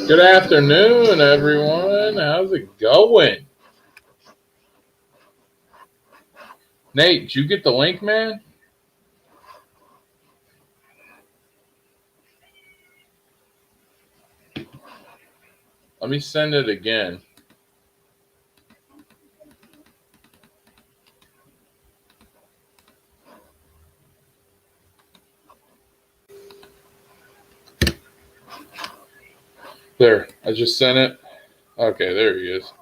Good afternoon, everyone. How's it going? Nate, did you get the link, man? Let me send it again. There, I just sent it. Okay, there he is.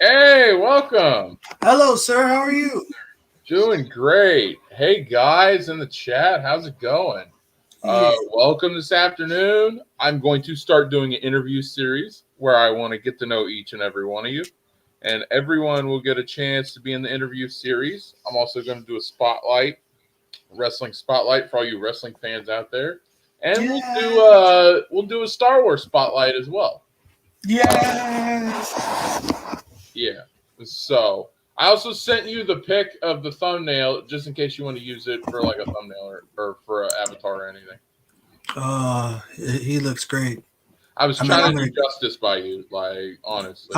Hey, welcome. Hello, sir. How are you? Doing great. Hey, guys in the chat, how's it going? Welcome this afternoon. I'm going to start doing an interview series where I want to get to know each and every one of you. And everyone will get a chance to be in the interview series. I'm also going to do a spotlight, wrestling spotlight for all you wrestling fans out there. And we'll do a Star Wars spotlight as well. Yeah. So I also sent you the pic of the thumbnail just in case you want to use it for like a thumbnail or for an avatar or anything. He looks great. I was trying to do justice by you, like, honestly.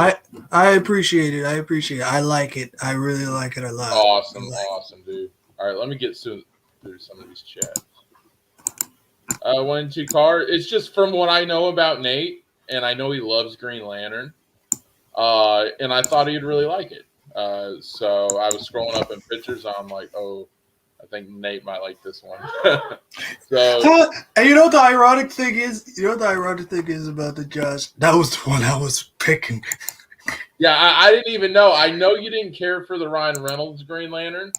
I appreciate it. I like it. I really like it a lot. Awesome, dude. All right, let me get through some of these chats. 1 2 car. It's just from what I know about Nate, and I know he loves Green Lantern. And I thought he'd really like it. So I was scrolling up in pictures. I'm like, oh, I think Nate might like this one. And you know what the ironic thing is? About the Josh? That was the one I was picking. Yeah, I didn't even know. I know you didn't care for the Ryan Reynolds Green Lantern,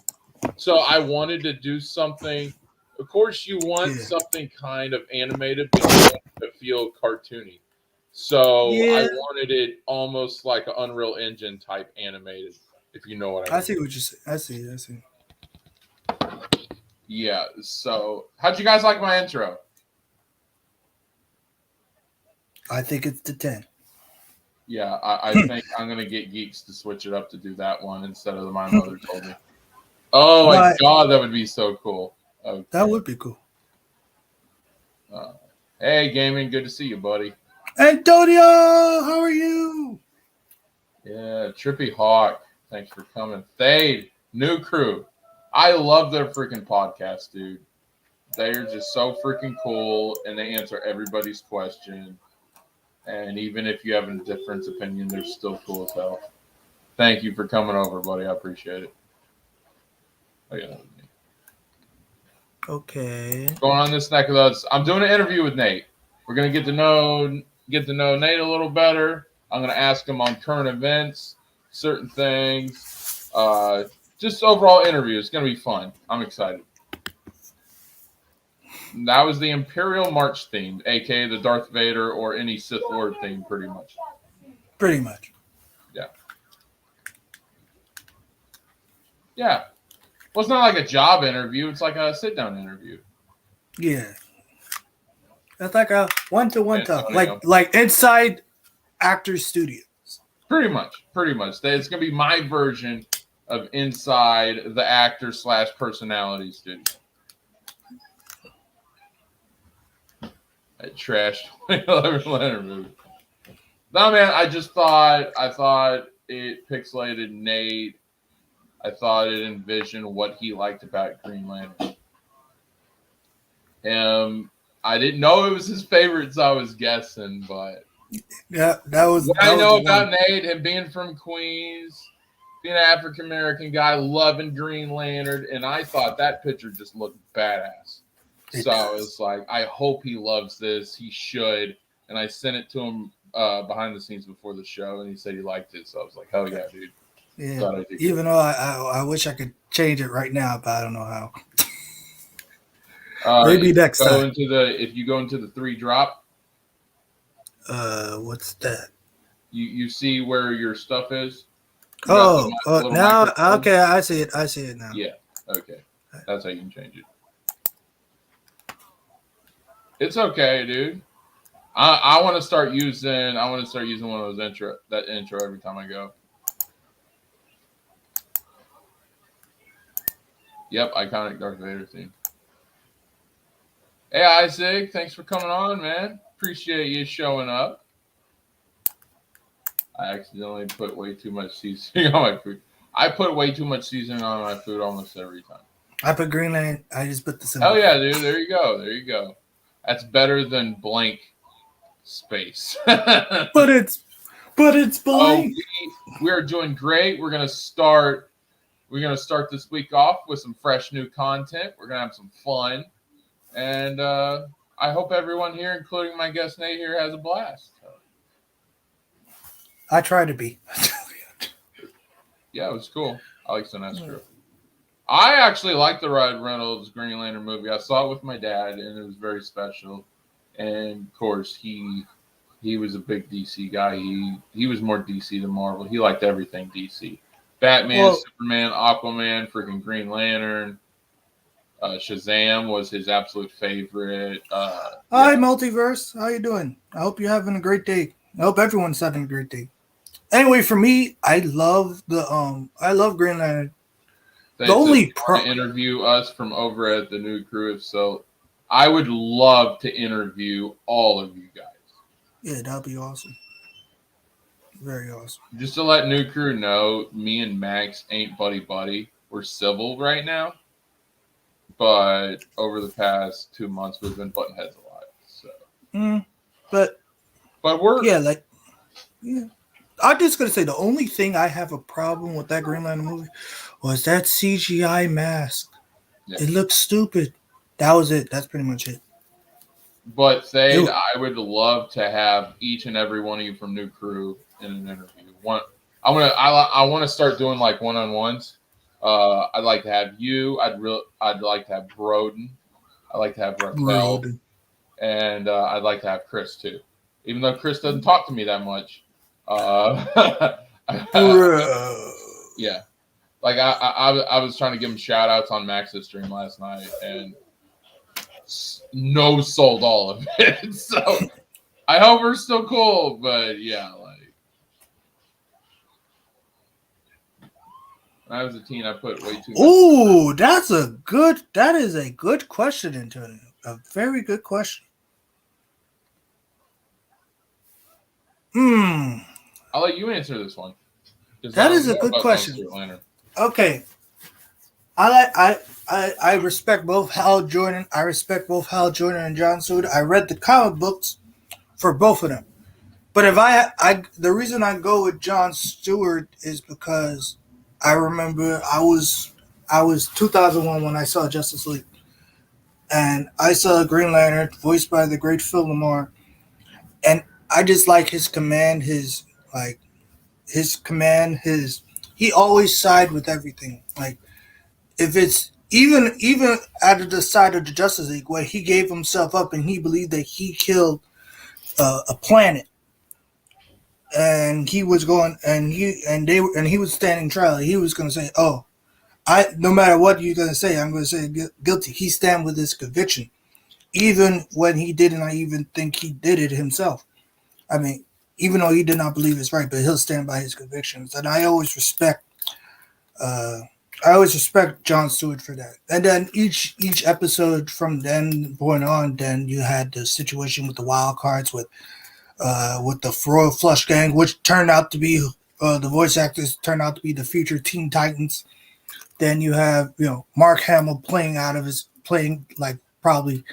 so I wanted to do something. Of course, you want Yeah. something kind of animated, but you want it to feel cartoony. So I Yeah. wanted it almost like an Unreal Engine type animated, if you know what I I mean. see what you say. I see. Yeah. So, how'd you guys like my intro? I think it's the 10. Yeah, I think I'm gonna get geeks to switch it up to do that one instead of the my mother told me. Oh my But god, that would be so cool. that Okay. would be cool. Uh, hey, gaming, good to see you, buddy. Antonio, how are you? Yeah, Trippy Hawk, thanks for coming. Thade, new crew. I love their freaking podcast, dude. They're just so freaking cool, and they answer everybody's question. And even if you have a different opinion, they're still cool as hell. Thank you for coming over, buddy. I appreciate it. Oh, yeah, that was me. Okay. Going on this neck of us. I'm doing an interview with Nate. We're gonna get to know Nate a little better. I'm gonna ask him on current events, certain things, just overall interview. It's gonna be fun. I'm excited. That was the Imperial March theme, aka the Darth Vader or any Sith Lord theme, pretty much. Pretty much. Yeah. Yeah. Well, it's not like a job interview. It's like a sit-down interview. Yeah. That's like a one-to-one talk. Antonio. Like inside actor studios. Pretty much. It's gonna be my version of inside the actor / personality studio. I trashed 2011 Leonard movie. No, man, I thought it pixelated Nate. I thought it envisioned what he liked about Green Lantern. I didn't know it was his favorite, so I was guessing, but Yeah, that was. what That I was know the about one. Nate, him being from Queens, being an African American guy, loving Green Lantern, and I thought that picture just looked badass. It So does. it's like, I hope he loves this. He should. And I sent it to him behind the scenes before the show, and he said he liked it. So I was like, hell yeah, dude. Yeah. Glad I did Even though I wish I could change it right now, but I don't know how. Maybe next time. If you go into the 3 drop, What's that? you see where your stuff is. You got the little now microphone? okay, I see it. I see it now. Yeah. Okay. That's how you can change it. It's okay, dude. I want to start using one of those intro every time I go. Yep, iconic Darth Vader theme. Hey Isaac, thanks for coming on, man. Appreciate you showing up. I accidentally put way too much seasoning on my food. I put way too much seasoning on my food almost every time. I put Green Lantern. I just put the symbol. Oh yeah, dude. There you go. That's better than blank space. But it's blank. We are doing great. We're gonna start this week off with some fresh new content. We're gonna have some fun, and I hope everyone here, including my guest Nate here, has a blast. I try to be. Yeah, it was cool. I like Sinestro. I actually like the Ryan Reynolds Green Lantern movie. I saw it with my dad, and it was very special. And of course, he was a big DC guy. He was more DC than Marvel. He liked everything DC. Batman, Superman, Aquaman, freaking Green Lantern. Shazam was his absolute favorite. Hi, Multiverse. How you doing? I hope you're having a great day. I hope everyone's having a great day. Anyway, for me, I love Green Lantern. The only interview us from over at the new crew, if so, I would love to interview all of you guys. Yeah, that'd be awesome. Very awesome. Just to let new crew know, me and Max ain't buddy. We're civil right now, but over the past 2 months, we've been butting heads a lot. So, but we're I'm just gonna say the only thing I have a problem with that Green Lantern movie was that CGI mask. Yeah. It looks stupid. That was it. That's pretty much it. But Thade, I would love to have each and every one of you from New Crew in an interview. I want to start doing like one-on-ones. I'd like to have you. I'd like to have Broden. I'd like to have Raquel, Rude. and I'd like to have Chris too. Even though Chris doesn't talk to me that much. Uh, Bro. yeah, like I was trying to give him shout outs on Max's stream last night, and no sold all of it. So I hope we're still cool, but yeah, like when I was a teen, I put way too much. Ooh, that is a good question, Antonio. A very good question. I'll let you answer this one. That is a good question. Okay. I respect both Hal Jordan. I respect both Hal Jordan and John Stewart. I read the comic books for both of them. But if the reason I go with John Stewart is because I remember I was 2001 when I saw Justice League, and I saw Green Lantern voiced by the great Phil Lamar, and I just like his command, he always side with everything. Like if it's even out of the side of the Justice League where he gave himself up and he believed that he killed a planet, and he was going and he was standing trial. He was going to say, "Oh, I no matter what you're going to say, I'm going to say guilty." He stand with his conviction, even when he didn't. I even think he did it himself. I mean, even though he did not believe it's right, but he'll stand by his convictions, and I always respect. I always respect Jon Stewart for that. And then each episode from then point on, then you had the situation with the wild cards with the Royal Flush Gang, which turned out to be the voice actors turned out to be the future Teen Titans. Then you have Mark Hamill playing like probably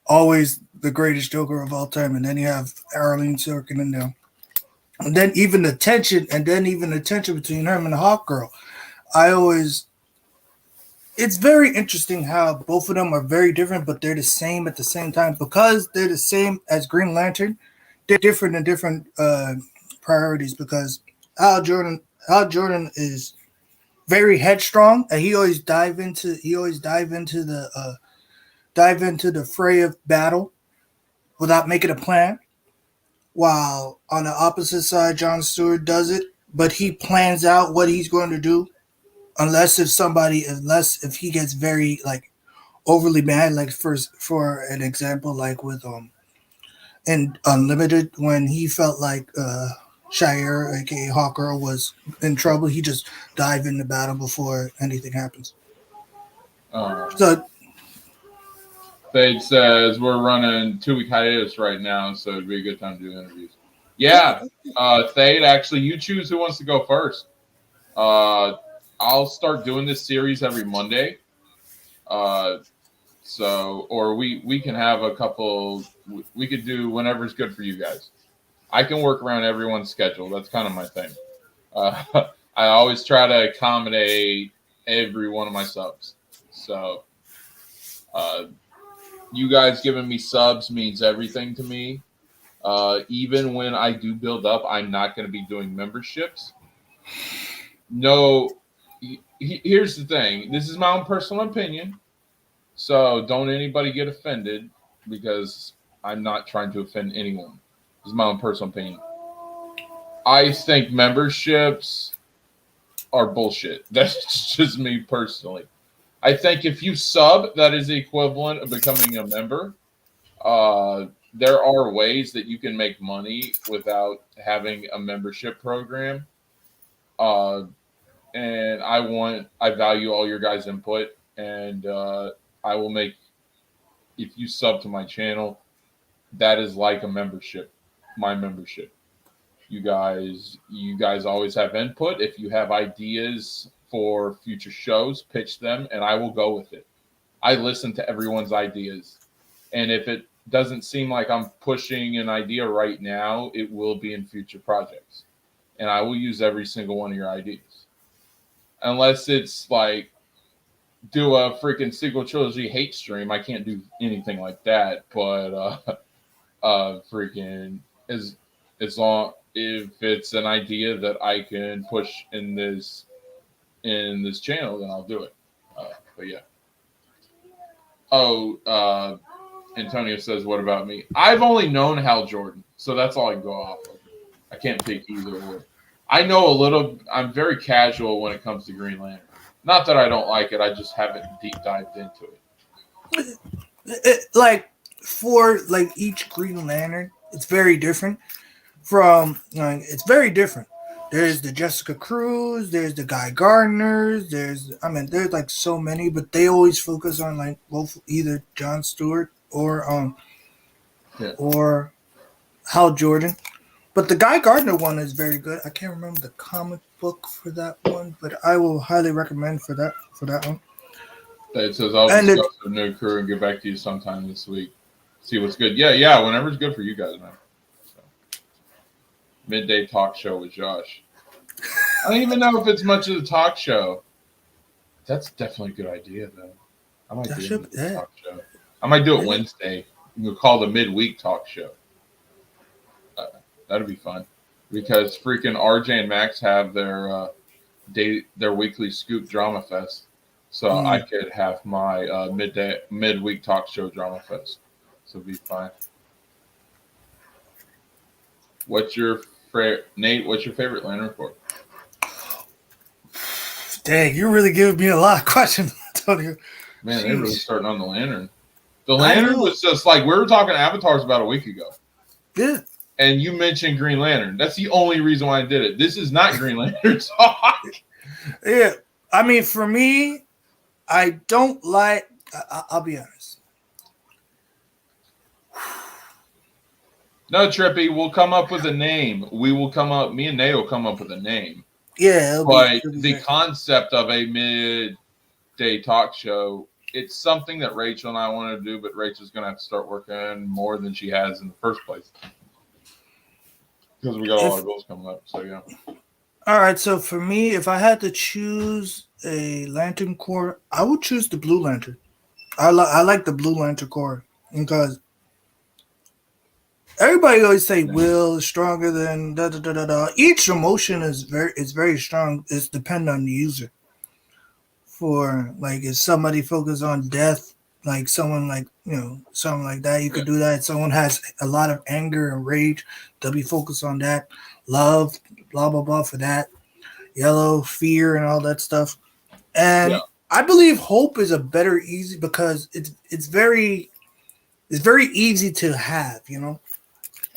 always the greatest Joker of all time, and then you have Arlene Sorkin in there. And then even the tension between him and the Hawk Girl. It's very interesting how both of them are very different, but they're the same at the same time. Because they're the same as Green Lantern, they're different in different priorities. Because Hal Jordan is very headstrong, and he always dive into the fray of battle without making a plan. While on the opposite side, Jon Stewart does it, but he plans out what he's going to do. Unless if he gets very like overly mad, like for an example, like with in Unlimited, when he felt like Shire, aka Hawker, was in trouble, he just dive into battle before anything happens. So Fade says we're running 2-week hiatus right now, so it'd be a good time to do interviews. Yeah, Fade, actually, you choose who wants to go first. I'll start doing this series every Monday. Or we can have a couple. We could do whenever's good for you guys. I can work around everyone's schedule. That's kind of my thing. I always try to accommodate every one of my subs. So, you guys giving me subs means everything to me. Even when I do build up, I'm not going to be doing memberships. No, here's the thing. This is my own personal opinion. So don't anybody get offended because I'm not trying to offend anyone. This is my own personal opinion. I think memberships are bullshit. That's just me personally. I think if you sub, that is the equivalent of becoming a member. There are ways that you can make money without having a membership program. And I value all your guys' input, and I will make, if you sub to my channel, that is like a membership, my membership. You guys always have input. If you have ideas for future shows, pitch them, and I will go with it. I listen to everyone's ideas, and if it doesn't seem like I'm pushing an idea right now, it will be in future projects, and I will use every single one of your ideas. Unless it's like do a freaking sequel trilogy hate stream, I can't do anything like that. But freaking as as long if it's an idea that I can push in this channel, then I'll do it. But yeah. Oh, Antonio says, "What about me?" I've only known Hal Jordan, so that's all I go off of. I can't pick either or. I know a little. I'm very casual when it comes to Green Lantern. Not that I don't like it. I just haven't deep dived into it. Like for like each Green Lantern, it's very different. From it's very different. There's the Jessica Cruz, there's the Guy Gardners, there's like so many, but they always focus on like both either John Stewart or Hal Jordan. But the Guy Gardner one is very good. I can't remember the comic book for that one, but I will highly recommend for that one. It says I'll discuss the new crew and get back to you sometime this week. See what's good. Yeah, whenever's good for you guys, man. So. Midday talk show with Josh. I don't even know if it's much of a talk show. That's definitely a good idea, though. I might do a talk show. I might do it Wednesday. We'll call the midweek talk show. That'd be fun because freaking RJ and Max have their weekly Scoop Drama Fest, so I could have my midweek talk show Drama Fest. So it'd be fine. Nate? What's your favorite Lantern Corps? Dang, you're really giving me a lot of questions, Antonio. Man, they're really starting on the Lantern. The Lantern was just like we were talking Avatars about a week ago. Yeah. And you mentioned Green Lantern. That's the only reason why I did it. This is not Green Lantern talk. Yeah. I mean, for me, I don't like. I'll be honest. No, Trippy, we'll come up with a name. Me and Nate will come up with a name. Yeah. But the concept of a midday talk show, it's something that Rachel and I want to do, but Rachel's going to have to start working more than she has in the first place. Because we got a lot of goals coming up. So, yeah. All right. So, for me, if I had to choose a Lantern Corps, I would choose the Blue Lantern. I like the Blue Lantern Corps because everybody always say will is stronger than da da da da da. Each emotion is very strong. It's dependent on the user. For like, if somebody focus on death, like someone like something like that, you could do that. If someone has a lot of anger and rage, they'll be focused on that. Love, blah blah blah for that. Yellow, fear, and all that stuff. And I believe hope is a better easy because it's very easy to have.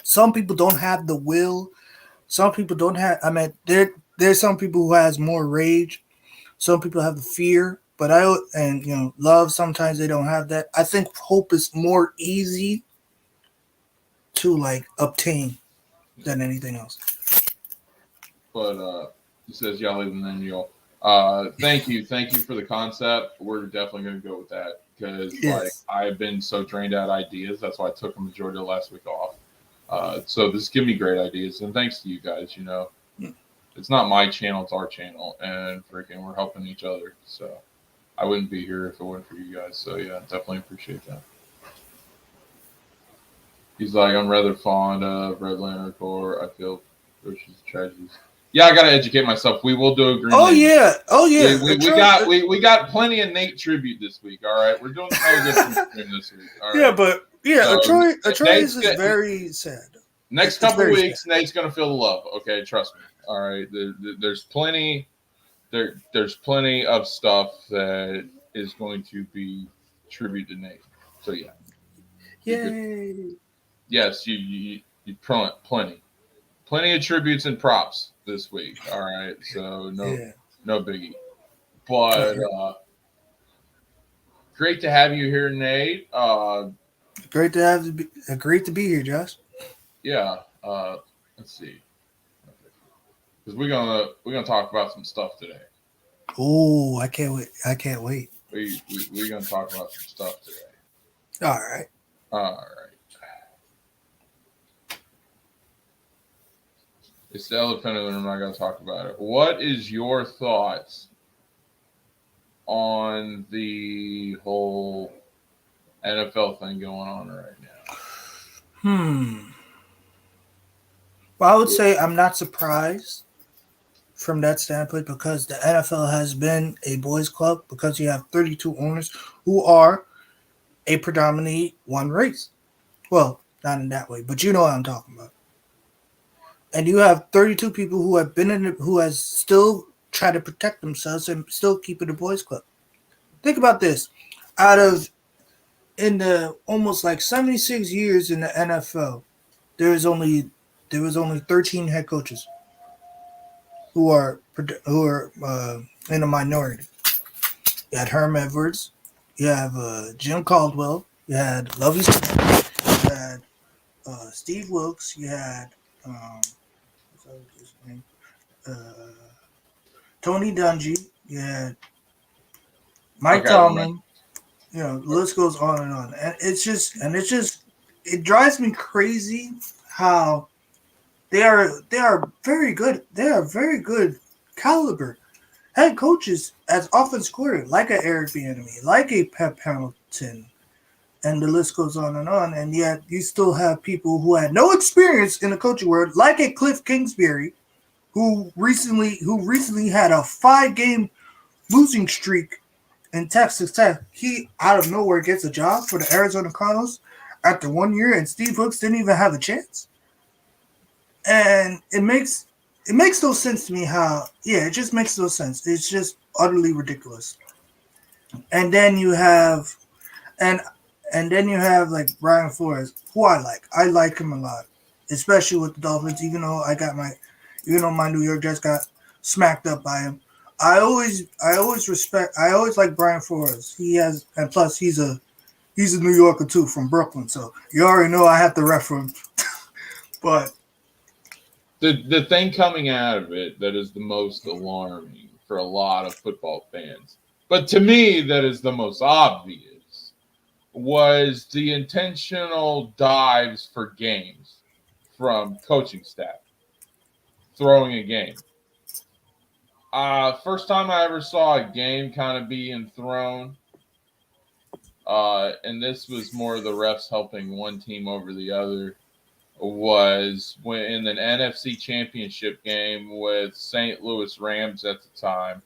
Some people don't have the will. Some people don't have. I mean, there's some people who has more rage. Some people have the fear, but love. Sometimes they don't have that. I think hope is more easy to like obtain than anything else. But he says y'all even then you'll. Thank you for the concept. We're definitely going to go with that because like I've been so drained out ideas. That's why I took a majority of last week off. So this is giving me great ideas, and thanks to you guys. It's not my channel; it's our channel, and freaking we're helping each other. So I wouldn't be here if it weren't for you guys. So yeah, definitely appreciate that. He's like, I'm rather fond of Red Lantern Corps. I feel versus tragedies. Yeah, I gotta educate myself. We will do a Green Lantern. Oh yeah. We got plenty of Nate tribute this week. All right, we're doing the stream this week. All right. Yeah, but Atreus is very sad. Next couple weeks, sad. Nate's gonna feel the love. Okay, trust me. All right, there's plenty. There's plenty of stuff that is going to be tribute to Nate. So yeah. Yay! Yes, you plenty of tributes and props this week. All right, so no biggie. But great to have you here, Nate. Great to be here, Josh. Yeah. Let's see. Because we're gonna talk about some stuff today. Oh, I can't wait. We're gonna talk about some stuff today. All right. It's the elephant in the room. I'm not gonna talk about it. What is your thoughts on the whole NFL thing going on right now? But I would say I'm not surprised from that standpoint because the NFL has been a boys' club because you have 32 owners who are a predominantly one race. Well, not in that way, but you know what I'm talking about. And you have 32 people who have been in, who has still tried to protect themselves and still keep it a boys' club. Think about this: out of in the almost like 76 years in the NFL, there is only there was only 13 head coaches who are in a minority. You had Herm Edwards, you have Jim Caldwell, you had Lovey Smith, you had Steve Wilkes, you had what's his name? Uh, Tony Dungy, you had Mike Okay, right. Tomlin. You know, the list goes on and on, and it drives me crazy how they are very good. They are very good caliber head coaches as offense coordinator, like a Eric Bieniemy, like a Pep Hamilton, and the list goes on and on. And yet, you still have people who had no experience in the coaching world, like a Cliff Kingsbury, who recently had a 5-game losing streak in Texas Tech. He out of nowhere gets a job for the Arizona Cardinals after 1 year, and Steve Wilkes didn't even have a chance. And it makes no sense to me how it just makes no sense. It's just utterly ridiculous. And then you have and and then you have like Brian Flores, who I like. I like him a lot, especially with the Dolphins. Even though my New York Jets got smacked up by him, I always like Brian Flores. And plus he's a New Yorker too from Brooklyn, so you already know I have to ref for him. But The thing coming out of it that is the most alarming for a lot of football fans, but to me that is the most obvious, was the intentional dives for games from coaching staff throwing a game. First time I ever saw a game kind of being thrown, and this was more the refs helping one team over the other, was when in an NFC Championship game with St. Louis Rams at the time,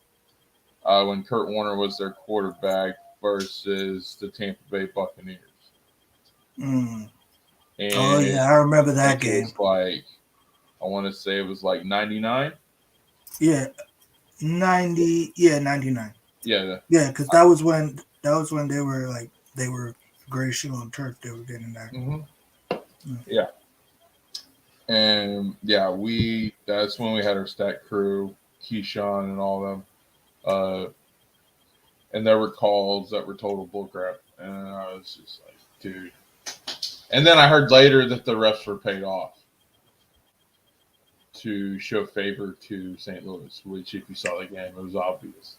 when Kurt Warner was their quarterback versus the Tampa Bay Buccaneers. mm, oh And yeah, I I remember that think it game. was like, I want to say it was like 99. Yeah, 90. Yeah, 99. Yeah. Yeah, because that was when they were gray shoe on turf. They were getting that. Hmm. Mm. Yeah. And yeah, that's when we had our stat crew, Keyshawn and all of them. And there were calls that were total bullcrap. And I was just like, dude. And then I heard later that the refs were paid off to show favor to St. Louis, which, if you saw the game, it was obvious.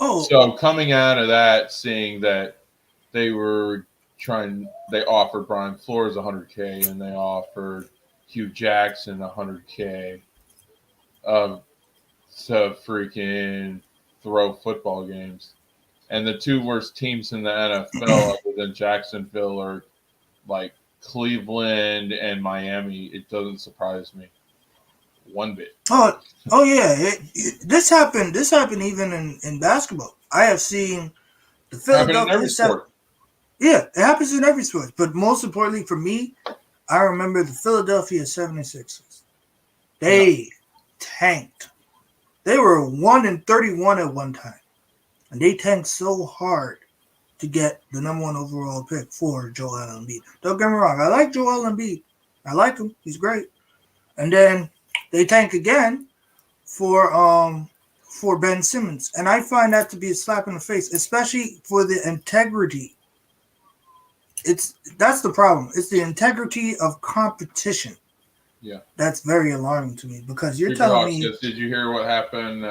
Oh, So coming out of that, seeing that they offered Brian Flores 100K and they offered Hugh Jackson 100K to freaking throw football games. And the two worst teams in the NFL, other than Jacksonville, are like Cleveland and Miami. It doesn't surprise me one bit. oh, oh yeah. This happened. This happened even in basketball. I have seen the Happened in every Philadelphia Seven. sport. Yeah, it happens in every sport. But most importantly for me, I remember the Philadelphia 76ers. Yeah. They tanked. They were 1-31 at one time, and they tanked so hard to get the number one overall pick for Joel Embiid. Don't get me wrong, I like Joel Embiid. I like him. He's great. And then they tank again for Ben Simmons, and I find that to be a slap in the face, especially for the integrity. That's the problem. It's the integrity of competition. Yeah. That's very alarming to me because you're Super telling Hawks me says, did you hear what happened?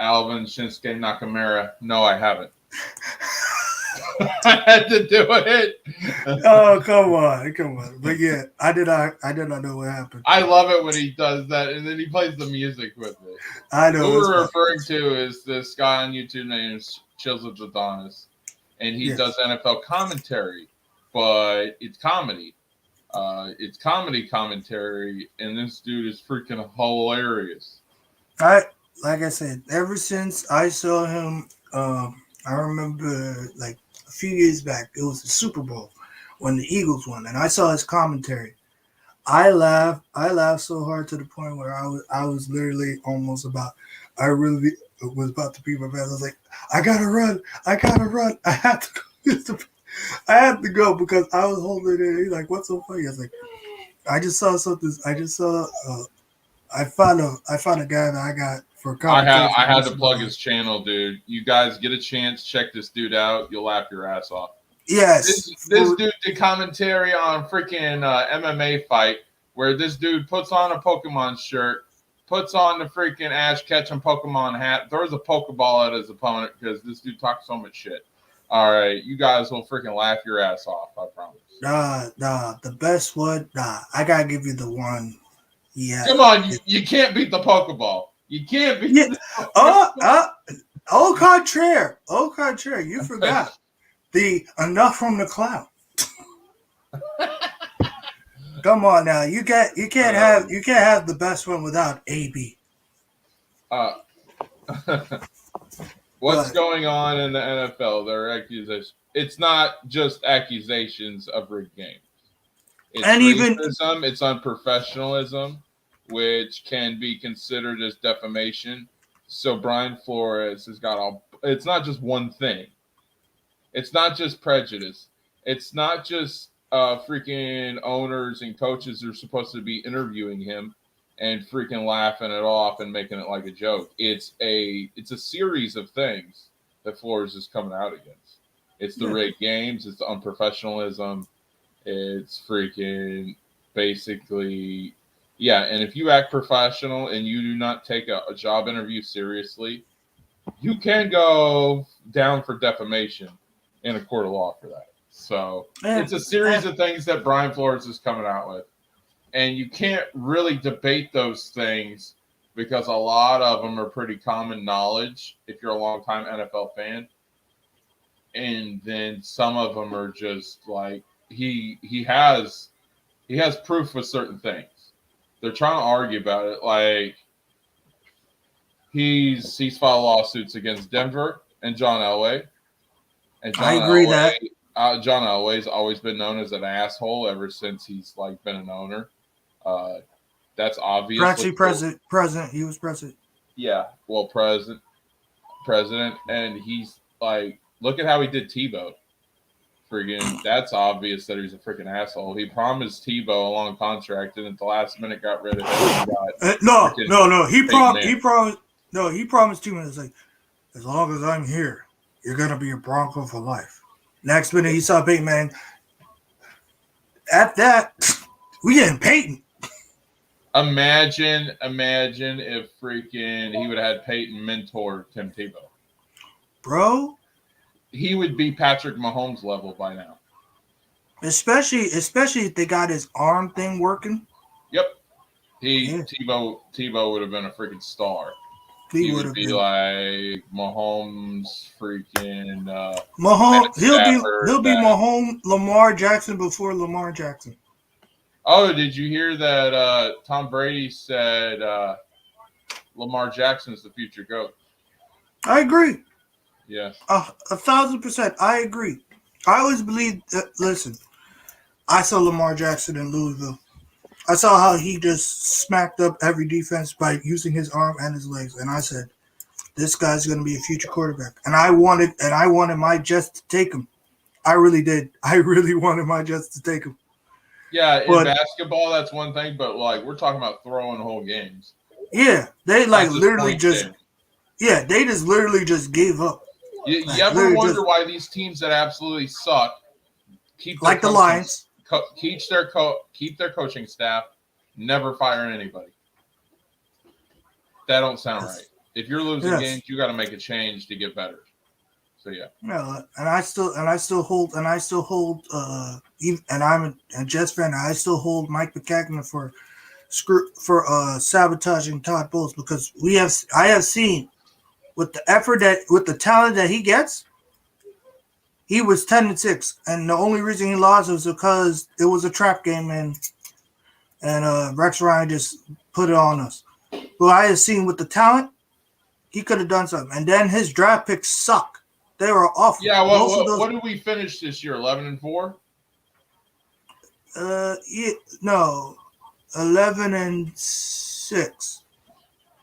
Alvin Shinsuke Nakamura. No, I haven't. I had to do it. oh come on. But yeah, I did not know what happened. I love it when he does that, and then he plays the music with it. I know. Who we're referring to is this guy on YouTube named Chills with Adonis, and he Yes. does NFL commentary, but it's comedy. It's comedy commentary, and this dude is freaking hilarious. Like I said, ever since I saw him, I remember like a few years back, it was the Super Bowl when the Eagles won, and I saw his commentary. I laughed so hard to the point where I was literally almost about, I really was about to pee my pants. I was like, I gotta run, I had to go. I had to go because I was holding it. He's like, "What's so funny?" I was like, "I just saw something. I just saw. I found a guy that I got for competition." I had to plug his channel, dude. You guys get a chance, check this dude out. You'll laugh your ass off. Yes, this dude did commentary on freaking MMA fight where this dude puts on a Pokemon shirt, puts on the freaking Ash Ketchum Pokemon hat, throws a Pokeball at his opponent because this dude talks so much shit. All right, you guys will freaking laugh your ass off, I promise. The best one. I gotta give you the one. Yeah. Come on, you can't beat the Pokeball. You can't beat. Yeah. Au contraire. You forgot the enough from the cloud. Come on now, you can't have the best one without AB. What's going on in the NFL? There are accusations. It's not just accusations of rigged games. It's racism. It's unprofessionalism, which can be considered as defamation. So Brian Flores has got all. It's not just one thing. It's not just prejudice. It's not just freaking owners and coaches who are supposed to be interviewing him and freaking laughing it off and making it like a joke. It's a series of things that Flores is coming out against. It's the rigged games. It's the unprofessionalism. It's freaking basically, yeah. And if you act professional and you do not take a job interview seriously, you can go down for defamation in a court of law for that. So it's a series of things that Brian Flores is coming out with. And you can't really debate those things because a lot of them are pretty common knowledge if you're a longtime NFL fan. And then some of them are just like he has proof with certain things. They're trying to argue about it. Like he's filed lawsuits against Denver and John Elway. And I agree that John Elway's always been known as an asshole ever since he's like been an owner. That's obvious. Actually, president. He was president. Yeah, well, president, and he's like, look at how he did Tebow. Friggin', that's obvious that he's a freaking asshole. He promised Tebow a long contract, and at the last minute got rid of him. No. He promised 2 minutes. Like, as long as I'm here, you're gonna be a Bronco for life. Next minute, he saw Peyton Manning. At that, we getting Peyton. Imagine if freaking he would have had Peyton mentor Tim Tebow. Bro. He would be Patrick Mahomes level by now. Especially if they got his arm thing working. Yep. Tebow would have been a freaking star. He would be like Mahomes freaking Mahomes. He'll be Mahomes Lamar Jackson before Lamar Jackson. Oh, did you hear that Tom Brady said Lamar Jackson is the future GOAT? I agree. Yes. 1,000%. I agree. I always believe that, listen, I saw Lamar Jackson in Louisville. I saw how he just smacked up every defense by using his arm and his legs. And I said, this guy's going to be a future quarterback. And I wanted my Jets to take him. I really did. I really wanted my Jets to take him. Yeah, in basketball, that's one thing. But, like, we're talking about throwing whole games. Yeah, they, like, literally just – yeah, they just literally just gave up. You ever wonder why these teams that absolutely suck keep like the Lions keep their coaching staff, never fire anybody? That don't sound right. If you're losing games, you got to make a change to get better. So yeah. Yeah, and I still hold, and I'm a Jets fan. I still hold Mike McCagnon for sabotaging Todd Bowles because I have seen. With the effort with the talent that he gets, he was 10-6, and the only reason he lost was because it was a trap game, and Rex Ryan just put it on us. But I had seen with the talent, he could have done something. And then his draft picks suck. They were awful. Yeah, Most of those, what did we finish this year? 11-4. no, 11-6.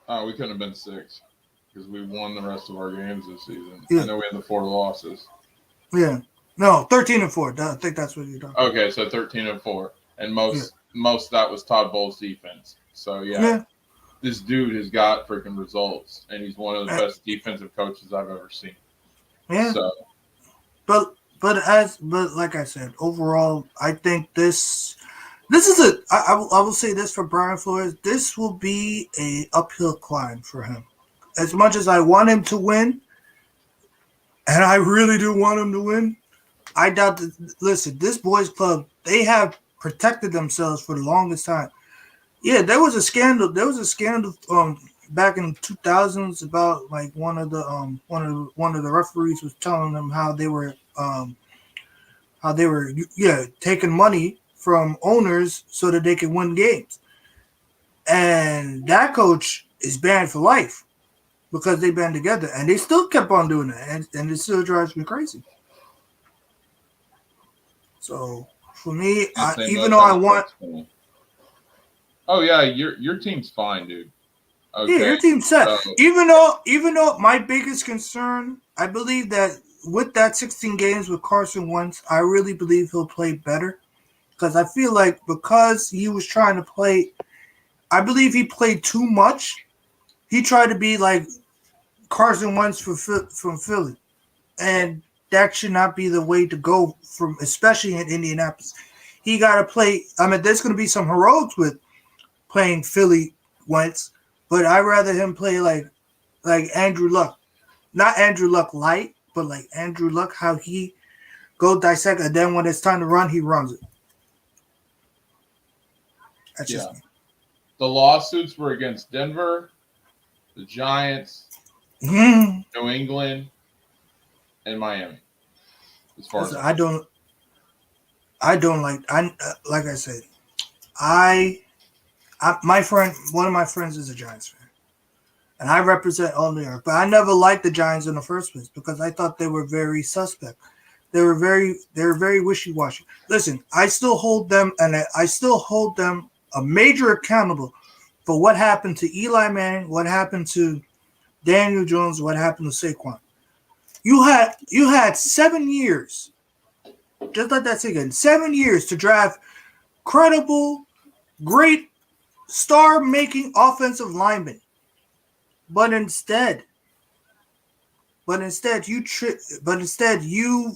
Oh, we couldn't have been 6 because we won the rest of our games this season. Yeah. I know we had the 4 losses. Yeah, no, 13-4. I think that's what you're talking about. Okay, so 13-4, and most of that was Todd Bowles' defense. So yeah, this dude has got freaking results, and he's one of the best defensive coaches I've ever seen. Yeah, so. but like I said, overall, I think this is I will say this for Brian Flores. This will be a uphill climb for him. As much as I want him to win, and I really do want him to win, I doubt that. Listen, this boys club, they have protected themselves for the longest time. Yeah, there was a scandal. There was a scandal back in the 2000s about like one of the referees was telling them how they were taking money from owners so that they could win games. And that coach is banned for life because they band together, and they still kept on doing it, and it still drives me crazy. So for me, even though I want, oh yeah, your team's fine, dude. Okay. Yeah, your team's set. Even though my biggest concern, I believe that with that 16 games with Carson Wentz, I really believe he'll play better because I feel like because he was trying to play, I believe he played too much. He tried to be like Carson Wentz from Philly, and that should not be the way to go especially in Indianapolis. He got to play. I mean, there's going to be some heroics with playing Philly Wentz, but I'd rather him play like Andrew Luck, not Andrew Luck light, but like Andrew Luck, how he go dissect, and then when it's time to run, he runs it. That's just me. The lawsuits were against Denver, the Giants, New England, and Miami. As far as I don't like I said, one of my friends is a Giants fan, and I represent all New York, but I never liked the Giants in the first place because I thought they were very suspect. They were very wishy-washy. Listen, I still hold them a major accountable for what happened to Eli Manning, what happened to Daniel Jones, what happened to Saquon. You had 7 years, just let that sink in, 7 years to draft credible, great, star-making offensive linemen, but instead you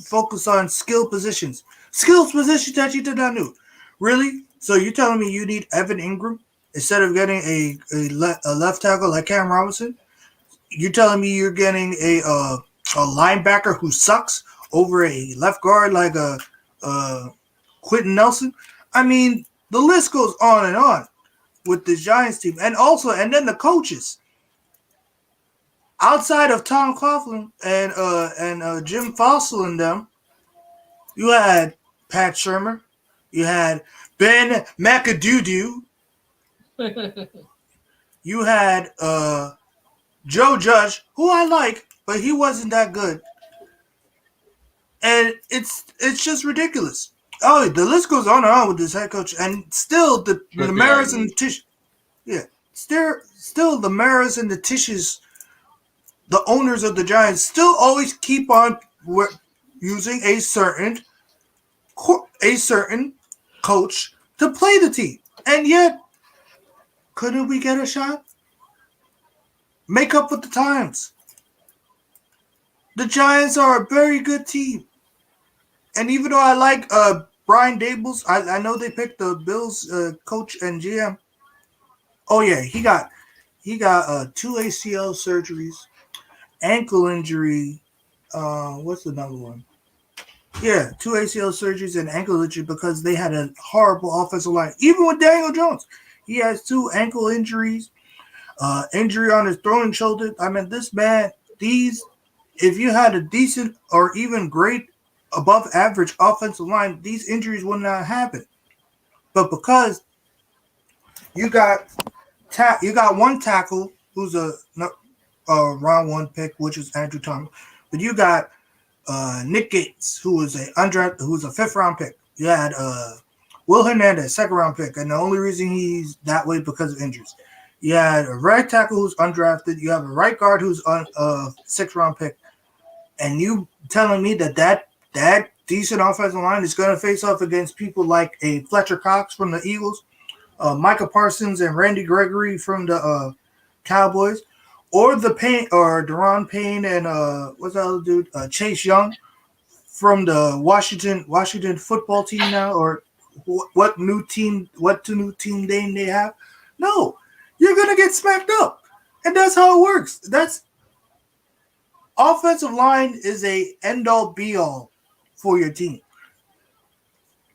focus on skilled positions that you did not know. Really? So you're telling me you need Evan Ingram instead of getting a left tackle like Cam Robinson? You're telling me you're getting a linebacker who sucks over a left guard like a Quentin Nelson? I mean, the list goes on and on with the Giants team, and then the coaches. Outside of Tom Coughlin and Jim Fossil and them, you had Pat Shermer, you had Ben McAdoo, you had Joe Judge, who I like, but he wasn't that good, and it's just ridiculous. Oh, the list goes on and on with this head coach, and still the Maras and the Tish, still the Maras and the Tishes. The owners of the Giants still always keep on using a certain coach to play the team. And yet, couldn't we get a shot? Make up with the times. The Giants are a very good team. And even though I like Brian Daboll, I know they picked the Bills coach and GM. Oh yeah, he got 2 ACL surgeries. Ankle injury, what's another one? Yeah, 2 ACL surgeries and ankle injury because they had a horrible offensive line. Even with Daniel Jones, he has 2 ankle injuries, injury on his throwing shoulder. I mean, this man, if you had a decent or even great above average offensive line, these injuries would not happen. But because you got you got one tackle who's a round one pick, which is Andrew Thomas, but you got Nick Gates, who is who's a fifth round pick. You had Will Hernandez, second round pick, and the only reason he's that way because of injuries. You had a right tackle who's undrafted. You have a right guard who's on a sixth round pick, and you telling me that decent offensive line is going to face off against people like a Fletcher Cox from the Eagles, Micah Parsons and Randy Gregory from the Cowboys, or the Payne or Deron Payne and what's the other dude? Chase Young from the Washington football team now, or what new team name they have? No, you're gonna get smacked up, and that's how it works. That's offensive line is a end all be all for your team.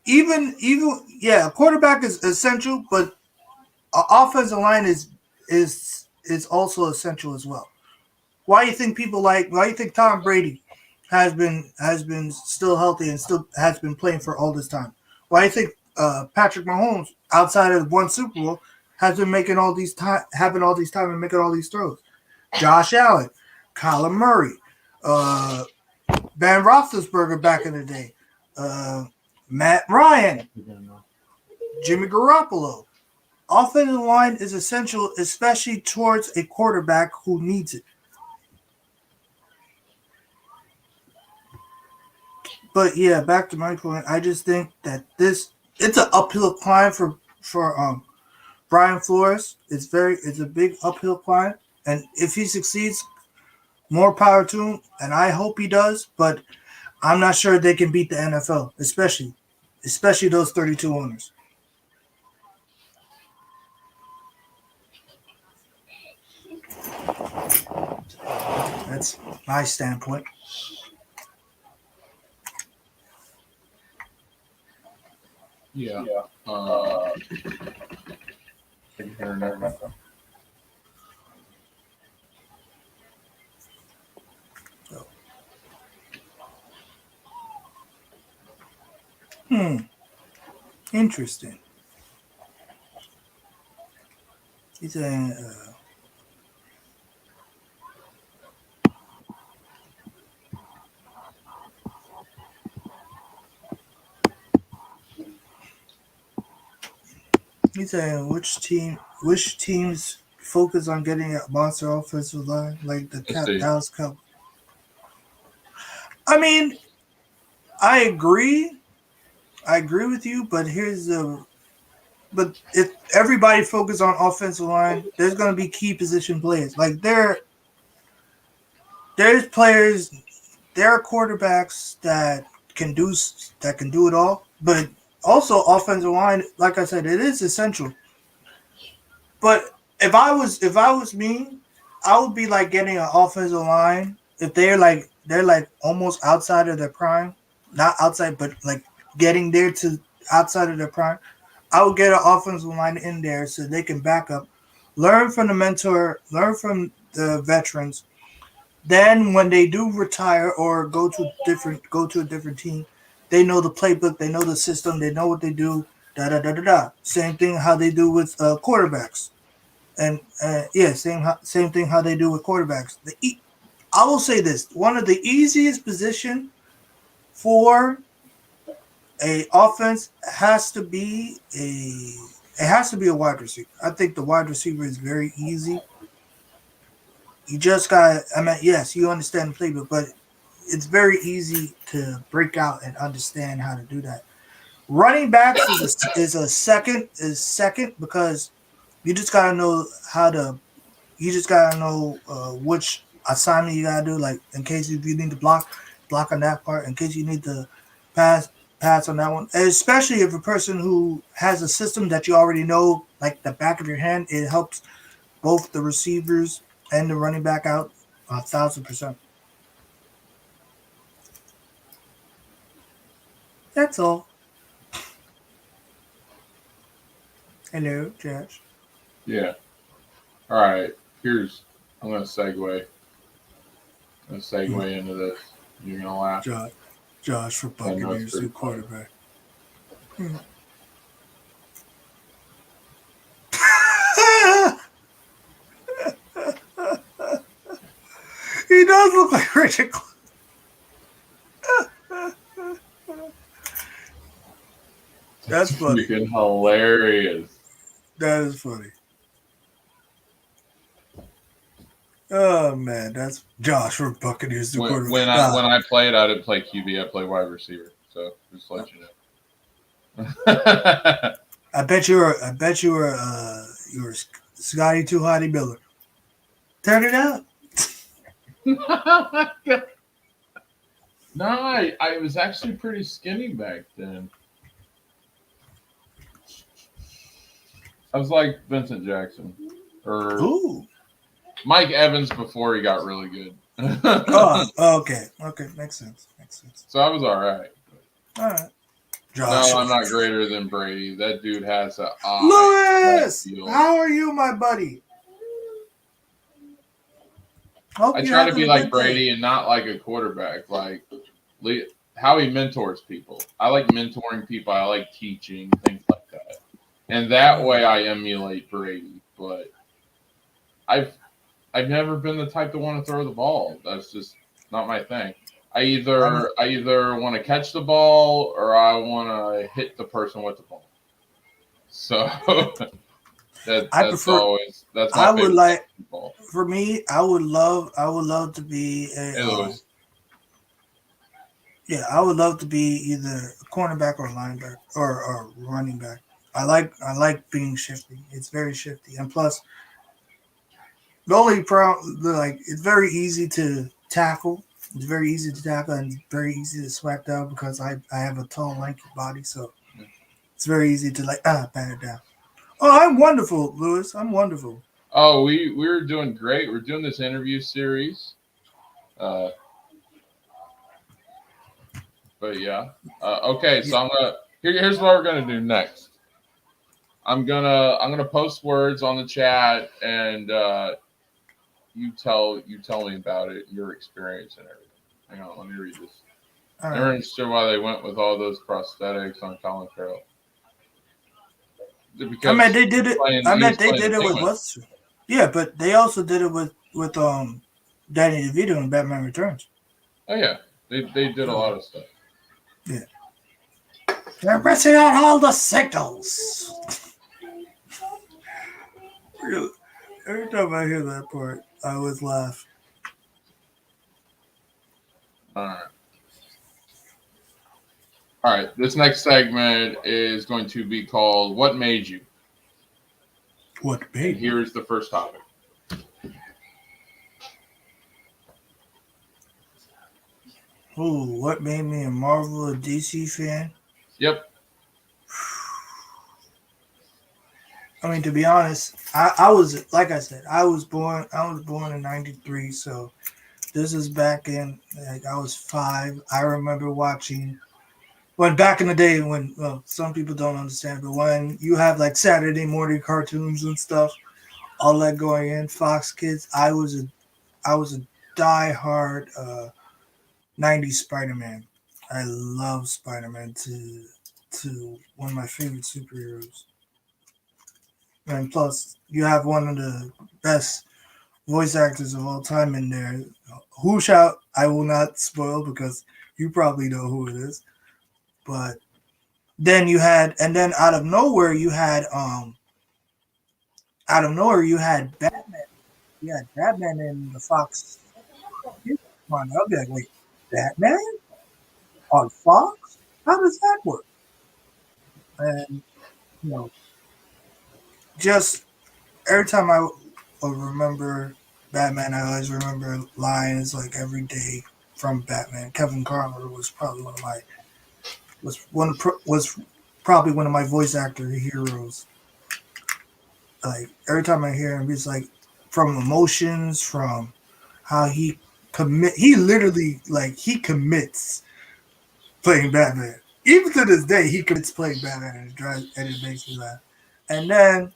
Even yeah, a quarterback is essential, but offensive line is also essential as well. Why do you think why do you think Tom Brady has been still healthy and still has been playing for all this time? Why do you think Patrick Mahomes, outside of one Super Bowl, has been making all these having all these time and making all these throws? Josh Allen, Kyler Murray, uh, Ben Roethlisberger back in the day, Matt Ryan, Jimmy Garoppolo. Offensive line is essential, especially towards a quarterback who needs it. But yeah, back to my point. I just think that it's an uphill climb for Brian Flores. It's a big uphill climb, and if he succeeds, more power to him. And I hope he does. But I'm not sure they can beat the NFL, especially those 32 owners. That's my standpoint. Yeah. Interesting. He's a He's saying which teams focus on getting a monster offensive line like the Dallas Cowboys. I mean, I agree. I agree with you, but but if everybody focus on offensive line, there's going to be key position players. Like there's players, there are quarterbacks that can do it all, but also offensive line. Like I said, it is essential. But if I was me, I would be like getting an offensive line if they're like almost outside of their prime, not outside, but like getting there to outside of their prime. I would get an offensive line in there so they can back up, learn from the mentor, learn from the veterans. Then when they do retire or go to a different team, they know the playbook, they know the system, they know what they do. Da da da da da. Same thing how they do with quarterbacks. And yeah, same thing how they do with quarterbacks. I will say this: one of the easiest position for a offense has to be a wide receiver. I think the wide receiver is very easy. You just got. I mean, yes, you understand the playbook, but it's very easy to break out and understand how to do that. Running backs is second because you just gotta know how to you just gotta know which assignment you gotta do. Like in case if you need to block on that part. In case you need to pass, pass on that one. And especially if a person who has a system that you already know, like the back of your hand, it helps both the receivers and the running back out 1,000%. That's all. Hello, Josh. Yeah. All right. I'm gonna segue. Into this. You're gonna laugh. Josh. Josh for I know it's Buccaneers, pretty new funny. quarterback. He does look like Richard. That's funny. Freaking hilarious. That is funny. Oh man, that's Josh for Buccaneers, new When quarterback. I played, I didn't play QB. I played wide receiver. So just to let you know. I bet you were Scotty Too Hottie Miller. Turn it out. No, I was actually pretty skinny back then. I was like Vincent Jackson or Ooh. Mike Evans before he got really good. Oh, okay. Okay, makes sense. Makes sense. So I was all right. All right. No, Josh. I'm not greater than Brady. That dude has an eye. Lewis, how are you, my buddy? Hope I you're try to having be a like good Brady day. and not like a quarterback. Like how he mentors people. I like mentoring people. I like teaching things like that. And that way, I emulate Brady. But I've never been the type to want to throw the ball. That's just not my thing. I either want to catch the ball or I want to hit the person with the ball. So that's my I would favorite like ball. for me, I would love to be Hey, Lewis. I would love to be either a cornerback or a linebacker or running back. I like being shifty. It's very shifty, and plus, the only problem like it's very easy to tackle. It's very easy to tackle and very easy to smack down because I have a tall, lanky body, so it's very easy to bat it down. Oh, I'm wonderful, Lewis. I'm wonderful. Oh, we were doing great. We're doing this interview series. But yeah. Okay, so here's what we're gonna do next. I'm gonna post words on the chat and you tell me about it, your experience and everything. Hang on, let me read this. I'm interested why they went with all those prosthetics on Colin Farrell. I mean, they did it. They did it with what's? Yeah, but they also did it with Danny DeVito in Batman Returns. Oh yeah, they did a lot of stuff. Yeah, they're missing out all the signals. Every time I hear that part, I always laugh. All right. This next segment is going to be called "What Made You." What made? Here's the first topic. Oh, what made me a Marvel or DC fan? Yep. I mean, to be honest, I was like I said, I was born in '93, so this is back in like I was 5. I remember watching back in the day when some people don't understand, but when you have like Saturday morning cartoons and stuff, all that going in Fox Kids, I was a diehard 90s Spider-Man. I love Spider-Man to one of my favorite superheroes. And plus, you have one of the best voice actors of all time in there. Who shout? I will not spoil because you probably know who it is. But then and then out of nowhere you had Batman. You had Batman in the Fox. Come on, I'll be like, wait, Batman on Fox? How does that work? And you know, just every time I remember Batman, I always remember lines like every day from Batman. Kevin Conroy was probably was probably one of my voice actor heroes. Like every time I hear him, he's like from emotions, from how he literally he commits playing Batman. Even to this day, he commits playing Batman and it makes me laugh. And then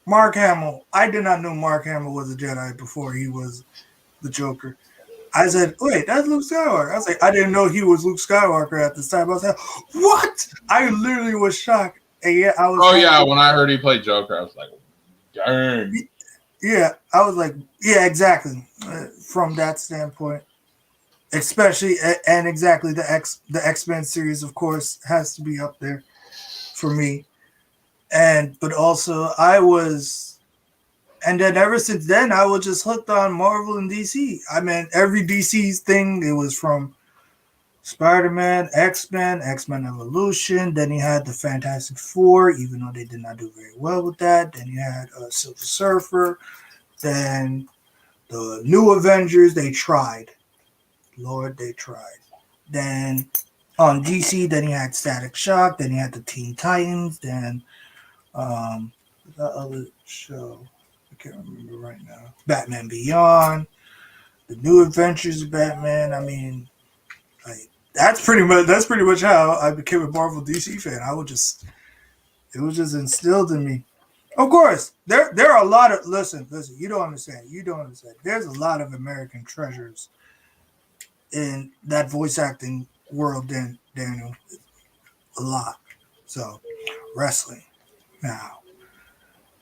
Mark Hamill. I did not know Mark Hamill was a Jedi before he was the Joker. I said, wait, that's Luke Skywalker. I was like, I didn't know he was Luke Skywalker at this time. I was like, what? I literally was shocked. And yeah, I was Oh yeah, happy. when I heard he played Joker, I was like, dang. Yeah, I was like, yeah, exactly. From that standpoint, especially and exactly the X-Men series, of course, has to be up there for me. And but also I was, and then ever since then I was just hooked on Marvel and DC. I mean, every DC's thing. It was from Spider-Man, X-Men, X-Men Evolution. Then you had the Fantastic Four, even though they did not do very well with that. Then you had Silver Surfer. Then the New Avengers. They tried. Lord, they tried. Then on DC, then you had Static Shock. Then you had the Teen Titans. Then that other show, I can't remember right now. Batman Beyond. The New Adventures of Batman. I mean, like that's pretty much how I became a Marvel DC fan. It was just instilled in me. Of course, there are a lot of listen, you don't understand. You don't understand. There's a lot of American treasures in that voice acting world, Daniel. A lot. So wrestling. Now.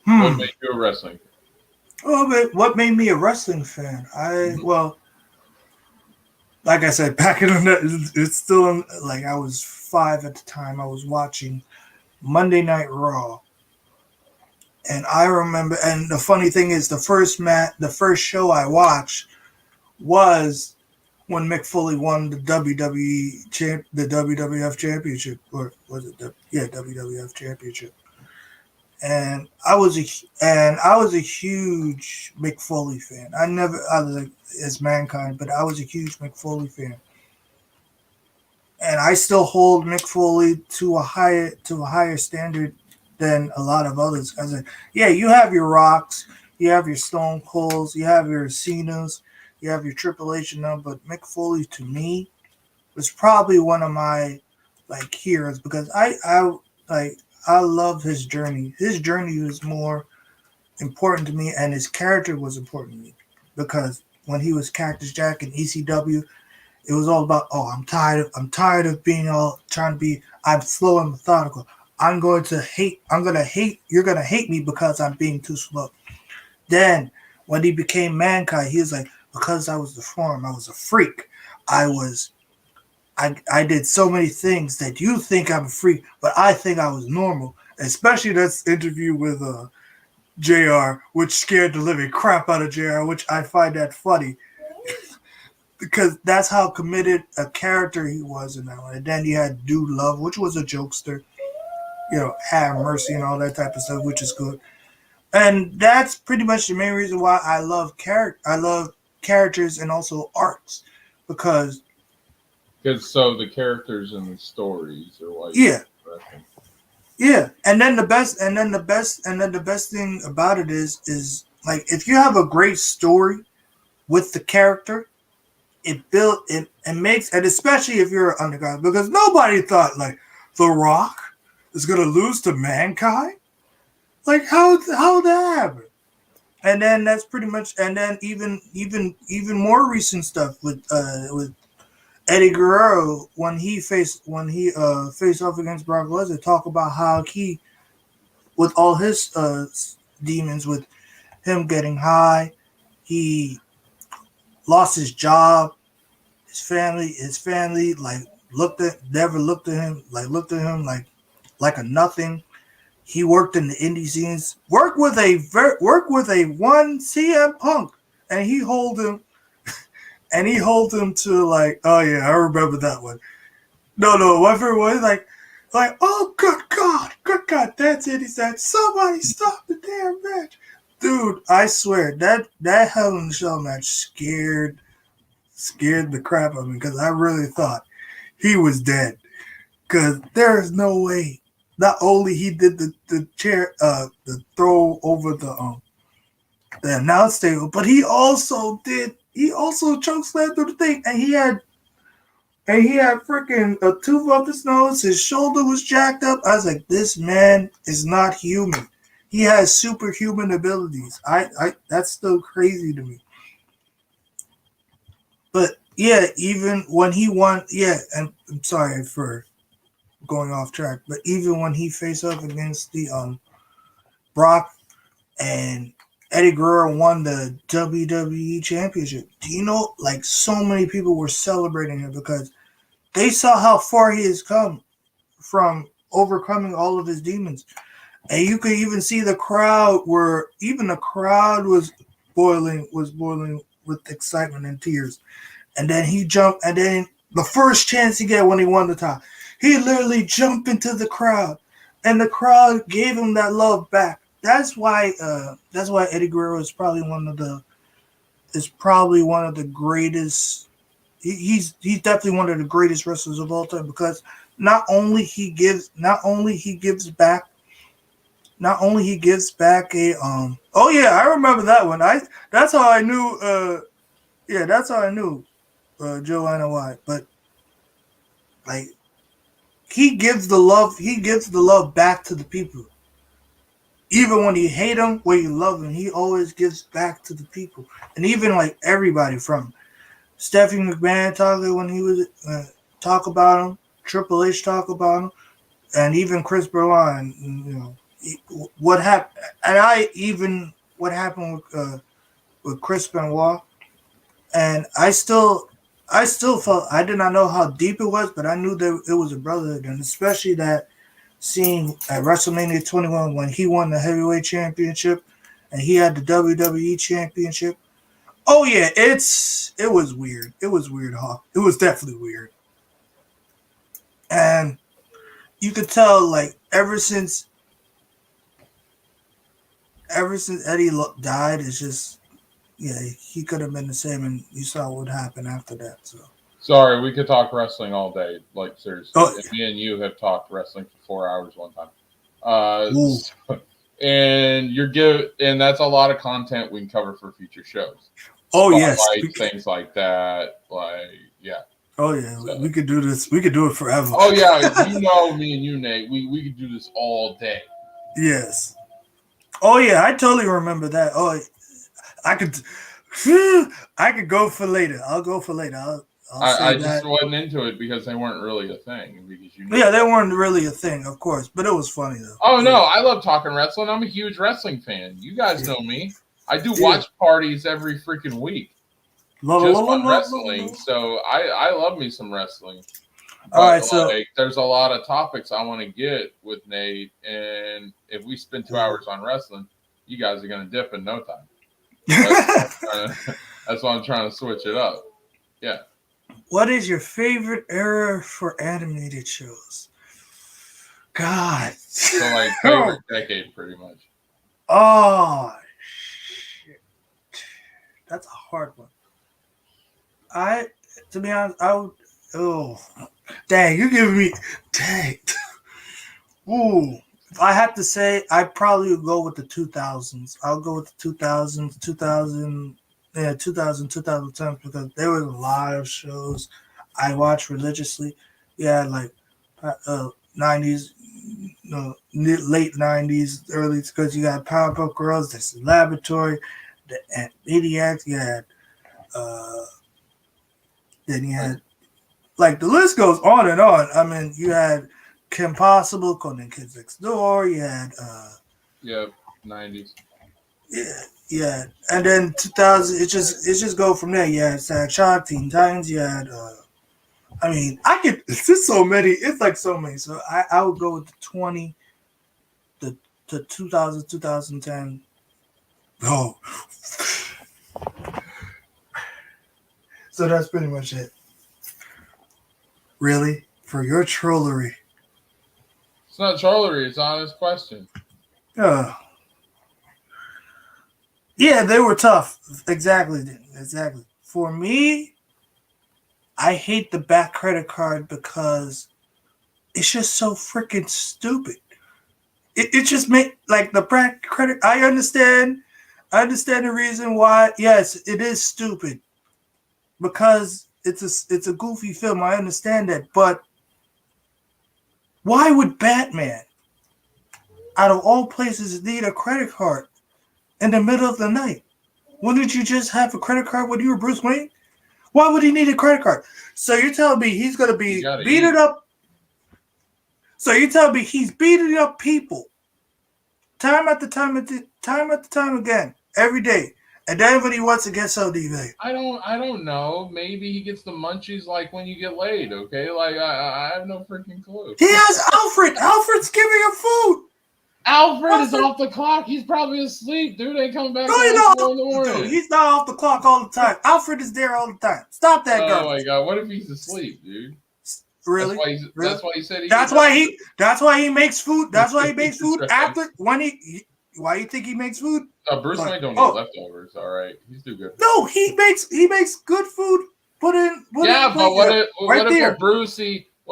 What made you a wrestling? Oh, but what made me a wrestling fan? Well, like I said, back in the it's still like I was 5 at the time. I was watching Monday Night Raw, and I remember. And the funny thing is, the first show I watched was when Mick Foley won the the WWF Championship, or was it WWF Championship? And I was a huge Mick Foley fan. I was like as Mankind, but I was a huge Mick Foley fan, and I still hold Mick Foley to a higher standard than a lot of others. I said, yeah, you have your Rocks, you have your Stone Colds, you have your Cenas, you have your Triple H and them, but Mick Foley to me was probably one of my like heroes because I love his journey. His journey was more important to me, and his character was important to me because when he was Cactus Jack in ECW, it was all about, oh, I'm tired of being all trying to be. I'm slow and methodical. I'm going to hate. You're gonna hate me because I'm being too slow. Then when he became Mankind, he was like, because I was the form, I was a freak. I did so many things that you think I'm a freak, but I think I was normal. Especially that interview with JR, which scared the living crap out of JR, which I find that funny. Because that's how committed a character he was in that one. And then you had Dude Love, which was a jokester, Have Mercy and all that type of stuff, which is good. And that's pretty much the main reason why I love characters and also arcs. Because so the characters and the stories are why yeah. Yeah. And then the best thing about it is like if you have a great story with the character, it built it and makes, and especially if you're an underdog, because nobody thought like The Rock is gonna lose to Mankind. Like how that happened? And then that's pretty much, and then even more recent stuff with Eddie Guerrero when he faced off against Brock Lesnar, talk about how he with all his demons, with him getting high, he lost his job. His family like looked at him like a nothing. He worked in the indie scenes, worked with a one CM Punk, and he hold him to like, oh yeah, I remember that one. No, whatever it was like, oh good God, that's it. He said, somebody stop the damn match, dude. I swear that Hell in a Cell match scared the crap out of me because I really thought he was dead. Because there is no way. Not only he did the chair, the throw over the announce table, but he also choke slammed through the thing, and he had freaking a tooth up his nose. His shoulder was jacked up. I was like, this man is not human. He has superhuman abilities. I that's still crazy to me. But yeah, even when he won, and I'm sorry for going off track, but even when he faced up against the Brock and Eddie Guerrero won the WWE Championship, do you know, like, so many people were celebrating him because they saw how far he has come from overcoming all of his demons. And you could even see the crowd where even the crowd was boiling with excitement and tears. And then he jumped, and then the first chance he got when he won the title, he literally jumped into the crowd, and the crowd gave him that love back. That's why Eddie Guerrero is probably one of the greatest. He's definitely one of the greatest wrestlers of all time because not only he gives back a oh yeah, I remember that one. That's how I knew Joanna White. But like he gives the love back to the people. Even when you hate him, when you love him, he always gives back to the people. And even like everybody from Stephanie McMahon talking when he was talk about him, Triple H talk about him, and even Chris Berline, you know, what happened, what happened with Chris Benoit, and I still felt I did not know how deep it was, but I knew that it was a brotherhood, and especially that scene at WrestleMania 21 when he won the heavyweight championship and he had the WWE championship. Oh yeah, it was weird. It was weird, Hawk. It was definitely weird, and you could tell like ever since Eddie died, it's just he could have been the same, and you saw what happened after that. So Sorry, we could talk wrestling all day. Like seriously, oh, and me and you have talked wrestling for 4 hours one time. ooh. And that's a lot of content we can cover for future shows. Oh yes, Things like that. Like yeah. Oh yeah, so, we could do this. We could do it forever. Oh yeah, you know me and you, Nate. We could do this all day. Yes. Oh yeah, I totally remember that. Oh, I could go for later. I'll go for later. I just wasn't into it because they weren't really a thing. Because they weren't really a thing, of course, but it was funny though. Oh no, I love talking wrestling. I'm a huge wrestling fan. You guys know me. I do watch parties every freaking week. Just on wrestling. So I love me some wrestling. But all right, so there's a lot of topics I want to get with Nate, and if we spend 2 hours on wrestling, you guys are gonna dip in no time. That's why I'm trying to switch it up. Yeah. What is your favorite era for animated shows? God. So like favorite decade, pretty much. Oh shit, that's a hard one. To be honest, I would. Oh, dang! You giving me dang. Ooh, if I had to say, I probably would go with the 2000s. I'll go with the 2000s, 2010 because there was a lot of shows I watched religiously. Yeah, like 90s, late 90s, early, because you got Powerpuff Girls, this Laboratory, the Maniacs, you had then you had, like, the list goes on and on. I mean, you had Kim Possible, Conan Kids Next Door. You had 90s. Yeah, and then 2000. It just go from there. You had Shot, Teen Titans. You had I mean, I could. It's just so many. It's like so many. So I would go with the 2000, 2010. Oh. So that's pretty much it. Really? For your trollery. It's not trollery, it's an honest question. Yeah, they were tough. Exactly. For me, I hate the back credit card because it's just so freaking stupid. It just make like the back credit. I understand the reason why. Yes, it is stupid because it's a goofy film. I understand that, but why would Batman, out of all places, need a credit card in the middle of the night? Wouldn't you just have a credit card when you were Bruce Wayne? Why would he need a credit card? So you're telling me he's gonna be beating up? So you're telling me he's beating up people, time after time again, every day, and then when he wants to get something, like, I don't know. Maybe he gets the munchies like when you get laid. Okay, like I have no freaking clue. He has Alfred. Alfred's giving him food. Alfred is off the clock. He's probably asleep, dude. Ain't coming back No, at 4 in the morning. Dude, he's not off the clock all the time. Alfred is there all the time. Stop that, garbage. Oh my god! What if he's asleep, dude? Really? That's why he said he. That's why he makes food. That's why he makes food right. After when he. Why you think he makes food? Bruce Wayne don't eat leftovers. All right, he's too good. No, he makes good food. Put in. But what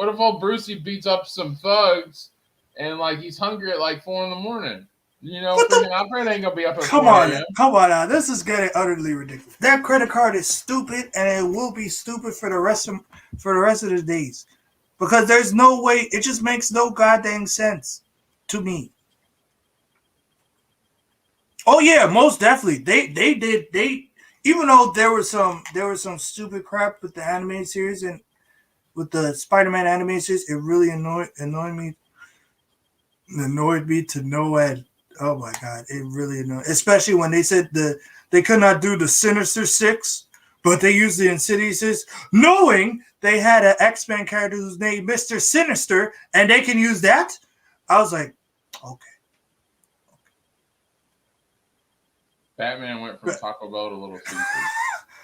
if old Brucey beats up some thugs and like he's hungry at like 4 in the morning? You know, Alfred ain't gonna be up at 4 a.m. Come on now. This is getting utterly ridiculous. That credit card is stupid, and it will be stupid for the rest of the days, because there's no way. It just makes no goddamn sense to me. Oh yeah, most definitely. They even though there was some stupid crap with the animated series and with the Spider-Man animated series, it really annoyed me to no end. Oh my god, it really annoyed. Especially when they said they could not do the Sinister Six, but they used the Insidious, knowing they had an X-Men character who's named Mr. Sinister, and they can use that. I was like, okay. Batman went from Taco Bell to Little Caesars.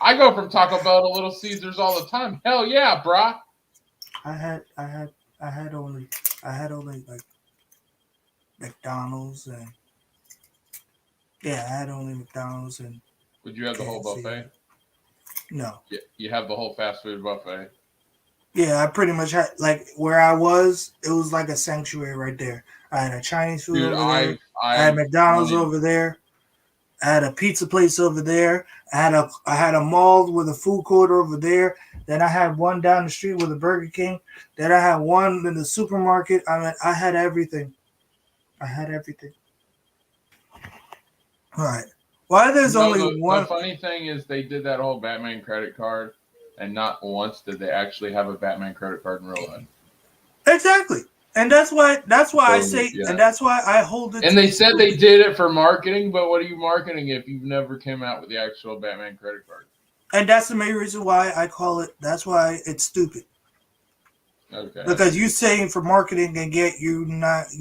I go from Taco Bell to Little Caesars all the time. Hell yeah, brah. I had only like McDonald's and I had only McDonald's and. Would you have the whole buffet? No. Yeah, you have the whole fast food buffet. Yeah, I pretty much had, like, where I was, it was like a sanctuary right there. I had a Chinese food over there. I had McDonald's over there. I had a pizza place over there. I had a mall with a food court over there. Then I had one down the street with a Burger King. Then I had one in the supermarket. I mean, I had everything. All right. Why there's only one? The funny thing is they did that whole Batman credit card, and not once did they actually have a Batman credit card in real life. Exactly. And that's why I say, yeah. And that's why I hold it. And they said they did it for marketing, but what are you marketing if you've never came out with the actual Batman credit card? And that's the main reason why I call it. That's why it's stupid. Okay. Because you saying for marketing and you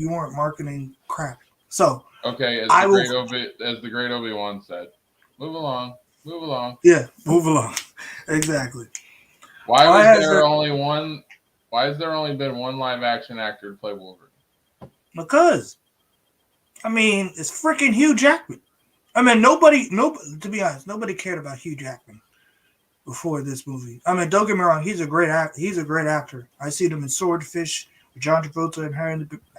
weren't marketing crap. So okay, as the great Obi-Wan said, move along. Yeah, move along. Exactly. Why has there only been one live action actor to play Wolverine? Because, I mean, it's freaking Hugh Jackman. I mean, to be honest, nobody cared about Hugh Jackman before this movie. I mean, don't get me wrong, he's a great actor. I see him in Swordfish, John Travolta and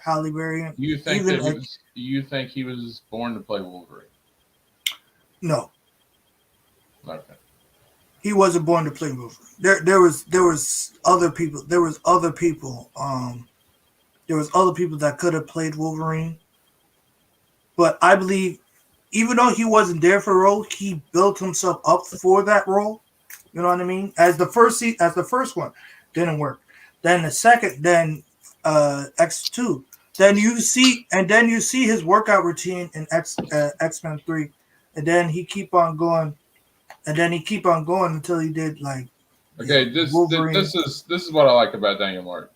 Halle Berry. You think he was born to play Wolverine? No. Okay. He wasn't born to play Wolverine. There was other people. There was other people that could have played Wolverine. But I believe, even though he wasn't there for the role, he built himself up for that role. You know what I mean? As the first one didn't work. Then the second, then X2. Then you see his workout routine in X-Men 3, and then he keep on going. And then he keep on going until he did like. Okay, this is what I like about Daniel Martin.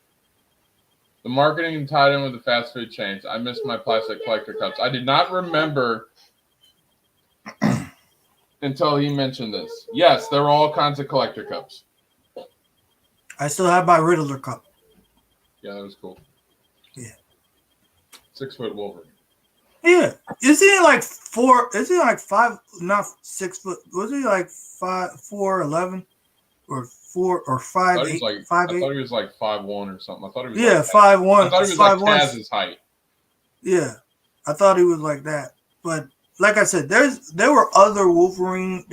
The marketing tied in with the fast food chains. I missed my plastic collector cups. I did not remember until he mentioned this. Yes, there were all kinds of collector cups. I still have my Riddler cup. Yeah, that was cool. Yeah. 6 foot Wolverine. Yeah. Is he like 4? Is he like 5? Not 6 foot. Was he like 4'11" or 4 or 5'8"? I thought he was like 5'1" or something. I thought he was 5'1". I thought he was like Taz's height. Yeah, I thought he was like that. But like I said, there were other Wolverine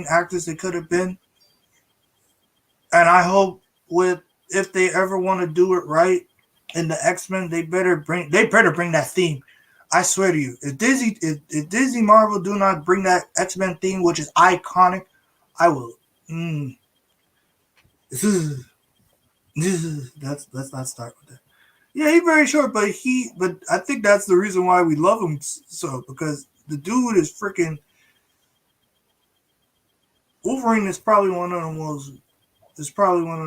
actors that could have been. And I hope if they ever want to do it right in the X-Men, they better bring that theme. I swear to you, if Disney Marvel do not bring that X-Men theme, which is iconic, I will Let's not start with that. Yeah, he's very short, but I think that's the reason why we love him so, because the dude is freaking Wolverine is probably one of the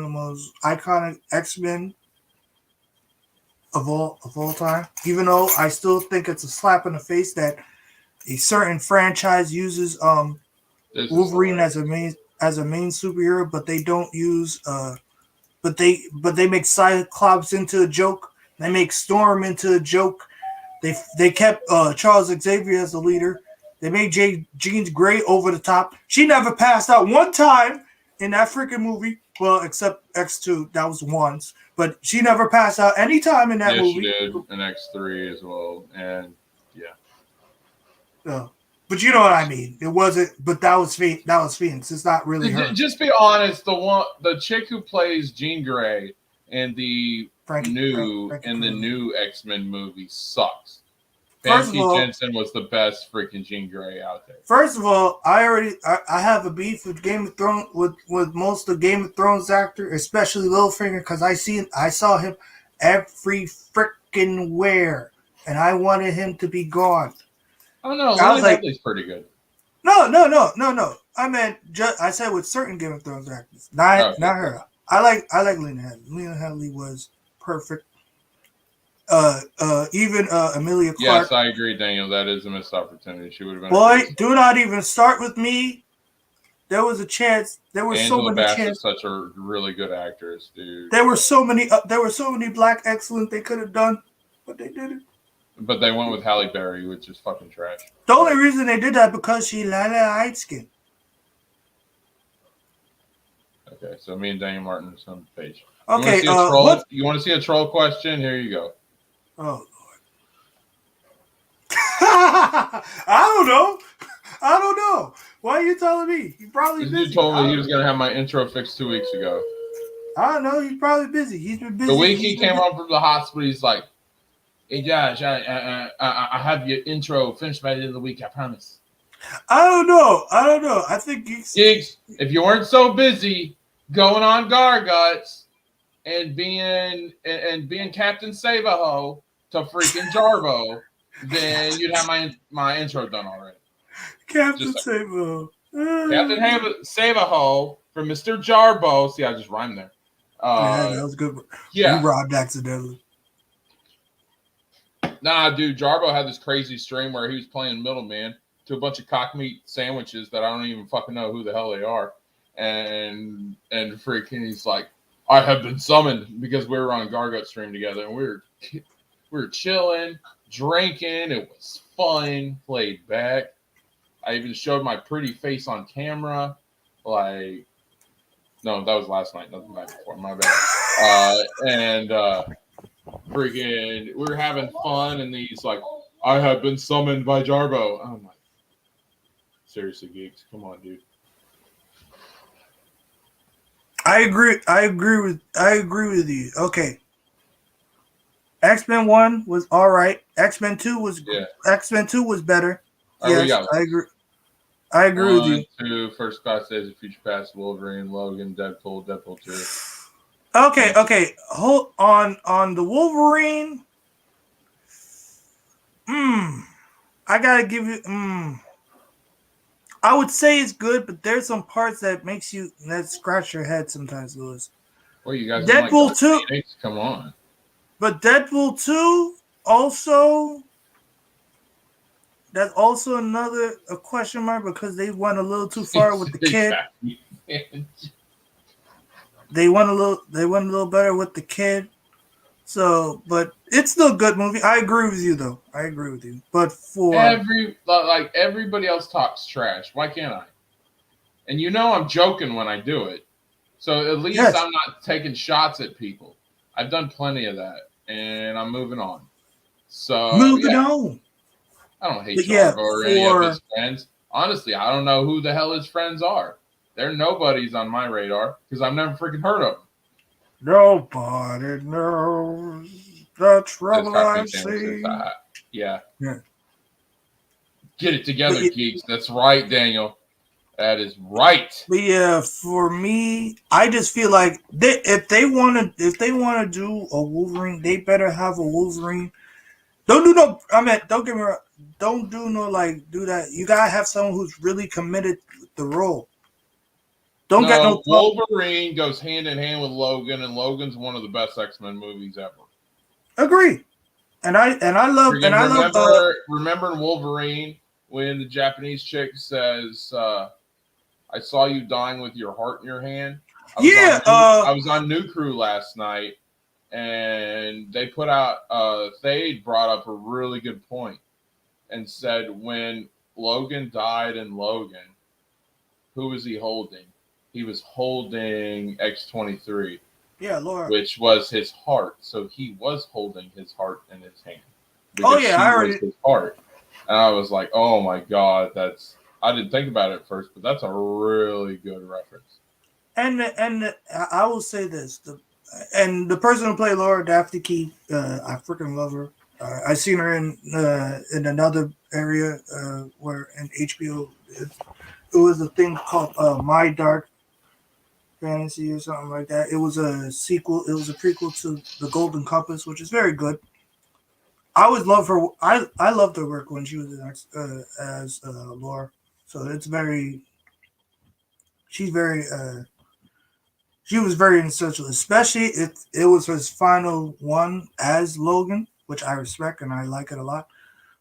most iconic X-Men of all time. Even though I still think it's a slap in the face that a certain franchise uses Wolverine as a main superhero, but they don't use but they make Cyclops into a joke. They make Storm into a joke. They kept Charles Xavier as the leader. They made Jean Grey over the top. She never passed out one time in that freaking movie. Well, except X2, that was once. But she never passed out any time in that movie. She did in X3 as well. And yeah. But you know what I mean. It wasn't, but that was Phoenix. It's not really her. Just be honest, the chick who plays Jean Grey in the new X-Men movie sucks. Famke Jensen was the best freaking Jean Grey out there. First of all, I have a beef with Game of Thrones with most of Game of Thrones actors, especially Littlefinger, because I saw him every freaking where, and I wanted him to be gone. Oh no, Lena Headey's pretty good. No. I said with certain Game of Thrones actors, not her. I like Lena Headey. Lena Headey was perfect. Even Emilia Clarke. Yes, I agree, Daniel. That is a missed opportunity. She would have been. Boy, do not even start with me. There was a chance. There were Angela so many Bassett's such a really good actress, dude. There were so many black excellent they could have done, but they didn't. But they went with Halle Berry, which is fucking trash. The only reason they did that because she light skin. Okay, so me and Daniel Martin are on the page. Okay, you want to see a troll question? Here you go. Oh Lord. I don't know. Why are you telling me? He's probably busy. You told me he was gonna have my intro fixed 2 weeks ago. I don't know. He's probably busy. He's been busy. The week he came home from the hospital, he's like, "Hey Josh, I have your intro finished by the end of the week. I promise." I don't know. I think Gigs, if you weren't so busy going on Garguts and being Captain Save-A-Ho to freaking Jarbo, then you'd have my intro done already. Captain Save-A-Ho. Captain Save-A-Ho for Mr. Jarbo. See, I just rhymed there. Yeah, that was good. Yeah. You robbed accidentally. Nah, dude, Jarbo had this crazy stream where he was playing middleman to a bunch of cock meat sandwiches that I don't even fucking know who the hell they are. And freaking he's like, I have been summoned, because we were on Gargut stream together and we were chilling, drinking. It was fun, played back. I even showed my pretty face on camera. Like, no, that was last night, nothing back before, my bad. Freaking, we were having fun, and he's like, I have been summoned by Jarbo. I'm like, seriously, Geeks, come on, dude. I agree with you. Okay. X-Men 1 was all right. X-Men 2 was better. Yes, I agree with you. 2, First Class Days of Future Past, Wolverine, Logan, Deadpool 2. Okay. Hold on the Wolverine. I gotta give you. I would say it's good, but there's some parts that scratch your head sometimes, Lewis. Well, you guys Deadpool 2. Come on. But Deadpool 2 also. That's also a question mark, because they went a little too far with the kid. They went a little better with the kid. So, but it's still a good movie. I agree with you, though. But for everybody else talks trash. Why can't I? And I'm joking when I do it. So at least I'm not taking shots at people. I've done plenty of that, and I'm moving on. So on. I don't hate Jarbo or any of his friends. Honestly, I don't know who the hell his friends are. They're nobodies on my radar because I've never freaking heard of them. Nobody knows the trouble I see. Yeah. Get it together, geeks. That's right, Daniel. That is right. But yeah, for me, I just feel like if they want to do a Wolverine, they better have a Wolverine. Don't do no. I mean, don't get me wrong. Don't do no like do that. You gotta have someone who's really committed with the role. Don't get No, no. Wolverine goes hand in hand with Logan, and Logan's one of the best X-Men movies ever. Agree. And I love Remember in Wolverine when the Japanese chick says, "I saw you dying with your heart in your hand." I was on New Crew last night, and they put out. They brought up a really good point and said when Logan died in Logan, who was he holding? He was holding X-23. Yeah, Laura. Which was his heart. So he was holding his heart in his hand. Oh yeah, I already. Was his heart. And I was like, oh my God, I didn't think about it at first, but that's a really good reference. And I will say this: the person who played Laura Daphne Keith, I freaking love her. I seen her in another area where in HBO it was a thing called My Dark Fantasy or something like that. It was a sequel. It was a prequel to The Golden Compass, which is very good. I always love her. I loved her work when she was as Laura. So it's very. She's very. She was very essential, especially if it was his final one as Logan, which I respect and I like it a lot.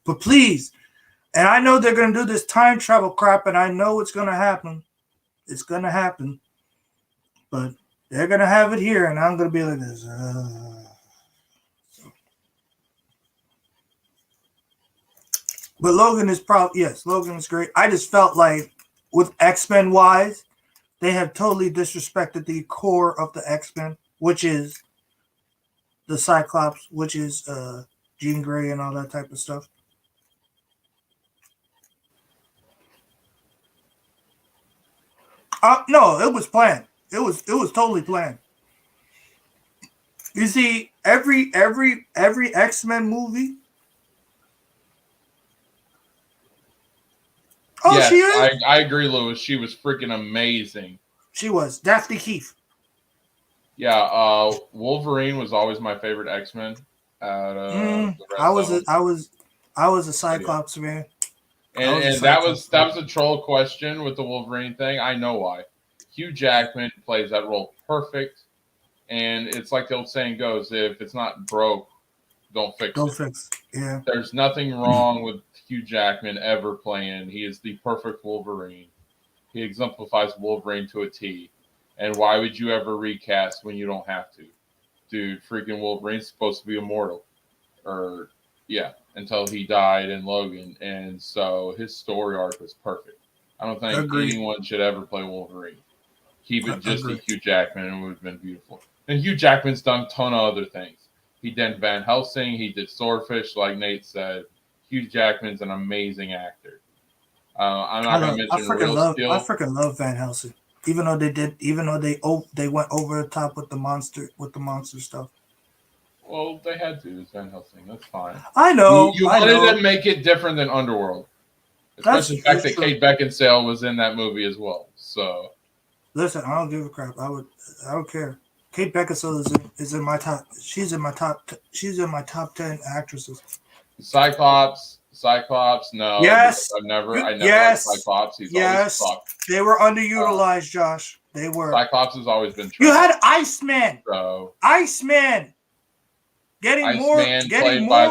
But please, and I know they're gonna do this time travel crap, and I know it's gonna happen. It's gonna happen. But they're gonna have it here, and I'm gonna be like this. But Logan is Logan is great. I just felt like with X-Men wise, they have totally disrespected the core of the X-Men, which is the Cyclops, which is Jean Grey and all that type of stuff. No, it was planned. It was totally planned. You see, every X-Men movie. Oh, yes, she is. I agree, Lewis. She was freaking amazing. She was Daphne Keith. Yeah, Wolverine was always my favorite X-Men. I was a Cyclops man. And that was a troll question with the Wolverine thing. I know why. Hugh Jackman plays that role perfect, and it's like the old saying goes: if it's not broke, don't fix it. Yeah. There's nothing wrong with Hugh Jackman ever playing. He is the perfect Wolverine. He exemplifies Wolverine to a T. And why would you ever recast when you don't have to? Dude, freaking Wolverine's supposed to be immortal. Until he died in Logan. And so his story arc was perfect. I don't think anyone should ever play Wolverine. Keep it just to Hugh Jackman and it would have been beautiful. And Hugh Jackman's done a ton of other things. He did Van Helsing. He did Swordfish, like Nate said. Hugh Jackman's an amazing actor. I'm not going to mention Real Steel. I freaking love Van Helsing. Even though they went over the top with the monster stuff. Well, they had to. It's Van Helsing. That's fine. I know. You wanted to make it different than Underworld. Especially the fact that Kate Beckinsale was in that movie as well. So, listen, I don't give a crap. I don't care. Kate Beckinsale is in my top. She's in my top 10 actresses. Cyclops, no. Yes. I never liked Cyclops. He's always sucked. They were underutilized, Josh. They were. Cyclops has always been trash. You had Iceman. So Iceman. Getting more by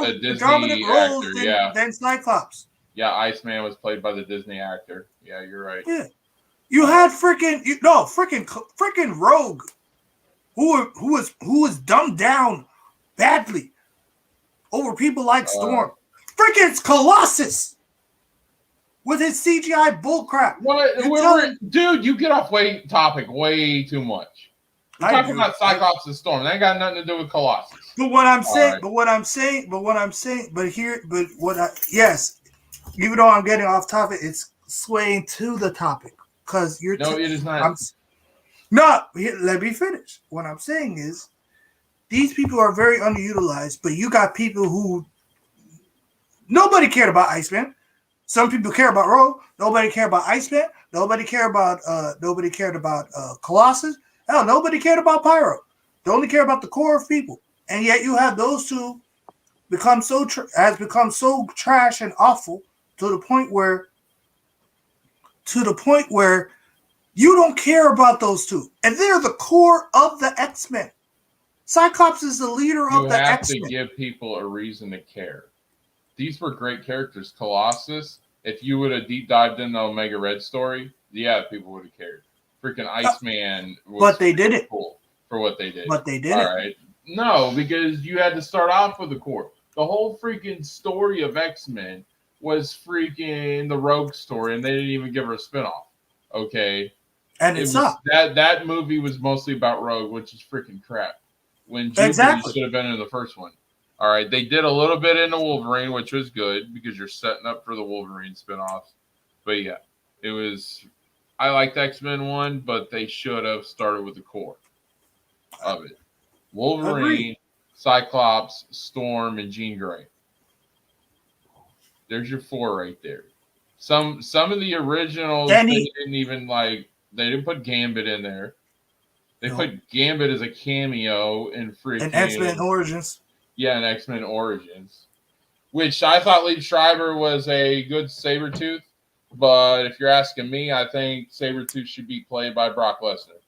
the Disney actor, than Cyclops. Yeah, Iceman was played by the Disney actor. Yeah, you're right. Yeah. You had freaking Rogue. Who was dumbed down badly over people like Storm. Freaking Colossus with his CGI bullcrap. Dude, you get off topic way too much. We're talking about Cyclops and Storm. That ain't got nothing to do with Colossus. Even though I'm getting off topic, it's swaying to the topic because you're. No, it is not. Let me finish. What I'm saying is, these people are very underutilized, but you got people who nobody cared about Iceman. Some people care about Rogue. Nobody cared about Iceman. Nobody cared about Colossus. Hell, nobody cared about Pyro. They only care about the core of people. And yet you have those two become so trash and awful to the point where you don't care about those two. And they're the core of the X-Men. Cyclops is the leader of the X-Men. You have to give people a reason to care. These were great characters. Colossus, if you would have deep dived into the Omega Red story, yeah, people would have cared. Freaking Iceman was but they did it cool for what they did. But they did All right. No, because you had to start off with the core. The whole freaking story of X-Men was freaking the Rogue story, and they didn't even give her a spinoff. Okay. And it's not. That movie was mostly about Rogue, which is freaking crap. When Jubilee should have been in the first one. All right. They did a little bit into Wolverine, which was good because you're setting up for the Wolverine spinoffs. But yeah, it was. I liked X-Men 1, but they should have started with the core of it. Wolverine, Agreed. Cyclops, Storm, and Jean Grey. There's your 4 right there. Some of the originals they didn't even like. They didn't put Gambit in there. They put Gambit as a cameo in freaking X-Men Origins. Yeah, in X-Men Origins, which I thought Lee Schreiber was a good Sabretooth. But if you're asking me, I think Sabretooth should be played by Brock Lesnar.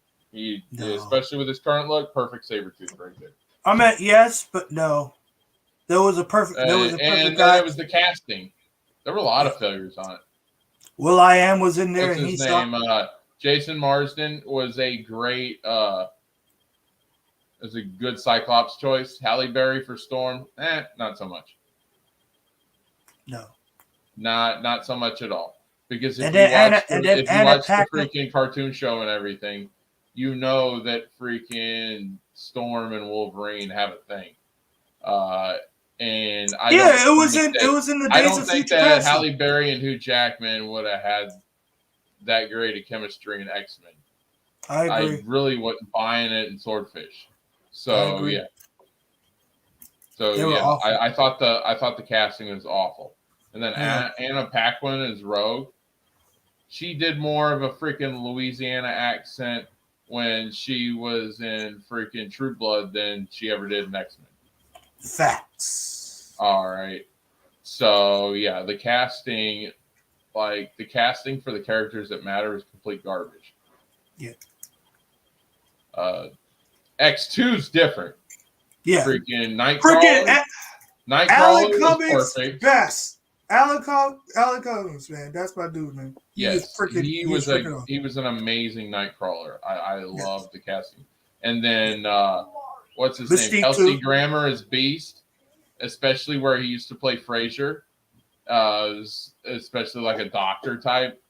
Especially with his current look, perfect Sabretooth right there. I meant yes, but no. There was a perfect guy. It was the casting. There were a lot of failures on it. Will.i.am was in there. What's his name? Jason Marsden was a great was a good Cyclops choice. Halle Berry for Storm, not so much. No. Not so much at all. Because if you watch the freaking cartoon show and everything, you know that freaking Storm and Wolverine have a thing. And it was in the Days of Future Past. I don't think that Halle Berry and Hugh Jackman would have had that great a chemistry in X-Men. I agree. I really wasn't buying it in Swordfish. So yeah. So yeah, I thought the casting was awful. And then Anna Paquin as Rogue. She did more of a freaking Louisiana accent when she was in freaking True Blood than she ever did in X-Men. Facts. All right. So yeah, the casting for the characters that matter is complete garbage. Yeah. X2's different. Yeah. Freaking Nightcrawler. Alan Cummings perfect. Best. Alan Cummings, man. That's my dude, man. He was an amazing Nightcrawler. I love the casting. And then what's his name? Kelsey Grammer as Beast, especially where he used to play Frasier. Especially like a doctor type.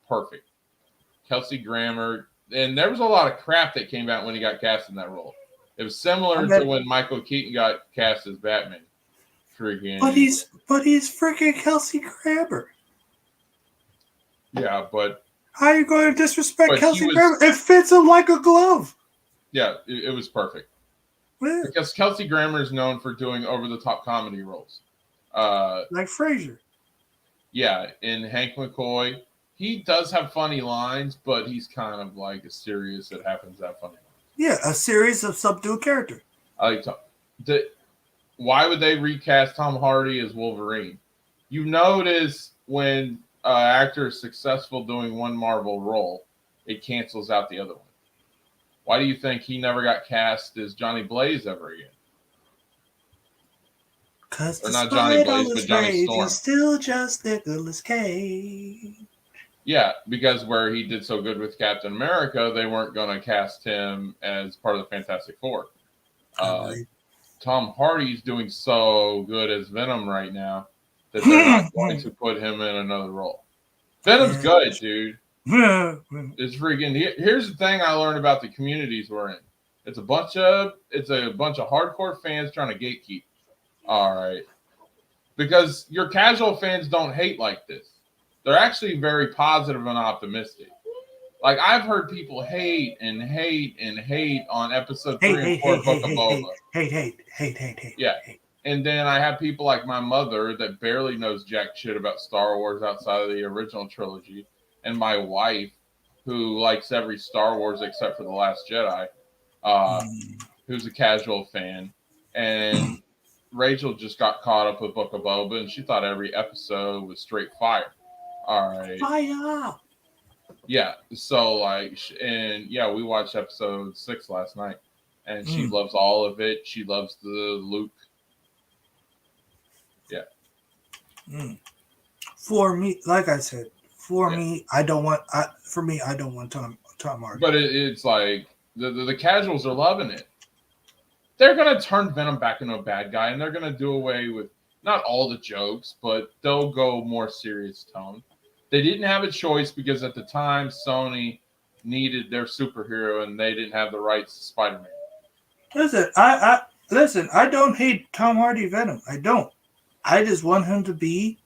Perfect. Kelsey Grammer. And there was a lot of crap that came out when he got cast in that role. It was similar to when Michael Keaton got cast as Batman. But he's freaking Kelsey Grammer. Yeah, but how are you going to disrespect Kelsey Grammer? It fits him like a glove. Yeah, it was perfect. Yeah. Because Kelsey Grammer is known for doing over-the-top comedy roles. Like Frasier. Yeah, in Hank McCoy, he does have funny lines, but he's kind of like a serious that happens to have funny lines. Yeah, a series of subdued characters. Why would they recast Tom Hardy as Wolverine? You notice when an actor is successful doing one Marvel role, it cancels out the other one. Why do you think he never got cast as Johnny Blaze ever again? Or not Johnny Blaze, but Johnny Storm. He's still just Nicolas Cage. Yeah, because where he did so good with Captain America, they weren't going to cast him as part of the Fantastic Four. Tom Hardy's doing so good as Venom right now that they're not going to put him in another role. Venom's good, dude. It's freaking. Here's the thing I learned about the communities we're in. It's a bunch of hardcore fans trying to gatekeep. All right, because your casual fans don't hate like this. They're actually very positive and optimistic. Like, I've heard people hate on episode 3 and 4 of Book of Boba. Hate. Yeah. And then I have people like my mother that barely knows jack shit about Star Wars outside of the original trilogy, and my wife who likes every Star Wars except for The Last Jedi, who's a casual fan. And Rachel just got caught up with Book of Boba, and she thought every episode was straight fire. All right. Fire. Yeah. So like, and yeah, we watched episode 6 last night, and she loves all of it. She loves the Luke. Yeah. For me, like I said, I don't want Tom Hardy. But it's like the casuals are loving it. They're gonna turn Venom back into a bad guy, and they're gonna do away with not all the jokes, but they'll go more serious tone. They didn't have a choice because at the time Sony needed their superhero, and they didn't have the rights to Spider-Man. Listen, I don't hate Tom Hardy Venom. I don't. I just want him to be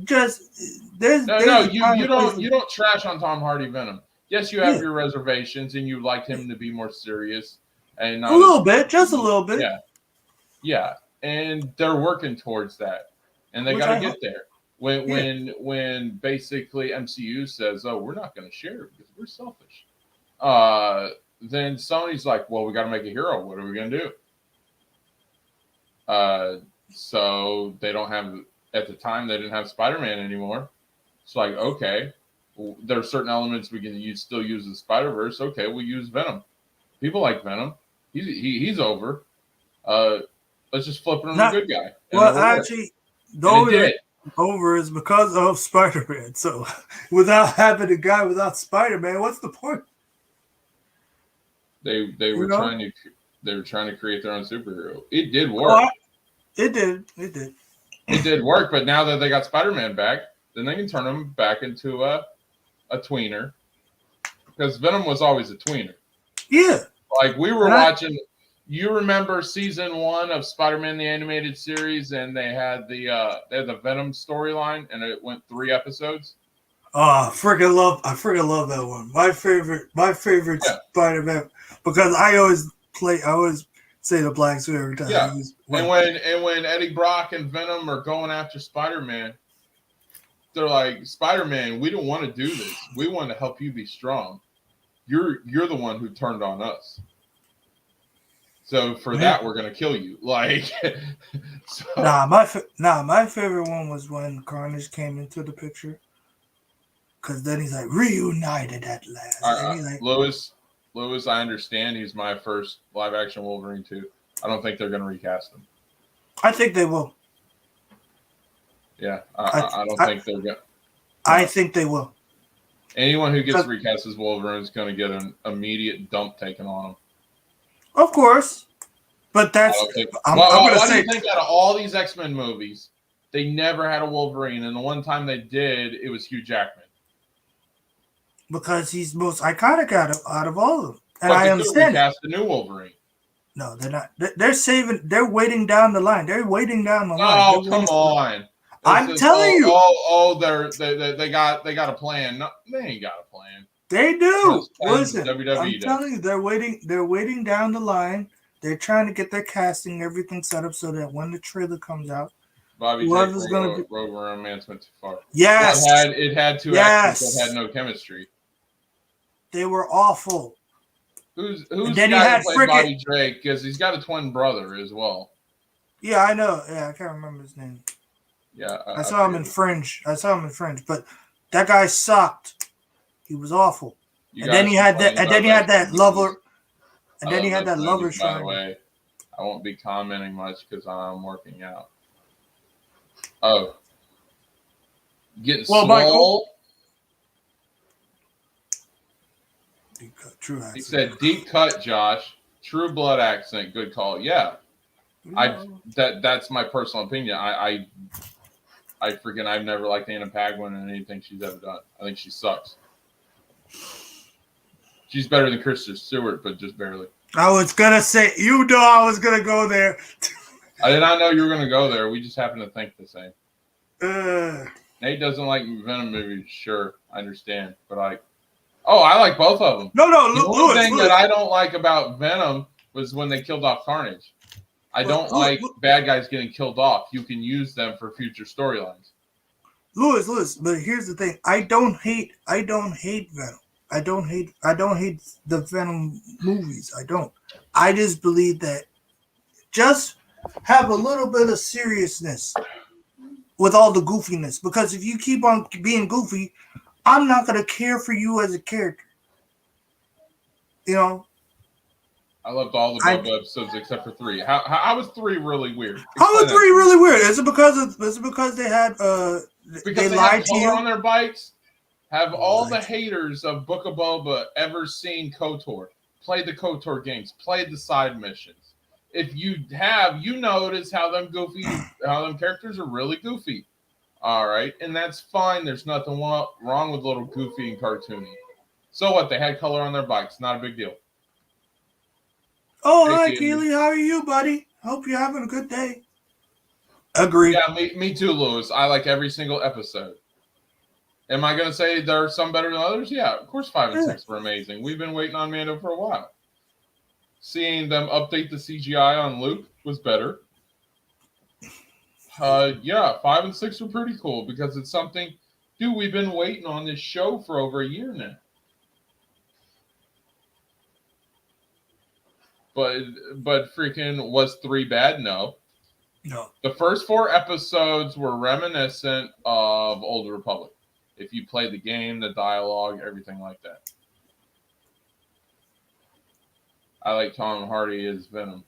just you don't trash on Tom Hardy Venom. Yes, you have your reservations, and you'd like him to be more serious and not just a little bit. Yeah, and they're working towards that, and they got to get there. When basically MCU says, "Oh, we're not going to share because we're selfish," then Sony's like, "Well, we got to make a hero. What are we going to do?" So they don't have. At the time, they didn't have Spider-Man anymore. It's like, okay, well, there are certain elements we can still use the Spider-Verse. Okay, we'll use Venom. People like Venom. He's over. Let's just flip him to a good guy. Well, actually, over is because of Spider-Man. So without having a guy without Spider-Man, what's the point? They were trying to create their own superhero. It did work. It did. It did work, but now that they got Spider-Man back, then they can turn him back into a tweener. Because Venom was always a tweener. Yeah. Like we were watching. You remember season 1 of Spider-Man the Animated Series, and they had the Venom storyline, and it went 3 episodes. Oh, I freaking love that one. My favorite Spider-Man, because I always say the black suit every time. Yeah. And when Eddie Brock and Venom are going after Spider-Man, they're like, Spider-Man, we don't want to do this. We want to help you be strong. You're the one who turned on us. So for that, we're gonna kill you. Like, so. My favorite one was when Carnage came into the picture, because then he's like reunited at last. Lewis, I understand he's my first live action Wolverine too. I don't think they're gonna recast him. I think they will. Yeah, I don't think they're gonna. I think they will. Anyone who gets recast as Wolverine is going to get an immediate dump taken on them. Of course, but that's. Why do you think out of all these X-Men movies, they never had a Wolverine, and the one time they did, it was Hugh Jackman? Because he's most iconic out of all of them, and I understand. Recast the new Wolverine. No, they're not. They're waiting down the line. They're waiting down the line. Oh, come on! I'm telling you. They got a plan. No, they ain't got a plan. They do. Listen, WWE I'm telling you, they're waiting down the line. They're trying to get their casting, everything set up so that when the trailer comes out, Bobby whoever's going to Rogue Romance went too far. Yes, it had two actors that had no chemistry. They were awful. Who's the guy who played Bobby Drake? Because he's got a twin brother as well. Yeah, I know. Yeah, I can't remember his name. Yeah, I saw him in Fringe. But that guy sucked. He was awful. And then he had that lover. And then he had that lover. By the way, I won't be commenting much because I'm working out. Oh, getting swole. Michael. Deep cut, true accent. He said, "Deep cut, Josh. True blood accent. Good call." Yeah, that's my personal opinion. I've never liked Anna Paquin in anything she's ever done. I think she sucks. She's better than Kristen Stewart, but just barely. I was gonna say, I was gonna go there. I did not know you were gonna go there. We just happen to think the same. Nate doesn't like Venom movies. Sure, I understand, but I like both of them. No. The only thing that I don't like about Venom was when they killed off Carnage. I don't like bad guys getting killed off. You can use them for future storylines. Lewis, but here's the thing. I don't hate Venom. I don't hate the Venom movies. I don't. I just believe that just have a little bit of seriousness with all the goofiness. Because if you keep on being goofy, I'm not gonna care for you as a character. You know? I loved all the Boba episodes except for 3. How was 3 really weird? How was 3 really weird? Is it because they had because they lied had to you color on their bikes? Have all the haters of Book of Boba ever seen KOTOR? Played the KOTOR games, played the side missions. If you have, you notice how them characters are really goofy. All right, and that's fine. There's nothing wrong with little goofy and cartoony. So what? They had color on their bikes. Not a big deal. Oh, hi, Keely. How are you, buddy? Hope you're having a good day. Agreed. Yeah, me too, Lewis. I like every single episode. Am I going to say there are some better than others? Yeah, of course 5 and 6 were amazing. We've been waiting on Mando for a while. Seeing them update the CGI on Luke was better. Yeah, 5 and 6 were pretty cool because it's something, dude, we've been waiting on this show for over a year now. But freaking was 3 bad? No. The first 4 episodes were reminiscent of Old Republic. If you play the game, the dialogue, everything like that. I like Tom Hardy as Venom.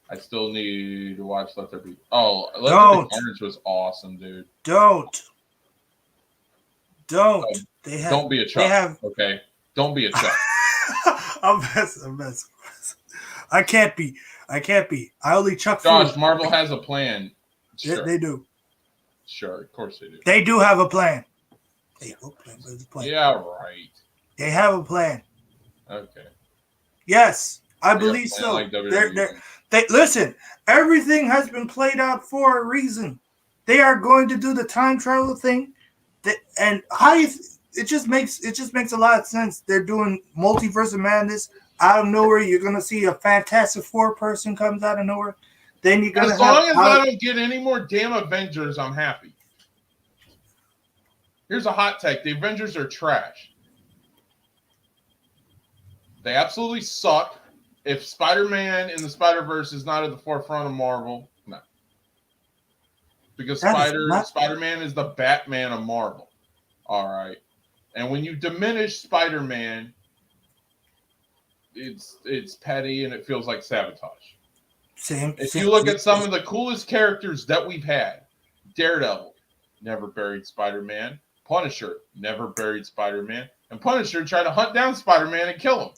I still need to watch Let There Be. Oh, Let There Be Carnage was awesome, dude. Don't. Don't be a Chuck. Okay? Don't be a Chuck. I'm messing. I can't be. I only Chuck Josh, Marvel has a plan. Sure. They do. Sure, of course they do. They do have a plan. They have a plan, but it's a plan. Yeah, right. They have a plan. Okay. Yes, I believe so. Like they listen. Everything has been played out for a reason. They are going to do the time travel thing, and it just makes a lot of sense. They're doing Multiverse of Madness out of nowhere. You're gonna see a Fantastic Four person comes out of nowhere. Then you're gonna as long as I don't get any more damn Avengers, I'm happy. Here's a hot take: the Avengers are trash. They absolutely suck. If Spider-Man in the Spider-Verse is not at the forefront of Marvel, no. Because Spider-Man is the Batman of Marvel. All right. And when you diminish Spider-Man, it's petty and it feels like sabotage. If you look at some of the coolest characters that we've had, Daredevil never buried Spider-Man. Punisher never buried Spider-Man. And Punisher tried to hunt down Spider-Man and kill him.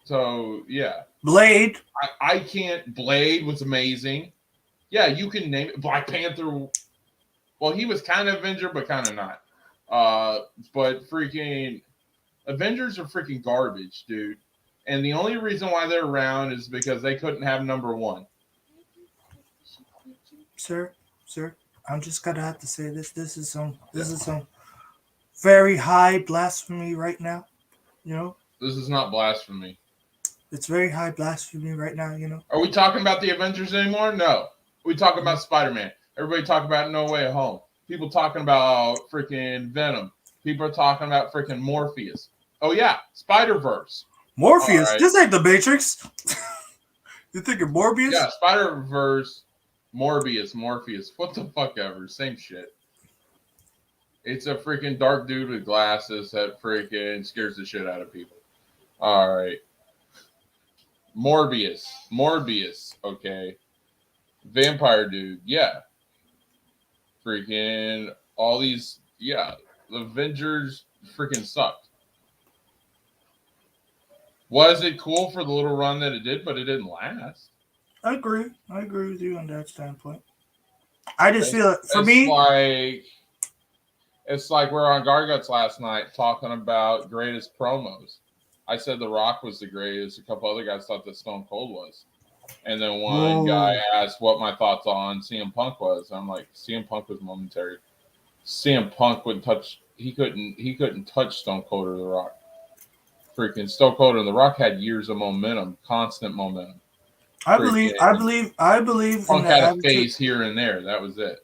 So, yeah. Blade. I can't. Blade was amazing. Yeah, you can name it. Black Panther. Well, he was kind of Avenger, but kind of not. But freaking Avengers are freaking garbage, dude. And the only reason why they're around is because they couldn't have number 1. Sir, I'm just gonna have to say this. This is some very high blasphemy right now. You know? This is not blasphemy. It's very high blasphemy right now, you know? Are we talking about the Avengers anymore? No. We talking about Spider-Man. Everybody talking about No Way Home. People talking about freaking Venom. People are talking about freaking Morpheus. Oh, yeah. Spider-Verse. Morpheus? Right. This ain't the Matrix. You thinking Morbius? Yeah, Spider-Verse, Morbius, Morpheus. What the fuck ever. Same shit. It's a freaking dark dude with glasses that freaking scares the shit out of people. All right. Morbius, okay. Vampire dude, yeah. Freaking all these, yeah. The Avengers freaking sucked. Was it cool for the little run that it did, but it didn't last? I agree with you on that standpoint. I just feel it, for me. It's like we're on Garguts last night talking about greatest promos. I said The Rock was the greatest. A couple other guys thought that Stone Cold was. And then one guy asked what my thoughts on CM Punk was. I'm like, CM Punk was momentary. CM Punk wouldn't touch. He couldn't touch Stone Cold or The Rock. Freaking Stone Cold and The Rock had years of momentum, constant momentum. I believe in Punk the had a attitude. phase here and there. That was it.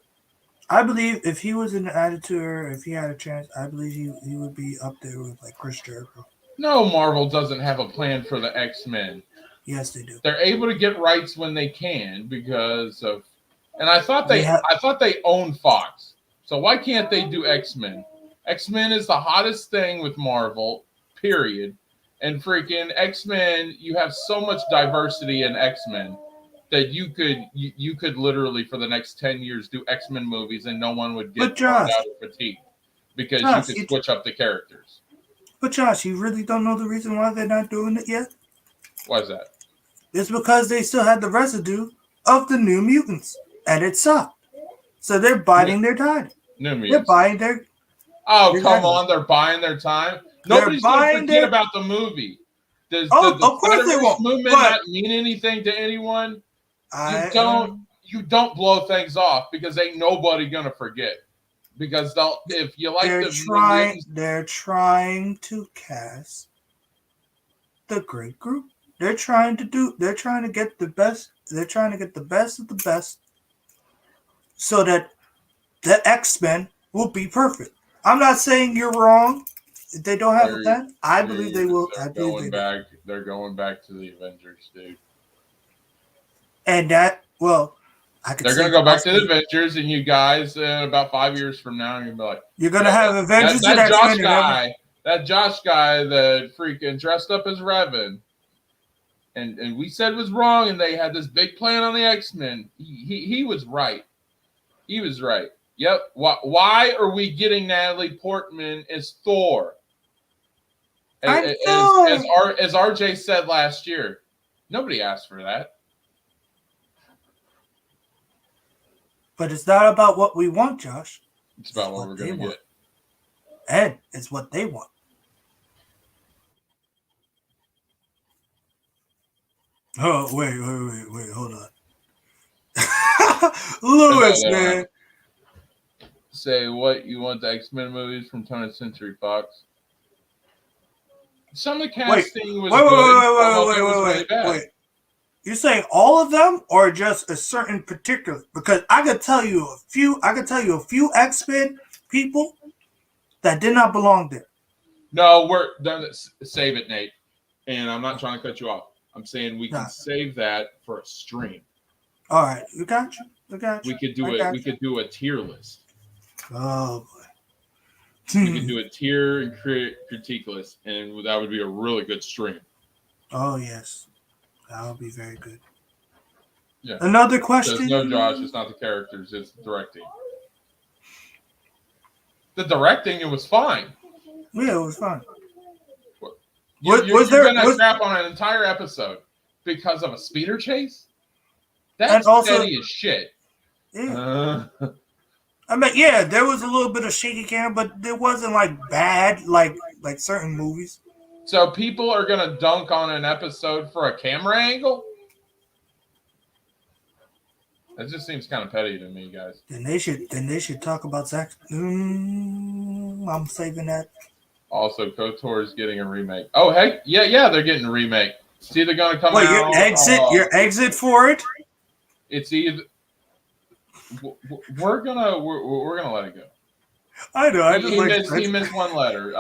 I believe if he was in the attitude, or if he had a chance, I believe he would be up there with like Chris Jericho. No, Marvel doesn't have a plan for the X-Men. Yes, they do. They're able to get rights when they can because of, and I thought they owned Fox. So why can't they do X-Men? X-Men is the hottest thing with Marvel, period. And freaking X-Men, you have so much diversity in X-Men that you could literally for the next 10 years do X-Men movies and no one would get burned out or fatigued because you could switch up the characters. But Josh, you really don't know the reason why they're not doing it yet? Why is that? It's because they still had the residue of the New Mutants, and it sucked. So they're biding their time. New Mutants. They're buying their... Oh, come on. They're buying their time? Nobody's going to forget about the movie. Does the Spider-Verse movement not mean anything to anyone? You don't blow things off because ain't nobody going to forget. Because if you like they're trying to cast the great group. They're trying to get the best. They're trying to get the best of the best, so that the X-Men will be perfect. I'm not saying you're wrong. If they don't have a plan, I believe they will. They're going back to the Avengers, dude. And that, well, they're going to go back to the Avengers, and you guys, about 5 years from now, you're going to be like, you're going to have Avengers. That Josh guy that freaking dressed up as Revan. And we said was wrong, and they had this big plan on the X-Men. He was right. He was right. Yep. Why are we getting Natalie Portman as Thor? As RJ said last year, nobody asked for that. But it's not about what we want, Josh. It's about what we're going to get. And it's what they want. Oh, wait, hold on. Lewis, man. Say what you want the X-Men movies from 20th Century Fox. Some of the casting was good. Wait. You're saying all of them or just a certain particular? Because I could tell you a few X-Men people that did not belong there. No, we're done. Save it, Nate. And I'm not trying to cut you off. I'm saying we can save that for a stream. All right, we got you. We could do a tier list. Oh boy. We could do a tier and critique list, and that would be a really good stream. Oh yes, that would be very good. Yeah. Another question. No, Josh, it's not the characters; it's the directing. The directing, it was fine. Yeah, it was fine. You're gonna crap on an entire episode because of a speeder chase? That's petty as shit. Yeah. I mean, yeah, there was a little bit of shaky camera, but it wasn't like bad, like certain movies. So people are gonna dunk on an episode for a camera angle? That just seems kind of petty to me, guys. Then they should talk about Zack. I'm saving that. Also, KOTOR is getting a remake. Oh heck, yeah, they're getting a remake. It's either gonna come out. Your exit for it? It's either we're gonna let it go. I know. He missed one letter.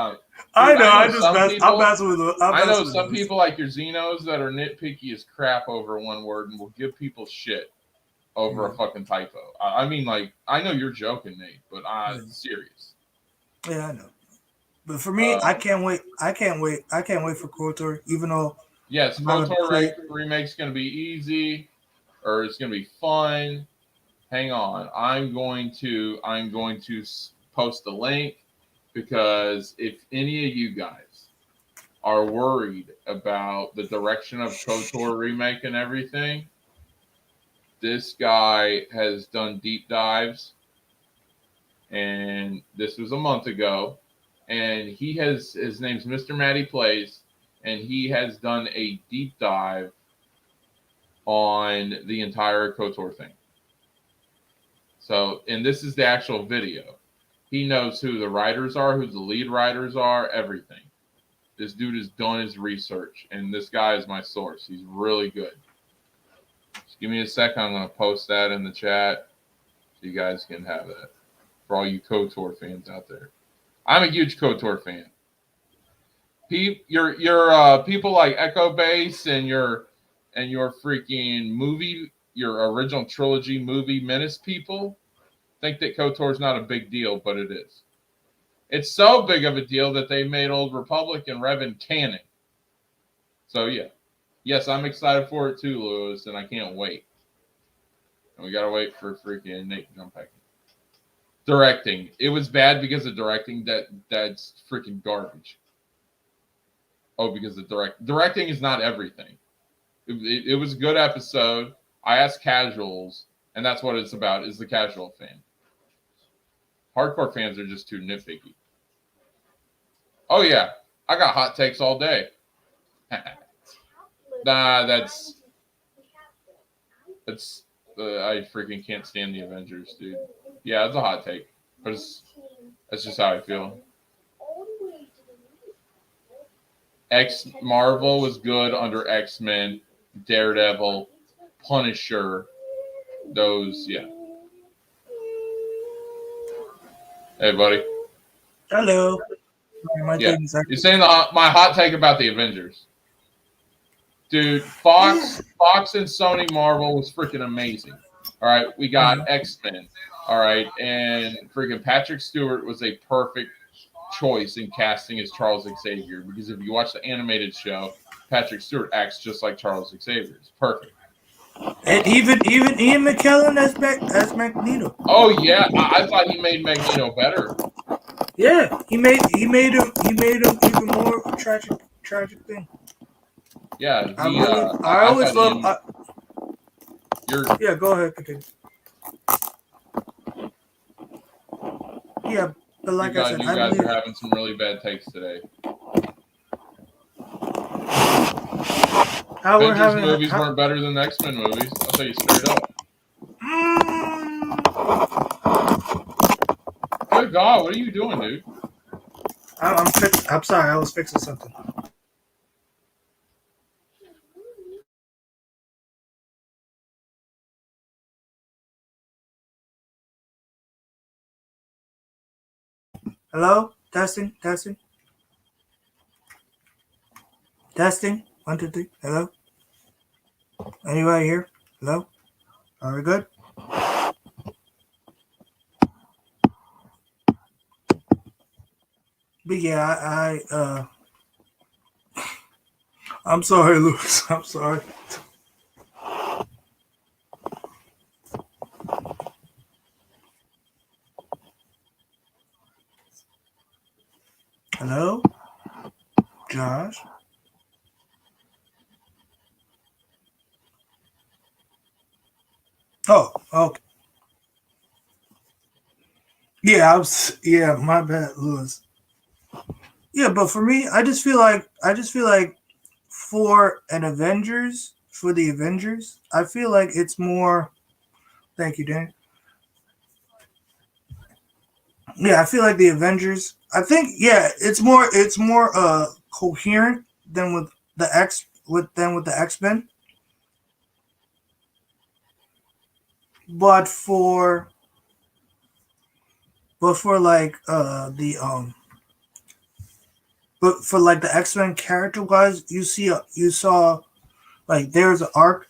I know. I'm messing with. I know some people like your Xenos that are nitpicky as crap over one word and will give people shit over a fucking typo. I mean, like, I know you're joking, Nate, but I'm serious. Yeah, I know. But for me, I can't wait. I can't wait for KOTOR, even though. Yes, KOTOR remake's gonna be easy, or it's gonna be fun. Hang on, I'm going to post the link because if any of you guys are worried about the direction of KOTOR remake and everything, this guy has done deep dives, and this was a month ago, and his name's Mr. Matty Plays, and he has done a deep dive on the entire KOTOR thing. So, and this is the actual video. He knows who the writers are, who the lead writers are, everything. This dude has done his research, and this guy is my source. He's really good. Give me a second. I'm going to post that in the chat so you guys can have that for all you KOTOR fans out there. I'm a huge KOTOR fan. Your people like Echo Base and your freaking movie, your original trilogy movie Menace people think that KOTOR is not a big deal, but it is. It's so big of a deal that they made Old Republic and Revan canon. So yeah, yes, I'm excited for it too, Lewis, and I can't wait. And we gotta wait for freaking Nate to jump back in. Directing, it was bad because of directing. That's freaking garbage. Oh, because the directing is not everything. It was a good episode. I asked casuals, and that's what it's about, is the casual fan. Hardcore fans are just too nitpicky. Oh, yeah. I got hot takes all day. Nah, that's I freaking can't stand the Avengers, dude. Yeah, it's a hot take. But that's just how I feel. Marvel was good under X-Men, Daredevil, Punisher. Those, yeah. Hey, buddy. Hello. Yeah. You're saying my hot take about the Avengers. Dude, Fox and Sony Marvel was freaking amazing. All right, we got X-Men. All right, and freaking Patrick Stewart was a perfect choice in casting as Charles Xavier, because if you watch the animated show, Patrick Stewart acts just like Charles Xavier. It's perfect. And even Ian McKellen as Magneto. Oh yeah, I thought he made Magneto better. Yeah, he made him even more tragic thing. Yeah, I always love. Yeah, go ahead, continue. Yeah, but like I said, you guys are having some really bad takes today. Avengers movies weren't better than the X-Men movies. I'll tell you straight up. Good God, what are you doing, dude? I'm sorry, I was fixing something. Hello? Testing. 1, 2, 3. Hello? Anybody here? Hello? Are we good? But yeah, I'm sorry, Louis. I'm sorry. Hello? Josh? Oh, okay. Yeah, my bad, Louis. Yeah, but for me, I just feel like for the Avengers, I feel like it's more. Thank you, Dan. Yeah, I feel like the Avengers. I think it's more coherent than with the X-Men. But for like but for like the X-Men character wise, you saw like there's an arc,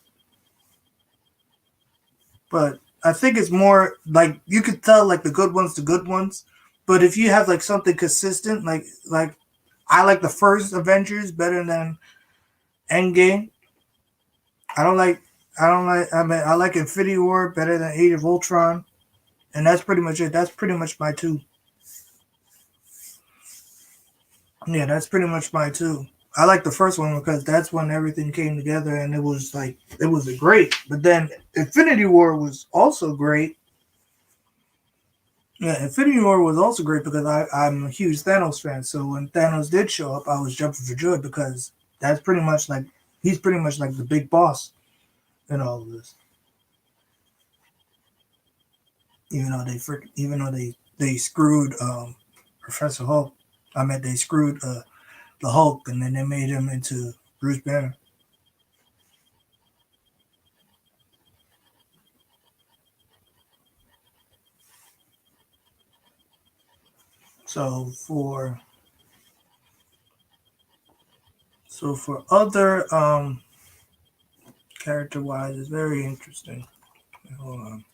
but I think it's more like you could tell like the good ones. But if you have like something consistent, like I like the first Avengers better than Endgame. I don't like. I mean, I like Infinity War better than Age of Ultron, and that's pretty much it. That's pretty much my two. Yeah, that's pretty much my two. I like the first one because that's when everything came together, and it was great. But then Infinity War was also great. Yeah, Infinity War was also great because I'm a huge Thanos fan. So when Thanos did show up, I was jumping for joy because that's pretty much like he's pretty much like the big boss in all of this. Even though they screwed Professor Hulk. I mean, they screwed the Hulk, and then they made him into Bruce Banner. So for other character wise, it's very interesting. Hold on.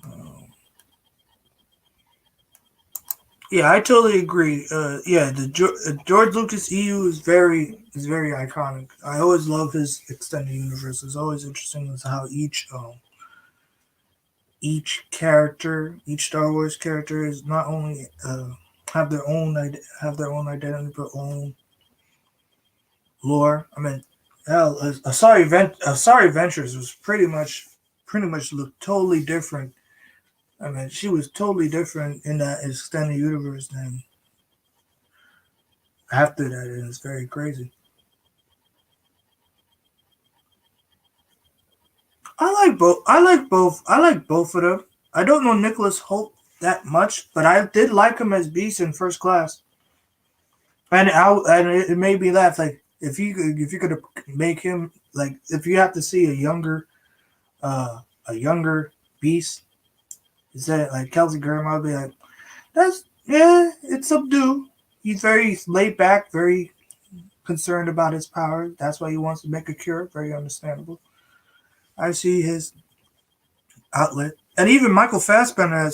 Um, yeah, I totally agree. Yeah, the George Lucas EU is very iconic. I always love his extended universe. It's always interesting as how each character, each Star Wars character, is not only have their own identity, but own lore. I mean, hell, a Sorry Ventures was pretty much looked totally different. I mean, she was totally different in that extended universe than after that. And it's very crazy. I like both. I like both. I like both of them. I don't know Nicholas Holt that much, but I did like him as Beast in First Class. And it made me laugh. Like if you could make him like if you have to see a younger Beast instead like Kelsey Grammer, I'd be like, that's yeah, it's subdued. He's very laid back, very concerned about his power. That's why he wants to make a cure. Very understandable. I see his outlet, and even Michael Fassbender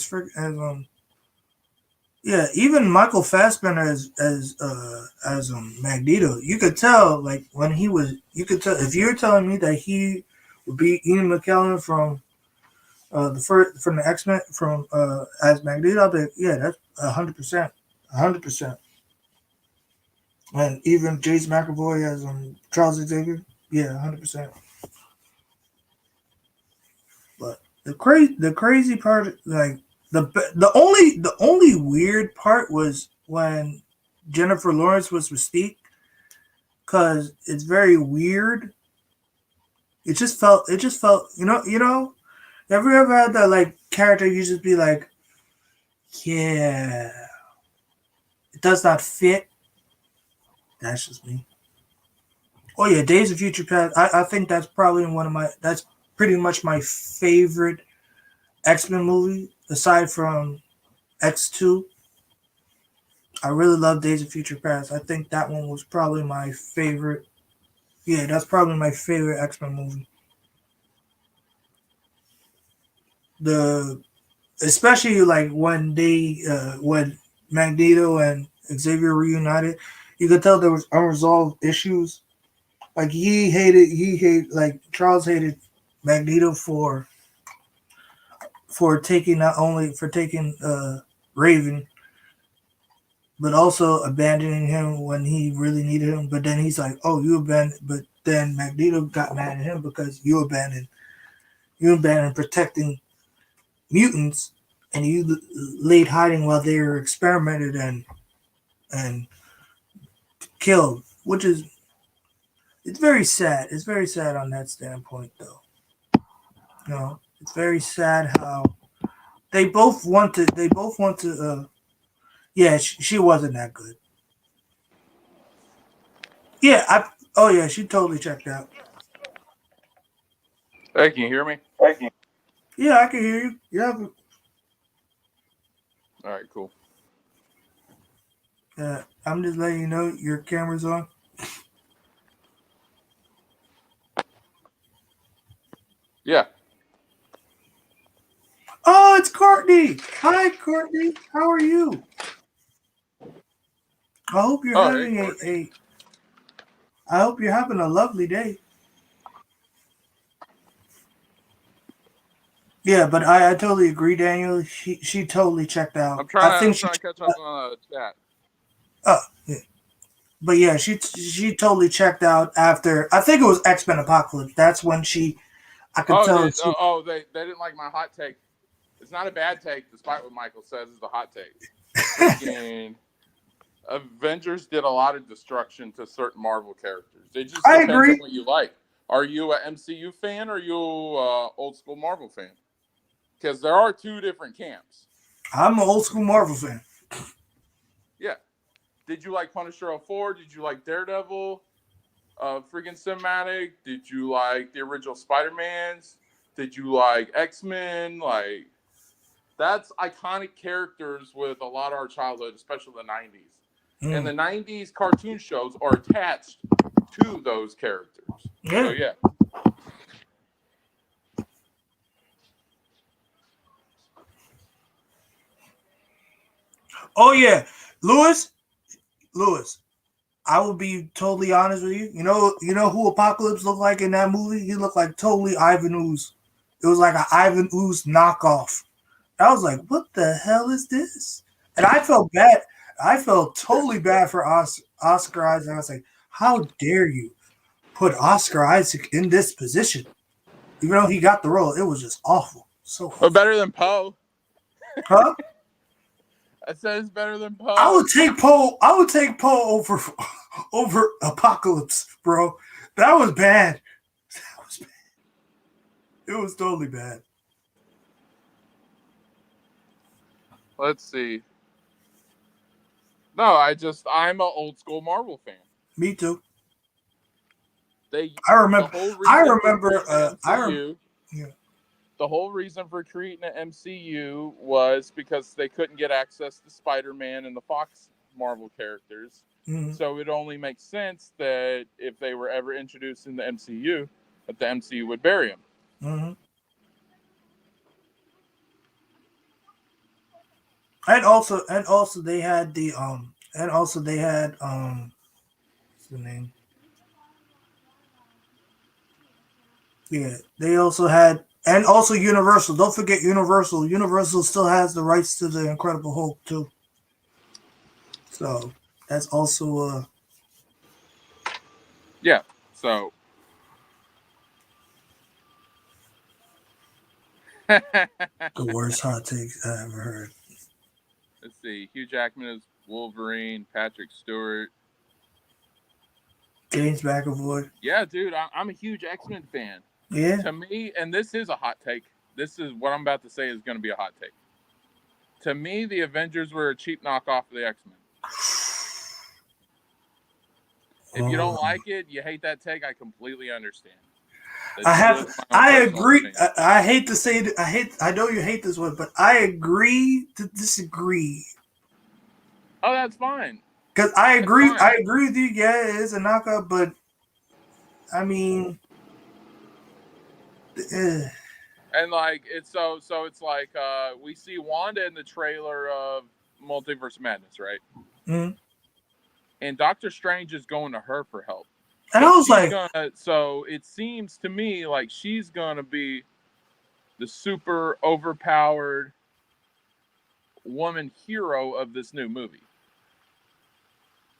even Michael Fassbender as Magneto. You could tell like when he was. You could tell if you're telling me that he would be Ian McKellen from the X-Men from as Magneto. I'll be like, yeah, that's 100%, 100%. And even Jace McAvoy as Charles Xavier, yeah, 100%. But the crazy part, like the only weird part was when Jennifer Lawrence was Mystique, because it's very weird. It just felt you know. Have you ever had that like character you just be like, yeah, it does not fit. That's just me. Oh yeah, Days of Future Past. I think that's probably that's pretty much my favorite X-Men movie aside from X2. I really love Days of Future Past. I think that one was probably my favorite. Yeah, that's probably my favorite X-Men movie. The Especially like when Magneto and Xavier reunited, you could tell there was unresolved issues. Like like Charles hated Magneto for taking not only for taking Raven, but also abandoning him when he really needed him. But then he's like, "Oh, you abandoned." But then Magneto got mad at him because you abandoned protecting mutants, and you laid hiding while they were experimented and killed. Which is it's very sad. It's very sad on that standpoint, though. You know, it's very sad how they both want to. They both want to. Yeah, she wasn't that good. Yeah, I. Oh yeah, she totally checked out. Hey, can you hear me? Yeah, I can hear you. Yeah, All right, cool. I'm just letting you know your camera's on. Yeah. Oh, it's Courtney. Hi, Courtney. How are you? I hope you're Oh, hey, having Courtney. a. I hope you're having a lovely day. Yeah, but I totally agree, Daniel. She totally checked out. I think I'm she. trying to catch up on the chat. Yeah. But yeah, she totally checked out after. I think it was X Men Apocalypse. That's when she. I could Oh, tell she. they didn't like my hot take. It's not a bad take, despite what Michael says is a hot take. Freaking Avengers did a lot of destruction to certain Marvel characters. It just I depends on agree. what you like. Are you an MCU fan or are you a old school Marvel fan? Because there are two different camps. I'm an old school Marvel fan. Yeah. Did you like Punisher 04? Did you like Daredevil? Freaking cinematic? Did you like the original Spider-Mans? Did you like X-Men? Like, That's iconic characters with a lot of our childhood, especially the 90s. And the 90s cartoon shows are attached to those characters. Yeah. So, yeah. Oh yeah, Lewis. I will be totally honest with you. You know who Apocalypse looked like in that movie? He looked like totally Ivan Ooze. It was like an Ivan Ooze knockoff. I was like, what the hell is this? And I felt bad. I felt totally bad for Oscar Isaac. I was like, how dare you put Oscar Isaac in this position? Even though he got the role, it was just awful. So awful. But better than Poe. Huh? I said it's better than Poe. I would take Poe over Apocalypse, bro. That was bad. It was totally bad. Let's see. No, I'm an old school Marvel fan. Me too. I remember. The whole reason for creating an MCU was because they couldn't get access to Spider-Man and the Fox Marvel characters. Mm-hmm. So it only makes sense that if they were ever introduced in the MCU, that the MCU would bury them. Mm-hmm. And also they had what's the name? Yeah, they also had, and also Universal. Don't forget Universal. Universal still has the rights to the Incredible Hulk too. So that's also yeah. So the worst hot takes I ever heard. Let's see. Hugh Jackman is Wolverine. Patrick Stewart. James McAvoy. Yeah, dude, I'm a huge X-Men fan. Yeah. To me, and this is a hot take. This is what I'm about to say is going to be a hot take. To me, the Avengers were a cheap knockoff of the X-Men. If you don't like it, you hate that take, I completely understand. I agree. I hate to say it. I know you hate this one, but I agree to disagree. Oh, that's fine. Because I agree. I agree with you. Yeah, it is a knockout, but I mean, and like it's so it's like we see Wanda in the trailer of Multiverse Madness, right? Mm-hmm. And Doctor Strange is going to her for help. And I was like, so it seems to me like she's gonna be the super overpowered woman hero of this new movie.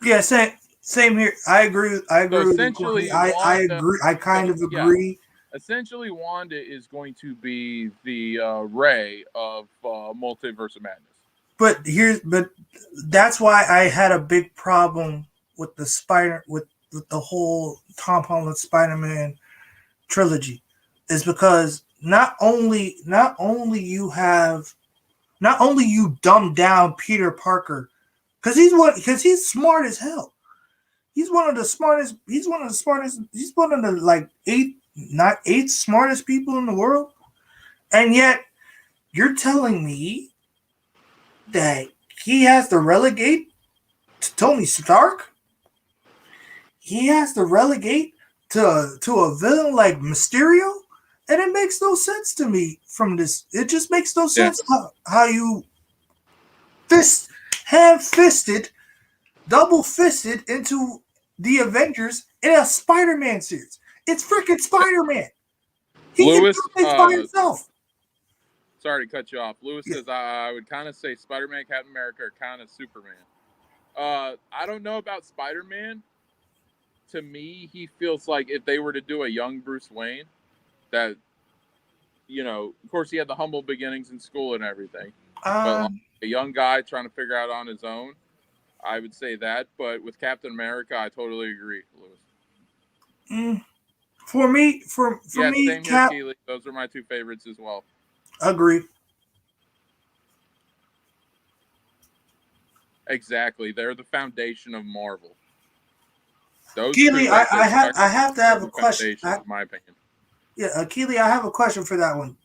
Yeah, same here. I agree. I agree. So essentially, I agree. I kind of agree. Yeah. Essentially, Wanda is going to be the Rey of Multiverse of Madness. But that's why I had a big problem with with the whole Tom Holland Spider-Man trilogy, is because not only you dumb down Peter Parker, because he's smart as hell. He's one of the smartest. He's one of the eight smartest people in the world, and yet you're telling me that he has to relegate to Tony Stark. He has to relegate to a villain like Mysterio, and it makes no sense to me from this. It just makes no sense how you ham-fisted, double-fisted into the Avengers in a Spider-Man series. It's freaking Spider-Man. He Lewis, can do it by himself. Sorry to cut you off. Lewis says I would kind of say Spider-Man, Captain America are kind of Superman. I don't know about Spider-Man. To me, he feels like if they were to do a young Bruce Wayne, that, of course he had the humble beginnings in school and everything. But like a young guy trying to figure out on his own, I would say that. But with Captain America, I totally agree, Lewis. For me, same here, Keely. Those are my two favorites as well. Agree. Exactly. They're the foundation of Marvel. Keely, I have to have a question. In my opinion. Yeah, Keely, I have a question for that one.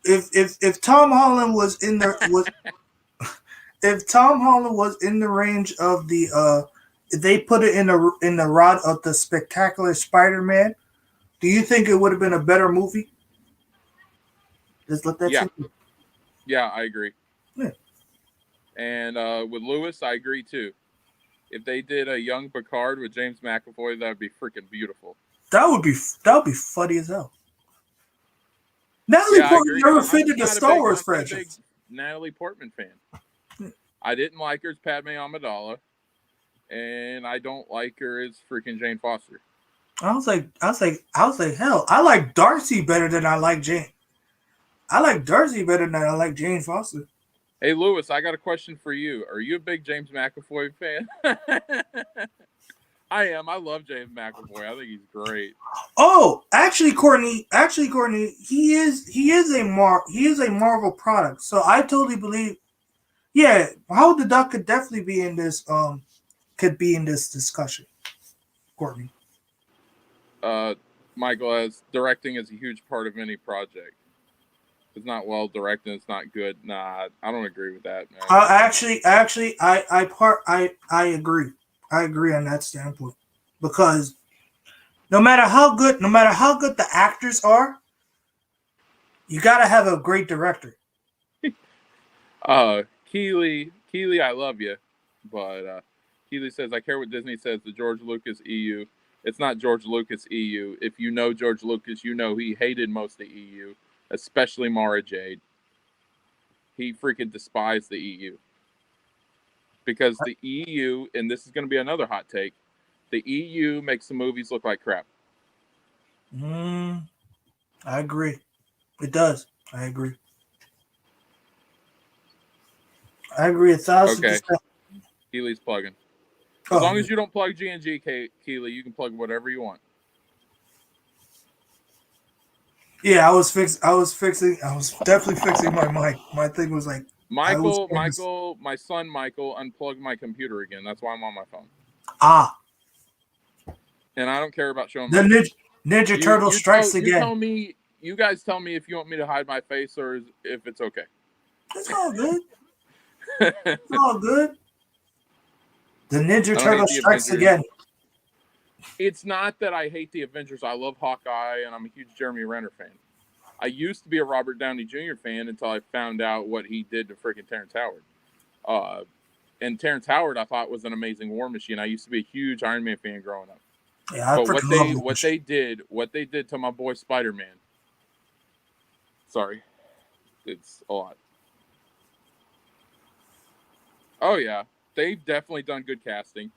if Tom Holland was in the was if Tom Holland was in the range of the if they put it in the rod of the Spectacular Spider-Man, do you think it would have been a better movie? Just let that Yeah. sink in. Yeah, I agree. Yeah. And with Lewis, I agree too. If they did a young Picard with James McAvoy, that would be freaking beautiful. That would be funny as hell. Natalie Yeah, I Portman agree. never I'm fit in just the not a Star big, Wars I'm not a big franchise. Natalie Portman fan. I didn't like her as Padme Amidala, and I don't like her as freaking Jane Foster. I was like, hell, I like Darcy better than I like Jane. I like Darcy better than I like Jane Foster. Hey, Lewis, I got a question for you. Are you a big James McAvoy fan? I am. I love James McAvoy. I think he's great. Oh, actually, Courtney, he is a Marvel product. So I totally believe. Yeah, Howard the Duck could definitely be in this. Could be in this discussion, Courtney. Michael, as directing is a huge part of any project. If it's not well directed, it's not good. Nah, I don't agree with that, man. I agree. I agree on that standpoint because no matter how good the actors are, you gotta have a great director. Keely, I love you, but Keely says I care what Disney says. The George Lucas EU. It's not George Lucas EU. If you know George Lucas, you know he hated most of the EU, especially Mara Jade. He freaking despised the EU because the EU, and this is going to be another hot take, the EU makes the movies look like crap. I agree. It does. I agree. I agree 1,000%. Okay. Keely's plugging. As long as you don't plug G&G, Keely, you can plug whatever you want. Yeah, I was definitely fixing my mic. My thing was like My son Michael unplugged my computer again. That's why I'm on my phone. And I don't care about showing my face. Ninja Turtle strikes again. You guys tell me if you want me to hide my face or if it's okay. It's all good. It's all good. The Ninja Turtle strikes again. It's not that I hate the Avengers. I love Hawkeye, and I'm a huge Jeremy Renner fan. I used to be a Robert Downey Jr. fan until I found out what he did to freaking Terrence Howard. And Terrence Howard, I thought, was an amazing war machine. I used to be a huge Iron Man fan growing up. Yeah, but what they did to my boy Spider-Man. Sorry, it's a lot. Oh yeah, they've definitely done good casting.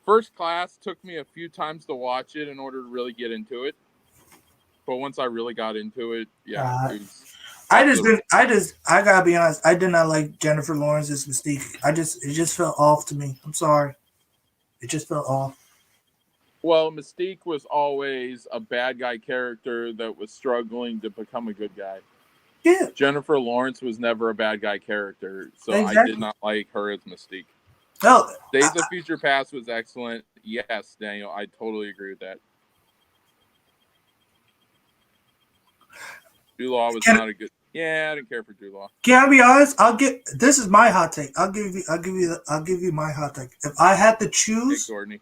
First Class took me a few times to watch it in order to really get into it. But once I really got into it, yeah. I gotta be honest, I did not like Jennifer Lawrence's Mystique. It just felt off to me. I'm sorry. It just felt off. Well, Mystique was always a bad guy character that was struggling to become a good guy. Yeah. Jennifer Lawrence was never a bad guy character, so exactly. I did not like her as Mystique. No, Days of Future Past was excellent. Yes, Daniel, I totally agree with that. Drew Law was not a good. Yeah, I didn't care for Drew Law. Can I be honest? This is my hot take. I'll give you my hot take. If I had to choose, hey, Courtney.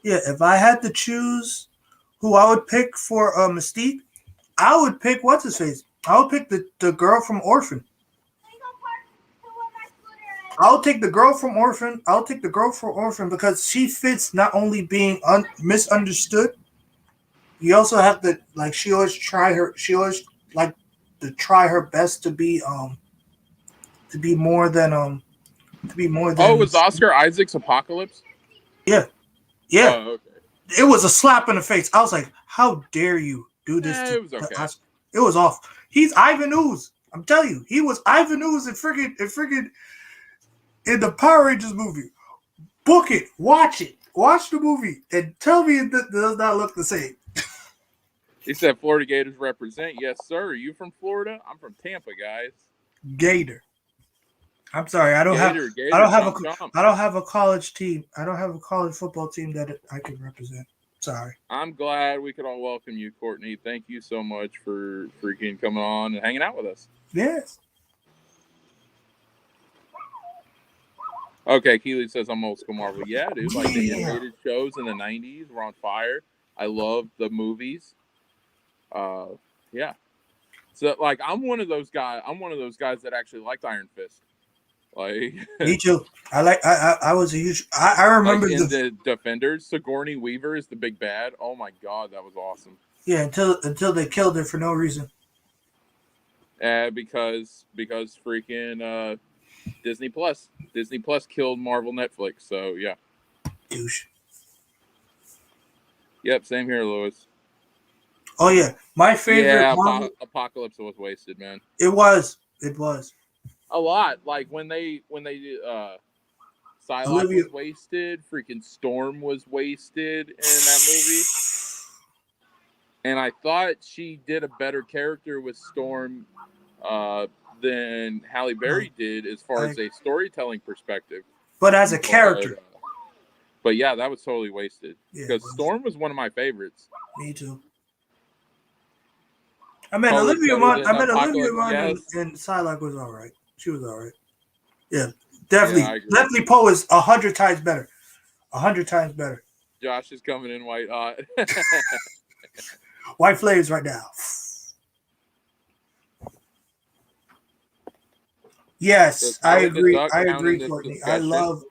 Yeah, if I had to choose who I would pick for Mystique, I would pick what's his face. I would pick the girl from Orphan. I'll take the girl from Orphan because she fits not only being misunderstood. You also have to she always like to try her best to be more than Oh, it was Oscar Isaac's Apocalypse? Yeah. Yeah. Oh, okay. It was a slap in the face. I was like, how dare you do this to it was okay. Oscar? It was off. He's Ivan Ooze. I'm telling you, he was Ivan Ooze in friggin' in the Power Rangers movie. Book it. Watch it. Watch the movie and tell me it does not look the same. He said Florida Gators represent. Yes, sir. Are you from Florida? I'm from Tampa, guys. Gator. I'm sorry. I don't have a college team. I don't have a college football team that I can represent. Sorry. I'm glad we could all welcome you, Courtney. Thank you so much for freaking coming on and hanging out with us. Yes. Okay, Keely says I'm old school Marvel. Yeah, dude. Like the Yeah. animated shows in the '90s were on fire. I love the movies. Yeah. So like I'm one of those guys. I'm one of those guys that actually liked Iron Fist. Like Me too. I was a huge. I remember like in the Defenders, Sigourney Weaver is the big bad. Oh my god, that was awesome. Yeah, until they killed her for no reason. Because freaking Disney Plus killed Marvel Netflix. So yeah. Douche. Yep, same here, Lewis. Oh yeah, my favorite. Yeah, Marvel, Apocalypse was wasted, man. It was. A lot. Like when they Psylocke Olivia was wasted, freaking Storm was wasted in that movie. And I thought she did a better character with Storm than Halle Berry did as far as a storytelling perspective. But as a character. But yeah, that was totally wasted. Because Storm was one of my favorites. Me too. I mean, Olivia Munn and Psylocke was all right. She was all right. Yeah, definitely. Yeah, Leslie Poe is 100 times better. 100 times better. Josh is coming in white hot. White flames right now. Yes, I agree. I agree, Courtney. I love.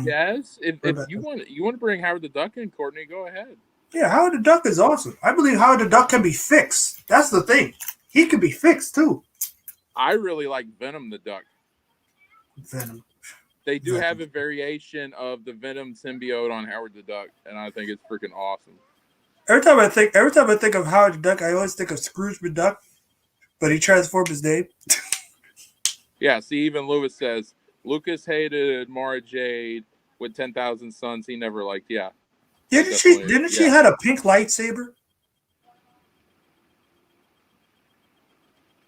Yes, if you want to bring Howard the Duck in, Courtney, go ahead. Yeah, Howard the Duck is awesome. I believe Howard the Duck can be fixed. That's the thing. He can be fixed too. I really like Venom the Duck. Venom. They do have a variation of the Venom symbiote on Howard the Duck, and I think it's freaking awesome. Every time I think of Howard the Duck, I always think of Scrooge McDuck, but he transformed his name. Yeah, see, even Lewis says Lucas hated Mara Jade with 10,000 Suns. He never liked. Yeah. Didn't she had a pink lightsaber?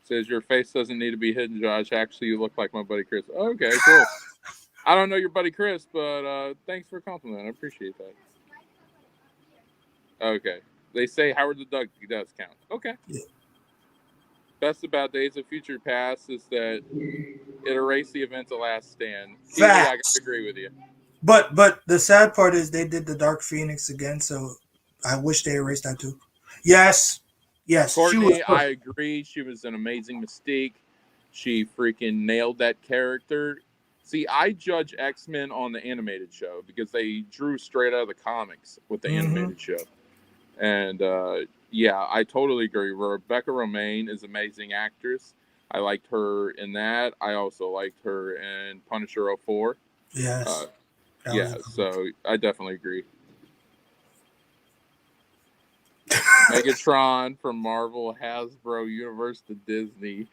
Says your face doesn't need to be hidden, Josh. Actually, you look like my buddy Chris. Okay, cool. I don't know your buddy Chris, but thanks for a compliment. I appreciate that. Okay. They say Howard the Duck does count. Okay. Yeah. Best about Days of Future Past is that it erased the events of Last Stand. I gotta agree with you. But the sad part is they did the Dark Phoenix again, so I wish they erased that too. Yes. Courtney, I agree. She was an amazing Mystique. She freaking nailed that character. See, I judge X-Men on the animated show because they drew straight out of the comics with the animated show. And yeah, I totally agree. Rebecca Romijn is an amazing actress. I liked her in that. I also liked her in Punisher 04. Yes. So I definitely agree. Megatron from Marvel, Hasbro, Universe to Disney.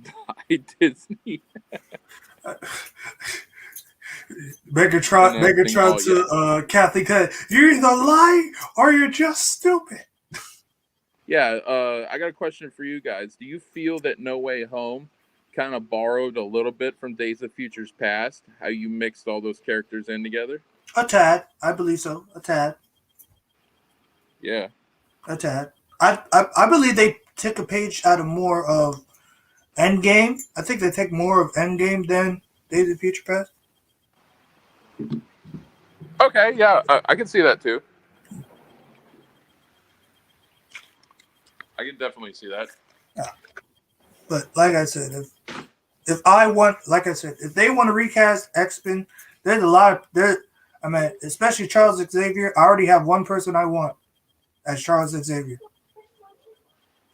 Die Disney. Megatron to Kathy Cut. You're either lying or you're just stupid. Yeah, I got a question for you guys. Do you feel that No Way Home kind of borrowed a little bit from Days of Futures Past? How you mixed all those characters in together? A tad. I believe so. A tad. Yeah. A tad. I believe they took a page out of more of Endgame. I think they take more of Endgame than Days of Future Past. Okay, yeah, I can see that too. I can definitely see that. Yeah. But like I said, if they want to recast X-Men, there's a lot of especially Charles Xavier. I already have one person I want as Charles Xavier.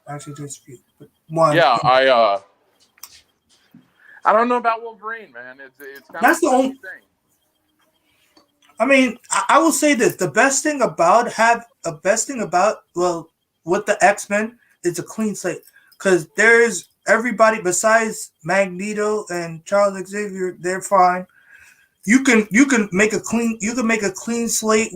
Actually, just a few, but one. Yeah, I don't know about Wolverine, man. It's kind that's of the only thing. I mean, I will say this: the best thing about with the X-Men is a clean slate, because there's everybody besides Magneto and Charles Xavier. They're fine. You can make a clean slate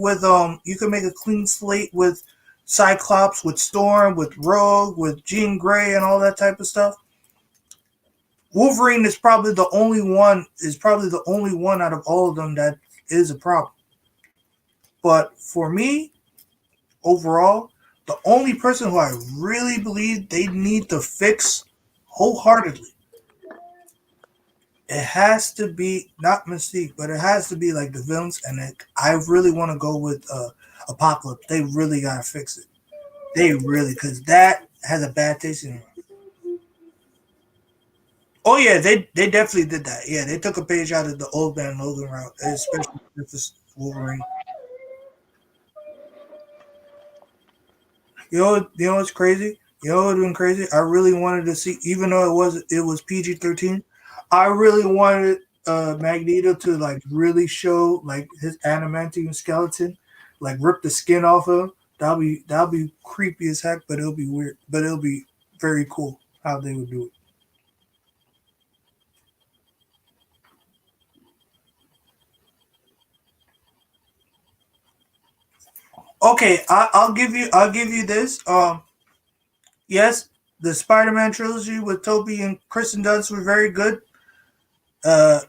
with Cyclops, with Storm, with Rogue, with Jean Grey, and all that type of stuff. Wolverine is probably the only one out of all of them that is a problem. But for me, overall, the only person who I really believe they need to fix wholeheartedly, it has to be not Mystique, but it has to be like the villains. And I really want to go with Apocalypse. They really gotta fix it. They really, because that has a bad taste in it. Oh yeah, they definitely did that. Yeah, they took a page out of the old man Logan route, especially with this Wolverine. You know what's crazy? You know what's been crazy? I really wanted to see, even though it was PG-13. I really wanted Magneto to like really show like his adamantium skeleton, like rip the skin off him. That'll be creepy as heck, but it'll be weird. But it'll be very cool how they would do it. Okay, I'll give you this. Yes, the Spider-Man trilogy with Tobey and Kristen Dunst were very good. Uh,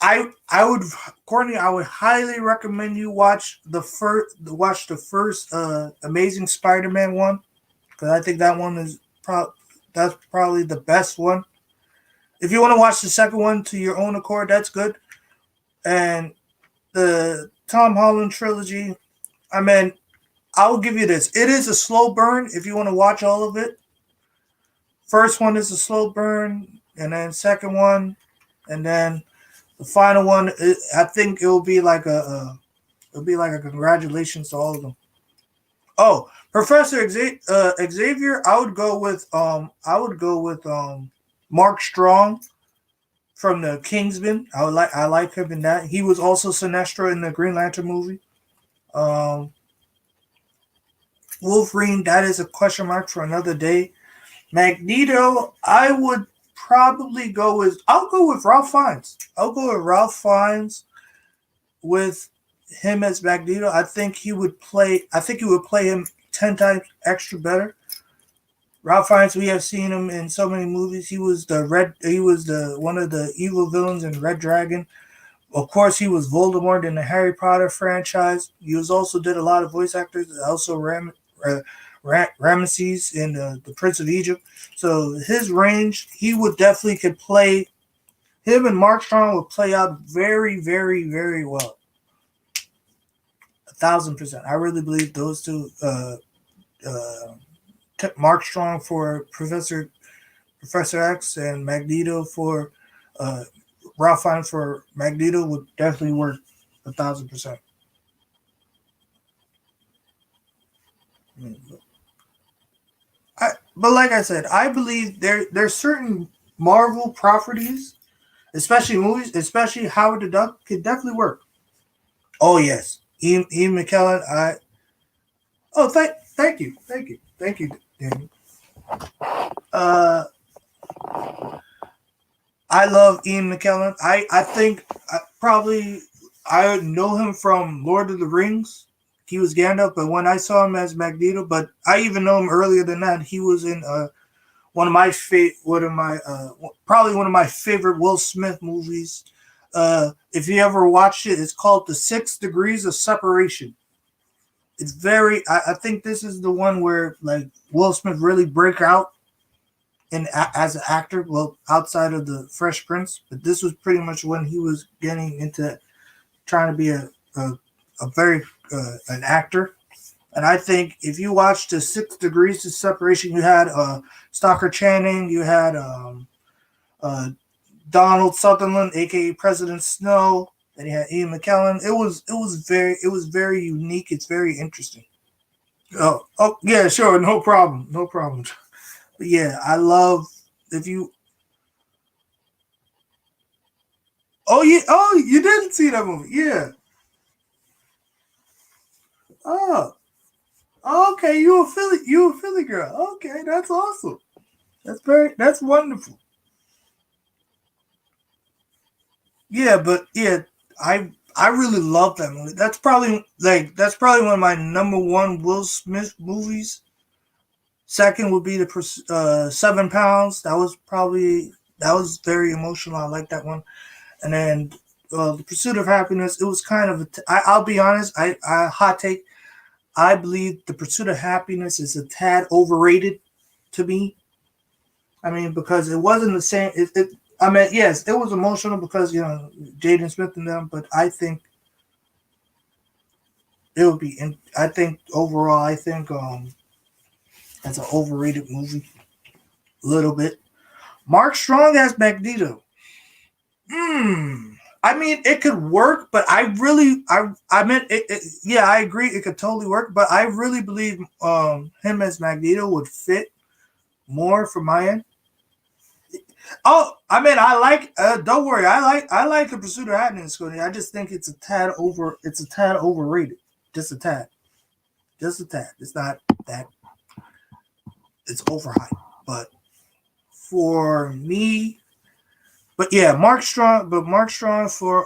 I would, Courtney, I would highly recommend you watch the first Amazing Spider-Man one, because I think that one that's probably the best one. If you want to watch the second one to your own accord, that's good. And the Tom Holland trilogy, I mean, I will give you this. It is a slow burn if you want to watch all of it. First one is a slow burn, and then second one, and then the final one. I think it'll be like a congratulations to all of them. Oh, Professor Xavier, I would go with Mark Strong from the Kingsman. I like him in that. He was also Sinestro in the Green Lantern movie. Um, Wolverine, that is a question mark for another day. Magneto, I'll go with Ralph Fiennes. I'll go with Ralph Fiennes with him as Magneto. I think he would play him 10 times extra better. Ralph Fiennes, we have seen him in so many movies. He was the one of the evil villains in Red Dragon. Of course, he was Voldemort in the Harry Potter franchise. He was also did a lot of voice actors. Also Ramesses in the Prince of Egypt. So his range, he would definitely could play. Him and Mark Strong would play out very, very, very well. 1,000%. I really believe those two. Uh, Mark Strong for Professor X and Magneto for uh, Ralph Fiennes for Magneto would definitely work 1,000%. But like I said, I believe there's certain Marvel properties, especially movies, especially Howard the Duck, could definitely work. Oh yes, Ian McKellen. Thank you, Danny. Uh, I love Ian McKellen. I think probably I know him from Lord of the Rings. He was Gandalf, but when I saw him as Magneto, but I even know him earlier than that. He was in probably one of my favorite Will Smith movies. If you ever watched it, it's called The 6 Degrees of Separation. It's very. I think this is the one where like Will Smith really break out as an actor. Well, outside of the Fresh Prince, but this was pretty much when he was getting into trying to be a, a very an actor. And I think if you watched the 6 Degrees of Separation, you had Stalker Channing, you had uh, Donald Sutherland, aka President Snow, and you had Ian McKellen. It was very unique. It's very interesting. Oh yeah, sure, no problem, no problem. But yeah, I love if you. Oh, you didn't see that movie? Yeah. Oh, okay. You a Philly girl. Okay, that's awesome. That's wonderful. Yeah, but yeah, I really love that movie. That's probably one of my number one Will Smith movies. Second would be the 7 pounds. That was very emotional. I like that one. And then The Pursuit of Happiness. It was kind of. I'll be honest. Hot take. I believe The Pursuit of Happiness is a tad overrated to me. I mean, because it wasn't the same. I mean, yes, it was emotional because Jaden Smith and them, but I think it would be. I think overall, I think that's an overrated movie. A little bit. Mark Strong as Magneto. I mean, it could work, but I meant yeah, I agree, it could totally work, but I really believe him as Magneto would fit more from my end. Oh, I mean, I like. Don't worry, I like the Pursuit of Happiness, Cody. I just think it's a tad over. It's a tad overrated. Just a tad. Just a tad. It's not that. It's overhyped, but for me, but yeah, Mark Strong. But Mark Strong for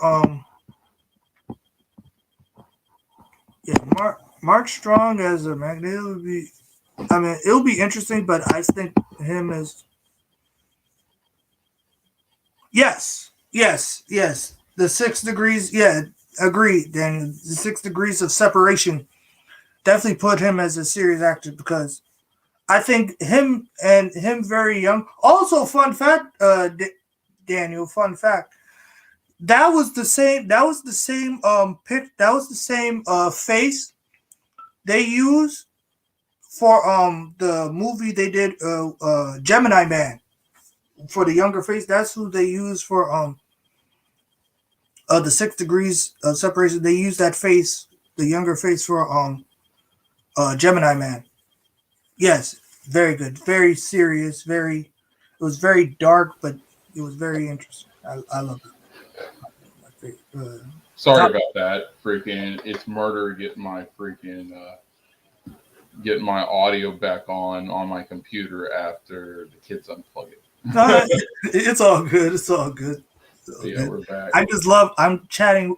yeah, Mark Strong as a Magneto would be. I mean, it'll be interesting, but I think him as yes. The 6 degrees, yeah, agreed. Then the 6 degrees of separation definitely put him as a serious actor because I think him very young. Also, fun fact, Daniel, fun fact. That was the same. That was the same pic. That was the same face they used for the movie they did Gemini Man for the younger face. That's who they used for the 6 degrees of separation. They used that face, the younger face for Gemini Man. Yes, very good, very serious, very. It was very dark, but it was very interesting. I love it. Sorry about that. Freaking, it's murder getting my freaking getting my audio back on my computer after the kids unplug it. It's all good. It's all good. Yeah, we're back. I just love. I'm chatting.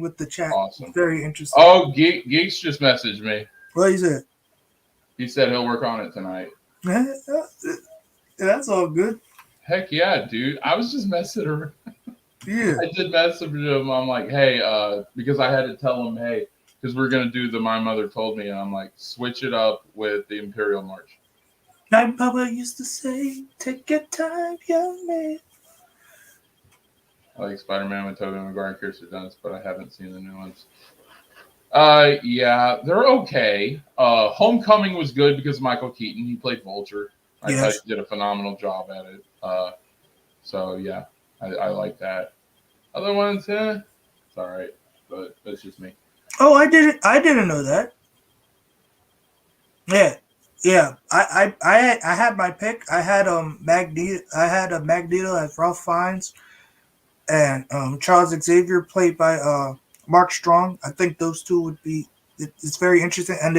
With the chat. Awesome. It's very interesting. Oh, Geeks just messaged me. What is it? He said he'll work on it tonight. That's all good. Heck yeah, dude. I was just messing around. Yeah. I did message him. I'm like, hey, because I had to tell him, hey, because we're gonna do the My Mother Told Me, and I'm like, switch it up with the Imperial March. My Papa used to say, "Take your time, young man." I like Spider-Man with Tobey Maguire and Kirsten Dunst, but I haven't seen the new ones. Yeah, they're okay. Homecoming was good because of Michael Keaton. He played Vulture. I thought he did a phenomenal job at it. So yeah, I like that. Other ones, it's all right, but that's just me. Oh, I didn't know that. Yeah. I had my pick. I had Magneto. I had a Magneto as Ralph Fiennes, and Charles Xavier played by Mark Strong. I think those two would be. It's very interesting, and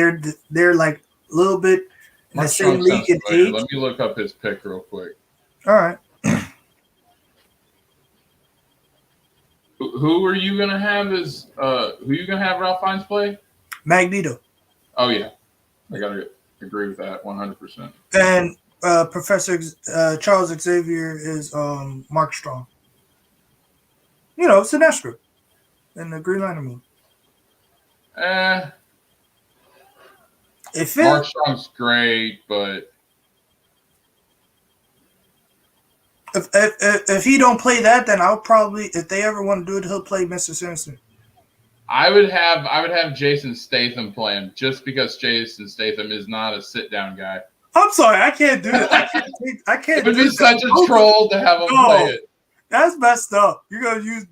they're like a little bit in the same league in age. Let me look up his pick real quick. All right. Who are you gonna have as who you gonna have Ralph Fiennes play? Magneto. Oh yeah, I gotta agree with that 100%. And Professor Charles Xavier is Mark Strong. You know, Sinestro in the Green Lantern movie. Mark Strong's great, but if he don't play that, then I'll probably, if they ever want to do it, he'll play Mr. Sinister. I would have Jason Statham play him just because Jason Statham is not a sit down guy. I'm sorry, I can't do it. I can't. It would be such a troll to have him play it. That's messed up. You're gonna use.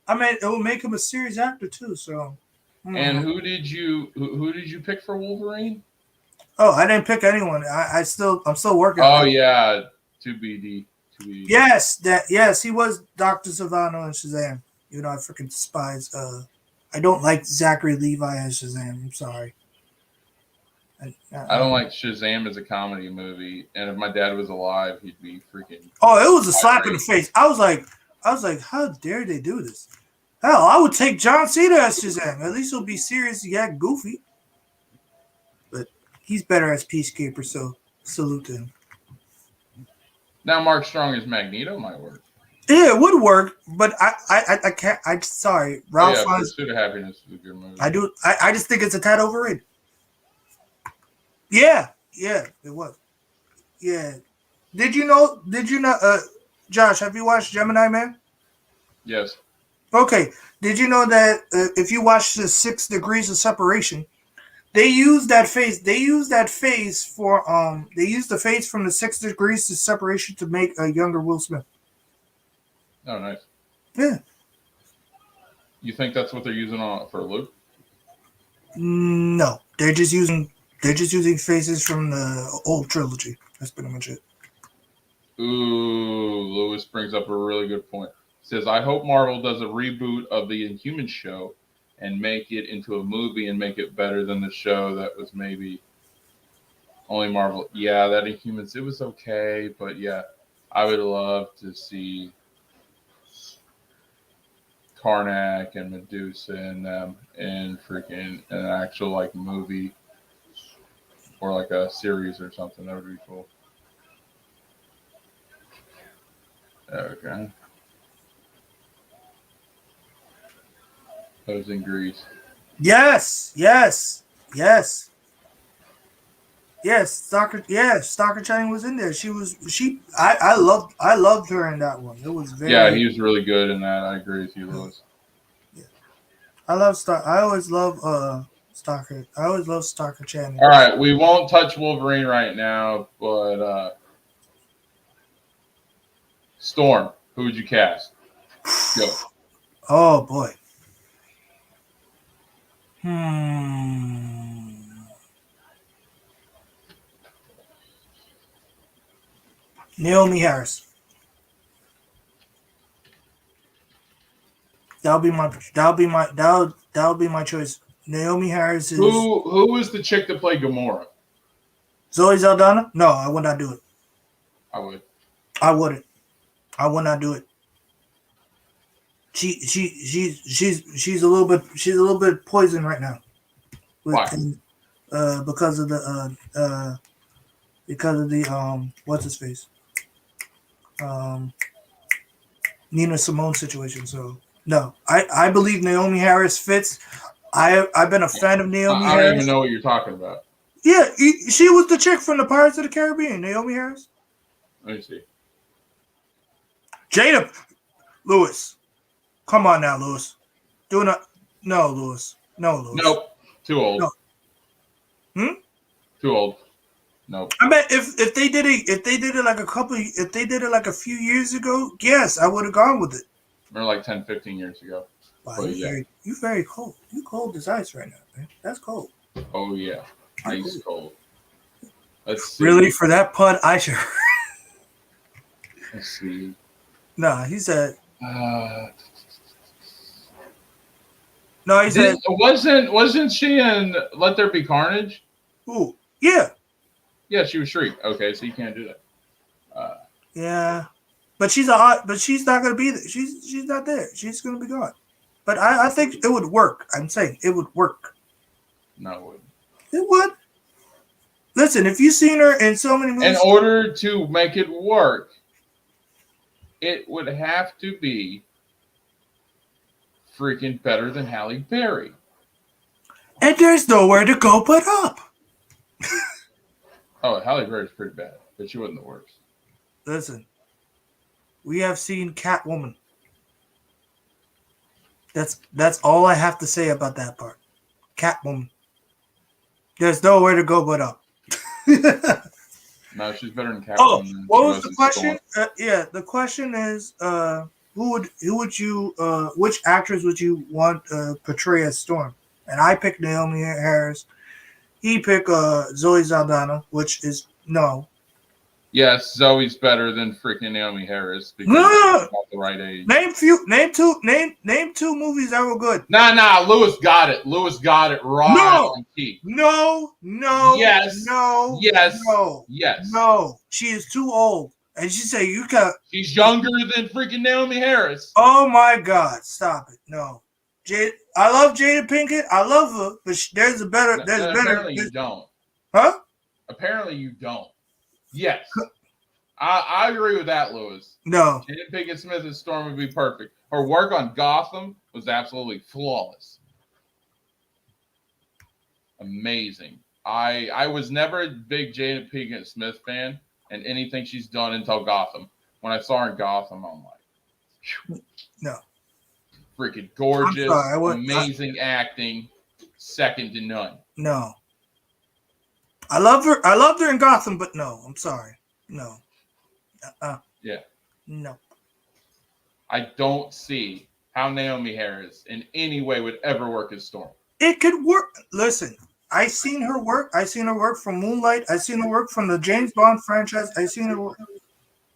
I mean, it will make him a serious actor too. So. And who did you pick for Wolverine? Oh, I didn't pick anyone. I'm still working. Oh yeah, 2BD. Yes, he was Dr. Silvano and Shazam. You know, I freaking despise. I don't like Zachary Levi as Shazam. I'm sorry. I don't like Shazam as a comedy movie, and if my dad was alive, he'd be freaking. Oh, it was a slap in the face. I was like, how dare they do this? Hell, I would take John Cena as Shazam. At least he'll be serious, yeah, goofy. But he's better as Peacekeeper, so salute to him. Now Mark Strong as Magneto might work. Yeah, it would work, but I can't. I'm sorry, Oh Ralph yeah, Fiennes. Pursuit of Happiness is a good movie. I do. I just think it's a tad overrated. Yeah, it was. Yeah. Did you know? Did you know? Josh, have you watched Gemini Man? Yes. Okay. Did you know that if you watch the 6 Degrees of Separation, they use that face. They use that face for They use the face from the 6 Degrees of Separation to make a younger Will Smith. Oh, nice. Yeah. You think that's what they're using on for Luke? No, they're just using faces from the old trilogy. That's pretty much it. Ooh, Lewis brings up a really good point. He says, I hope Marvel does a reboot of the Inhuman show and make it into a movie and make it better than the show that was maybe only Marvel. Yeah, that Inhumans, it was okay, but yeah, I would love to see Karnak and Medusa and them in freaking an actual like movie or like a series or something. That would be cool. Okay. I was in Greece. Yes. Stalker Channing was in there. I loved her in that one. It was Yeah, very he was really good in that. I agree with you, Lewis. yeah. I always love Stalker. I always love Stalker Channing. All right, we won't touch Wolverine right now, but Storm, who would you cast? Go. Oh boy. Hmm. Naomi Harris. That'll be my choice. Naomi Harris is Who was the chick that played Gamora? Zoe Saldana. No, I would not do it. I would. I wouldn't. I would not do it. She's a little bit poison right now. Why? Because of the what's his face Nina Simone situation. So no, I believe Naomi Harris fits. I've been a fan of Naomi I don't Harris. even know what you're talking about. Yeah, she was the chick from the Pirates of the Caribbean. Naomi Harris. Let me see. Jada Lewis. Come on now, Lewis. Do not. No, Lewis. No, Lewis. Nope. Too old. No. Too old. Nope. I bet if they did it like a few years ago, yes, I would have gone with it. Or like 10, 15 years ago. Wow, But yeah. you very cold. You cold as ice right now, man. That's cold. Oh yeah. Ice cold. Let's see. Really, for that putt, I should. Let's see. Nah, he said. Uh, No, he said. wasn't she in Let There Be Carnage? Ooh, yeah, Yeah, she was Shriek. Okay, so you can't do that. yeah, but she's not gonna be there. She's not there. She's gonna be gone. But I think it would work. I'm saying it would work. No, it wouldn't. It would. Listen, if you've seen her in so many movies, In order to make it work, it would have to be freaking better than Halle Berry. and there's nowhere to go but up. Oh, Halle Berry's pretty bad, but she wasn't the worst. Listen, we have seen Catwoman. That's all I have to say about that part. Catwoman. There's nowhere to go but up. No, she's better than Catwoman. Oh, than what she was the in question? Storm. The question is, which actress would you want portray as Storm? And I picked Naomi Harris. He picked Zoe Saldana, which is no. Yes, Zoe's better than freaking Naomi Harris because No! she's not the right age. Name two movies that were good. Nah, Lewis got it. Lewis got it right on key. No. Yes. No. Yes. No. Yes. No. She is too old. And she said you got. She's younger than freaking Naomi Harris. Oh my God! Stop it! No. I love Jada Pinkett. I love her, but there's a better. Apparently you don't. Huh? Apparently you don't. Yes. I agree with that, Lewis. No. Jada Pinkett Smith as Storm would be perfect. Her work on Gotham was absolutely flawless. Amazing. I was never a big Jada Pinkett Smith fan and anything she's done until Gotham. When I saw her in Gotham, I'm like, no. Freaking gorgeous, sorry, amazing acting, second to none. No. I loved her in Gotham, but no, I'm sorry. No. Yeah. No. I don't see how Naomi Harris in any way would ever work as Storm. It could work. Listen, I seen her work. I seen her work from Moonlight. I seen her work from the James Bond franchise. I seen her work.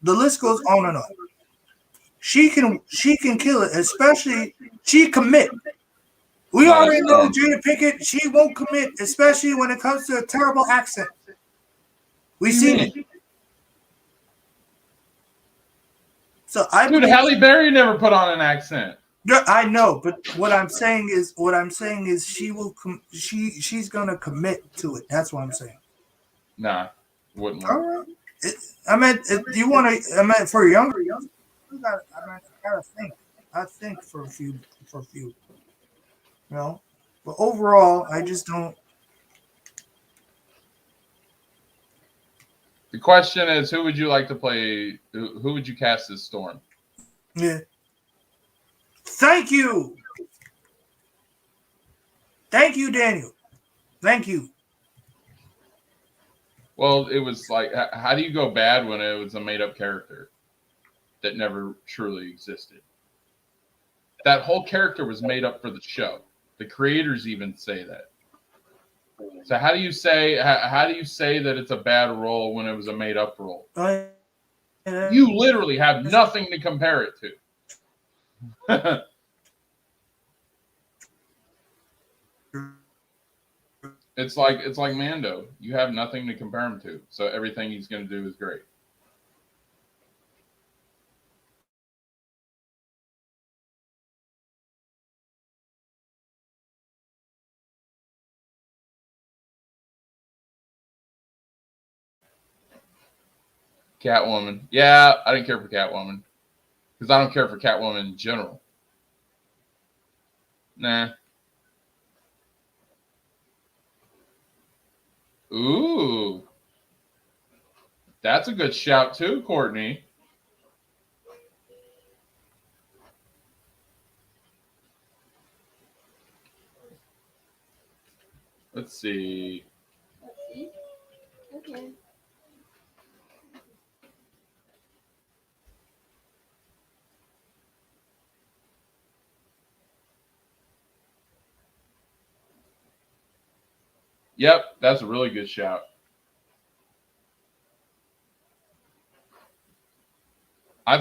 The list goes on and on. She can kill it, especially she commit. We already know Jada Pinkett, she won't commit, especially when it comes to a terrible accent. We've seen it. So Dude, Halle Berry never put on an accent. Yeah, I know, but what I'm saying is she will she's gonna commit to it. That's what I'm saying. Nah, wouldn't work. All right. I meant, do you want to? I meant for younger. I gotta think. I think for a few. You know, but overall, I just don't. The question is, who would you like to play? Who would you cast as Storm? Yeah. Thank you. Thank you, Daniel. Thank you. Well, it was like, how do you go bad when it was a made-up character that never truly existed? That whole character was made up for the show. The creators even say that. So how do you say that it's a bad role when it was a made-up role? You literally have nothing to compare it to. It's like Mando. You have nothing to compare him to, so everything he's going to do is great. Catwoman. Yeah, I didn't care for Catwoman because I don't care for Catwoman in general. Nah. Ooh. That's a good shout too, Courtney. Let's see. Okay. Yep, that's a really good shout. I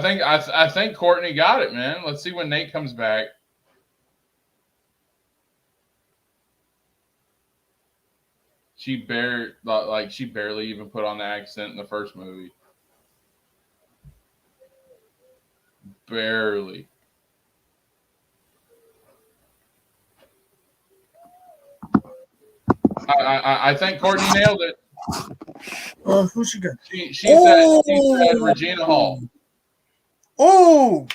think Courtney got it, man. Let's see when Nate comes back. She barely even put on the accent in the first movie. Barely. I think Courtney nailed it. Who she got? She said Regina Hall. Oh,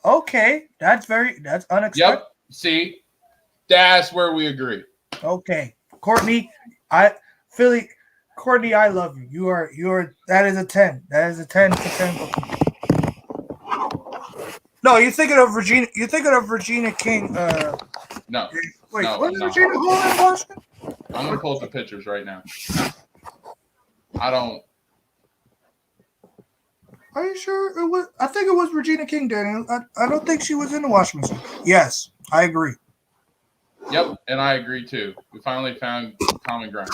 okay. That's unexpected. Yep. See, that's where we agree. Okay, Courtney, Courtney, I love you. You're that is a 10. That is a 10 to 10. No, you're thinking of Regina. You're thinking of Regina King. No. Wait, no, what is Regina Hall in Washington? I'm gonna pull up the pictures right now. I don't. Are you sure it was? I think it was Regina King, Daniel. I don't think she was in the washing machine. Yes, I agree. Yep, and I agree too. We finally found common ground.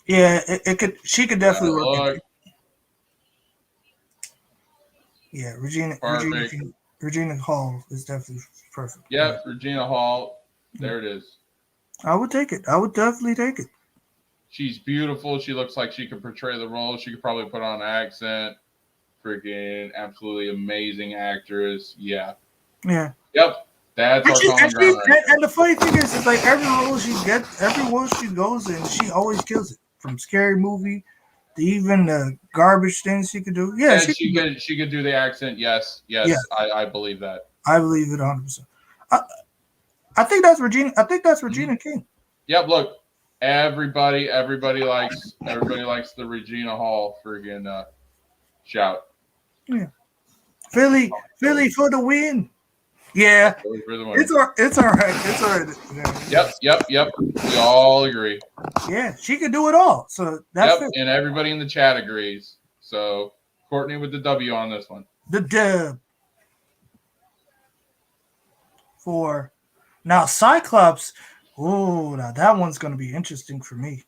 Yeah, it could. She could definitely work. Yeah, Regina Hall is definitely perfect. Yep, yeah. Regina Hall. There it is. I would take it. I would definitely take it. She's beautiful. She looks like she could portray the role. She could probably put on an accent. Freaking absolutely amazing actress. Yeah. Yeah. Yep. That's our And, common ground right there. and the funny thing is like every role she goes in, she always kills it. From scary movie to even the garbage things she could do. Yeah, And she could do. she could do the accent. Yes, Yeah, I believe that. I believe it 100%. I think that's Regina. I think that's Regina King. Yep. Look, everybody likes the Regina Hall friggin' shout. Yeah, Philly for the win. Yeah, For the win. it's all right. It's all right. Yep. We all agree. Yeah, she could do it all. So that's it. And everybody in the chat agrees. So Courtney with the W on this one. The dub for now Cyclops. Oh, now that one's going to be interesting for me.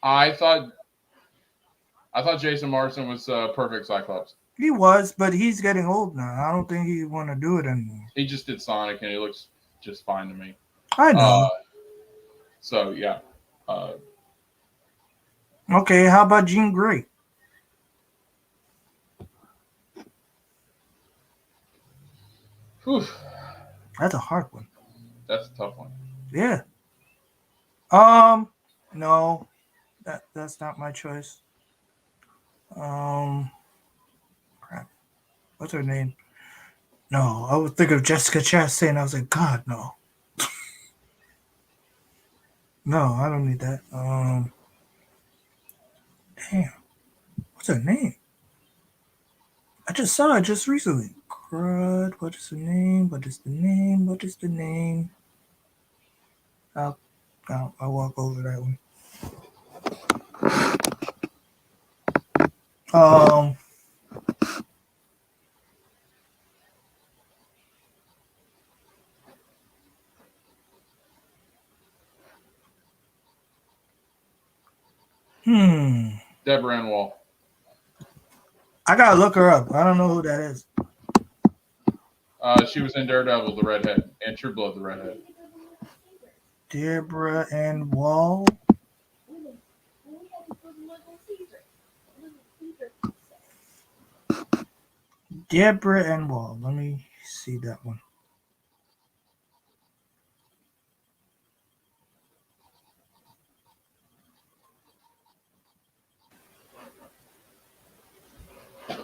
I thought Jason Marsden was perfect Cyclops. He was, but he's getting old now. I don't think he want to do it anymore. He just did Sonic, and he looks just fine to me. I know. So yeah. Okay, how about Jean Grey? Whew. That's a hard one. That's a tough one. Yeah. No, that's not my choice. Crap. What's her name? No, I would think of Jessica Chastain. I was like, God, no. No, I don't need that. Damn. What's her name? I just saw it just recently. Crud. What is the name? What is the name? What is the name? I'll walk over that one. Deborah Ann Wall. I gotta look her up. I don't know who that is. She was in Daredevil, the redhead, and True Blood, the redhead. Deborah Ann Wall. Deborah Ann Wall. Let me see that one.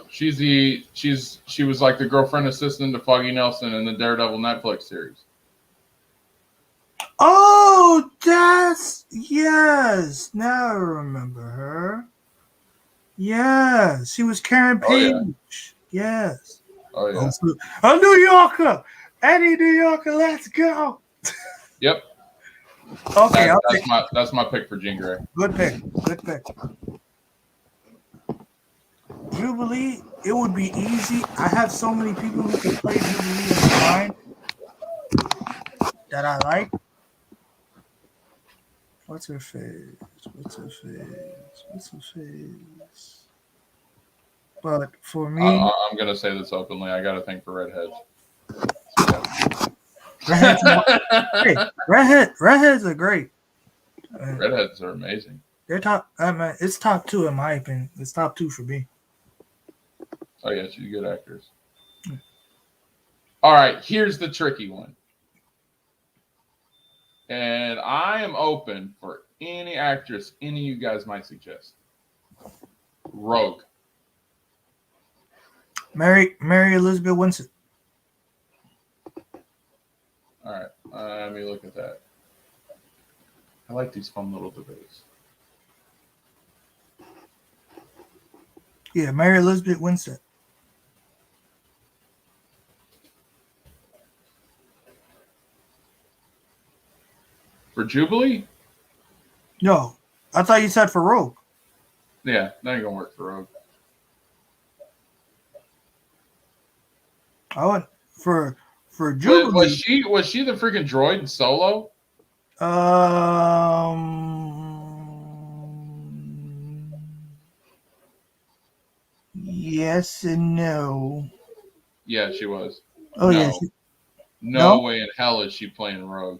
She was like the girlfriend assistant to Foggy Nelson in the Daredevil Netflix series. Oh, yes. Now I remember her. Yes, she was Karen Page. Yes. Oh yeah. A New Yorker. Any New Yorker, let's go. Yep. Okay, that's my pick for Jean Grey. Good pick. Jubilee, it would be easy. I have so many people who can play Jubilee in mine that I like. What's her face? But for me, I'm gonna say this openly. I gotta think for redheads. Redheads are great. Redheads are amazing. They're top. It's top 2 in my opinion. It's top 2 for me. Oh yeah, she's good actors. All right, here's the tricky one. And I am open for any actress any of you guys might suggest. Rogue. Mary Elizabeth Winstead. All right, let me look at that. I like these fun little debates. Yeah, Mary Elizabeth Winstead. For Jubilee? No, I thought you said for Rogue. Yeah, that ain't gonna work for Rogue. I went for Jubilee. Was she the freaking droid in Solo? Yes and no. Yeah, she was. Oh no. yeah. No way in hell is she playing Rogue.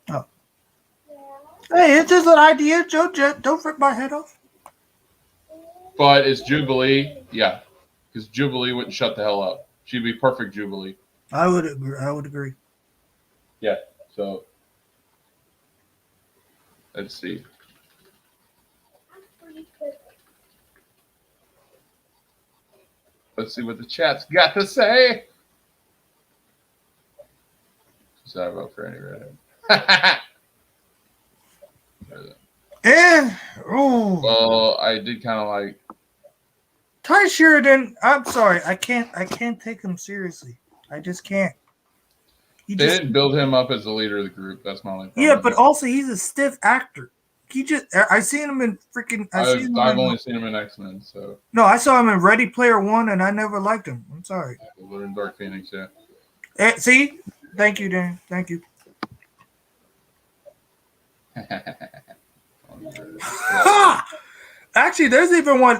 Oh. Hey, it's just an idea, Joe Jet. Don't rip my head off. But is Jubilee? Yeah, because Jubilee wouldn't shut the hell up. She'd be perfect Jubilee. I would agree. I would agree. Yeah. So let's see. Let's see what the chat's got to say. Sorry about Franny Redhead. And Well, I did kind of like Ty Sheridan. I'm sorry, I can't take him seriously. I just can't. they didn't build him up as the leader of the group. That's my only problem. Yeah, but also he's a stiff actor. I seen him in freaking. I've only seen him in X-Men. So no, I saw him in Ready Player One, and I never liked him. I'm sorry. In Dark Phoenix, yeah. See, thank you, Dan. Thank you. Actually, there's even one.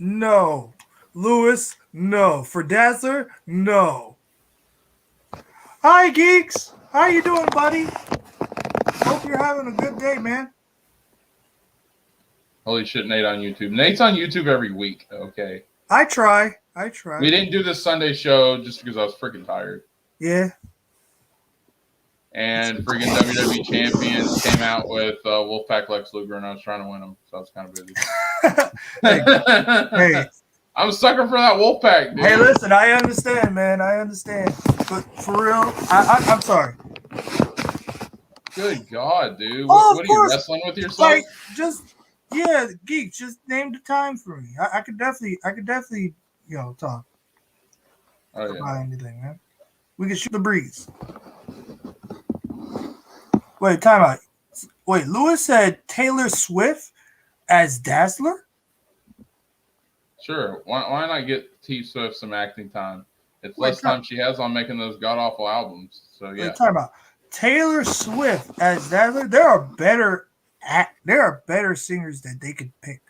No, Lewis. No, for Dazzler. No. Hi, geeks. How you doing, buddy? Hope you're having a good day, man. Holy shit, Nate on YouTube. Nate's on YouTube every week. Okay. I try. We didn't do this Sunday show just because I was freaking tired. Yeah. And freaking WWE Champions came out with Wolfpack Lex Luger, and I was trying to win them, so I was kind of busy. Hey. I'm a sucker for that Wolfpack, dude. Hey, listen, I understand, man. I understand. But for real, I'm sorry. Good God, dude. What are you wrestling with yourself? Like, geeks, just name the time for me. I could definitely, talk about anything, man. We can shoot the breeze. Wait, time out. Wait, Lewis said Taylor Swift as Dazzler? Sure. Why not get T Swift some acting time? It's less time she has on making those god awful albums. So yeah. Wait, time out. Taylor Swift as Dazzler. There are better singers that they could pick.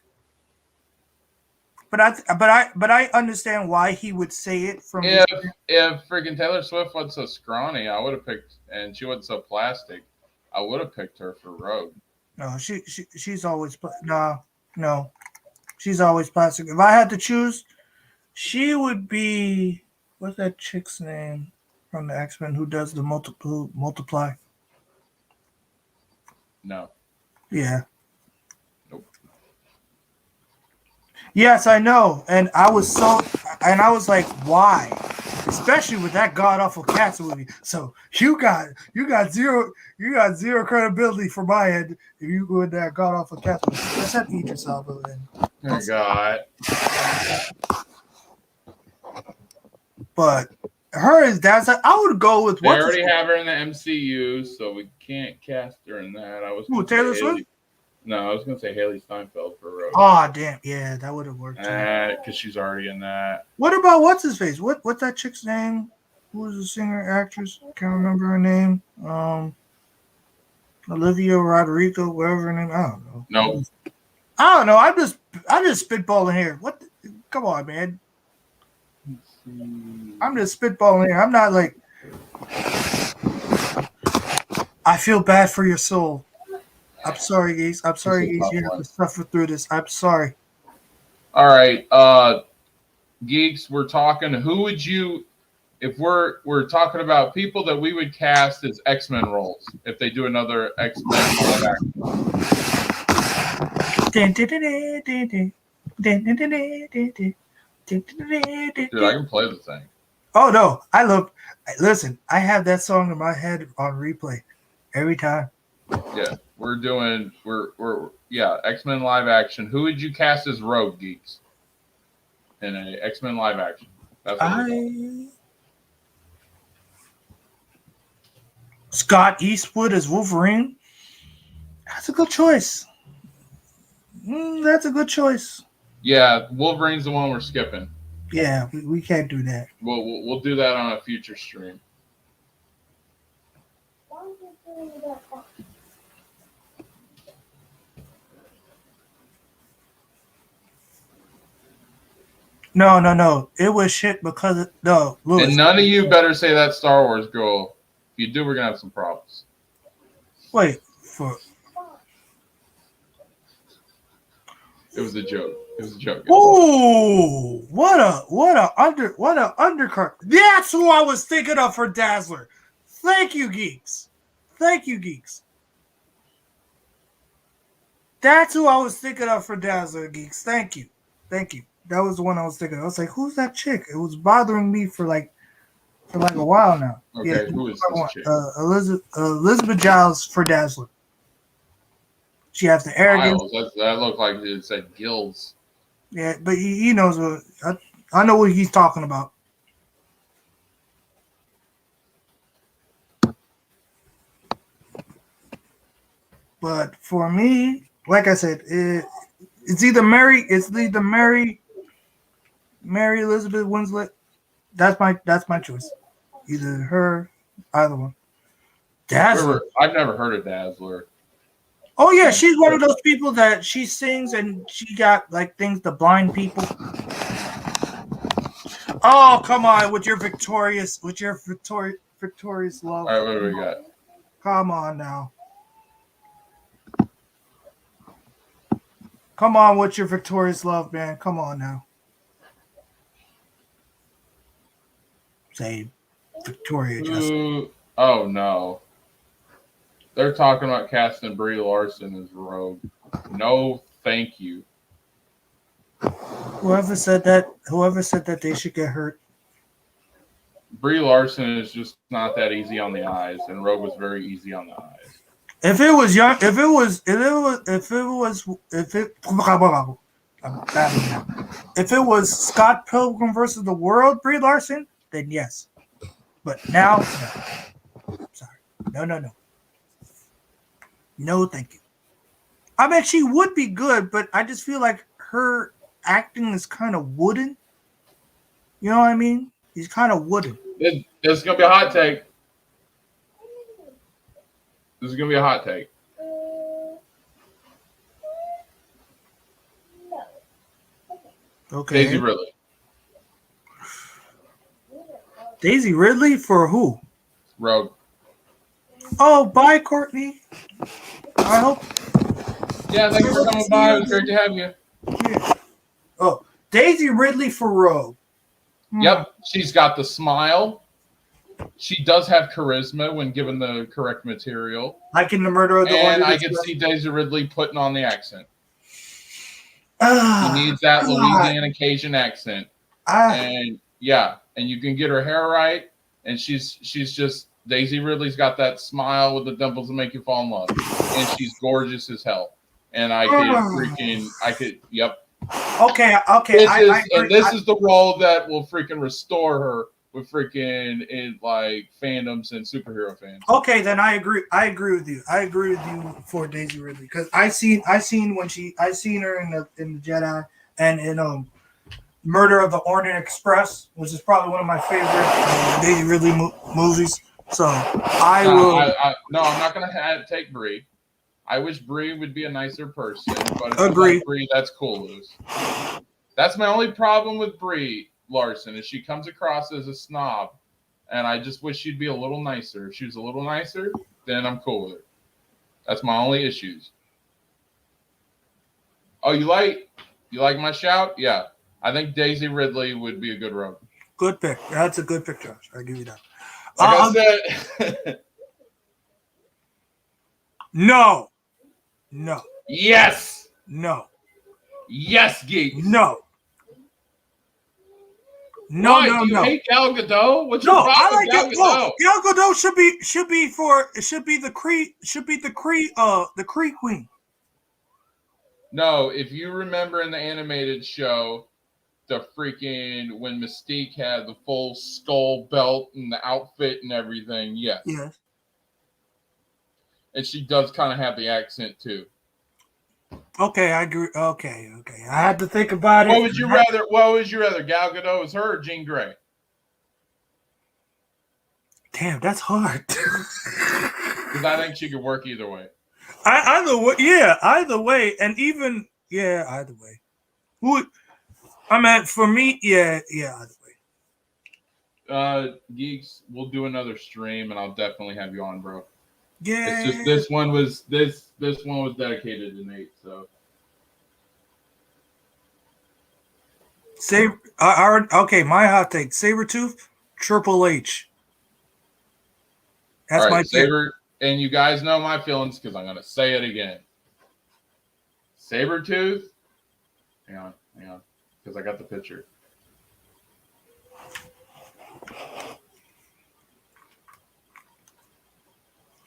But I understand why he would say it from. If freaking Taylor Swift wasn't so scrawny, I would have picked, and she wasn't so plastic, I would have picked her for Rogue. No, she's always no, she's always plastic. If I had to choose, she would be, what's that chick's name from the X-Men who does the multiply? No. Yeah. Nope. Yes, I know, and I was like, why? Especially with that god awful Cats movie. So you got zero credibility for my end if you go with that god awful Cats movie. Let's have to eat yourself over there. Oh God. But her is Dazzler. I would go with. They already have her in the MCU, so we can't cast her in that. Taylor Swift? No, I was gonna say Haley Steinfeld for Rogue. Oh damn, yeah, that would have worked. Because she's already in that. What about what's his face? What's that chick's name? Who was the singer actress? Can't remember her name. Olivia Rodrigo, whatever her name. I don't know. No. I don't know. I'm just spitballing here. Come on, man. I'm just spitballing here. I'm not like. I feel bad for your soul. I'm sorry, guys. You have to suffer through this. I'm sorry. All right, geeks. We're talking. Who would you, if we're talking about people that we would cast as X-Men roles if they do another X-Men live action? Dude, I can play the thing. Oh no, listen, I have that song in my head on replay every time. Yeah, we're X-Men live action. Who would you cast as Rogue, geeks? In a X-Men live action. Scott Eastwood as Wolverine. That's a good choice. That's a good choice. Yeah, Wolverine's the one we're skipping. Yeah, we can't do that. We'll do that on a future stream. No. It was shit because Lewis. And none of you better say that Star Wars girl. If you do, we're gonna have some problems. Wait It was a joke. It was a joke. Oh, what a undercard. That's who I was thinking of for Dazzler. Thank you, geeks. Thank you, geeks. That's who I was thinking of for Dazzler, geeks. Thank you. Thank you. That was the one I was thinking of. I was like, who's that chick? It was bothering me for like a while now. Okay, who is this chick? Elizabeth Giles for Dazzler. She has the arrogance. Giles, that looked like it said Gills. Yeah, but he knows what I know what he's talking about. But for me, like I said, it's either Mary Elizabeth Winslet. That's my choice. Either her, either one. Dazzler. I've never heard of Dazzler. Oh yeah, she's one of those people that she sings and she got like things to blind people. Oh come on, with your victorious love. All right, what do we got? Come on now. Come on with your victorious love, man. Come on now. Say Victoria Justice. Oh no. They're talking about casting Brie Larson as Rogue. No, thank you. Whoever said that they should get hurt. Brie Larson is just not that easy on the eyes, and Rogue was very easy on the eyes. If it was Scott Pilgrim versus the World, Brie Larson, then yes. But now, no. Sorry. No, thank you. I mean, she would be good, but I just feel like her acting is kind of wooden. You know what I mean? He's kind of wooden. This is going to be a hot take. This is going to be a hot take. Okay. Daisy Ridley. Daisy Ridley for who? Rogue. Oh, bye, Courtney. I hope. Yeah, thank you for coming by. It was great to have you. Yeah. Oh, Daisy Ridley for Rogue. Yep, she's got the smile. She does have charisma when given the correct material. Like in The Murder of the Orient And I Express. can see Daisy Ridley putting on the accent. She needs that Louisiana Cajun accent. And yeah, and you can get her hair right. And she's just Daisy Ridley's got that smile with the dimples that make you fall in love. And she's gorgeous as hell. And I could yep. Okay. This is the role that will freaking restore her with freaking in like fandoms and superhero fans. Okay, then I agree. I agree with you. I agree with you for Daisy Ridley because I seen her in the Jedi and in Murder of the Orient Express, which is probably one of my favorite Daisy Ridley movies. So I'm not gonna take Brie. I wish Brie would be a nicer person, but if agree. you like Brie, that's cool, Luce. That's my only problem with Brie Larson is she comes across as a snob, and I just wish she'd be a little nicer. If she was a little nicer, then I'm cool with her. That's my only issues. Oh, you like my shout? Yeah, I think Daisy Ridley would be a good Rogue. Good pick. That's a good pick, Josh. I give you that. Like I said. No. Yes. No. Yes, geek. No. Why? Do you hate Gal Gadot? What's your problem with Gal Gadot? Gal Gadot should be the Kree queen. No, if you remember in the animated show, the freaking when Mystique had the full skull belt and the outfit and everything, yes. Yes. And she does kind of have the accent too. Okay, I agree. Okay. I had to think about it. What would you rather, Gal Gadot as her or Jean Grey? Damn, that's hard. Because I think she could work either way. Either way, and even either way. For me, either way. Geeks, we'll do another stream, and I'll definitely have you on, bro. Yeah. It's just this one was dedicated to Nate, so. Okay, my hot take: Sabretooth, Triple H. All That's my right, pick. Saber, and you guys know my feelings because I'm gonna say it again. Sabretooth. Hang on, because I got the picture.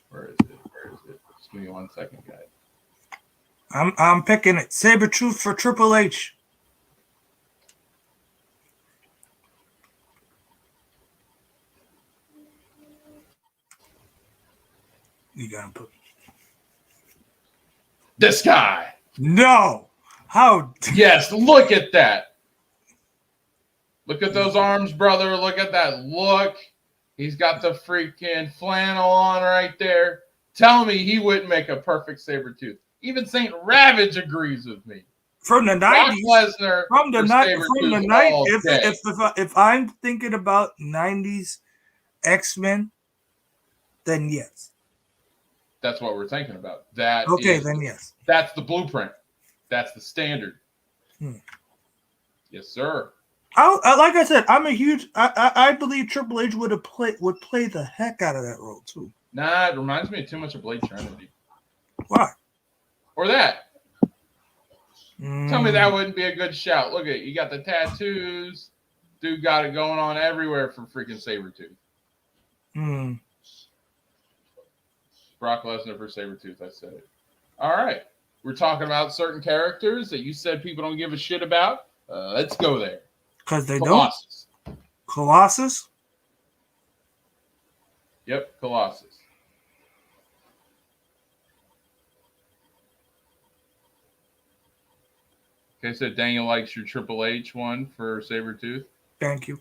Where is it? Just give me 1 second, guys. I'm picking it. Sabretooth for Triple H. You gotta put This guy. no. How? Yes, look at that. Look at those arms, brother. Look at that look. He's got the freaking flannel on right there. Tell me he wouldn't make a perfect Sabretooth. Even St. Ravage agrees with me. From the Brock 90s. Lesnar From the for night. From the Sabretooth night. all day. If I'm thinking about 90s X-Men, then yes. That's what we're thinking about. Then yes. That's the blueprint. That's the standard. Yes, sir. Like I said, I'm a huge. I believe Triple H would play the heck out of that role too. Nah, it reminds me too much of Blade Trinity. Why? Or that. Tell me that wouldn't be a good shout. Look at it. You got the tattoos. Dude got it going on everywhere for freaking Sabretooth. Brock Lesnar for Sabretooth. I said it. All right. We're talking about certain characters that you said people don't give a shit about. Let's go there. Because they Colossus. don't. Colossus? Yep, Colossus. Okay, so Daniel likes your Triple H one for Sabretooth. Thank you.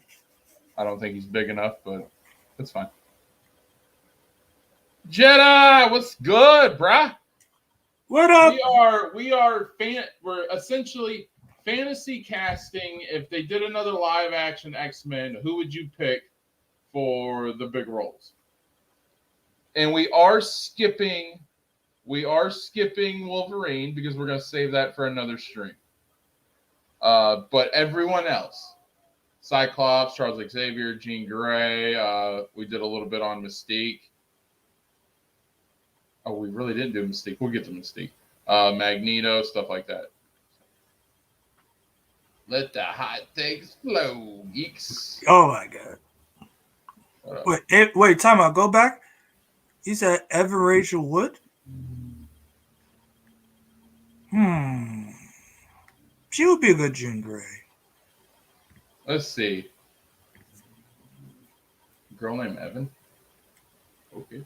I don't think he's big enough, but that's fine. Jedi, what's good, bruh? What up? We're essentially fantasy casting. If they did another live action X-Men, who would you pick for the big roles? And we are skipping Wolverine because we're going to save that for another stream. But everyone else, Cyclops, Charles Xavier, Jean Grey, we did a little bit on Mystique. Oh, we really didn't do Mystique. We'll get to Mystique. Magneto, stuff like that. Let the hot takes flow, geeks. Oh my god. Wait, time out. Go back. You said Evan Rachel Wood? She would be a good Jean Grey. Let's see. A girl named Evan? Okay.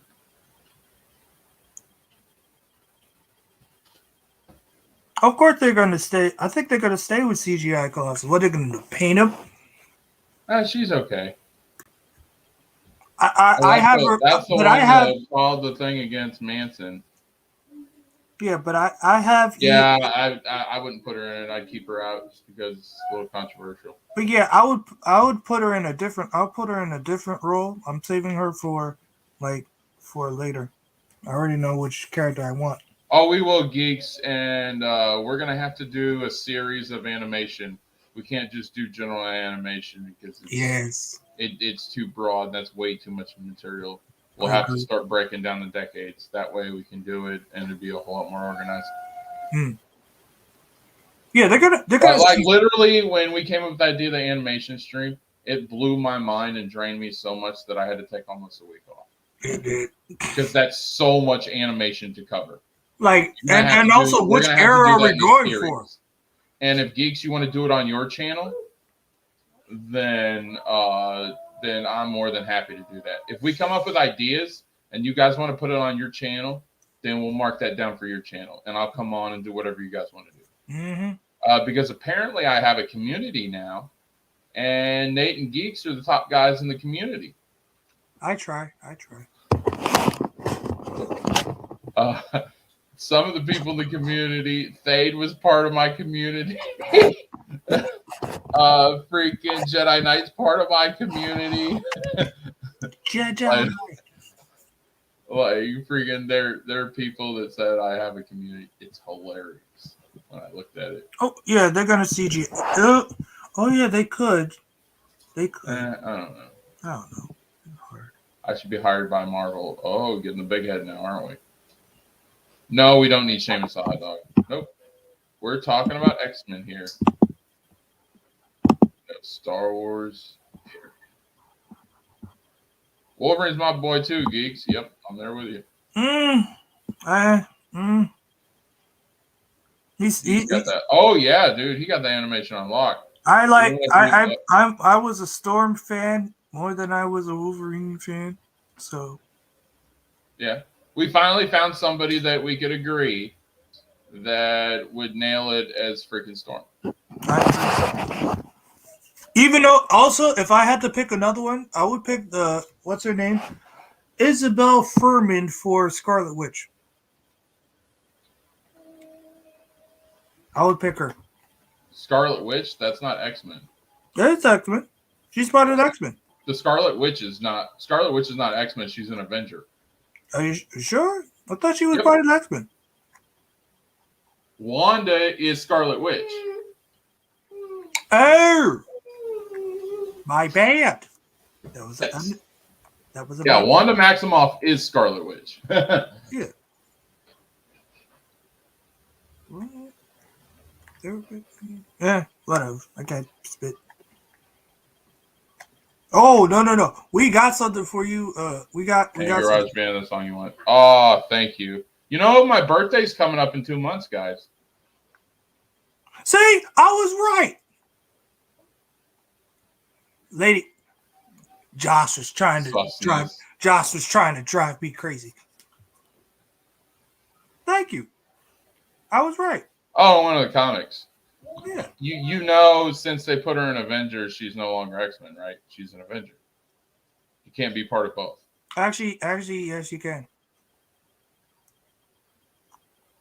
Of course they're going to stay. I think they're going to stay with CGI Colossus. What are they going to do? Paint him? She's okay. I have her. That's the but one I have that called the thing against Manson. Yeah, but I have. Yeah, I wouldn't put her in it. I'd keep her out just because it's a little controversial. But yeah, I would put her in a different. I'll put her in a different role. I'm saving her for later. I already know which character I want. Oh, we will, geeks, and we're gonna have to do a series of animation. We can't just do general animation because it's too broad. That's way too much material. We'll have to start breaking down the decades. That way we can do it, and it'd be a whole lot more organized. Yeah, they're gonna like literally when we came up with the idea of the animation stream, it blew my mind and drained me so much that I had to take almost a week off. It did. Because that's so much animation to cover. Like, and also, which era are we going for? And if geeks, you want to do it on your channel, then I'm more than happy to do that. If we come up with ideas and you guys want to put it on your channel, then we'll mark that down for your channel, and I'll come on and do whatever you guys want to do. Because apparently I have a community now, and Nate and Geeks are the top guys in the community. I try. Some of the people in the community, Thade was part of my community. Freaking Jedi Knight's part of my community. Jedi. Like freaking, there are people that said I have a community. It's hilarious when I looked at it. Oh yeah, they're gonna CG. Oh yeah, they could. They I could. don't know. I don't know. It's hard. I should be hired by Marvel. Oh, getting the big head now, aren't we? No, we don't need Seamus the hot dog. Nope. We're talking about X-Men here. Star Wars. Here. Wolverine's my boy too, geeks. Yep, I'm there with you. He's got that. Oh yeah, dude, he got the animation unlocked. I was a Storm fan more than I was a Wolverine fan. So yeah, we finally found somebody that we could agree that would nail it as freaking Storm. Even though, also, if I had to pick another one, I would pick what's her name, Isabel Furman for Scarlet Witch. I would pick her. Scarlet Witch? That's not X-Men. Yeah, it's X-Men. She's part of X-Men. The Scarlet Witch is not X-Men. She's an Avenger. Are you sure? I thought she was part of X-Men. Wanda is Scarlet Witch. Oh, my bad. That was Wanda Maximoff is Scarlet Witch. Yeah. Yeah, whatever. I can't spit. Oh, no. We got something for you. We got Garage Band, the song you want. Oh, thank you. You know, my birthday's coming up in 2 months, guys. See, I was right. Lady, Josh was trying to drive me crazy. Thank you. I was right. Oh, one of the comics. Yeah. You know, since they put her in Avengers, she's no longer X-Men, right? She's an Avenger. You can't be part of both. Actually, yes, you can.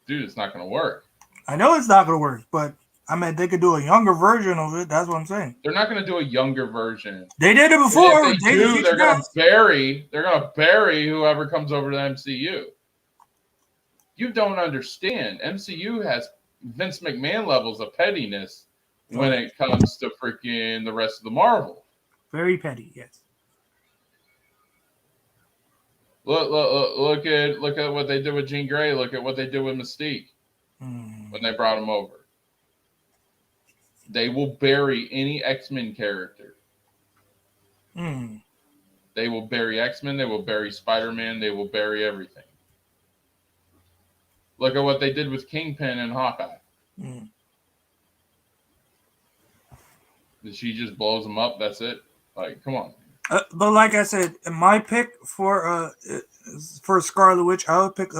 Dude, it's not going to work. I know it's not going to work, but I mean, they could do a younger version of it. That's what I'm saying. They're not going to do a younger version. They did it before. If they do, they're going to bury whoever comes over to the MCU. You don't understand. MCU has Vince McMahon levels of pettiness when it comes to freaking the rest of the Marvel. Very petty, yes. Look at what they did with Jean Grey. Look at what they did with Mystique when they brought him over. They will bury any X-Men character. They will bury X-Men. They will bury Spider-Man. They will bury everything. Look at what they did with Kingpin and Hawkeye. She just blows them up. That's it. Like, come on. But like I said, my pick for Scarlet Witch, I would pick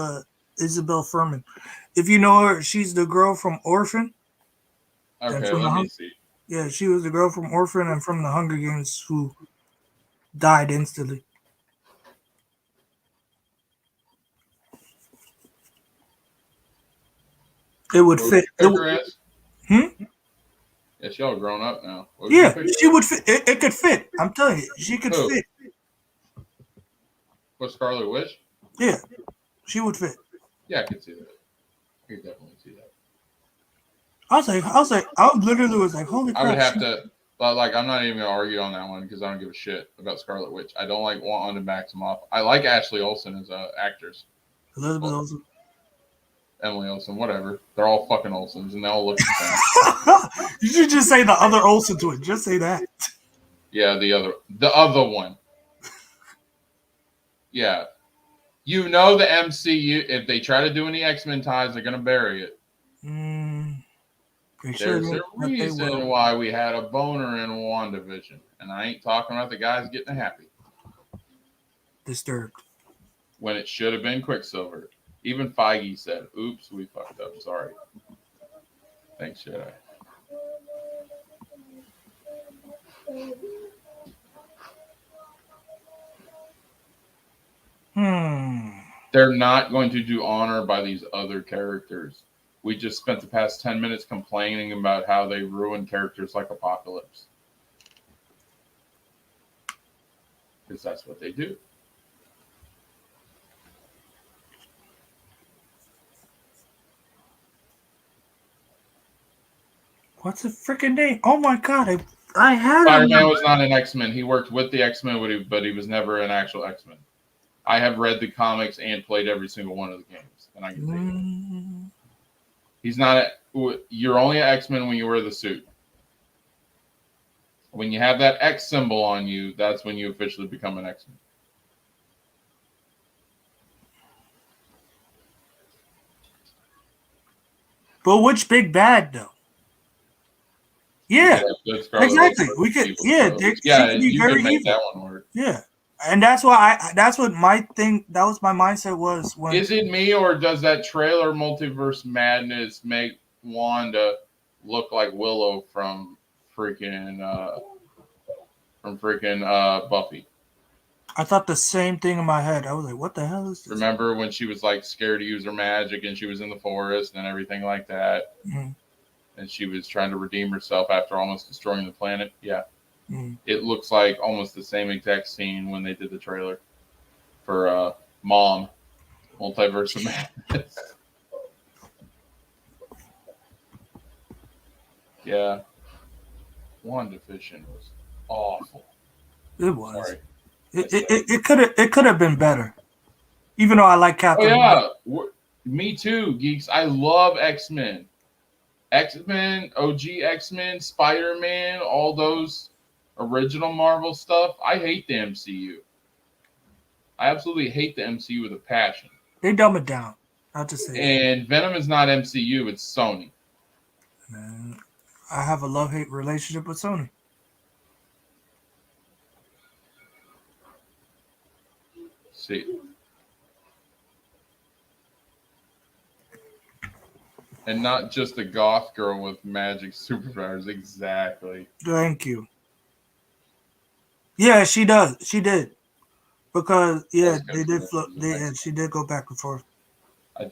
Isabel Furman. If you know her, she's the girl from Orphan. Okay, let me see. Yeah, she was the girl from Orphan and from the Hunger Games who died instantly. It would fit. Yeah, she all grown up now. Yeah, she would fit. It could fit. I'm telling you, she could fit. What, Scarlet Witch? Yeah, she would fit. Yeah, I could see that. I could definitely see that. I literally was like, holy crap. I would have to, like, I'm not even going to argue on that one because I don't give a shit about Scarlet Witch. I don't like Wanda Maximoff. I like Ashley Olsen as an actress. Elizabeth Olsen. Emily Olsen, whatever. They're all fucking Olsens and they all look the same. You should just say the other Olsen to it. Just say that. Yeah, the other one. Yeah. You know the MCU, if they try to do any X-Men ties, they're going to bury it. There's a reason why we had a boner in WandaVision. And I ain't talking about the guys getting happy. Disturbed. When it should have been Quicksilver. Even Feige said, oops, we fucked up. Sorry. Thanks, Jedi. They're not going to do honor by these other characters. We just spent the past 10 minutes complaining about how they ruined characters like Apocalypse. Because that's what they do. What's the freaking name? Oh my god, I had Spider-Man him. was not an X-Men. He worked with the X-Men, but he was never an actual X-Men. I have read the comics and played every single one of the games, and I can tell you. He's not. You're only an X-Men when you wear the suit. When you have that X symbol on you, that's when you officially become an X-Men. But which big bad though? Yeah, exactly. We could. Yeah, she could be you very could make evil. that one work. Yeah, and that's why that's what my thing. That was my mindset was when. Is it me or does that trailer Multiverse Madness make Wanda look like Willow from freaking Buffy? I thought the same thing in my head. I was like, "What the hell is this?" Remember when she was like scared to use her magic and she was in the forest and everything like that, and she was trying to redeem herself after almost destroying the planet? Yeah, it looks like almost the same exact scene when they did the trailer for Mom, Multiverse of Madness. Yeah, WandaVision was awful. It was. Sorry. It could have been better. Even though I like Captain. Oh yeah, me too, geeks. I love X-Men. X-Men, OG X-Men, Spider-Man, all those original Marvel stuff. I hate the MCU. I absolutely hate the MCU with a passion. They dumb it down. I'll just say. And Venom is not MCU; it's Sony. Man, I have a love-hate relationship with Sony. See. And not just a goth girl with magic superpowers. Exactly. Thank you. Yeah, she does. She did. Because, yeah, they did and she did go back and forth. I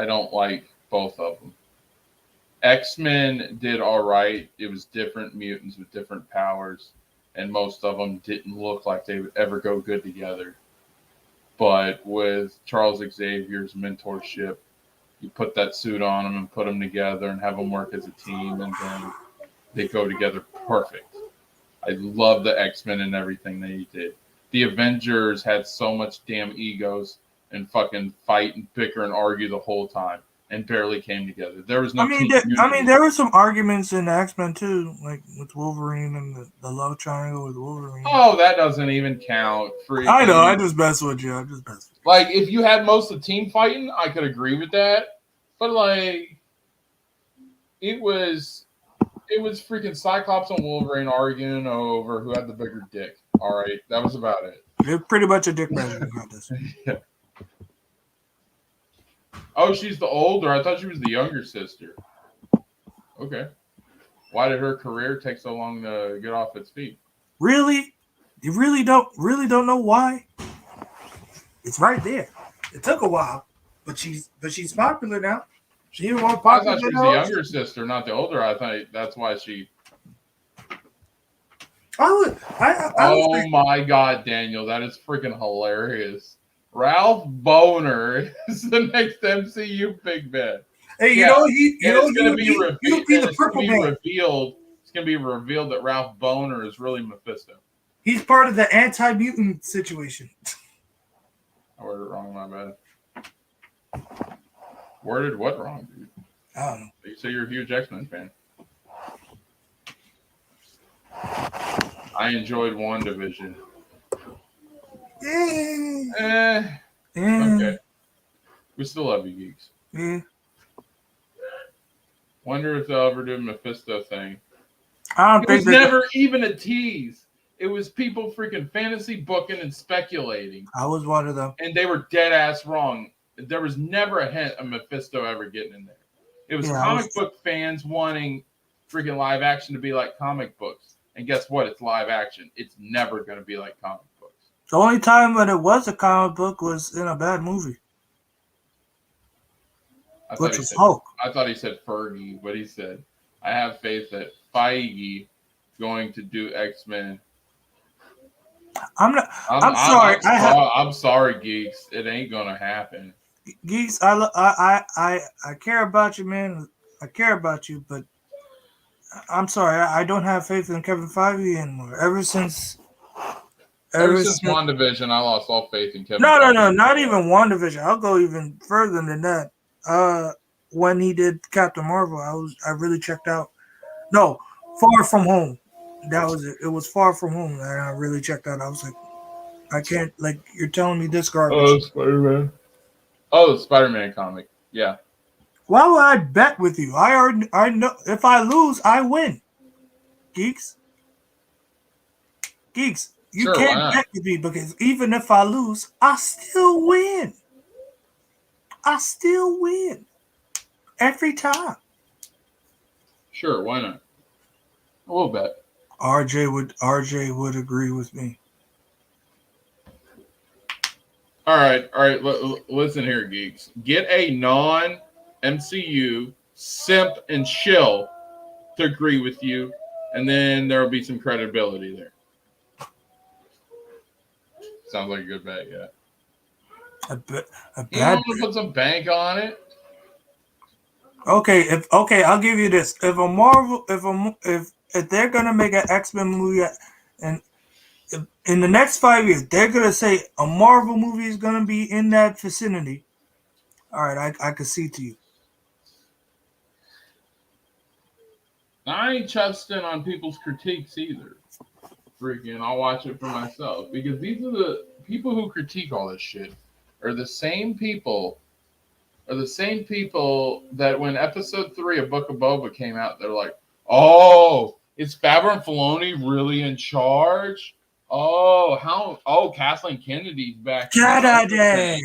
don't like both of them. X-Men did all right. It was different mutants with different powers. And most of them didn't look like they would ever go good together. But with Charles Xavier's mentorship, you put that suit on them and put them together and have them work as a team, and then they go together perfect. I love the X-Men and everything they did. The Avengers had so much damn egos and fucking fight and bicker and argue the whole time and barely came together. There was no there were some arguments in X-Men too, like with Wolverine and the love triangle with Wolverine. Oh, that doesn't even count. I know, I just mess with you. Like, if you had most of the team fighting, I could agree with that. But, like, it was freaking Cyclops and Wolverine arguing over who had the bigger dick. All right, that was about it. They're pretty much a dick measure about this. Yeah. Oh, she's the older. I thought she was the younger sister. Okay. Why did her career take so long to get off its feet? Really? You really don't know why? It's right there. It took a while, but she's popular now. She's more popular. I thought she was the younger sister, not the older. I thought that's why she. Oh my God, Daniel, that is freaking hilarious. Ralph Boner is the next MCU big bad. Hey, it's going to be revealed. It's going to be revealed that Ralph Boner is really Mephisto. He's part of the anti-mutant situation. I worded it wrong, my bad. Worded what wrong, dude? I don't know. You say you're a huge X-Men fan. I enjoyed WandaVision. Okay. We still love you, geeks. Wonder if they'll ever do a Mephisto thing. I don't think it was never even a tease. It was people freaking fantasy booking and speculating. I was one of them. And they were dead ass wrong. There was never a hint of Mephisto ever getting in there. It was comic book fans wanting freaking live action to be like comic books. And guess what? It's live action. It's never going to be like comic books. The only time when it was a comic book was in a bad movie. Which was Hulk. I thought he said Fergie, but he said, I have faith that Feige going to do X-Men. I'm sorry. I'm sorry, geeks. It ain't gonna happen. Geeks, I care about you, man. I care about you, but I'm sorry. I don't have faith in Kevin Feige anymore. Ever since WandaVision, I lost all faith in Kevin no, Feige. not even WandaVision. I'll go even further than that. When he did Captain Marvel, I really checked out. No, Far From Home. That was it. It was Far From Home, and I really checked out. I was like, I can't. Like, you're telling me this garbage. Oh, Spider-Man. Oh, the Spider-Man comic. Yeah. Why would I bet with you? I know if I lose, I win. Geeks. You Sure, why can't not? bet with me because even if I lose, I still win. I still win every time. Sure, why not? A little bit. RJ would agree with me. All right. Listen here, geeks. Get a non-MCU simp and shill to agree with you, and then there will be some credibility there. Sounds like a good bet, yeah. A You bad. want to put some bank on it? Okay, I'll give you this. If they're gonna make an X-Men movie, and in the next 5 years they're gonna say a Marvel movie is gonna be in that vicinity, all right, I could see to you. I ain't trusting on people's critiques either. Freaking, I'll watch it for myself because these are the people who critique all this shit are the same people. Are the same people that when episode 3 of Book of Boba came out, they're like, "Oh, is Favreau and Filoni really in charge? Oh, how? Oh, Kathleen Kennedy's back Saturday.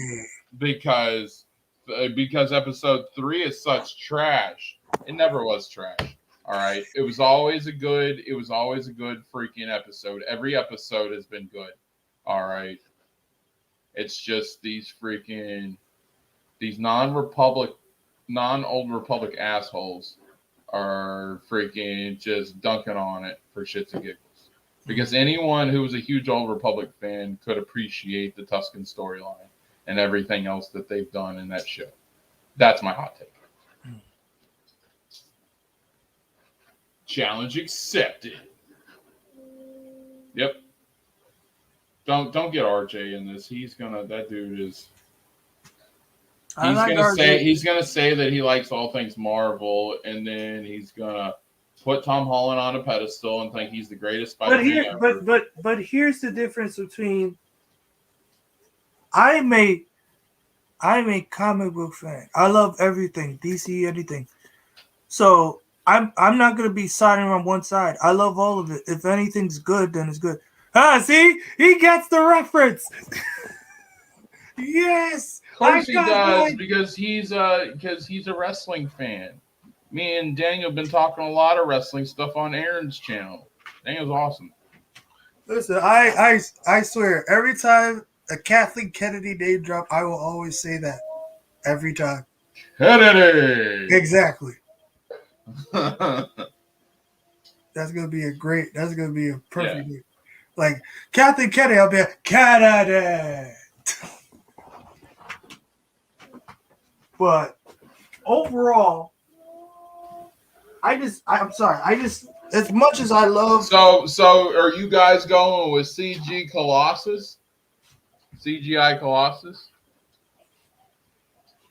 because episode 3 is such trash. It never was trash. All right, it was always a good freaking episode. Every episode has been good. All right, it's just these non-old Republic assholes are freaking just dunking on it for shits and giggles. Because anyone who was a huge Old Republic fan could appreciate the Tusken storyline and everything else that they've done in that show. That's my hot take. Challenge accepted. Yep. Don't get RJ in this. That dude is. He's gonna say that he likes all things Marvel, and then he's gonna put Tom Holland on a pedestal and think he's the greatest Spider-Man ever. But here's the difference between I'm a comic book fan. I love everything, DC, anything. So I'm not gonna be siding on one side. I love all of it. If anything's good, then it's good. See, he gets the reference. Yes, of course he does because he's a wrestling fan. Me and Daniel have been talking a lot of wrestling stuff on Aaron's channel. Daniel's awesome. Listen, I swear, every time a Kathleen Kennedy name drop, I will always say that. Every time. Kennedy! Exactly. That's gonna be a perfect name. Like Kathleen Kennedy, I'll be like, Kennedy. But overall, I'm sorry. As much as I love. So are you guys going with CGI Colossus?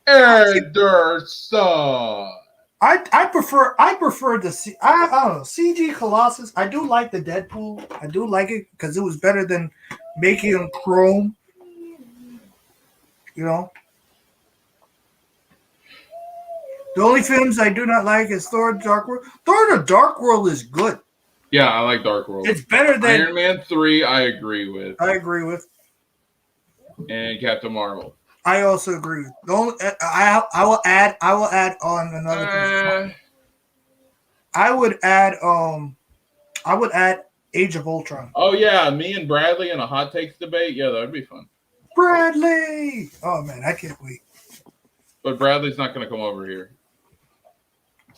Anderson. I prefer the I don't know, CG Colossus. I do like the Deadpool. I do like it because it was better than making him chrome. You know. The only films I do not like is Thor: The Dark World. Thor: The Dark World is good. Yeah, I like Dark World. It's better than Iron Man 3. I agree with. And Captain Marvel. I also agree with. I will add on another thing. I would add Age of Ultron. Oh yeah, me and Bradley in a hot takes debate. Yeah, that'd be fun. Bradley! Oh man, I can't wait. But Bradley's not going to come over here.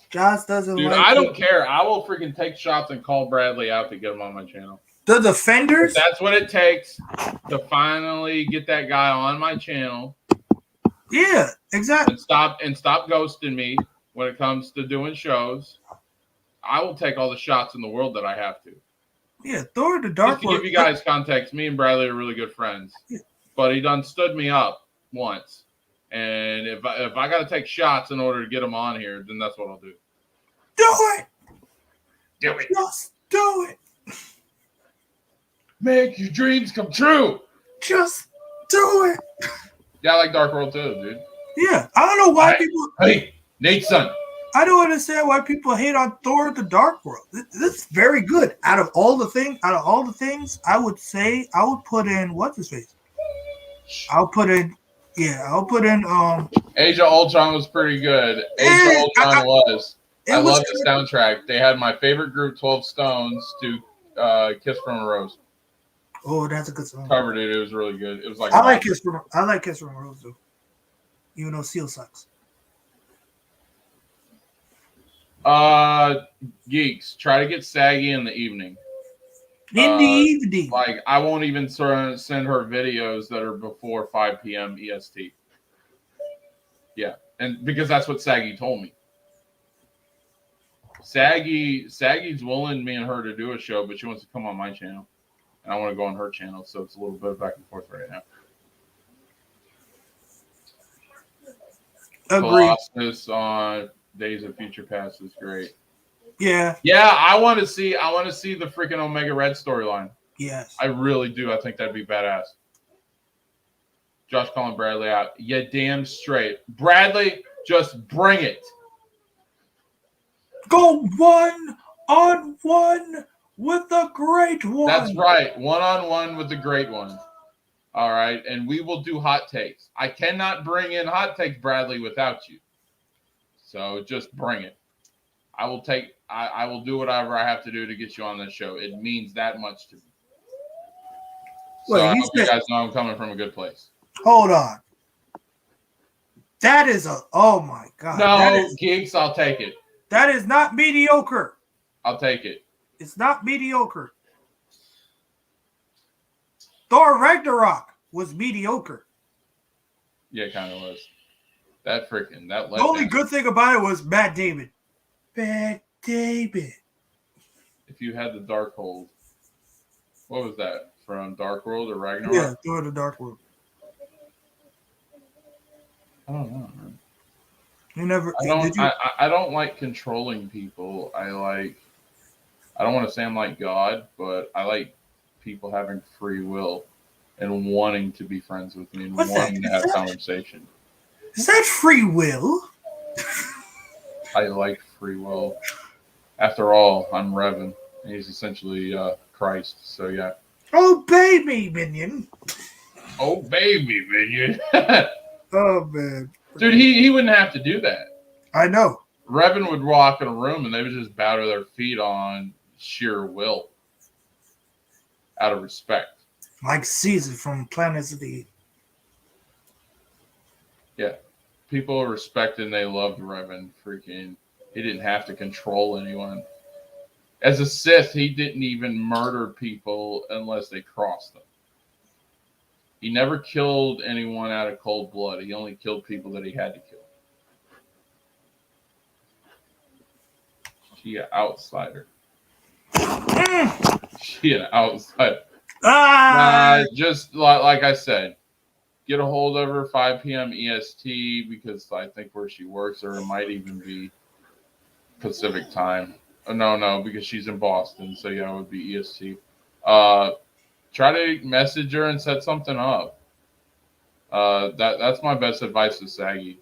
Josh doesn't. Dude, I don't care. I will freaking take shots and call Bradley out to get him on my channel. The Defenders. If that's what it takes to finally get that guy on my channel. Yeah, exactly. And stop ghosting me when it comes to doing shows, I will take all the shots in the world that I have to. Yeah, Thor the Just Dark to World. give you guys context, me and Bradley are really good friends. Yeah. But he done stood me up once. And if I got to take shots in order to get him on here, then that's what I'll do. Do it! Do it. Just do it! Make your dreams come true. Just do it! Yeah, I like Dark World too, dude. Yeah, I don't know why people... Hey, Nate's son. I don't understand why people hate on Thor the Dark World. This is very good. Out of all the things, I would say I would put in what's his face? I'll put in Age of Ultron was pretty good. Age of Ultron was. I love the soundtrack. They had my favorite group, 12 Stones, to Kiss from a Rose. Oh, that's a good song. Covered it. It was really good. It was like I like Kiss from a Rose too. Even though Seal sucks. Geeks, try to get Saggy in the evening. In the evening. Like, I won't even send her videos that are before 5 p.m. EST. Yeah, and because that's what Saggy told me. Saggy's willing me and her to do a show, but she wants to come on my channel. And I want to go on her channel, so it's a little bit back and forth right now. Agreed. Colossus on Days of Future Past is great. Yeah. Yeah, I want to see the freaking Omega Red storyline. Yes. I really do. I think that'd be badass. Josh calling Bradley out. Yeah, damn straight. Bradley, just bring it. Go 1-on-1 with the great one. That's right. 1-on-1 with the great one. All right. And we will do hot takes. I cannot bring in hot takes, Bradley, without you. So just bring it. I will do whatever I have to do to get you on this show. It means that much to me. So I hope you guys know I'm coming from a good place. Hold on. That is oh my God. No, Geeks, I'll take it. That is not mediocre. I'll take it. It's not mediocre. Thor Ragnarok was mediocre. Yeah, it kind of was. The only good thing about it was Matt Damon. Matt Damon. If you had the Darkhold, what was that from Dark World or Ragnarok? Yeah, Thor the Dark World. I don't know, man. You never. I don't like controlling people. I don't want to say I'm like God, but I like people having free will and wanting to be friends with me and wanting to have conversation. Is that free will? I like free will. After all, I'm Revan. And he's essentially Christ. So yeah. Obey me, minion. Obey me, minion. Oh man, dude, he wouldn't have to do that. I know. Revan would walk in a room and they would just bow to their feet on sheer will, out of respect. Like Caesar from Planets of the Apes. Yeah. People respected and they loved Revan. Freaking, he didn't have to control anyone. As a Sith, he didn't even murder people unless they crossed them. He never killed anyone out of cold blood. He only killed people that he had to kill. She an outsider. She an outsider. Just like I said, get a hold of her 5 p.m. EST because I think where she works, or it might even be Pacific time. No, because she's in Boston, so yeah, it would be EST. Try to message her and set something up. That's my best advice to Saggy.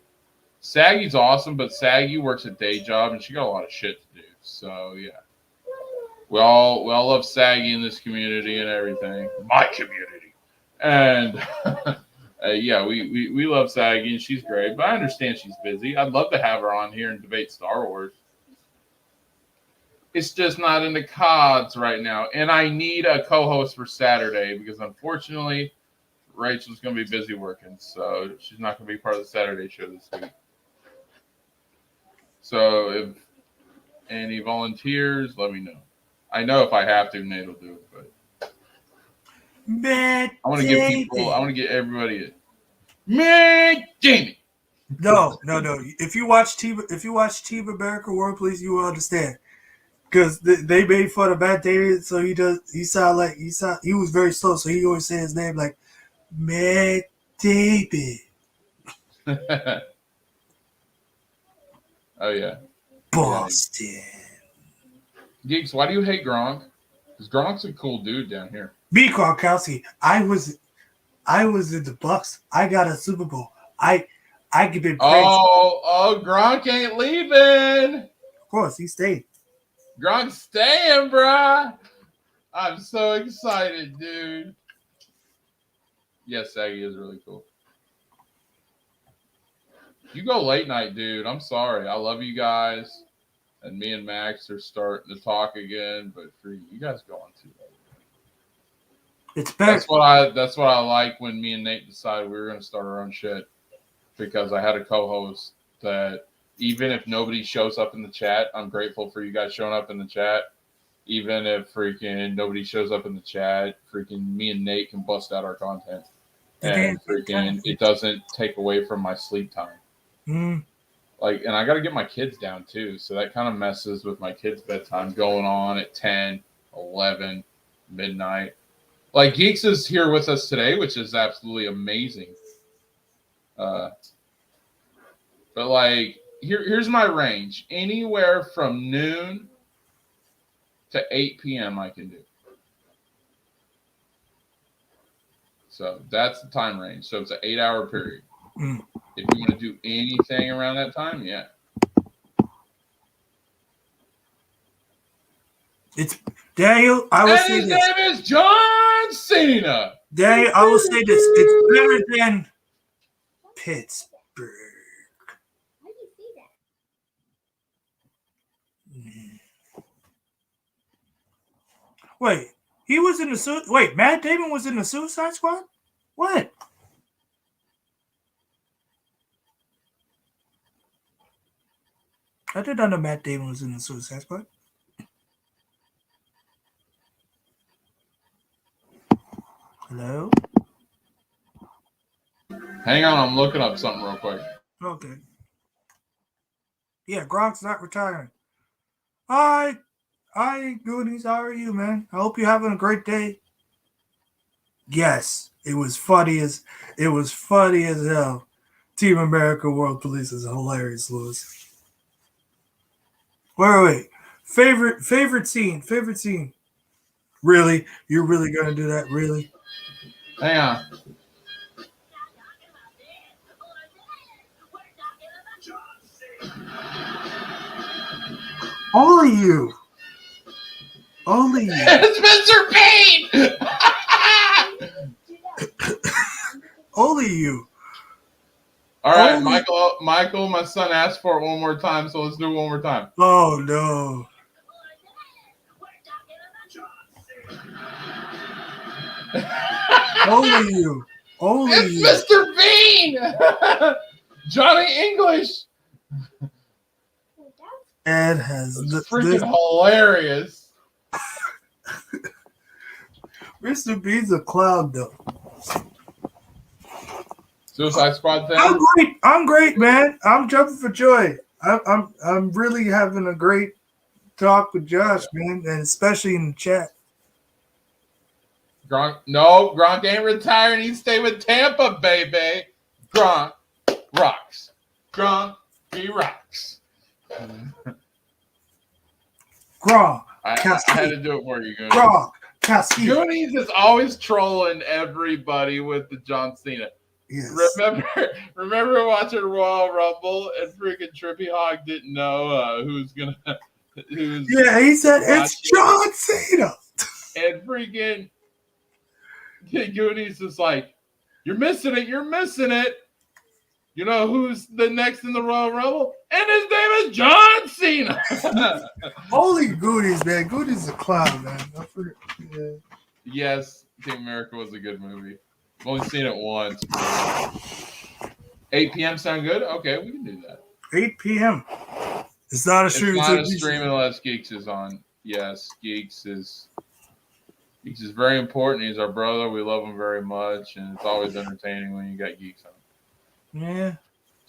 Saggy's awesome, but Saggy works a day job and she got a lot of shit to do. So yeah, we all love Saggy in this community and everything. My community, and yeah, we love Saggy and she's great. But I understand she's busy. I'd love to have her on here and debate Star Wars. It's just not in the cards right now. And I need a co-host for Saturday because unfortunately Rachel's going to be busy working. So she's not going to be part of the Saturday show this week. So if any volunteers, let me know. I know if I have to, Nate will do it. But I want to give everybody a Matt Damon. No. If you watch Team America World Police, you will understand. Because they made fun of Matt Damon, so he was very slow, so he always said his name like Matt Damon, Oh yeah. Boston. Geeks, why do you hate Gronk? Because Gronk's a cool dude down here. Me, Gronkowski. I was in the Bucks. I got a Super Bowl. I give been praised. Oh, Gronk ain't leaving. Of course, he stayed. Gronk's staying, bruh. I'm so excited, dude. Yes, Saggy is really cool. You go late night, dude. I'm sorry. I love you guys. And me and Max are starting to talk again, but for you guys going too late. It's better. That's what I like when me and Nate decided we were gonna start our own shit. Because I had a co-host that even if nobody shows up in the chat, I'm grateful for you guys showing up in the chat. Even if freaking nobody shows up in the chat, freaking me and Nate can bust out our content. And freaking it doesn't take away from my sleep time. Like, and I got to get my kids down too. So that kind of messes with my kids' bedtime going on at 10, 11, midnight. Like, Geeks is here with us today, which is absolutely amazing. But like, here's my range. Anywhere from noon to 8 p.m. I can do. So that's the time range. So it's an 8-hour period. If you want to do anything around that time, yeah. It's Daniel. I will say his this. name is John Cena. Daniel, I will say this. It's better than Pittsburgh. Why do you say that? Wait, he was in the Wait, Matt Damon was in the Suicide Squad? What? I did not know Matt Damon was in the Suicide Squad. Hello? Hang on, I'm looking up something real quick. Okay. Yeah, Gronk's not retiring. Hi, Goonies. How are you, man? I hope you're having a great day. Yes, it was funny as hell. Team America World Police is hilarious, Lewis. Wait. Favorite scene. Really? You're really gonna do that? Really? Hang on. Only you. It's Mr. Bean! Only you. All right, Michael, my son asked for it one more time, so let's do it one more time. Oh no. Only you. It's Mr. Bean! Johnny English. Ed has freaking hilarious. Mr. Bean's a clown though. Suicide Squad fan? I'm great, man. I'm jumping for joy. I'm really having a great talk with Josh, man, and especially in the chat. Gronk ain't retiring. He stay with Tampa, baby. Gronk rocks. Gronk, he rocks. Gronk. I had to do it for you, Goonies. Gronk. Cassie. Goonies is always trolling everybody with the John Cena. Yes. Remember watching Royal Rumble and freaking Trippy Hog didn't know who's. Yeah, he said it's John Cena. And freaking Goonies is like, you're missing it. You know who's the next in the Royal Rumble? And his name is John Cena. Holy Goonies, man. Goonies is a clown, man. Yeah. Yes, Team America was a good movie. I've only seen it once. 8 p.m. sound good? Okay, we can do that. 8 p.m. It's not a stream. It's not a stream unless Geeks is on. Yes, Geeks is very important. He's our brother. We love him very much, and it's always entertaining when you got Geeks on. Yeah.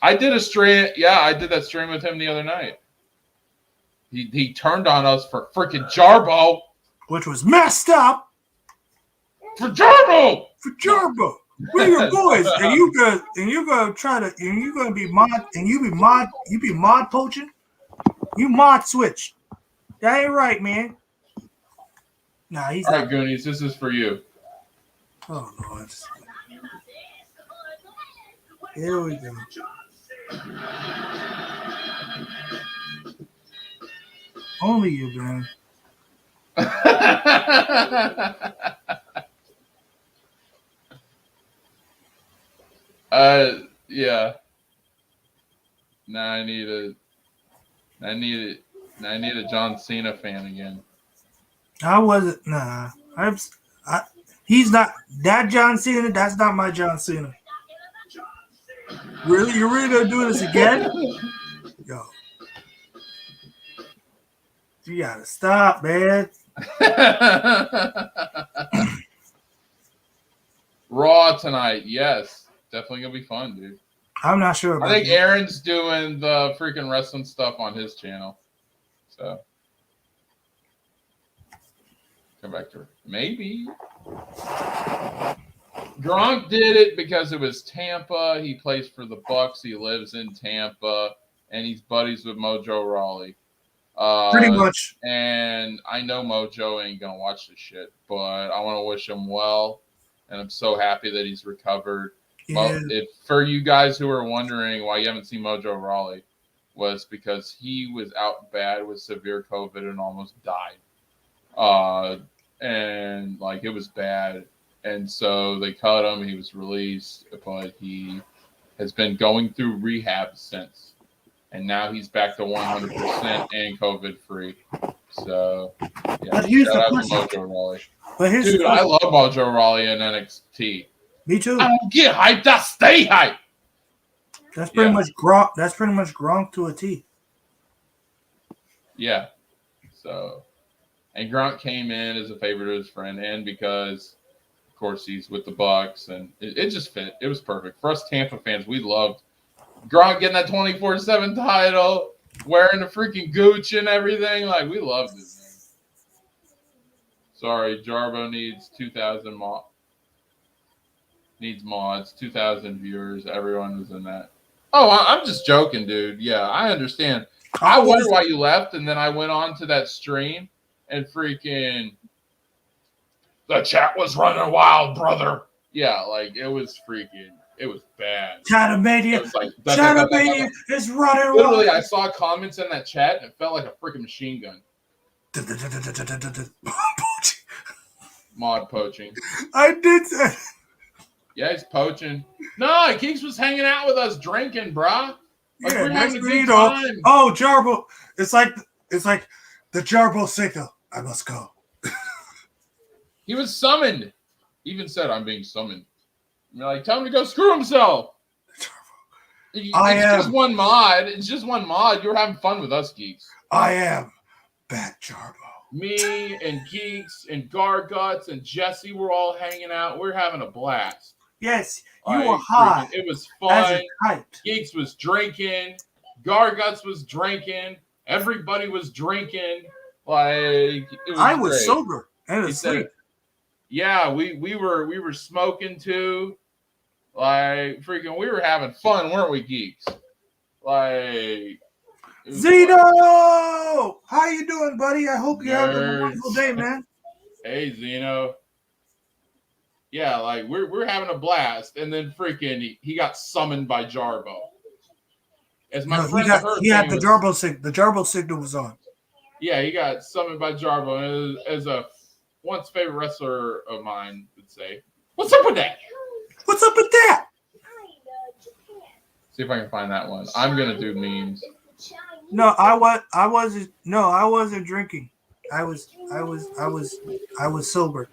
I did a stream. Yeah, I did that stream with him the other night. He turned on us for freaking Jarbo. Which was messed up. For Jarbo. For Jarbo. We're your boys, and you gonna try to, and you gonna be mod, and you be mod poaching. You mod switch. That ain't right, man. Nah, he's All not. right, Goonies, this is for you. Oh Lord. Here we go. Only you, man. Yeah. Now I need a John Cena fan again. I wasn't. Nah, he's not that John Cena. That's not my John Cena. Really, you're really gonna do this again? Yo, you gotta stop, man. Raw tonight, yes, definitely gonna be fun, dude. I'm not sure about I think that. Aaron's doing the freaking wrestling stuff on his channel, so come back to it. Maybe Gronk did it because it was Tampa. He plays for the Bucks. He lives in Tampa, and he's buddies with Mojo Rawley. Pretty much. And I know Mojo ain't gonna watch this shit, but I want to wish him well, and I'm so happy that he's recovered. Yeah. For you guys who are wondering why you haven't seen Mojo Rawley, was because he was out bad with severe COVID and almost died. And like it was bad. And so they cut him. He was released, but he has been going through rehab since. And now he's back to 100% and COVID free. So, yeah, But here's shout the out to question. Mojo Rawley. But here's Dude, the I question. love Mojo Rawley in NXT. Me too. I don't get hyped, I stay hyped. That's pretty much Gronk. That's pretty much Gronk to a T. Yeah. So, and Gronk came in as a favor to his friend, and because, of course, he's with the Bucks, and it just fit. It was perfect for us Tampa fans. We loved Gronk getting that 24/7 title, wearing the freaking Gooch and everything. Like we loved it, man. Sorry, Jarbo needs 2,000 mods. 2,000 viewers. Everyone was in that. Oh, I'm just joking, dude. Yeah, I understand. I wonder why you left, and then I went on to that stream, and freaking the chat was running wild, brother. Yeah, like it was bad. Chatomania. It was like Chatomania is running literally, I wild. saw comments in that chat, and it felt like a freaking machine gun. Mod poaching. I did say. Yeah, he's poaching. No, Geeks was hanging out with us drinking, brah. Like Yeah, we're having a next thing you good know, time. oh Jarbo, it's like the Jarbo signal. I must go. He was summoned. He even said, "I'm being summoned." And you're like, tell him to go screw himself. It's just one mod. It's just one mod. You were having fun with us, Geeks. I am Bad Jarbo. Me and Geeks and Garguts and Jesse were all hanging out. We were having a blast. Yes, you Like, were high. It was fun. Hyped. Geeks was drinking. Garguts was drinking. Everybody was drinking. Like it was I was great. sober and He asleep. said, yeah, we were smoking too. Like freaking, we were having fun, weren't we, Geeks? Like Zeno, how you doing, buddy? I hope you're having a wonderful day, man. Hey, Zeno. Yeah, like we're having a blast, and then freaking he got summoned by Jarbo. As my friend he had the Jarbo signal. The Jarbo signal was on. Yeah, he got summoned by Jarbo, and as a once favorite wrestler of mine would say, "What's up with that? What's up with that?" See if I can find that one. I'm gonna do memes. No, I wasn't drinking. I was sober.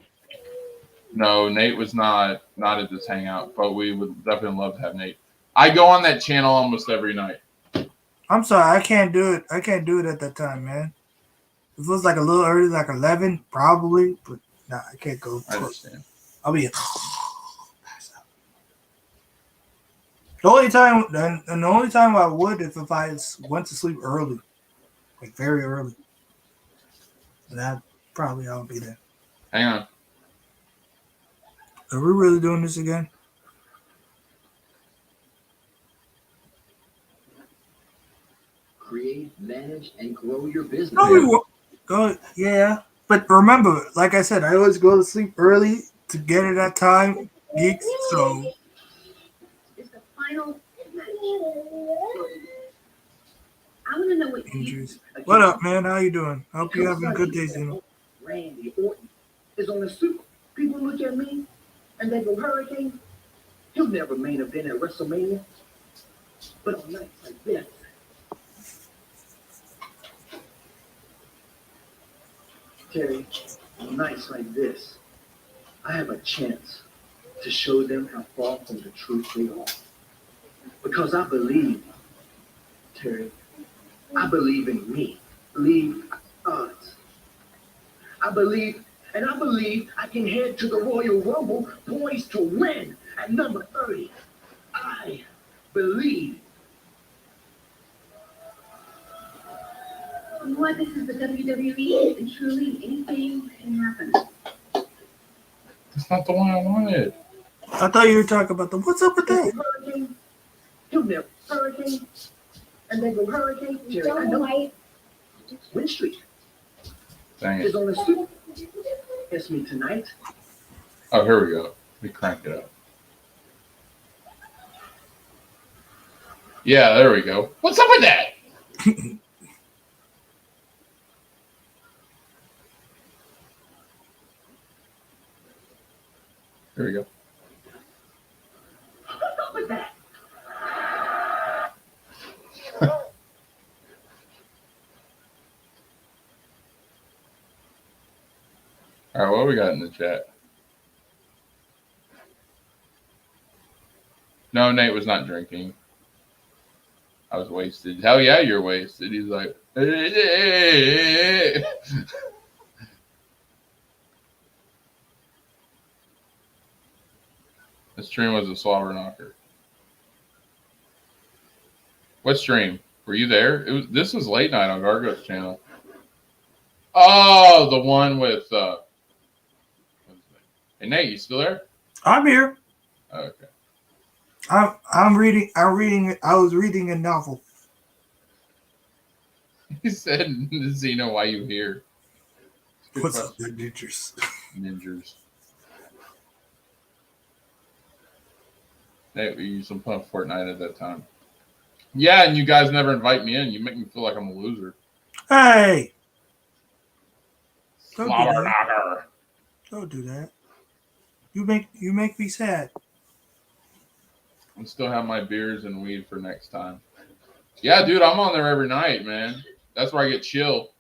No, Nate was not at this hangout, but we would definitely love to have Nate. I go on that channel almost every night. I'm sorry, I can't do it. I can't do it at that time, man. If it was like a little early, like 11, probably, but nah, I can't go. I understand. I'll be. The only time, and the only time I would if I went to sleep early, like very early. That probably I'll be there. Hang on. Are we really doing this again? Create, manage, and grow your business. No, we won't. Go, yeah. But remember, like I said, I always go to sleep early to get it at time, geeks. So It's the final match. I want to know what injuries. What up, man? How you doing? I hope you're having a good day, Zeno. Randy Orton is on the super. People look at me and they go, Hurricane, he'll never main event at WrestleMania. But on nights like this, Terry, on nights like this, I have a chance to show them how far from the truth they are. Because I believe, Terry, I believe in me. Believe us. I believe I can head to the Royal Rumble poised to win at number 30. I believe. You know what? This is the WWE, and truly anything can happen. That's not the one I wanted. I thought you were talking about the what's up with that? Hurricane, he'll never Hurricane, and they go Hurricane. Terry, I know. Win Street Dang is it. on the super. It's me tonight. Oh, here we go. We crank it up. Yeah, there we go. What's up with that? Here we go. What's up with that? All right, what we got in the chat? No, Nate was not drinking. I was wasted. Hell yeah, you're wasted. He's like, hey. The stream was a slobber knocker. What stream? Were you there? This was late night on Gargo's channel. Oh, the one with hey Nate, you still there? I'm here. Okay. I'm reading. I was reading a novel. He said, Zeno, why you here? Good What's question. up, ninjas? Ninjas. Nate, we used some fun Fortnite at that time. Yeah, and you guys never invite me in. You make me feel like I'm a loser. Hey, don't do Slobber that. knocker. Don't do that. You make me sad. I still have my beers and weed for next time. Yeah, dude, I'm on there every night, man. That's where I get chill.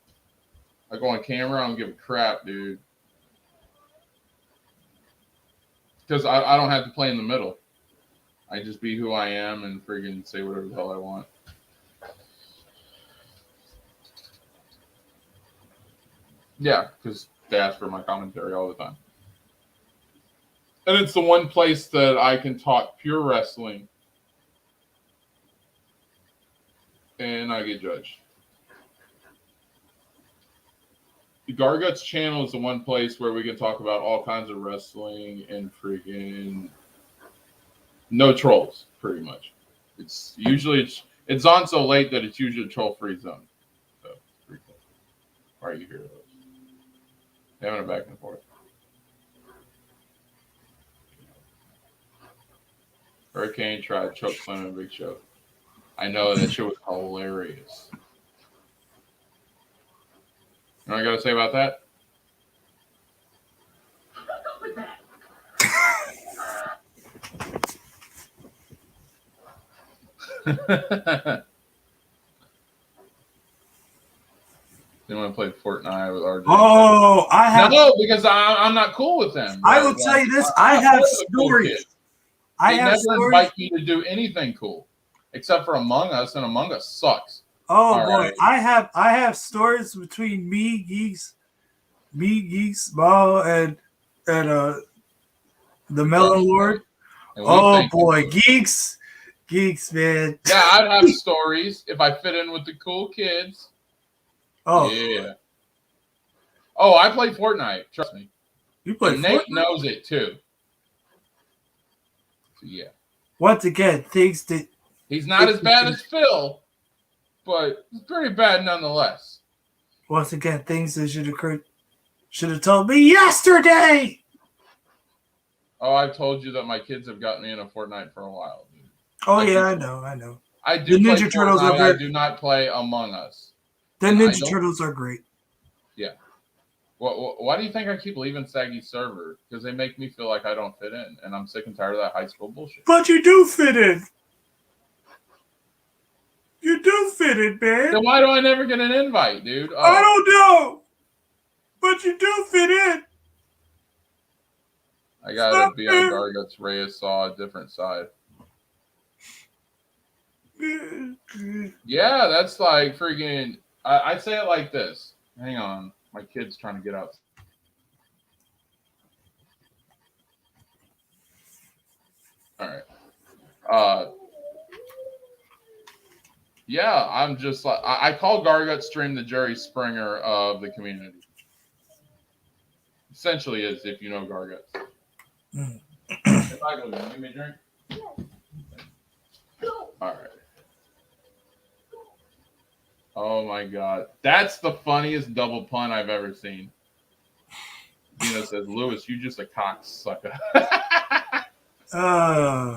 I go on camera, I don't give a crap, dude. Because I don't have to play in the middle. I just be who I am and friggin' say whatever the hell I want. Yeah, because they ask for my commentary all the time. And it's the one place that I can talk pure wrestling and I get judged. The Gargut's channel is the one place where we can talk about all kinds of wrestling and freaking no trolls, pretty much. It's usually it's on so late that it's usually a troll-free zone. So it's pretty cool. Why are you here? Having a back and forth. Hurricane tried choke slam and Big Show. I know that shit was hilarious. You know what I gotta say about that? They want to play Fortnite with RJ. Oh, I have. No, because I'm not cool with them. I will tell you this. I have stories. I They have never stories. invite me to do anything cool, except for Among Us, and Among Us sucks. Oh All boy, right. I have stories between me, Geeks, Ball, and the Melon Lord. And we Oh think boy, Geeks Geeks, man. Yeah, I'd have stories if I fit in with the cool kids. Oh, Yeah. Oh, I play Fortnite. Trust me. you play And Nate Fortnite? knows it too. So, yeah. Once again, things that He's not as bad as Phil, but he's pretty bad nonetheless. once again things that should have told me yesterday. Oh, I've told you that my kids have gotten me into Fortnite for a while. Dude. Oh yeah, I know. I do The play Ninja Turtles are Fortnite. very. I do not play Among Us. The And Ninja Turtles are great. Yeah. Why do you think I keep leaving Saggy's server? Because they make me feel like I don't fit in, and I'm sick and tired of that high school bullshit. But you do fit in. You do fit in, man. Then why do I never get an invite, dude? I don't know. But you do fit in. I gotta be on Gargot's Reyes saw a different side. Yeah, that's like freaking. I say it like this. Hang on, my kid's trying to get out. All right. Yeah, I'm just like I call Gargut Stream the Jerry Springer of the community. Essentially, is if you know Gargut. If I go, give me a drink. All right. Oh my god, that's the funniest double pun I've ever seen. Dino says, "Lewis, you just a cocksucker."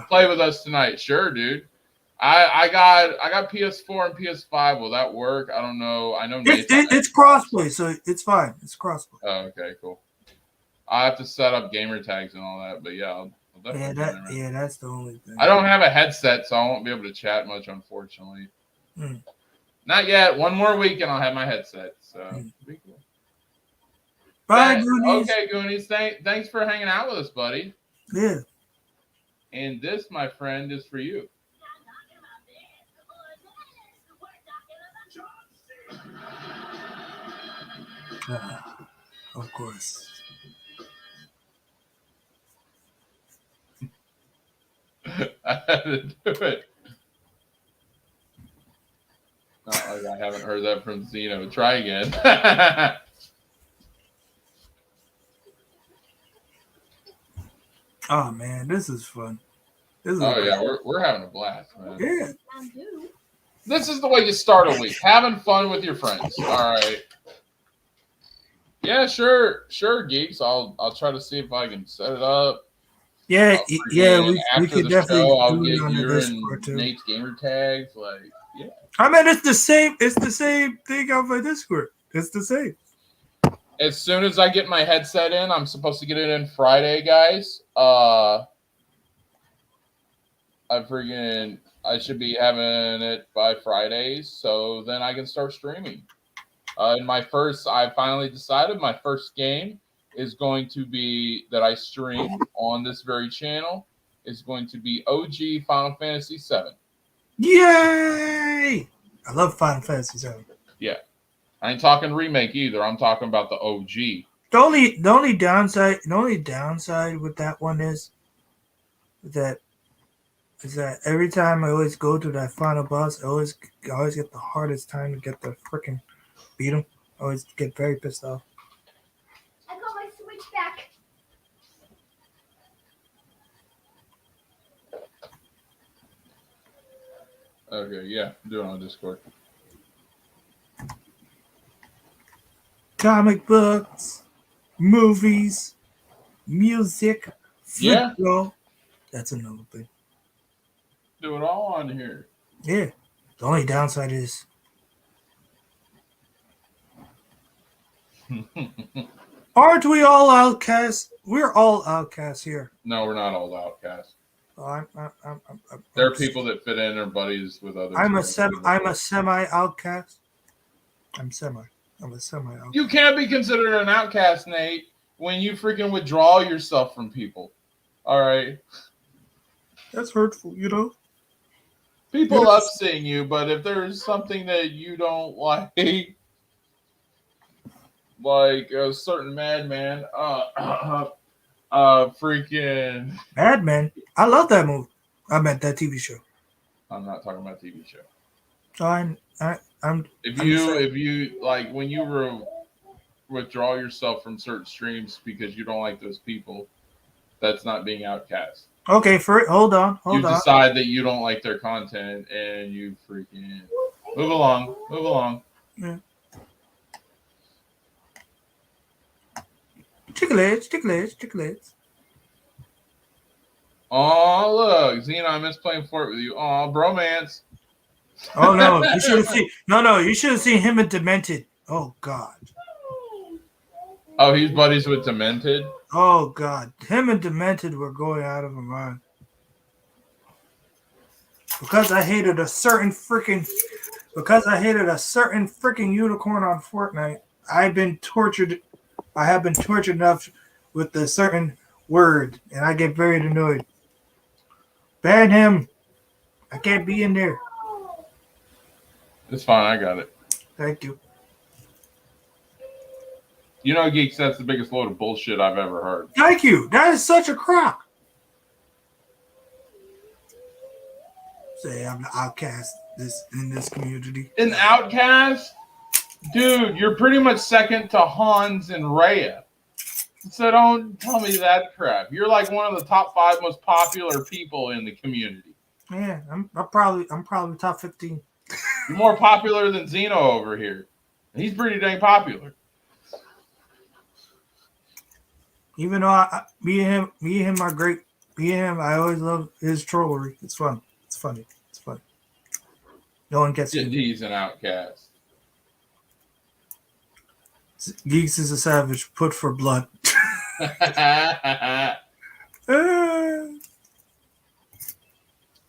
Play with us tonight, sure, dude. I got PS4 and PS5. Will that work? I don't know. I know it's crossplay, so it's fine. It's crossplay. Oh, okay, cool. I have to set up gamer tags and all that, but yeah, I'll definitely. That's the only thing. I don't have a headset, so I won't be able to chat much, unfortunately. Not yet. One more week, and I'll have my headset. So be cool. Bye, Goonies. Okay, Goonies. Thanks for hanging out with us, buddy. Yeah. And this, my friend, is for you. Of course. I had to do it. Not like I haven't heard that from Zeno. Try again. Oh man, this is fun. Yeah, we're having a blast, man. Yeah. This is the way you start a week. Having fun with your friends. All right. Yeah, sure, geeks. I'll try to see if I can set it up. Yeah, we could definitely I'll do get it on the your Discord and too. Nate's gamer tags, like, yeah. I mean, it's the same thing on my Discord. It's the same. As soon as I get my headset in, I'm supposed to get it in Friday, guys. I should be having it by Fridays, so then I can start streaming. I finally decided my first game is going to be that I stream on this very channel is going to be OG Final Fantasy VII. Yay! I love Final Fantasy VII. Yeah. I ain't talking remake either. I'm talking about the OG. The only downside with that one is that every time I always go to that final boss, I always get the hardest time to get the freaking beat him. I always get very pissed off. I got my Switch back. Okay, yeah. I'm doing it on Discord. Comic books, movies, music, football. That's another thing. Do it all on here. Yeah. The only downside is aren't we all outcasts? We're all outcasts here. No, we're not all outcasts. Oh, There are people that fit in or buddies with others. I'm a semi outcast. I'm a semi outcast. You can't be considered an outcast, Nate, when you freaking withdraw yourself from people. All right. That's hurtful, you know? People love seeing you, but if there's something that you don't like a certain madman, freaking Madman. I love that movie. I meant that TV show. I'm not talking about TV show. So I'm If I'm just you saying. if you like when you withdraw yourself from certain streams because you don't like those people, that's not being outcast. Okay, hold on. You decide that you don't like their content and you freaking move along. Yeah. Chicklets. Oh look, Xena, I miss playing Fort with you. Oh, bromance. Oh no, you should have seen. No, you should have seen him and Demented. Oh God. Oh, he's buddies with Demented. Oh God, him and Demented were going out of a mind because I hated a certain freaking unicorn on Fortnite. I have been tortured enough with a certain word, and I get very annoyed. Ban him. I can't be in there. It's fine, I got it. Thank you. You know, Geeks, that's the biggest load of bullshit I've ever heard. Thank you. That is such a crap. Say I'm the outcast in this community. An outcast? Dude, you're pretty much second to Hans and Rhea. So don't tell me that crap. You're like one of the top 5 most popular people in the community. Yeah, I'm probably top 15. You're more popular than Zeno over here. He's pretty dang popular. Even though me and him are great. Me and him, I always love his trollery. It's fun. It's funny. It's funny. No one gets it. He's an outcast. Geeks is a savage. Put for blood.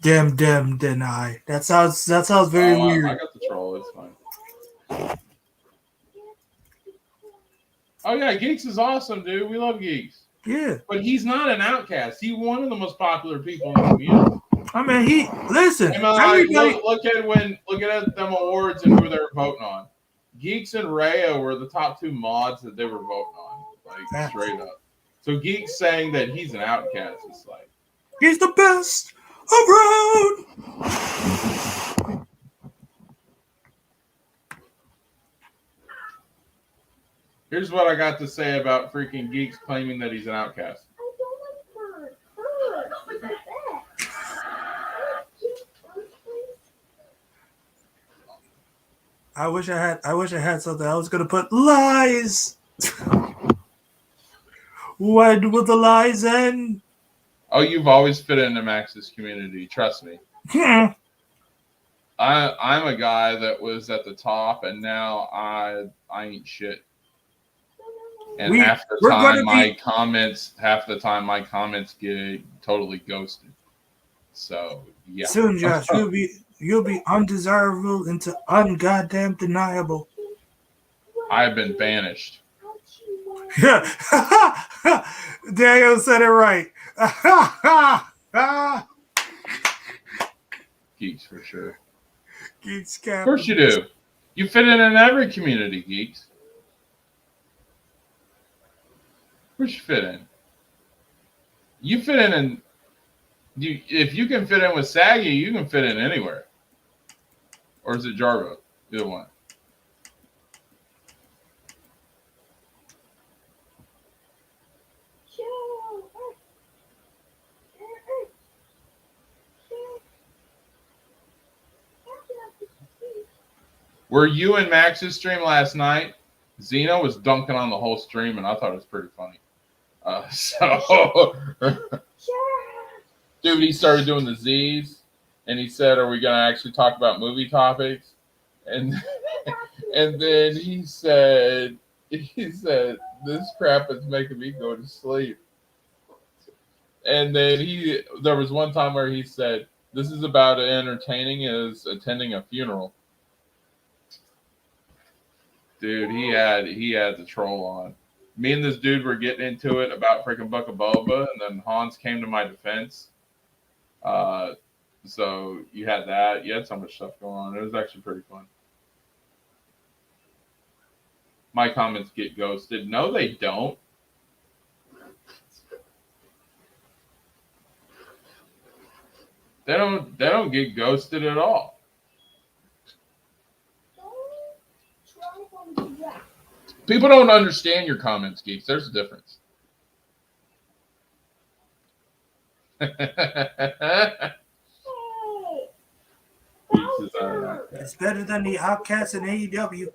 Dem deny. That sounds very weird. I got the troll. It's fine. Oh yeah, Geeks is awesome, dude. We love Geeks. Yeah, but he's not an outcast. He's one of the most popular people in the community. I mean, listen. Look at them awards and who they're voting on. Geeks and Rhea were the top 2 mods that they were voting on, like straight up. So Geeks saying that he's an outcast is like he's the best around. Here's what I got to say about freaking Geeks claiming that he's an outcast. I wish I had something. I was gonna put lies. When will the lies end? Oh, you've always fit into Max's community. Trust me. I'm a guy that was at the top, and now I ain't shit. And half the time my comments get totally ghosted. So yeah. Soon, Josh, you'll be undesirable into ungoddamn deniable. I've been banished. Yeah. Daniel said it right. Geeks for sure. Geeks Of course you do. You fit in every community, Geeks. Of course you fit in. You fit in if you can fit in with Saggy, you can fit in anywhere. Or is it Jarvo? Either one. Were you in Max's stream last night? Zeno was dunking on the whole stream, and I thought it was pretty funny. Dude, he started doing the Z's, and he said, "Are we going to actually talk about movie topics?" And and then he said, "This crap is making me go to sleep." And then there was one time where he said, "This is about entertaining as attending a funeral." Dude, he had the troll on. Me and this dude were getting into it about freaking Buck of Boba, and then Hans came to my defense. So you had that. You had so much stuff going on. It was actually pretty fun. My comments get ghosted. No, they don't. They don't get ghosted at all. People don't understand your comments, geeks. There's a difference. It's better than the Outcasts in AEW.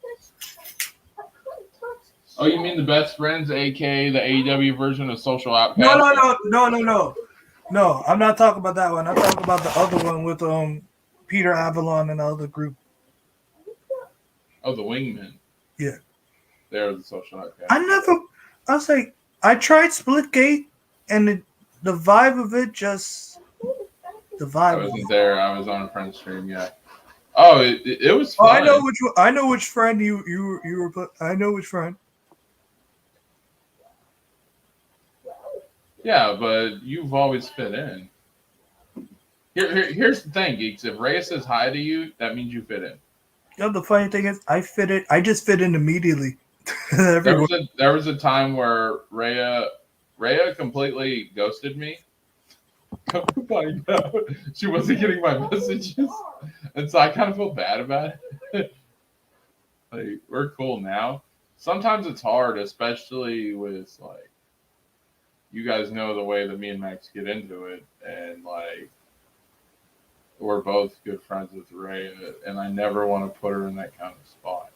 Oh, you mean the Best Friends, aka the AEW version of Social Outcast? No. I'm not talking about that one. I'm talking about the other one with Peter Avalon and the other group. Oh, the Wingmen. Yeah. They're the Social Outcast. I tried Splitgate, and the vibe of it just I wasn't there. I was on a friend's stream. Yeah. Oh, it was fun. I know which friend you were. I know which friend. Yeah, but you've always fit in. Here's the thing, geeks. If Rhea says hi to you, that means you fit in. You know, the funny thing is, I just fit in immediately. There was a time where Rhea completely ghosted me. Come to find out, she wasn't getting my messages, and so I kind of feel bad about it. Like, we're cool now. Sometimes it's hard, especially with like, you guys know the way that me and Max get into it, and like, we're both good friends with Rhea, and I never want to put her in that kind of spot.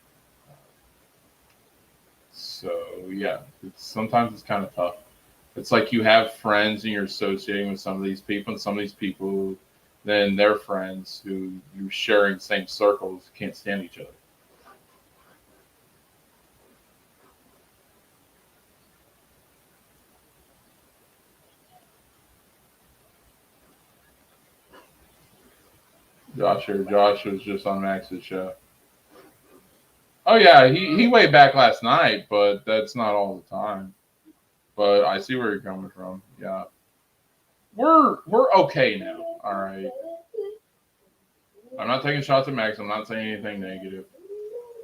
So yeah, sometimes it's kind of tough. It's like you have friends and you're associating with some of these people, and some of these people, then their friends who you're sharing the same circles can't stand each other. Josh was just on Max's show. Oh yeah, he way back last night, but that's not all the time. But I see where you're coming from. Yeah, we're okay now. All right. I'm not taking shots at Max. I'm not saying anything negative.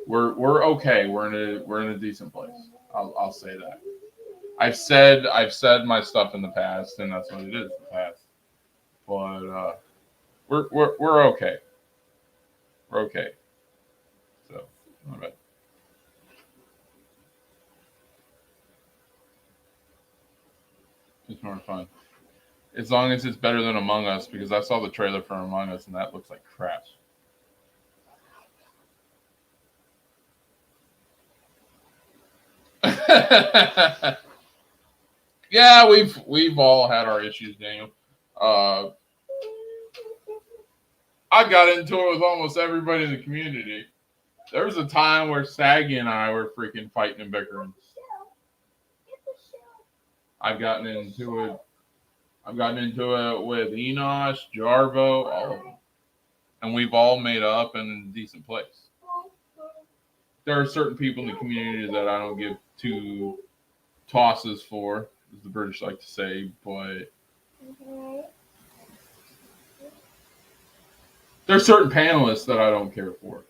We're okay. We're in a decent place. I'll say that. I've said my stuff in the past, and that's what it is. The past. But we're okay. We're okay. So, all right. It's more fun. As long as it's better than Among Us, because I saw the trailer for Among Us and that looks like crap. Yeah, we've all had our issues, Daniel. I got into it with almost everybody in the community. There was a time where Saggy and I were freaking fighting and bickering. I've gotten into it with Enosh, Jarbo, all of them. And we've all made up in a decent place. There are certain people in the community that I don't give two tosses for, as the British like to say, but there are certain panelists that I don't care for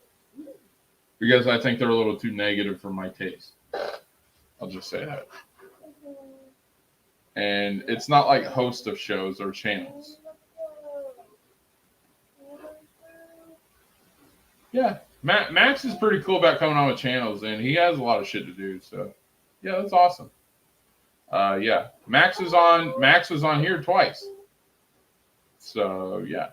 because I think they're a little too negative for my taste. I'll just say that. And it's not like host of shows or channels. Yeah, Max is pretty cool about coming on with channels, and he has a lot of shit to do. So, yeah, that's awesome. Yeah, Max was on here twice. So yeah.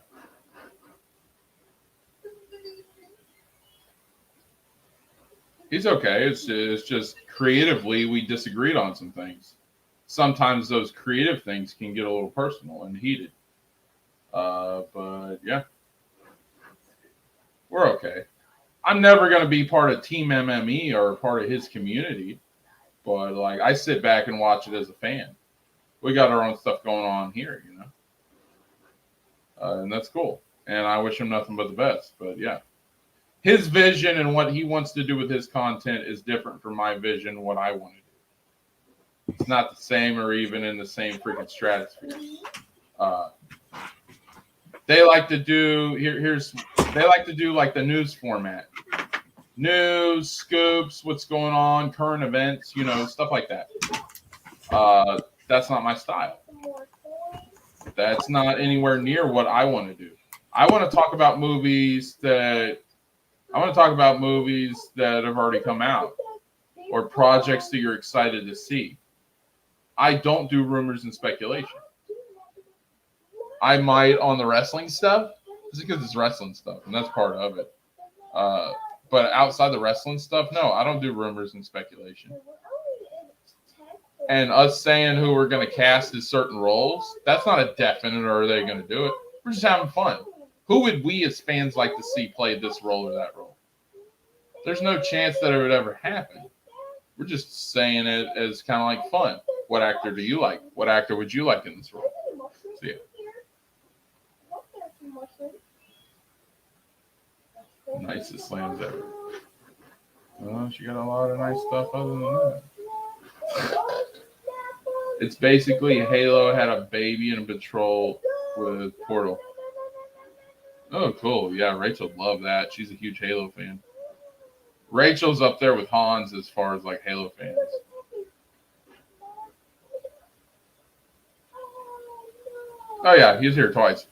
He's okay. It's just creatively we disagreed on some things. Sometimes those creative things can get a little personal and heated. But yeah, we're okay. I'm never going to be part of Team MME or part of his community, but like I sit back and watch it as a fan. We got our own stuff going on here, you know, and that's cool. And I wish him nothing but the best. But yeah, his vision and what he wants to do with his content is different from my vision and what I want to do. It's not the same or even in the same freaking stratosphere. They like to do they like to do like the news format. News, scoops, what's going on, current events, you know, stuff like that. That's not my style. That's not anywhere near what I want to do. I want to talk about movies that have already come out or projects that you're excited to see. I don't do rumors and speculation. I might on the wrestling stuff, just because it's wrestling stuff, and that's part of it. But outside the wrestling stuff, no, I don't do rumors and speculation. And us saying who we're going to cast as certain roles, that's not a definite or are they going to do it. We're just having fun. Who would we as fans like to see play this role or that role? There's no chance that it would ever happen. We're just saying it as kind of like fun. What actor do you like? What actor would you like in this role? So, yeah. Nicest slams ever. Well, she got a lot of nice stuff other than that. It's basically Halo had a baby in a patrol with Portal. Oh, cool. Yeah, Rachel loved that. She's a huge Halo fan. Rachel's up there with Hans as far as like Halo fans. Oh, yeah, he was here twice.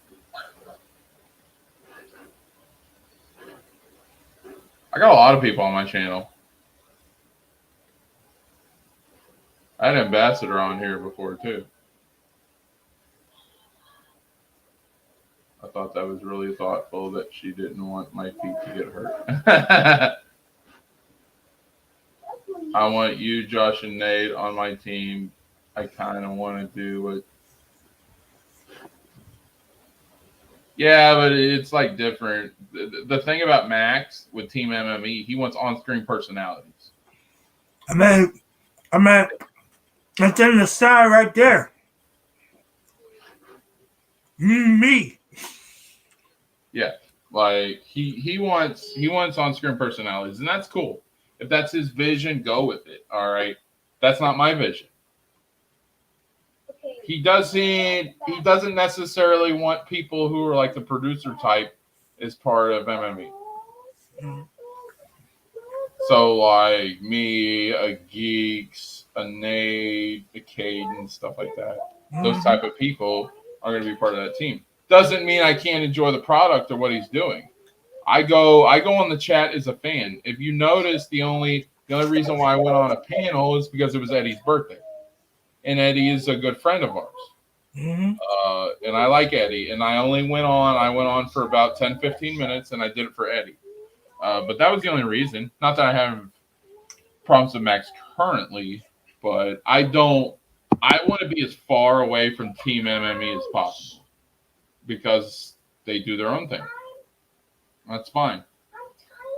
I got a lot of people on my channel. I had Ambassador on here before, too. I thought that was really thoughtful that she didn't want my feet to get hurt. I want you, Josh, and Nate on my team. I kind of want to do what... Yeah, but it's like different. The thing about Max with Team MME, he wants on-screen personalities. I mean, that's in the side right there. Me. Yeah, like he wants on-screen personalities, and that's cool. If that's his vision, go with it. All right, that's not my vision. He doesn't necessarily want people who are like the producer type as part of MME. So like me, a Geeks, a Nate, a Caden, stuff like that. Those type of people are going to be part of that team. Doesn't mean I can't enjoy the product or what he's doing. I go on the chat as a fan. If you notice, the only reason why I went on a panel is because it was Eddie's birthday. And Eddie is a good friend of ours. Mm-hmm. And I like Eddie. And I went on for about 10, 15 minutes, and I did it for Eddie. But that was the only reason. Not that I have problems with Max currently, but I want to be as far away from Team MME as possible because they do their own thing. That's fine.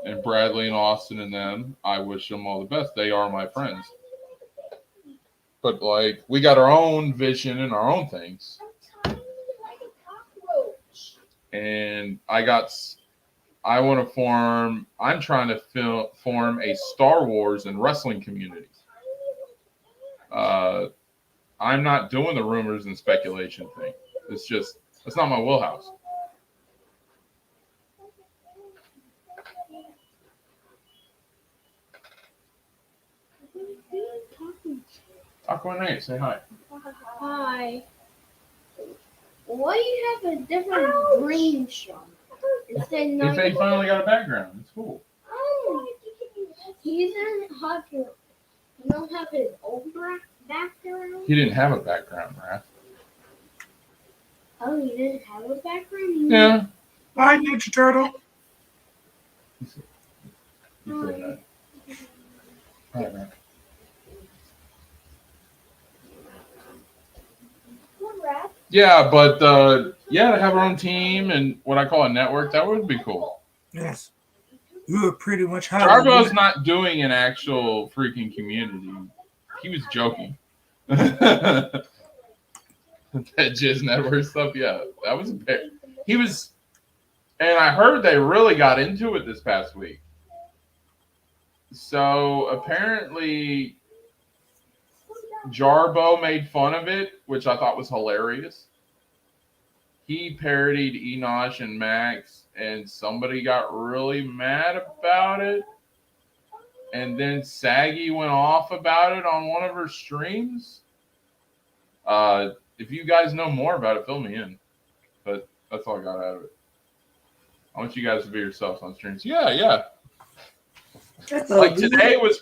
And Bradley and Austin and them, I wish them all the best. They are my friends. But, like, we got our own vision and our own things. And I'm trying to form a Star Wars and wrestling community. I'm not doing the rumors and speculation thing. It's not my wheelhouse. HatinNate, say hi. Hi. Why do you have a different green shot? Instead He not. finally got a background. It's cool. He doesn't have to. You don't have his old background. He didn't have a background, Raph. Oh, he didn't have a background. Yeah. Bye, Ninja Turtle. You say that. All right, Raph. Yeah, but to have our own team and what I call a network, that would be cool. Yes. You were pretty much high. Jarbo's not doing an actual freaking community. He was joking. That Jizz Network stuff, yeah, that was a bit. He was, and I heard they really got into it this past week. So apparently, Jarbo made fun of it, which I thought was hilarious. He parodied Enosh and Max, and somebody got really mad about it. And then Saggy went off about it on one of her streams. if you guys know more about it, fill me in. But that's all I got out of it. I want you guys to be yourselves on streams. Yeah. Like today with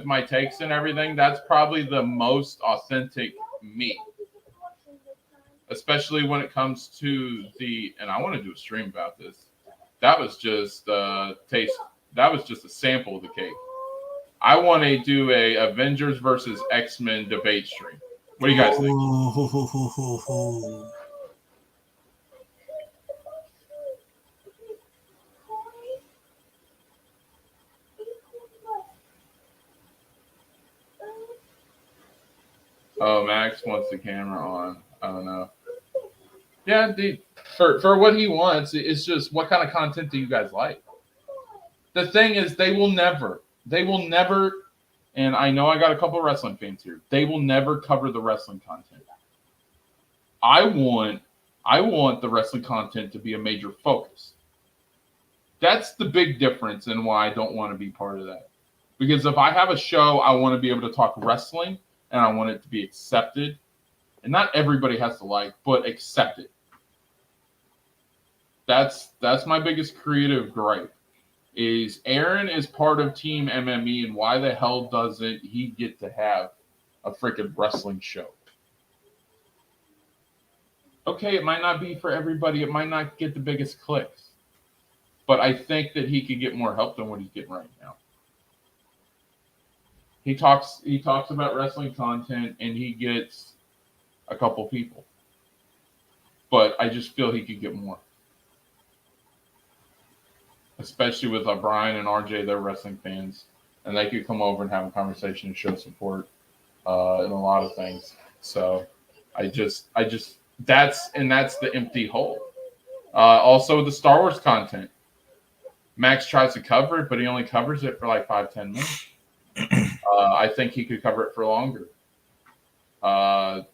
my takes and everything, that's probably the most authentic me. Especially when it comes to and I want to do a stream about this. That was just taste. That was just a sample of the cake. I want to do a Avengers versus X-Men debate stream. What do you guys think? Oh, Max wants the camera on. I don't know. Yeah, dude. For what he wants, it's just what kind of content do you guys like? The thing is, they will never, and I know I got a couple of wrestling fans here. They will never cover the wrestling content. I want the wrestling content to be a major focus. That's the big difference and why I don't want to be part of that. Because if I have a show, I want to be able to talk wrestling and I want it to be accepted. And not everybody has to like, but accepted. That's my biggest creative gripe. Is Aaron is part of Team MME, and why the hell doesn't he get to have a freaking wrestling show? Okay, it might not be for everybody. It might not get the biggest clicks. But I think that he could get more help than what he's getting right now. He talks about wrestling content, and he gets a couple people. But I just feel he could get more. Especially with Brian and RJ, they're wrestling fans, and they could come over and have a conversation and show support in a lot of things. So that's the empty hole. Also, the Star Wars content. Max tries to cover it, but he only covers it for like 5-10 minutes. I think he could cover it for longer.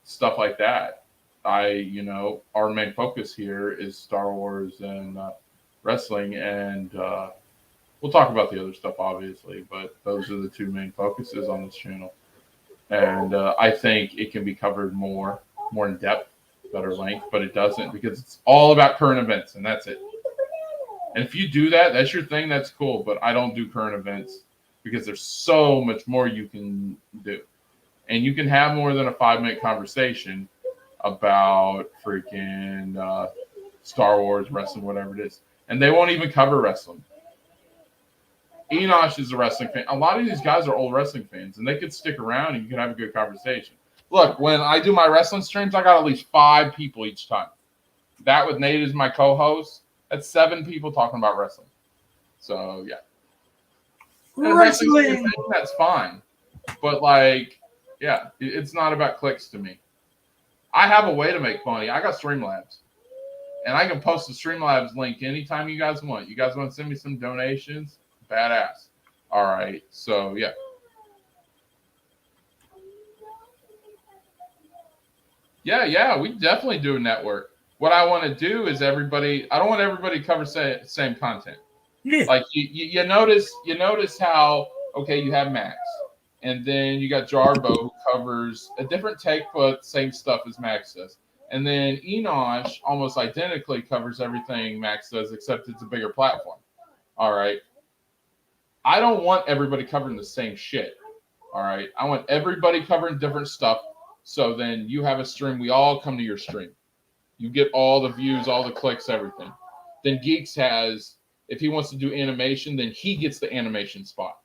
Stuff like that. Our main focus here is Star Wars and wrestling, and we'll talk about the other stuff, obviously, but those are the two main focuses on this channel. And I think it can be covered more in depth, better length, but it doesn't because it's all about current events, and that's it. And if you do that, that's your thing, that's cool, but I don't do current events because there's so much more you can do. And you can have more than a 5-minute conversation about freaking Star Wars, wrestling, whatever it is. And they won't even cover wrestling. Enosh is a wrestling fan. A lot of these guys are old wrestling fans, and they could stick around and you can have a good conversation. Look, when I do my wrestling streams, I got at least 5 people each time. That with Nate as my co-host, that's 7 people talking about wrestling. So, yeah. Wrestling, that's fine. But, it's not about clicks to me. I have a way to make money. I got Streamlabs. And I can post the Streamlabs link anytime you guys want. You guys want to send me some donations? Badass. All right. So, yeah. Yeah. We definitely do a network. What I want to do is I don't want everybody to cover same content. Yeah. Like you notice how, okay, you have Max. And then you got Jarbo who covers a different take, but same stuff as Max does. And then Enosh almost identically covers everything Max does, except it's a bigger platform. All right. I don't want everybody covering the same shit. All right. I want everybody covering different stuff. So then you have a stream. We all come to your stream. You get all the views, all the clicks, everything. Then Geeks has, if he wants to do animation, then he gets the animation spot.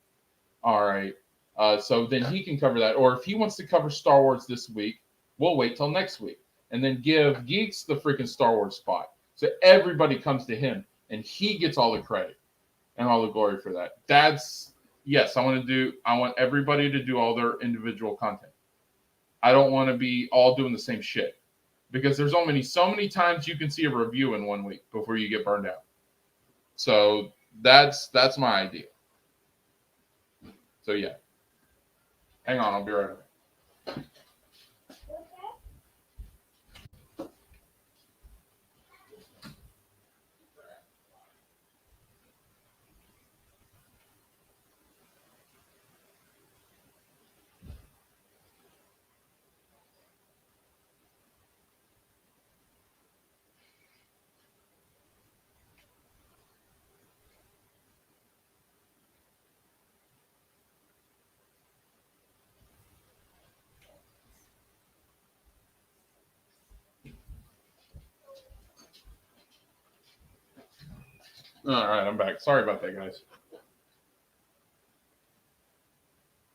All right. So then he can cover that. Or if he wants to cover Star Wars this week, we'll wait till next week. And then give Geeks the freaking Star Wars spot. So everybody comes to him, and he gets all the credit and all the glory for that. Yes, I want everybody to do all their individual content. I don't want to be all doing the same shit. Because there's only so many times you can see a review in 1 week before you get burned out. So that's my idea. So yeah. Hang on, I'll be right back. All right, I'm back. Sorry about that, guys.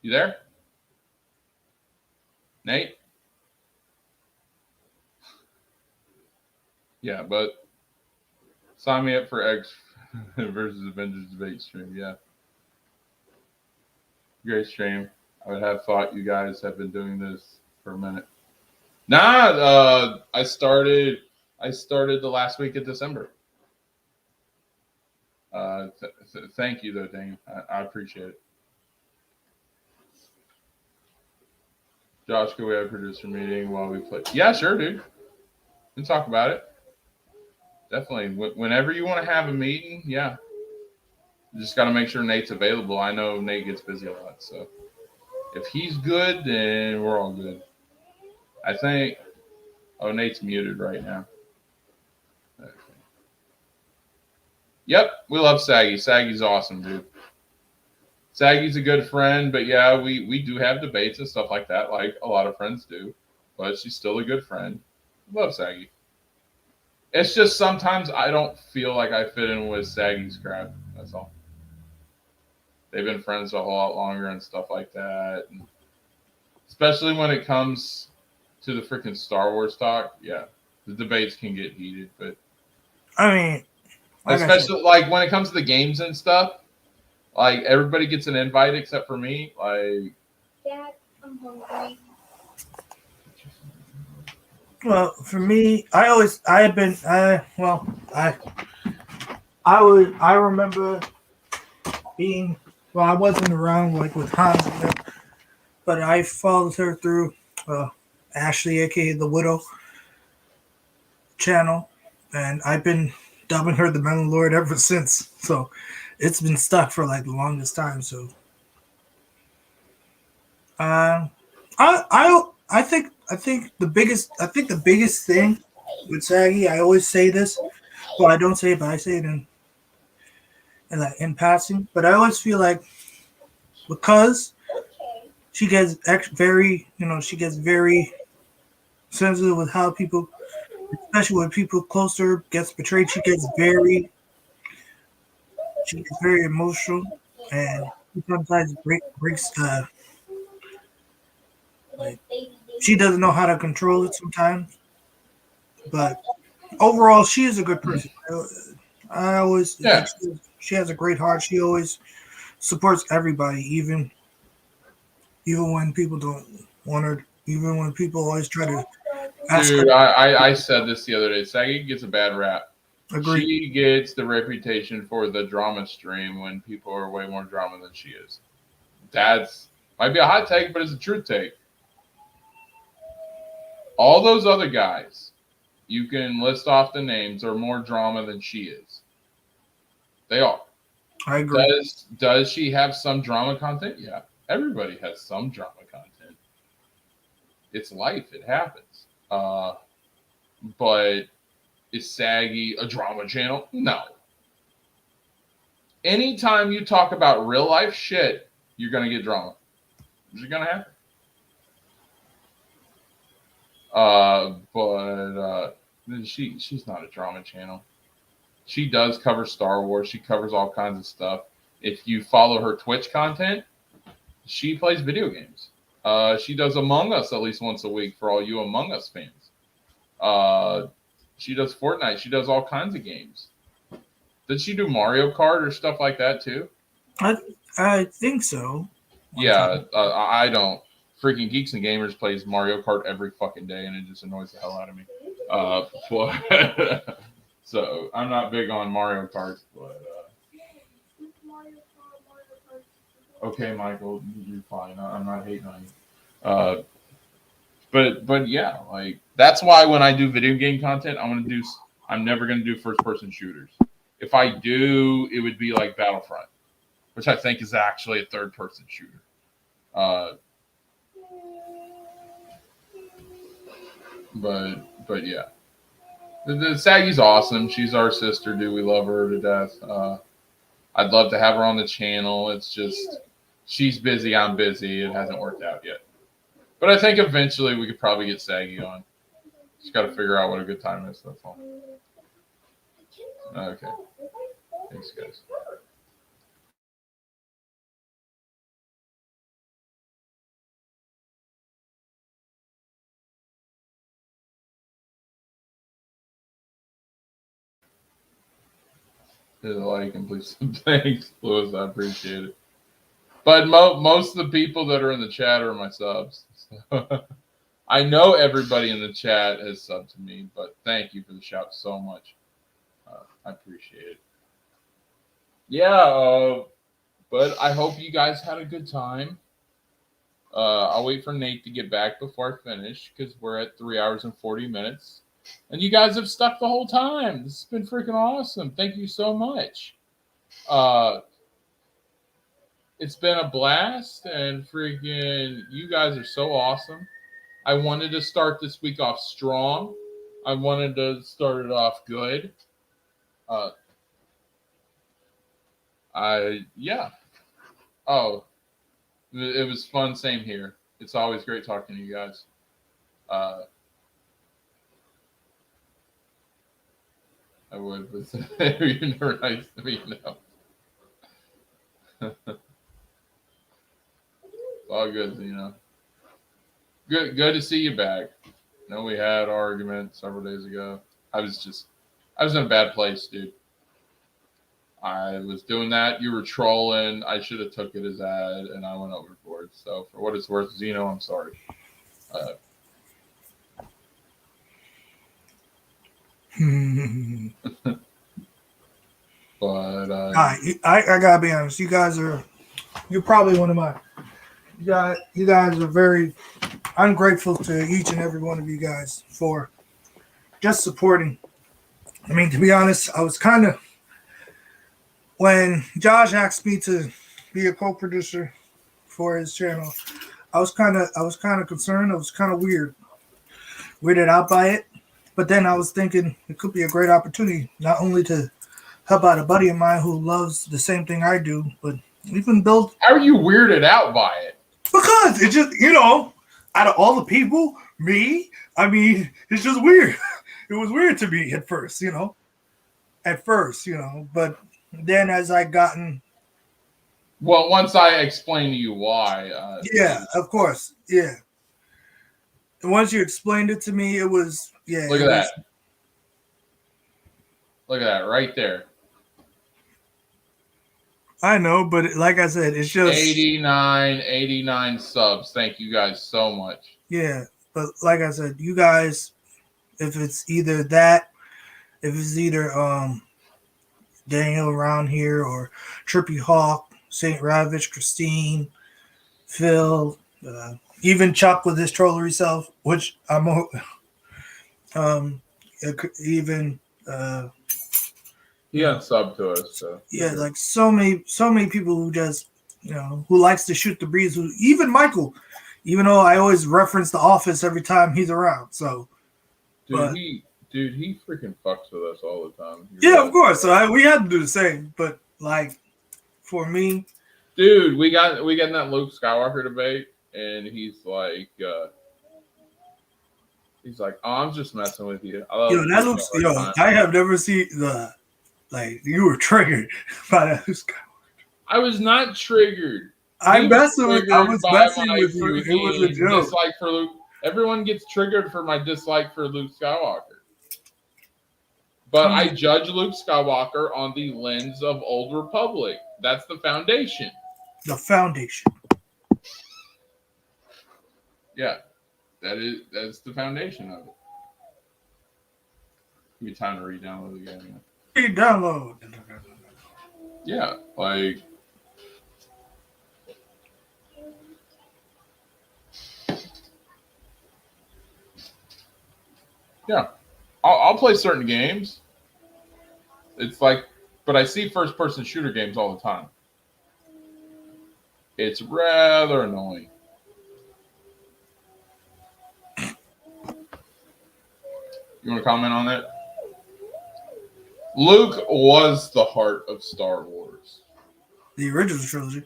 You there? Nate? Yeah, but sign me up for X versus Avengers debate stream. Yeah. Great stream. I would have thought you guys have been doing this for a minute. Nah, I started the last week of December. Thank you though, Dane. I appreciate it. Josh, could we have a producer meeting while we play? Yeah, sure, dude. We can talk about it. Definitely. Whenever you want to have a meeting, yeah. You just got to make sure Nate's available. I know Nate gets busy a lot, so if he's good, then we're all good. I think. Oh, Nate's muted right now. Okay. Yep, we love Saggy. Saggy's awesome, dude. Saggy's a good friend, but yeah, we do have debates and stuff like that, like a lot of friends do. But she's still a good friend. Love Saggy. It's just sometimes I don't feel like I fit in with Saggy's crowd. That's all. They've been friends a whole lot longer and stuff like that. And especially when it comes to the freaking Star Wars talk, yeah, the debates can get heated. But I mean, especially like when it comes to the games and stuff, like everybody gets an invite except for me. Like, Dad, I'm hungry. well, for me, I remember being, well, I wasn't around like with Hans, but I followed her through Ashley, aka the Widow channel, and I've been dubbing her the Melon Lord ever since. So it's been stuck for like the longest time. So I think the biggest thing with Saggy, I always say this. Well, I don't say it, but I say it in passing. But I always feel like because she gets very sensitive with how people, especially when people close to her gets betrayed. She gets very emotional, and sometimes breaks. Like, she doesn't know how to control it sometimes. But overall, she is a good person. I always yeah. she has a great heart. She always supports everybody, even when people don't want her. Even when people always try to ask her. Dude, I said this the other day. Saggy gets a bad rap. Agree. She gets the reputation for the drama stream when people are way more drama than she is. That's might be a hot take, but it's a true take. All those other guys, you can list off the names, are more drama than she is. They are. I agree. Does she have some drama content? Yeah. Everybody has some drama content. It's life. It happens. But is Saggy a drama channel? No. Anytime you talk about real life shit, you're going to get drama. It's going to happen. But she's not a drama channel. She does cover Star Wars. She covers all kinds of stuff. If you follow her Twitch content, she plays video games. She does Among Us at least once a week for all you Among Us fans. She does Fortnite. She does all kinds of games. Did she do Mario Kart or stuff like that too? I think so. Yeah, I don't. Freaking Geeks and Gamers plays Mario Kart every fucking day, and it just annoys the hell out of me. So I'm not big on Mario Kart, but okay, Michael, you're fine. I'm not hating on you. But yeah, like that's why when I do video game content, I'm never gonna do first person shooters. If I do, it would be like Battlefront, which I think is actually a third person shooter. But yeah, the Saggy's awesome. She's our sister, dude. We love her to death. I'd love to have her on the channel. It's just she's busy. I'm busy. It hasn't worked out yet. But I think eventually we could probably get Saggy on. Just got to figure out what a good time is. That's all. Okay. Thanks, guys. Hit a like and please. Thanks, Louis. I appreciate it. But most of the people that are in the chat are my subs. So I know everybody in the chat has subbed to me, but thank you for the shout so much. I appreciate it. Yeah, but I hope you guys had a good time. I'll wait for Nate to get back before I finish because we're at 3 hours and 40 minutes. And you guys have stuck the whole time. This has been freaking awesome. Thank you so much. It's been a blast, and freaking you guys are so awesome. I wanted to start this week off strong. I wanted to start it off good. Yeah. Oh, it was fun. Same here. It's always great talking to you guys. I would, but you're never nice to me now. All good, you know. Good to see you back. I know we had arguments several days ago. I was in a bad place, dude. I was doing that. You were trolling. I should have took it as ad, and I went overboard. So for what it's worth, Zeno, I'm sorry. But I gotta be honest. You're probably one of my. You guys are very. I'm grateful to each and every one of you guys for just supporting. I mean, to be honest, I was kind of when Josh asked me to be a co-producer for his channel. I was kind of concerned. I was kind of weirded out by it. But then I was thinking it could be a great opportunity, not only to help out a buddy of mine who loves the same thing I do, but even build. How are you weirded out by it? Because it just, out of all the people, me, I mean, it's just weird. It was weird to me at first, but then as I gotten. Well, once I explain to you why. Yeah, of course. Yeah. And once you explained it to me, it was, yeah. Look at that. Look at that right there. I know, but like I said, it's just 89 subs. Thank you guys so much. Yeah, but like I said, you guys, if it's either that, if it's either Daniel around here or Trippy Hawk, Saint Ravage, Christine, Phil, even Chuck with his trollery self, which I'm even he unsubbed to us. So yeah, like so many people who just who likes to shoot the breeze. Who even Michael, even though I always reference The Office every time he's around. So, he freaking fucks with us all the time. Yeah, of course. So we had to do the same. But like for me, dude, we got in that Luke Skywalker debate, and he's like, oh, I'm just messing with you. That looks. I have never seen you were triggered by that Luke Skywalker. I was not triggered. I was messing with you. It was a joke. Dislike for Luke. Everyone gets triggered for my dislike for Luke Skywalker. But I judge Luke Skywalker on the lens of Old Republic. That's the foundation. The foundation. Yeah. That's the foundation of it. Give me time to re-download again. Re-download. Yeah, like yeah. I'll play certain games. It's like, but I see first-person shooter games all the time. It's rather annoying. You want to comment on that? Luke was the heart of Star Wars. The original trilogy.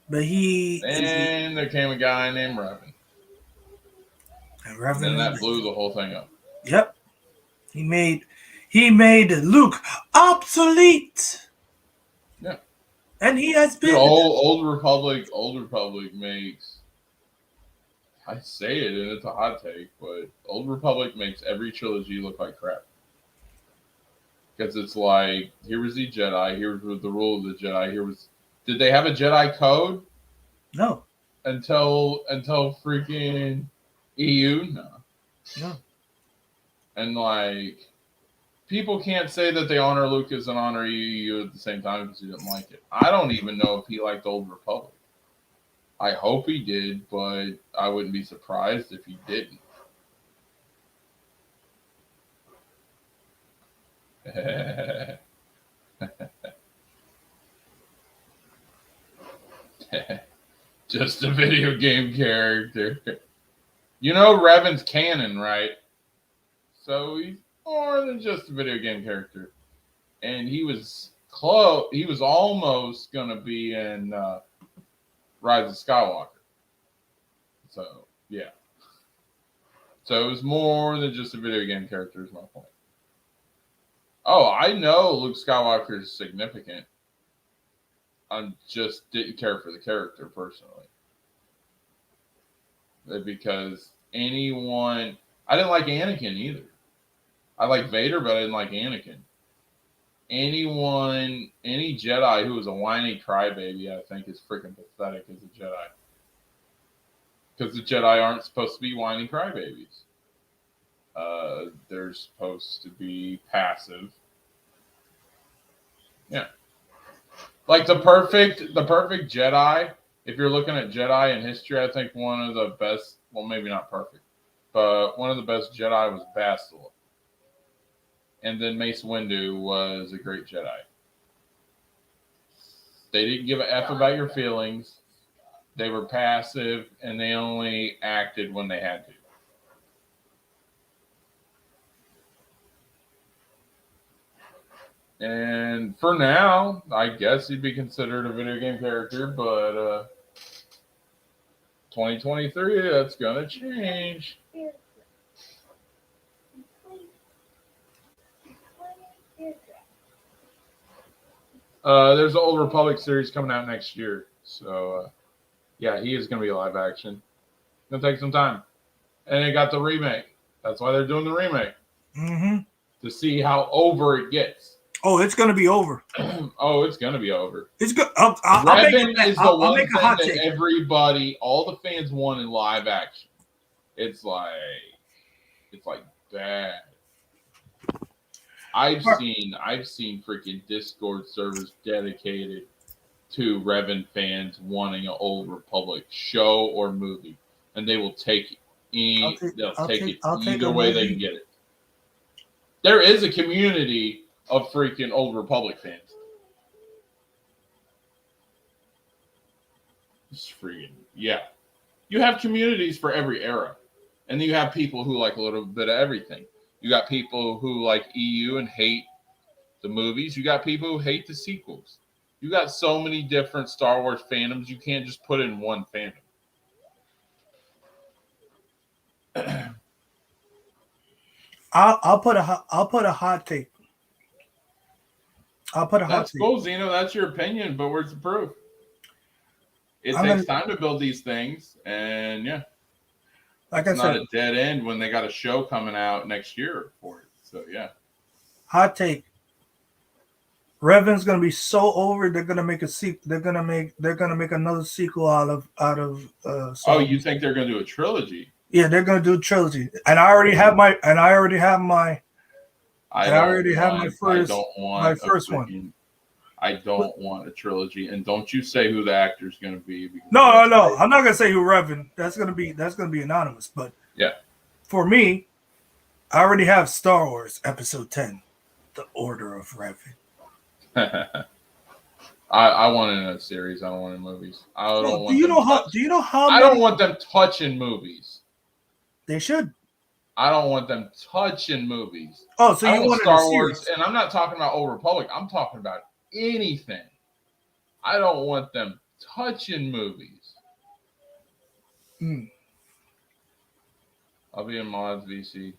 But and there came a guy named Revan. And then that blew the whole thing up. Yep. He He made Luke obsolete. Yeah. And he has Dude, been. old Republic makes. I say it, and it's a hot take, but Old Republic makes every trilogy look like crap. Because it's like, here was the Jedi, here was the rule of the Jedi, here was. Did they have a Jedi code No. until freaking EU? No. And like, people can't say that they honor Lucas and honor EU at the same time because he didn't like it. I don't even know if he liked Old Republic. I hope he did, but I wouldn't be surprised if he didn't. Just a video game character. You know Revan's canon, right? So he's more than just a video game character. And he was close. He was almost going to be in Rise of Skywalker. So, yeah. So it was more than just a video game character is my point. Oh, I know Luke Skywalker is significant. I just didn't care for the character personally. Because I didn't like Anakin either. I like Vader, but I didn't like Anakin. Any Jedi who was a whiny crybaby, I think, is freaking pathetic as a Jedi. Because the Jedi aren't supposed to be whiny crybabies. They're supposed to be passive. Yeah. Like the perfect Jedi, if you're looking at Jedi in history, I think one of the best, well, maybe not perfect, but one of the best Jedi was Bastila. And then Mace Windu was a great Jedi. They didn't give a F about your feelings. They were passive, and they only acted when they had to. And for now, I guess he'd be considered a video game character, but 2023, that's going to change. There's an Old Republic series coming out next year. So, yeah, he is going to be live action. Going to take some time. And they got the remake. That's why they're doing the remake. Mm-hmm. To see how over it gets. Oh, it's going to be over. Oh, it's going to be over. It's good. Revan is the one thing that everybody, all the fans want in live action. It's like bad. I've seen freaking Discord servers dedicated to Revan fans wanting an Old Republic show or movie, and they will take it either way they can get it. There is a community of freaking Old Republic fans. It's freaking, yeah. You have communities for every era. And then you have people who like a little bit of everything. You got people who like EU and hate the movies. You got people who hate the sequels. You got so many different Star Wars fandoms. You can't just put in one fandom. I'll put a hot take. I'll put a hot take. That's cool, Zeno. That's your opinion, but where's the proof? It takes time to build these things, and yeah, like it's not a dead end when they got a show coming out next year for it. So yeah, hot take. Revan's gonna be so over. They're gonna make a sequel. They're gonna make another sequel out of. Oh, you think they're gonna do a trilogy? Yeah, they're gonna do a trilogy, and I already have my first one. I don't want a trilogy, and don't you say who the actor's going to be. No. I'm not gonna say who Revan. That's gonna be anonymous. But yeah, for me, I already have Star Wars Episode 10, The Order of Revan. I want it in a series. I don't want it in movies. Do you know how? I don't want them touching movies. They should. I don't want them touching movies. Oh, so you want Star Wars? And I'm not talking about Old Republic. I'm talking about anything. I don't want them touching movies. I'll be in mods, VC.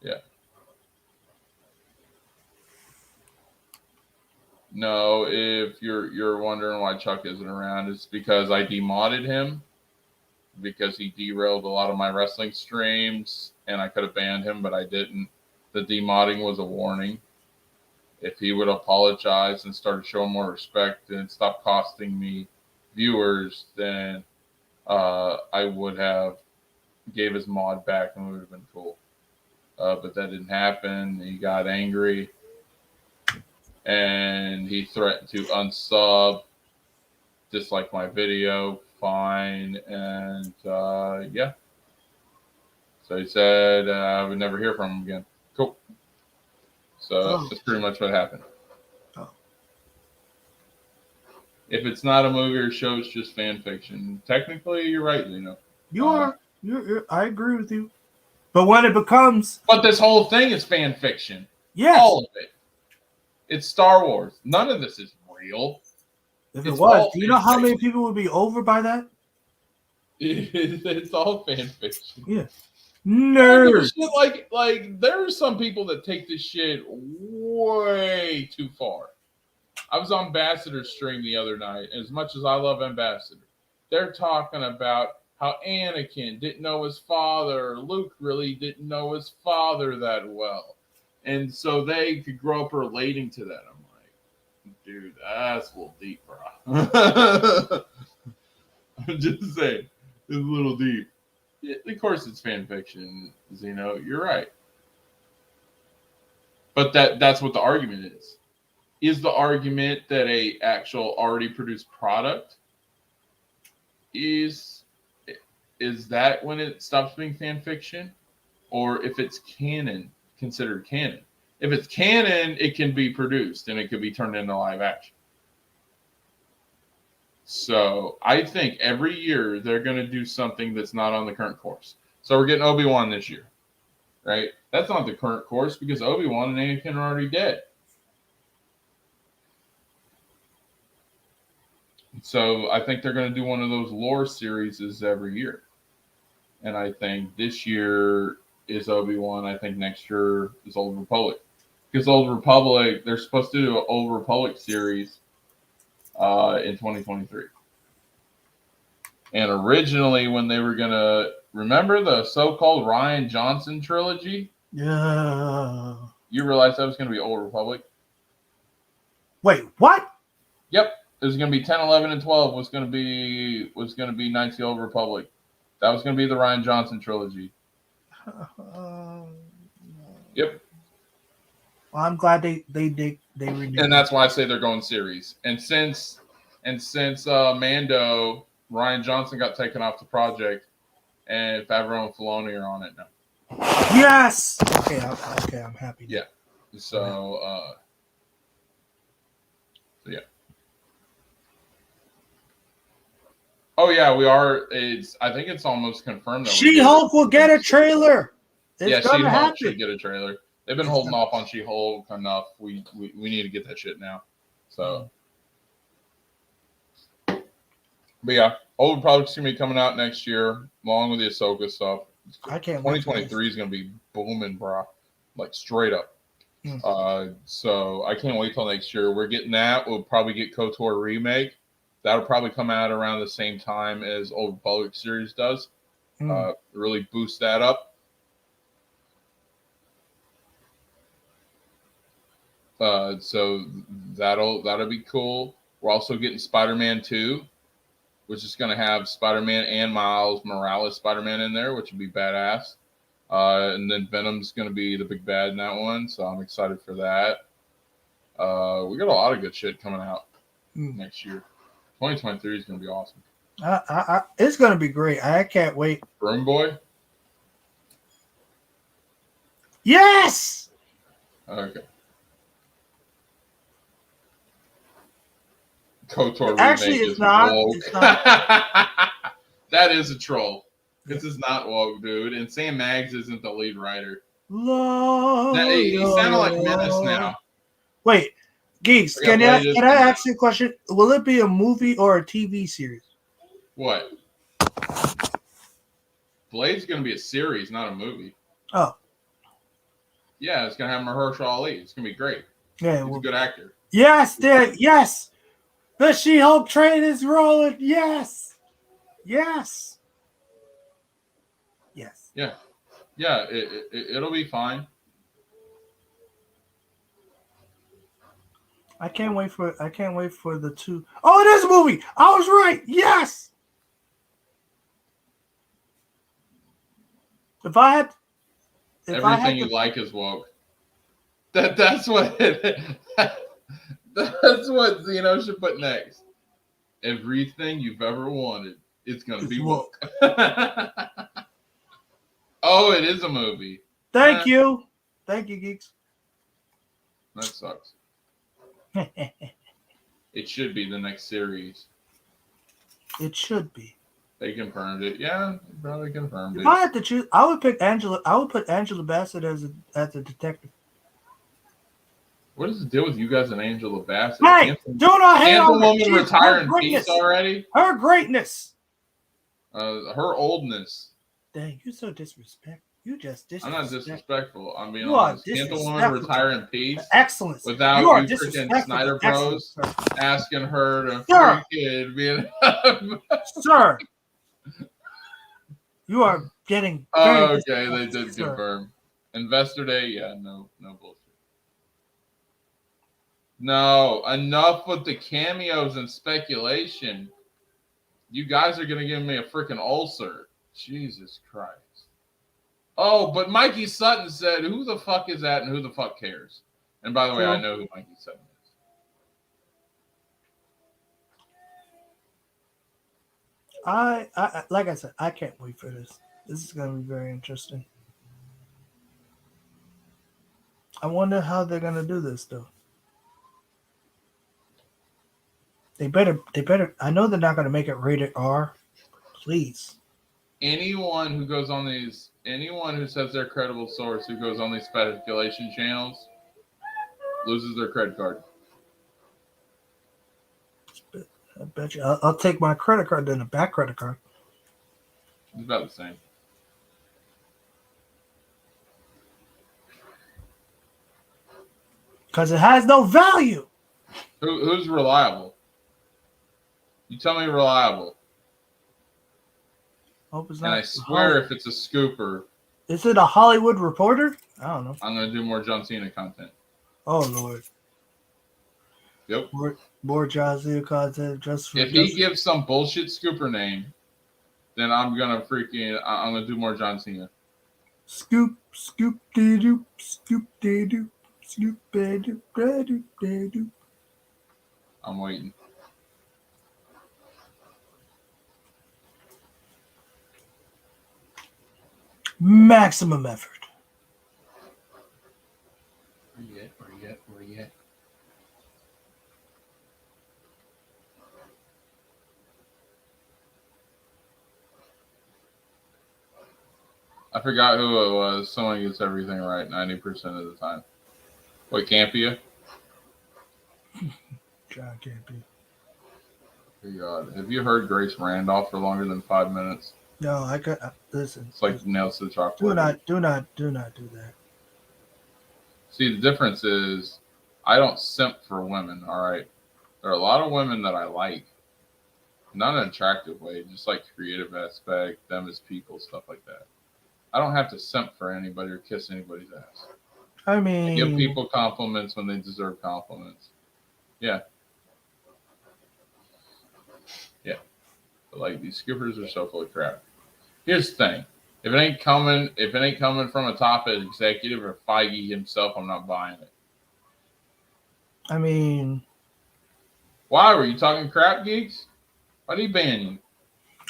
Yeah. No, if you're wondering why Chuck isn't around, it's because I demodded him because he derailed a lot of my wrestling streams, and I could have banned him, but I didn't. The demodding was a warning. If he would apologize and started showing more respect and stop costing me viewers, then I would have gave his mod back and it would have been cool. But that didn't happen. He got angry and he threatened to unsub, dislike my video, fine, and yeah. So he said I would never hear from him again. Cool. So that's pretty much what happened. Oh. If it's not a movie or show, it's just fan fiction. Technically, you're right, Lino. You are. You're, I agree with you. But when it becomes... But this whole thing is fan fiction. Yes. All of it. It's Star Wars. None of this is real. If it was, do you know how many people would be over by that? It's all fan fiction. Yeah. Nerds. Like there are some people that take this shit way too far. I was on Ambassador's stream the other night. As much as I love Ambassador, they're talking about how Anakin didn't know his father. Luke really didn't know his father that well. And so they could grow up relating to that. I'm like, dude, that's a little deep, bro. I'm just saying, it's a little deep. Of course, it's fan fiction, Zeno. You're right. But that's what the argument is. Is the argument that a actual already produced product is that when it stops being fan fiction? Or if it's canon, considered canon? If it's canon, it can be produced and it could be turned into live action. So I think every year they're going to do something that's not on the current course. So we're getting Obi-Wan this year, right? That's not the current course because Obi-Wan and Anakin are already dead. So I think they're going to do one of those lore series every year. And I think this year is Obi-Wan. I think next year is Old Republic. Because Old Republic, they're supposed to do an Old Republic series in 2023. And originally when they were going to, remember the so-called Rian Johnson trilogy? Yeah. You realize that was going to be Old Republic? Wait, what? Yep. It was going to be 10, 11, and 12 was going to be Knights of the Old Republic. That was going to be the Rian Johnson trilogy. Yep. Well, I'm glad they renewed. And that's why I say they're going series. And since Mando, Rian Johnson got taken off the project, and Favreau and Filoni are on it now. Yes. Okay, I'm happy. Yeah. So yeah. Oh yeah, we are. I think it's almost confirmed that She-Hulk will get a trailer. It's gonna She-Hulk happen. should get a trailer. They've been holding off on She-Hulk enough. We need to get that shit now. So, but yeah, Old Republic's gonna be coming out next year, along with the Ahsoka stuff. I can't wait. 2023 is gonna be booming, bro. Like straight up. So I can't wait till next year. We're getting that. We'll probably get KOTOR remake. That'll probably come out around the same time as Old Republic series does. Really boost that up. So that'll be cool. We're also getting Spider-Man 2, which is going to have Spider-Man and Miles Morales Spider-Man in there, which would be badass. And then Venom's going to be the big bad in that one, so I'm excited for that. We got a lot of good shit coming out next year. 2023 is going to be awesome. It's going to be great. I can't wait. Broom Boy? Yes! Okay. KOTOR Actually, remake it's is not. woke. It's not. That is a troll. This is not woke, dude. And Sam Maggs isn't the lead writer. He sounded like Menace now. Wait, Geeks, can I ask you a question? Will it be a movie or a TV series? What? Blade's going to be a series, not a movie. Oh, Yeah, it's gonna have Mahershala Ali. It's gonna be great. yeah. He's Well, a good actor. yes, there. Yes, the She-Hulk train is rolling. Yes, yes, yes. Yeah, yeah. It'll be fine. I can't wait for. I can't wait for the two. Oh, it is a movie. I was right. Yes. If I had, if I Everything had you to, like is woke. That's what that's what Zeno should put next. Everything you've ever wanted is gonna it's be woke. woke. Oh, it is a movie. Thank you, geeks. That sucks. It It should be the next series. should be. They confirmed it. Yeah, they probably confirmed If it. I had to choose, I would pick Angela. I would put Angela Bassett as a detective. What does it deal with you guys and Angela Bassett? Hey, do not hate Can't the on her. woman She's retire her in peace greatness. already? Her greatness. Her oldness. Dang, you're so disrespectful. You just I'm not disrespectful. disrespectful. I'm being You are honest. Can't the woman disrespectful. retire in peace Excellence. without You are you freaking disrespectful. Snyder Excellence, Bros sir. asking her to Sir. freaking be Sir, you are getting very Okay, disrespectful, they did sir. confirm. Investor Day, yeah, no bullshit. No, enough with the cameos and speculation. You guys are gonna give me a freaking ulcer. Jesus Christ. Oh, but Mikey Sutton said, who the fuck is that and who the fuck cares? And by the way, I know who Mikey Sutton is. I like I said, I can't wait for this. This is going to be very interesting. I wonder how they're going to do this, though. They better. I know they're not going to make it rated R. Please. Anyone who goes on these, anyone who says they're a credible source who goes on these speculation channels loses their credit card. I bet you. I'll take my credit card than a back credit card. It's about the same. Because it has no value. Who's reliable? You tell me reliable. Hope it's And not. I swear if it's a scooper, Is it a Hollywood Reporter? I don't know. I'm going to do more John Cena content. Oh, Lord. Yep. More John Cena content just for. If he gives some bullshit scooper name, then I'm going to do more John Cena. Scoop, scoop, dee doop, scoop, dee doop, scoop, dee doop, dee doop, dee doop. I'm waiting. Maximum effort. Where you at? I forgot who it was. Someone gets everything right 90% of the time. What, Campia? John Campy. Dear God. Have you heard Grace Randolph for longer than 5 minutes? No, I got listen. It's like nails to the chalkboard. Do not do that. See, the difference is I don't simp for women, all right? There are a lot of women that I like. Not in an attractive way, just like creative aspect, them as people, stuff like that. I don't have to simp for anybody or kiss anybody's ass. I mean, I give people compliments when they deserve compliments. Yeah. Yeah. But like these scoopers are so full of crap. Here's the thing. If it ain't coming from a top executive or Feige himself, I'm not buying it. I mean, Why? Were you talking crap, geeks? Why did he ban you?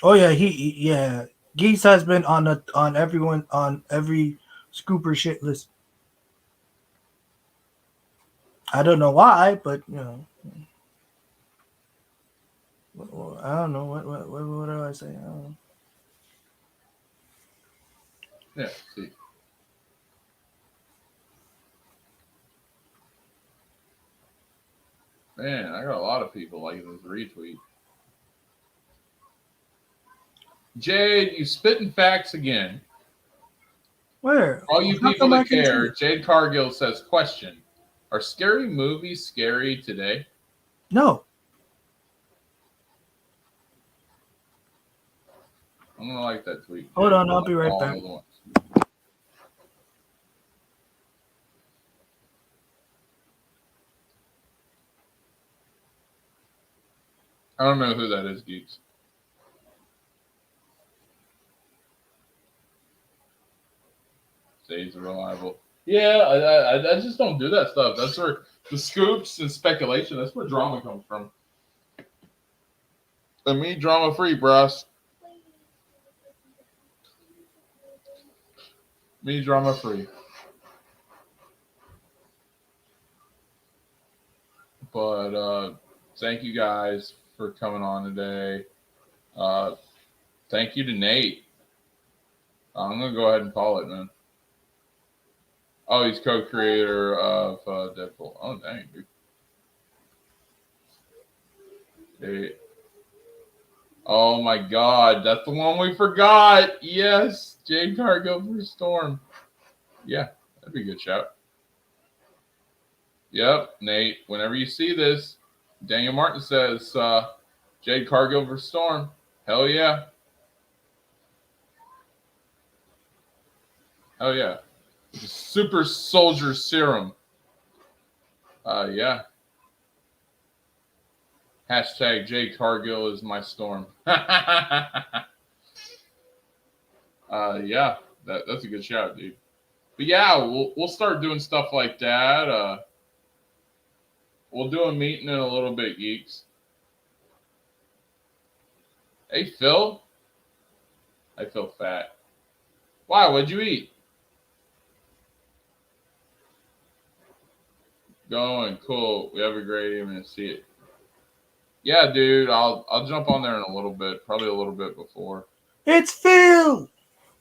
oh yeah, Geese has been on every scooper shit list. I don't know why, but you know, I don't know what do I say? I don't know. Yeah, see. Man, I got a lot of people liking this retweet. Jade, you spitting facts again. Where? All you How people come I that can see care, it? Jade Cargill says, question, are scary movies scary today? No. I'm going to like that tweet. Hold Jade. on, I'll Like be right all back. the ones. I don't know who that is, geeks. Stays reliable. Yeah, I just don't do that stuff. That's where the scoops and speculation, that's where drama comes from. And me, drama free, bros. Me, drama free. But thank you guys for coming on today. Thank you to Nate. I'm going to go ahead and call it, man. Oh, he's co-creator of Deadpool. Oh, dang, dude. Nate. Oh, my God. That's the one we forgot. Yes. Jade Cargill for Storm. Yeah, that'd be a good shout. Yep, Nate. Whenever you see this, Daniel Martin says Jade Cargill for Storm. Hell yeah. Hell yeah. Super Soldier Serum. Yeah. Hashtag Jade Cargill is my storm. Yeah, that's a good shout, dude. But yeah, we'll start doing stuff like that. We'll do a meeting in a little bit, geeks. Hey, Phil. I feel fat. Why? What'd you eat? Going cool. We have a great evening. See it. Yeah, dude. I'll jump on there in a little bit. Probably a little bit before. It's Phil.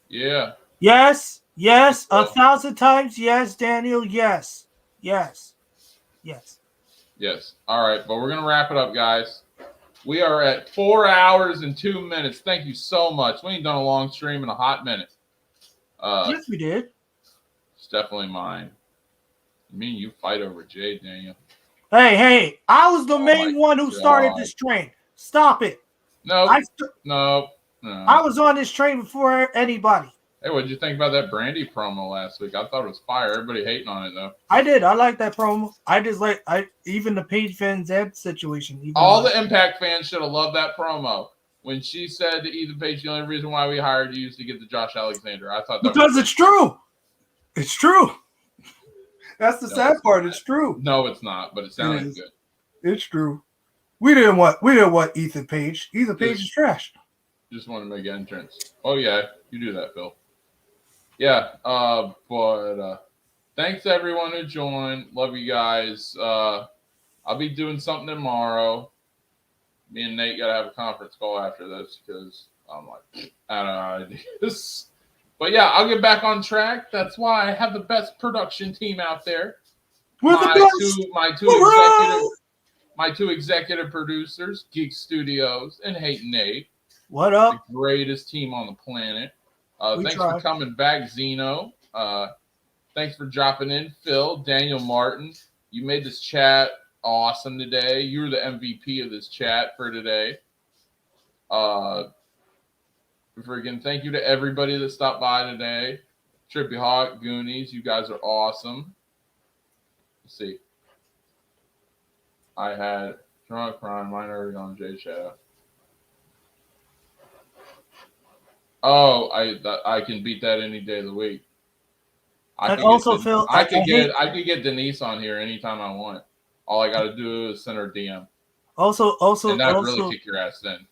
Yeah. Yes. Yes. 1,000 times. Yes, Daniel. Yes. Yes. Yes. Yes. All right. But we're going to wrap it up, guys. We are at 4 hours and 2 minutes. Thank you so much. We ain't done a long stream in a hot minute. Yes, we did. It's definitely mine. Me and you fight over Jade, Daniel. Hey, I was the main one who started this train. Stop it. No. I was on this train before anybody. Hey, what'd you think about that Brandy promo last week? I thought it was fire. Everybody hating on it, though. I did. I like that promo. I just like even the Paige Van Zeb situation. All the Impact fans should have loved that promo. When she said to Ethan Page, the only reason why we hired you is to get the Josh Alexander. I thought that because it's true. It's true. That's the sad part. It's true. No, it's not, but it sounded good. It's true. We didn't want Ethan Page. Ethan Page is trash. Just want to make an entrance. Oh yeah, you do that, Phil. Yeah, but thanks to everyone who joined. Love you guys. I'll be doing something tomorrow. Me and Nate gotta have a conference call after this because I'm like, I don't know ideas. But yeah, I'll get back on track. That's why I have the best production team out there. My two executive producers, Geek Studios and HatinNate. What up? The greatest team on the planet. Thanks for coming back, Zeno. Thanks for dropping in, Phil, Daniel Martin. You made this chat awesome today. You were the MVP of this chat for today. Freaking thank you to everybody that stopped by today. Trippy Hawk, Goonies, you guys are awesome. Let's see. I had Drunk Crime, Minority on J Chat. Oh, I can beat that any day of the week. I could get Denise on here anytime I want. All I got to do is send her DM. And I'd really kick your ass then.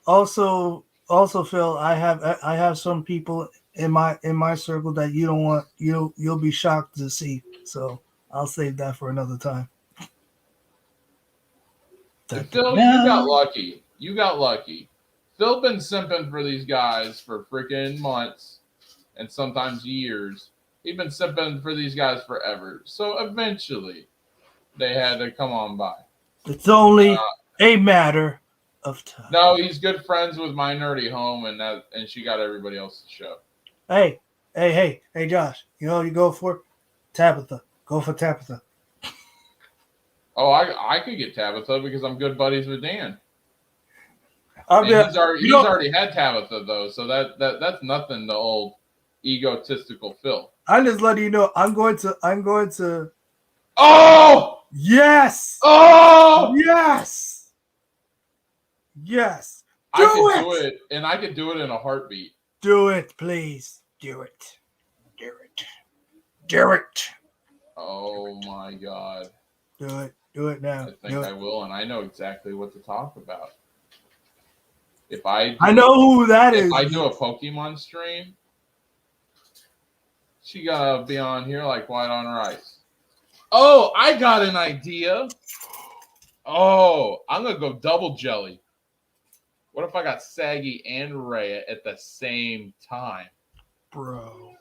Also, Phil, I have some people in my circle that you don't want. You'll be shocked to see. So I'll save that for another time. Phil, you got lucky. Phil been simping for these guys for freaking months and sometimes years. He's been simping for these guys forever. So eventually, they had to come on by. It's only a matter of time. No, he's good friends with Minority Home, and she got everybody else's show. Hey, Hey, Josh. You know what you go for? Tabitha. Go for Tabitha. Oh, I could get Tabitha because I'm good buddies with Dan. I'll be. And he's You know, already had Tabitha though, so that's nothing to old egotistical Phil. I'm just letting you know. I'm going to. Oh! Yes. Oh! Yes. Yes. I could do it, and I could do it in a heartbeat. Do it, please. Do it. Do it. Do it. Oh my god. Do it. Do it now. I think I will, and I know exactly what to talk about. If I know who that is. If I do a Pokemon stream, she gotta be on here like white on rice. Oh, I got an idea. Oh, I'm gonna go double jelly. What if I got Saggy and Rhea at the same time? Bro.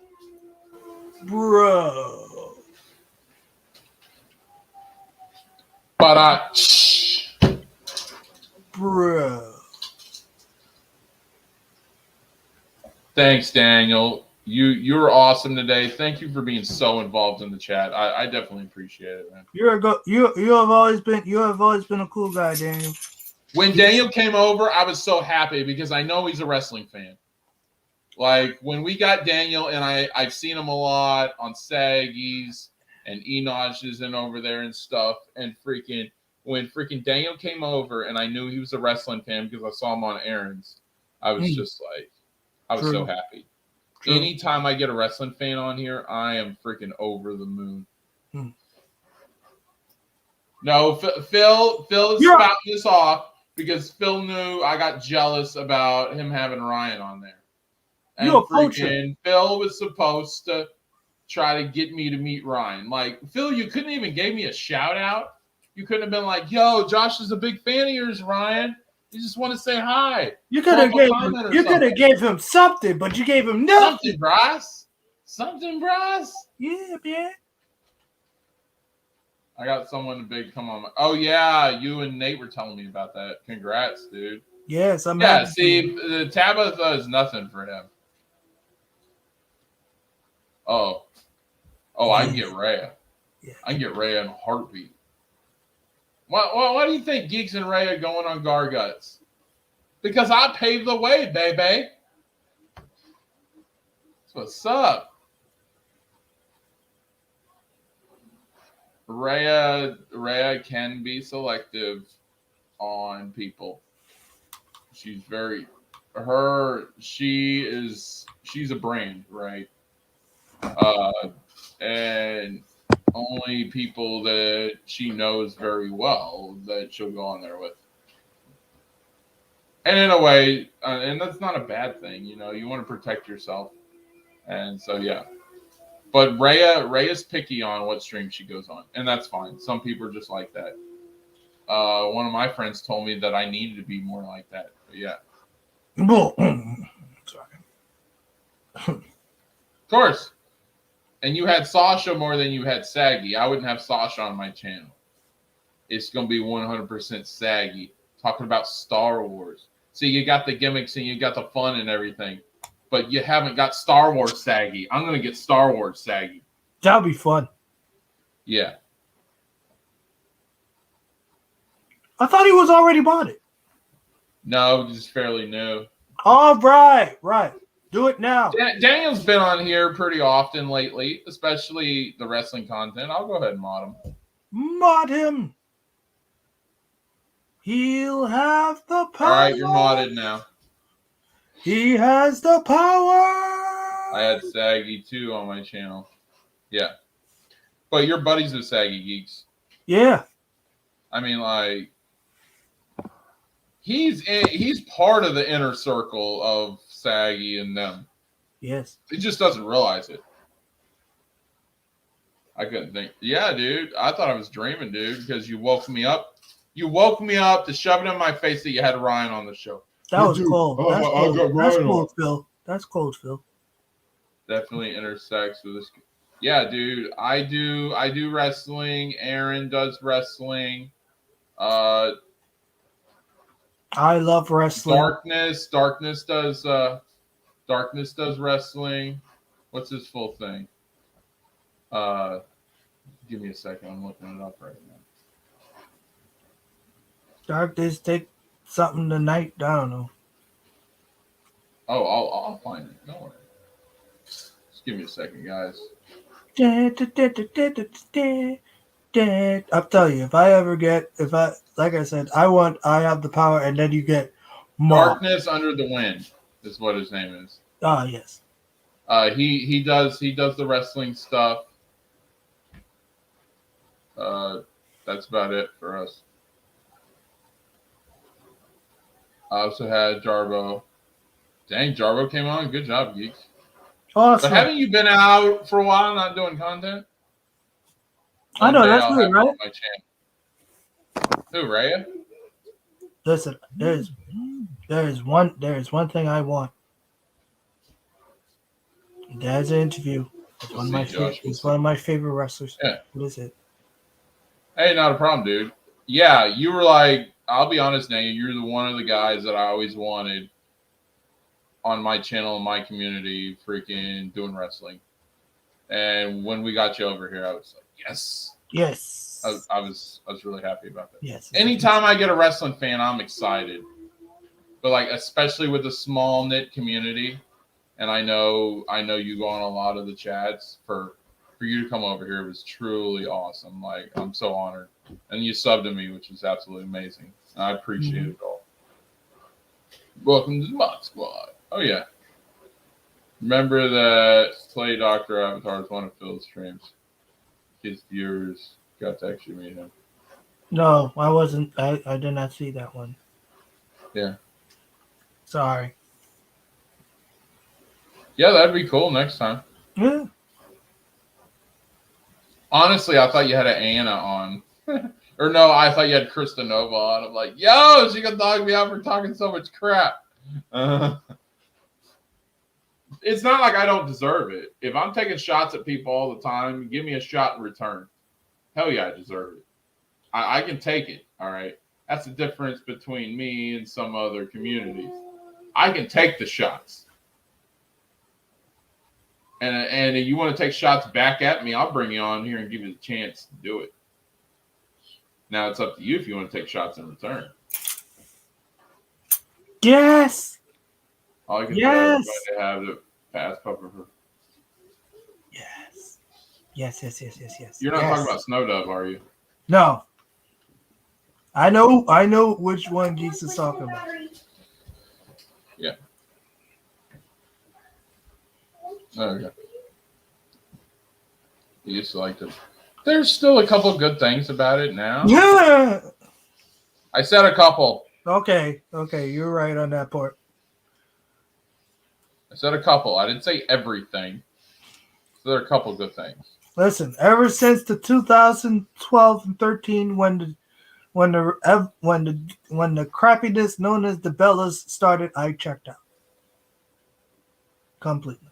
But Bro. Thanks, Daniel. You were awesome today. Thank you for being so involved in the chat. I definitely appreciate it, man. You have always been a cool guy, Daniel. When Daniel came over, I was so happy because I know he's a wrestling fan. Like when we got Daniel, and I've seen him a lot on Saggies and Enosh is in over there and stuff. And when Daniel came over, and I knew he was a wrestling fan because I saw him on errands, I was just like, I was so happy. True. Anytime I get a wrestling fan on here, I am freaking over the moon. No, Phil is spouting this off because Phil knew I got jealous about him having Ryan on there. And freaking Phil was supposed to try to get me to meet Ryan. Like, Phil, you couldn't even give me a shout out. You couldn't have been like, yo, Josh is a big fan of yours, Ryan. You just want to say hi. You could have gave him something, but you gave him nothing. Something, Bryce. Yeah, man. I got someone big come on. Oh yeah, you and Nate were telling me about that. Congrats, dude. Yes, I'm. Yeah, see, the Tabitha is nothing for him. Oh, I can get Rhea. Yeah. I can get Rhea in a heartbeat. Why do you think Geeks and Ray are going on Garguts? Because I paved the way, baby. That's what's up. Rhea can be selective on people. She's she's a brand, right? And only people that she knows very well that she'll go on there with. And in a way, and that's not a bad thing, you know, you want to protect yourself. And so, yeah. But Rhea's picky on what stream she goes on, and that's fine. Some people are just like that. One of my friends told me that I needed to be more like that. But yeah. Sorry. Of course. And you had Sasha more than you had Saggy. I wouldn't have Sasha on my channel. It's going to be 100% Saggy. Talking about Star Wars. See, you got the gimmicks and you got the fun and everything. But you haven't got Star Wars Saggy. I'm going to get Star Wars Saggy. That'll be fun. Yeah. I thought he was already bought it. No, this is fairly new. Oh, right. Do it now. Daniel's been on here pretty often lately, especially the wrestling content. I'll go ahead and mod him. Mod him. He'll have the power. All right, you're modded now. He has the power. I had Saggy too on my channel. Yeah. But you're buddies with Saggy Geeks. Yeah. I mean, like, he's part of the inner circle of Saggy and them. Yes. He just doesn't realize it. I couldn't think. Yeah, dude. I thought I was dreaming, dude, because you woke me up. You woke me up to shove it in my face that you had Ryan on the show. That was cold. That's cold, Phil. That's cold, Phil. Definitely intersects with this. Yeah, dude. I do wrestling. Aaron does wrestling. I love wrestling. Darkness does wrestling. What's his full thing? Give me a second. I'm looking it up right now. Dark Days take something tonight. I don't know. Oh, I'll find it. Don't worry. Just give me a second, guys. I'll tell you, like I said, I have the power, and then you get more. Darkness Under the Wind is what his name is. Ah, yes. He does the wrestling stuff. That's about it for us. I also had Jarbo. Dang, Jarbo came on. Good job, geeks. Awesome. But haven't you been out for a while not doing content? I know, that's I'll good, have right? on my channel. Who, Raya? Listen, there is one thing I want. That's an interview. It's one of my favorite wrestlers. Yeah. What is it? Hey, not a problem, dude. Yeah, you were like, I'll be honest, Nate, you're one of the guys that I always wanted on my channel in my community, freaking doing wrestling. And when we got you over here, I was like, yes. Yes. I was really happy about that. Yes. Anytime I get a wrestling fan, I'm excited. But like, especially with the small knit community, and I know you go on a lot of the chats for you to come over here was truly awesome. Like, I'm so honored. And you subbed to me, which is absolutely amazing. I appreciate it all. Welcome to the Mod Squad. Oh, yeah. Remember that Play Doctor Avatar is one of Phil's streams. His viewers got to actually meet him. No, I wasn't. I did not see that one. Yeah. Sorry. Yeah, that'd be cool next time. Yeah. Honestly, I thought you had an Anna on. Or no, I thought you had Krista Nova on. I'm like, yo, she gonna dog me out for talking so much crap. It's not like I don't deserve it. If I'm taking shots at people all the time, give me a shot in return. Hell yeah, I deserve it. I can take it, all right? That's the difference between me and some other communities. I can take the shots. And if you want to take shots back at me, I'll bring you on here and give you the chance to do it. Now it's up to you if you want to take shots in return. Yes. All I can tell is to have the pass puffer. Yes. Yes. You're not talking about Snow Dove, are you? No. I know which one Geeks is talking about. Yeah. There we go. He used to like to. There's still a couple good things about it now. Yeah. I said a couple. Okay, you're right on that part. I said a couple. I didn't say everything. So there are a couple good things. Listen, ever since the 2012 and 13, when the crappiness known as the Bellas started, I checked out completely.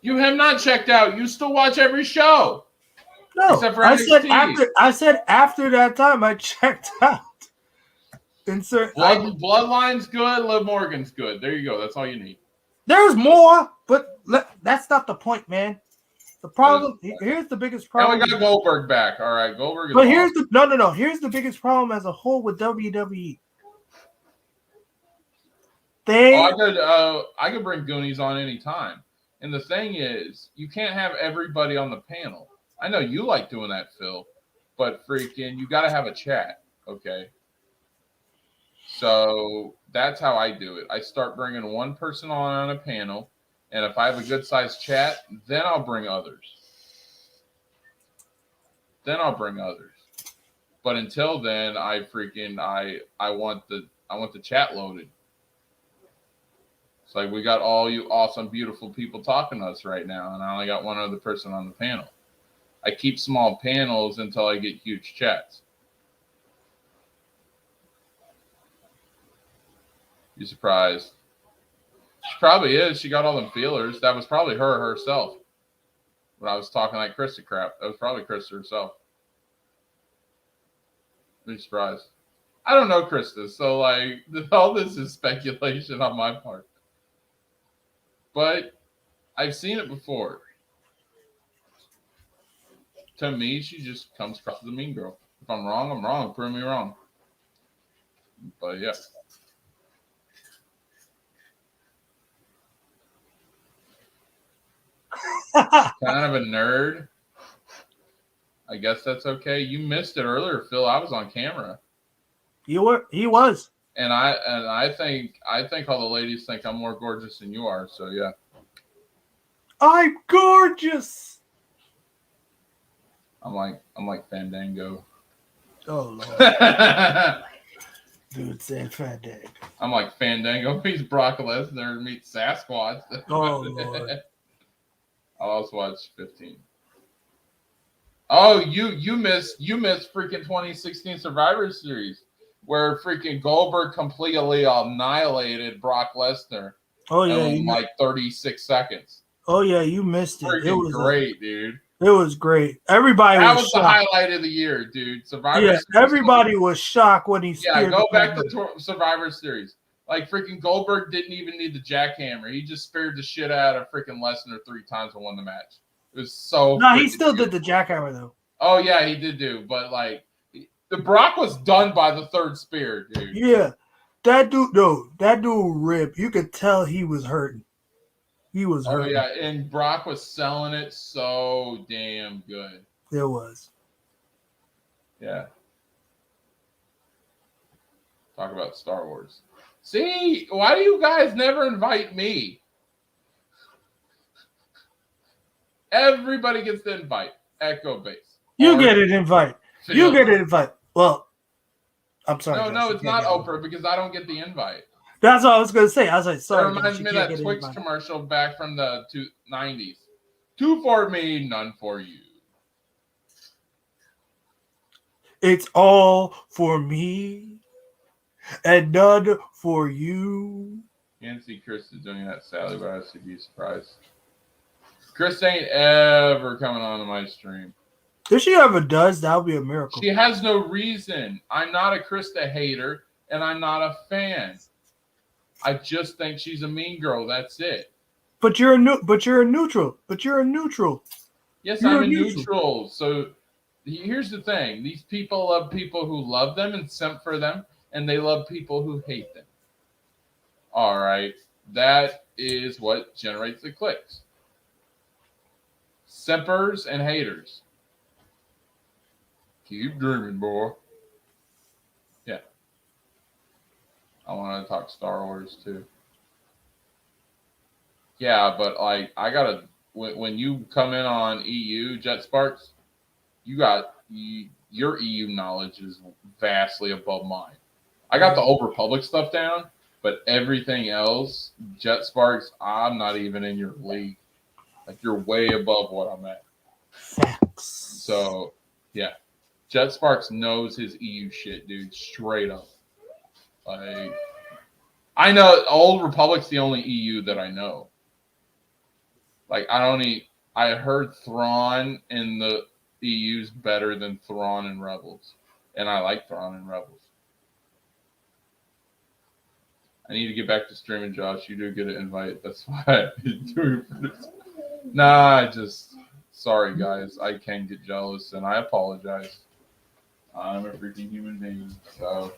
You have not checked out. You still watch every show. No, except for I NXT. said after that time I checked out. Bloodline's good. Liv Morgan's good. There you go. That's all you need. There's more, but that's not the point, man. The problem here's the biggest problem. And we got Goldberg back. All right, Goldberg. But here's no. Here's the biggest problem as a whole with WWE. I could bring Goonies on anytime. And the thing is, you can't have everybody on the panel. I know you like doing that, Phil, but freaking, you got to have a chat, okay? So that's how I do it. I start bringing one person on a panel, and if I have a good-sized chat, then I'll bring others. But until then, I want the chat loaded. It's like we got all you awesome, beautiful people talking to us right now, and I only got one other person on the panel. I keep small panels until I get huge chats. You surprised? She probably is. She got all them feelers. That was probably her herself. When I was talking like Krista crap, that was probably Krista herself. Be surprised. I don't know Krista, so like all this is speculation on my part. But I've seen it before. To me, she just comes across as a mean girl. If I'm wrong, I'm wrong. Prove me wrong. But yeah. Kind of a nerd. I guess that's okay. You missed it earlier, Phil. I was on camera. He was. And I think all the ladies think I'm more gorgeous than you are, so yeah. I'm gorgeous. I'm like Fandango. Oh Lord. Dude said Fandango. I'm like Fandango meets Brock Lesnar meets Sasquatch. Oh Lord. I'll also watch 15. Oh, you missed freaking 2016 Survivor Series where freaking Goldberg completely annihilated Brock Lesnar. Oh yeah, in like 36 seconds. Oh yeah, you missed it. Freaking It was great, dude. It was great. Everybody that was was shocked. the highlight of the year, dude. Survivor Series. Everybody was shocked when he speared. Yeah, go back to Survivor Series. Like freaking Goldberg didn't even need the jackhammer. He just speared the shit out of freaking Lesnar 3 times and won the match. It was so. No, he still did the jackhammer though. Oh yeah, he did do, but like the Brock was done by the 3rd spear, dude. Yeah, that dude ripped. You could tell he was hurting. He was hurting. Oh yeah, and Brock was selling it so damn good. It was. Yeah. Talk about Star Wars. See, why do you guys never invite me? Everybody gets the invite. Echo Base. You get an invite. You get an invite. Well, I'm sorry. No, it's not Oprah because I don't get the invite. That's what I was going to say. I was like, sorry. It reminds me of that Twix commercial back from the 90s. 2 for me, none for you. It's all for me and none for you. Can't see Chris is doing that, Sally, but I should be surprised. Chris ain't ever coming on to my stream. If she ever does, that would be a miracle. She has no reason. I'm not a Krista hater, and I'm not a fan. I just think she's a mean girl. That's it. But you're a neutral. Yes, I'm a neutral. So here's the thing. These people love people who love them and simp for them, and they love people who hate them. All right. That is what generates the clicks. Simpers and haters. Keep dreaming, boy. Yeah. I want to talk Star Wars too. Yeah, but like I gotta when you come in on EU Jet Sparks, your EU knowledge is vastly above mine. I got the Old Republic stuff down, but everything else, Jet Sparks, I'm not even in your league. Like you're way above what I'm at. Facts. So yeah. Jet Sparks knows his EU shit, dude, straight up. Like, I know Old Republic's the only EU that I know. Like, I heard Thrawn in the EU's better than Thrawn in Rebels. And I like Thrawn in Rebels. I need to get back to streaming, Josh. You do get an invite. That's why I'm doing this. Nah, sorry, guys. I can get jealous, and I apologize. I'm a freaking human being, so.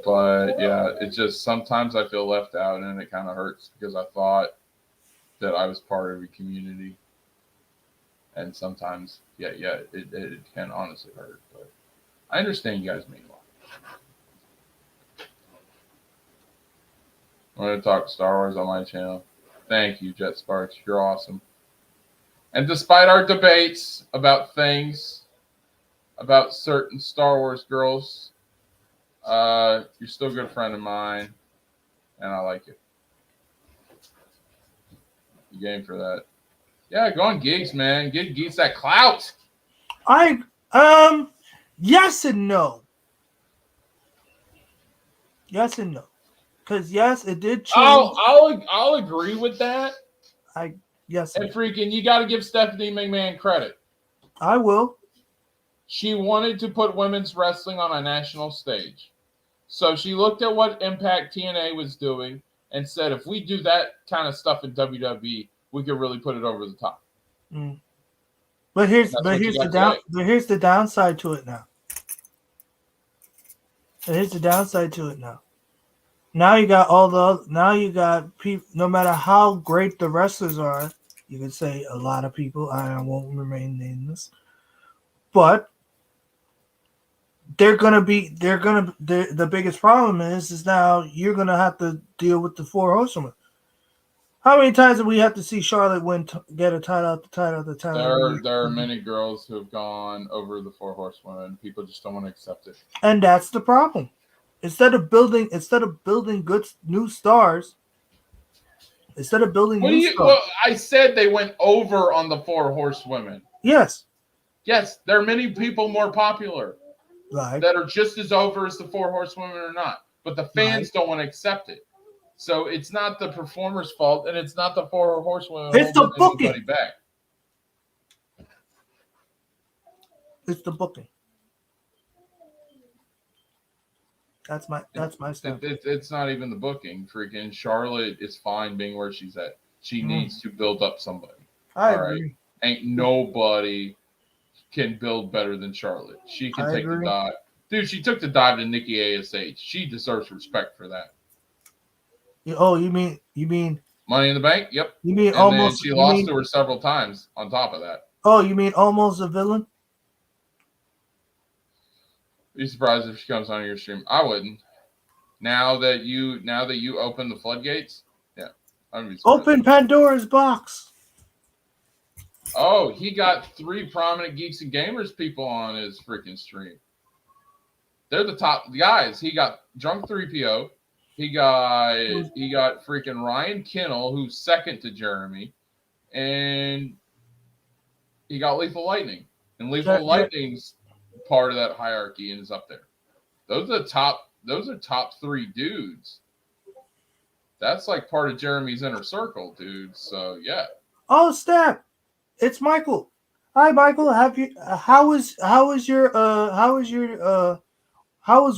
But yeah, it's just sometimes I feel left out, and it kind of hurts because I thought that I was part of a community, and sometimes, it can honestly hurt. But I understand you guys mean a lot. I'm going to talk Star Wars on my channel. Thank you, Jet Sparks. You're awesome. And despite our debates about things, about certain Star Wars girls, you're still a good friend of mine, and I like you. You game for that? Yeah, go on gigs, man. Get geeks that clout. Yes and no. Yes and no. Because yes, it did change. I'll agree with that. Yes. And freaking, you got to give Stephanie McMahon credit. I will. She wanted to put women's wrestling on a national stage. So she looked at what Impact TNA was doing, and said, if we do that kind of stuff in WWE, we could really put it over the top. Mm. But here's That's what you got today. But here's the downside to it now. Here's the downside to it now. Now you got people. No matter how great the wrestlers are, you can say a lot of people. I won't remain nameless, but the biggest problem is now you're gonna have to deal with the four horsewomen. How many times do we have to see Charlotte get a title? There are many girls who have gone over the four horsewomen. People just don't want to accept it, and that's the problem. Instead of building good new stars, Well, I said they went over on the four horsewomen. Yes, there are many people more popular like that are just as over as the four horsewomen or not, but the fans don't want to accept it. So it's not the performer's fault, and it's not the four horsewomen it's the holding booking. anybody back. It's the booking. That's my stuff. It's not even the booking. Freaking Charlotte is fine being where she's at. She needs to build up somebody. I agree. Ain't nobody can build better than Charlotte. She can take the dive. Dude, she took the dive to Nikki ASH. She deserves respect for that. Oh, you mean Money in the Bank? Yep. You mean and almost? Then she lost to her several times on top of that. Oh, you mean almost a villain? Be surprised if she comes on your stream. I wouldn't. Now that you open the floodgates, yeah, I'd be surprised. Open Pandora's box. Oh, he got 3 prominent Geeks and Gamers people on his freaking stream. They're the top guys. He got Drunk 3PO. He got freaking Ryan Kinnell, who's second to Jeremy, and he got Lethal Lightning. And Lethal Lightning's part of that hierarchy and is up there. Those are top 3 dudes. That's like part of Jeremy's inner circle, dude. So yeah. Oh snap! It's Michael. Hi, Michael. How was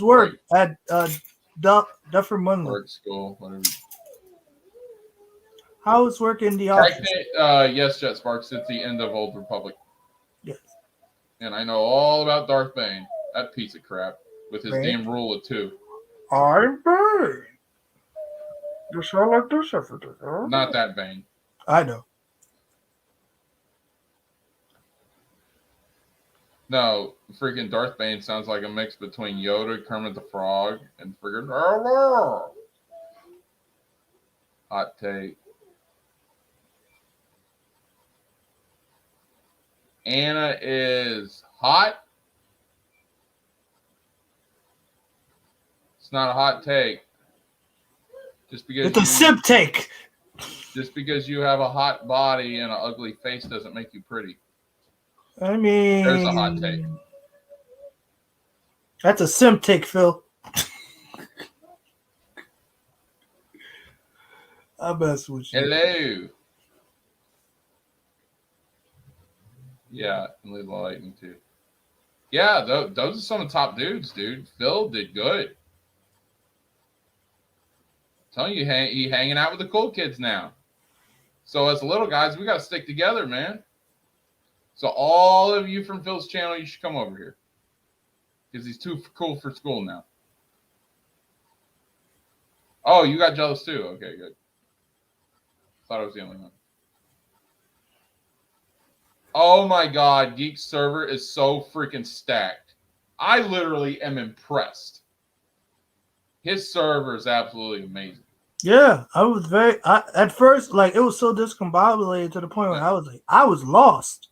work at Duffer Mungo? Work, school, whatever. How was work in the office? Yes, Jet Sparks. It's the end of Old Republic. Yes. And I know all about Darth Bane, that piece of crap, with his damn rule of 2. I'm Bane. You sound like this everything. Huh? Not that Bane. I know. No, freaking Darth Bane sounds like a mix between Yoda, Kermit the Frog, and freaking hot take. Anna is hot. It's not a hot take. Just because it's a simp take. Just because you have a hot body and an ugly face doesn't make you pretty. I mean, there's a hot take. That's a simp take, Phil. I mess with you. Hello. Yeah, and Leave the Lightning too. Yeah, those are some of the top dudes, dude. Phil did good. I'm telling you, he hanging out with the cool kids now. So as little guys, we got to stick together, man. So all of you from Phil's channel, you should come over here. Because he's too cool for school now. Oh, you got jealous too? Okay, good. Thought I was the only one. Oh my God, Geek server is so freaking stacked. I literally am impressed. His server is absolutely amazing. Yeah, I was at first, like, it was so discombobulated to the point where I was lost.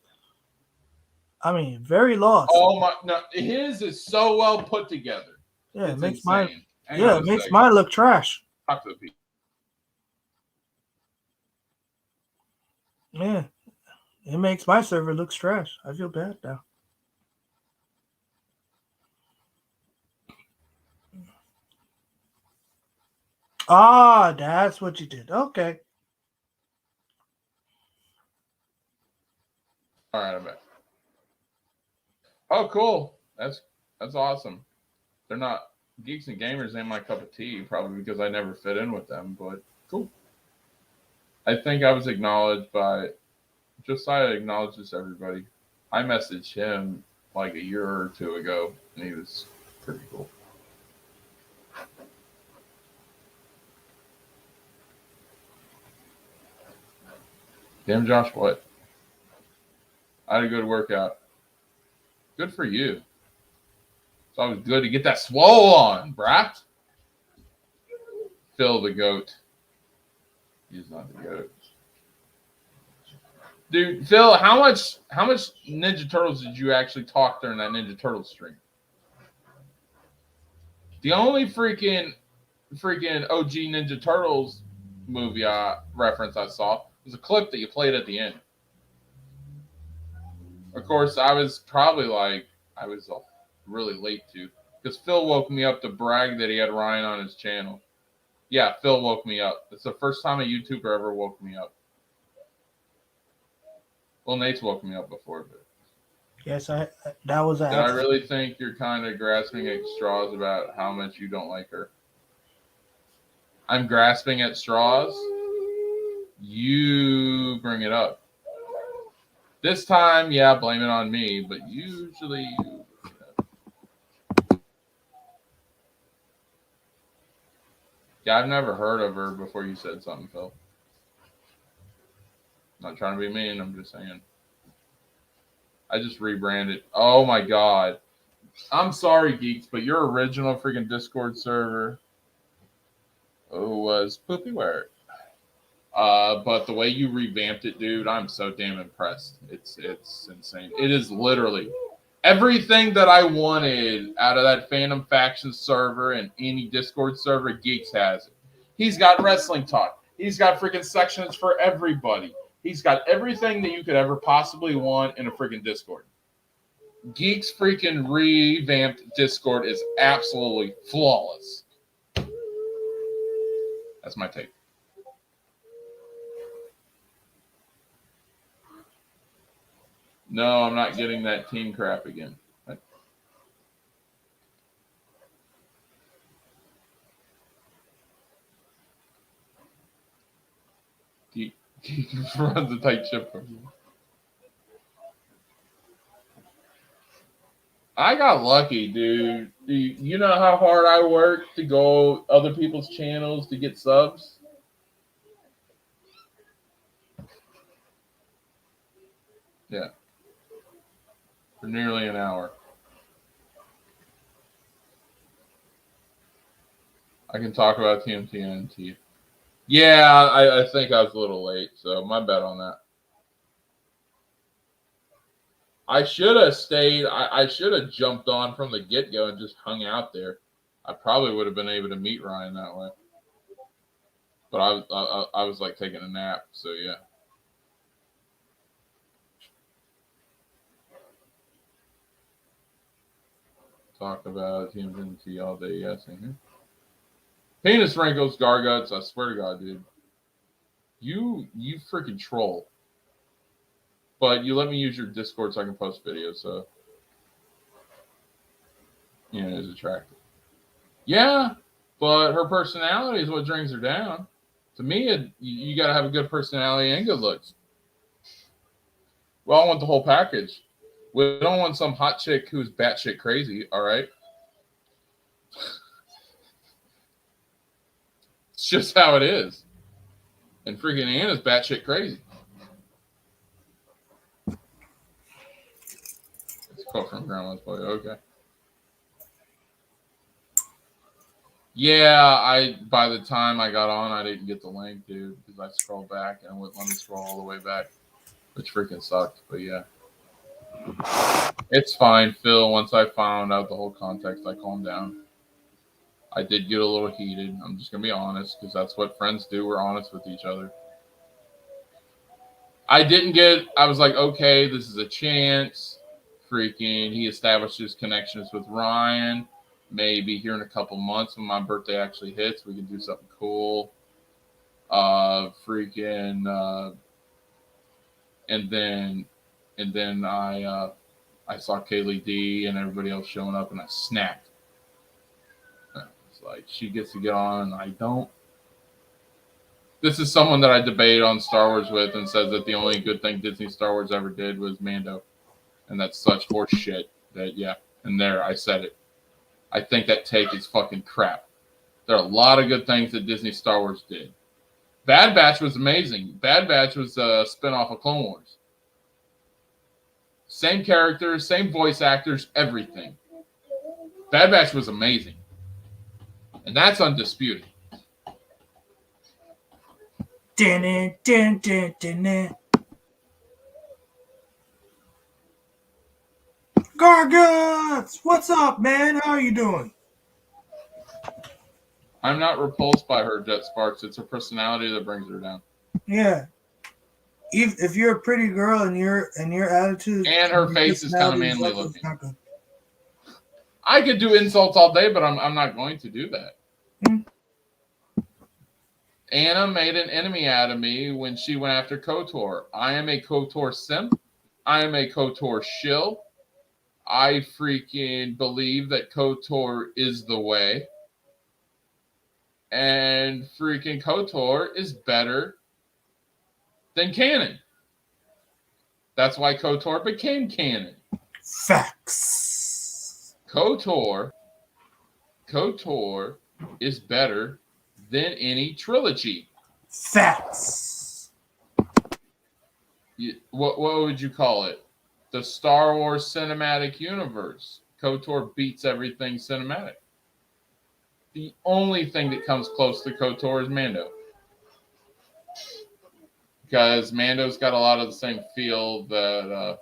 I mean, very lost. Oh my, no, his is so well put together. Yeah, it makes mine look trash. Talk to the people. Yeah, it makes my server look trash. I feel bad now. Ah, that's what you did. Okay. All right, I bet. Oh, cool. That's awesome. They're not Geeks and Gamers ain't my cup of tea, probably because I never fit in with them, but cool. I think I was acknowledged by Josiah acknowledges everybody. I messaged him like a year or two ago, and he was pretty cool. Damn, Josh, what? I had a good workout. Good for you. It's always good to get that swole on, brat. Phil the goat. He's not the goat. Dude, Phil, how much Ninja Turtles did you actually talk during that Ninja Turtles stream? The only freaking OG Ninja Turtles movie reference I saw was a clip that you played at the end. Of course, I was really late to, because Phil woke me up to brag that he had Ryan on his channel. Yeah, Phil woke me up. It's the first time a YouTuber ever woke me up. Well, Nate's woke me up before, but Yes, that was an did I accident. really think you're kind of grasping at straws about how much you don't like her? I'm grasping at straws. You bring it up. This time, yeah, blame it on me, but usually you. Yeah, I've never heard of her before you said something, Phil. Not trying to be mean, I'm just saying. I just rebranded. Oh my god. I'm sorry, geeks, but your original freaking Discord server was poopy weird. But the way you revamped it, dude, I'm so damn impressed. It's insane. It is literally everything that I wanted out of that Phantom Faction server and any Discord server. Geeks has it. He's got wrestling talk. He's got freaking sections for everybody. He's got everything that you could ever possibly want in a freaking Discord. Geeks freaking revamped Discord is absolutely flawless. That's my take. No, I'm not getting that team crap again. Geek runs a tight ship. I got lucky, dude. You know how hard I work to go other people's channels to get subs? Yeah. For nearly an hour. I can talk about TMTNT. Yeah, I think I was a little late, so my bad on that. I should have stayed. I should have jumped on from the get-go and just hung out there. I probably would have been able to meet Ryan that way. But I was like taking a nap, so yeah. Talk about TMNT all day, yes. Mm-hmm. Penis wrinkles, garguts. I swear to God, dude. You freaking troll. But you let me use your Discord so I can post videos, so it's attractive. Yeah, but her personality is what brings her down. To me, you got to have a good personality and good looks. Well, I want the whole package. We don't want some hot chick who's batshit crazy, all right? It's just how it is. And freaking Anna's batshit crazy. It's a quote from Grandma's Boy. Okay. Yeah, by the time I got on, I didn't get the link, dude, because I scrolled back and it wouldn't let me scroll all the way back, which freaking sucked. But yeah, it's fine, Phil. Once I found out the whole context, I calmed down. I did get a little heated. I'm just gonna be honest, because that's what friends do. We're honest with each other. I was like, okay, this is a chance. Freaking, he established his connections with Ryan. Maybe here in a couple months when my birthday actually hits, we can do something cool. And then I saw Kaylee D and everybody else showing up, and I snapped. Like she gets to get on. I don't. This is someone that I debate on Star Wars with and says that the only good thing Disney Star Wars ever did was Mando. And that's such horse shit that, yeah. And there, I said it. I think that take is fucking crap. There are a lot of good things that Disney Star Wars did. Bad Batch was amazing. Bad Batch was a spinoff of Clone Wars. Same characters, same voice actors, everything. Bad Batch was amazing. And that's undisputed. Garguts! What's up, man? How are you doing? I'm not repulsed by her, Jet Sparks. It's her personality that brings her down. Yeah. If you're a pretty girl and your attitude and her face is kind of manly looking. Not good. I could do insults all day, but I'm not going to do that. Anna made an enemy out of me when she went after KOTOR. I am a KOTOR simp. I am a KOTOR shill. I freaking believe that KOTOR is the way. And freaking KOTOR is better than canon. That's why KOTOR became canon. Facts. KOTOR is better than any trilogy. Facts. What would you call it? The Star Wars cinematic universe. KOTOR beats everything cinematic. The only thing that comes close to KOTOR is Mando. Because Mando's got a lot of the same feel that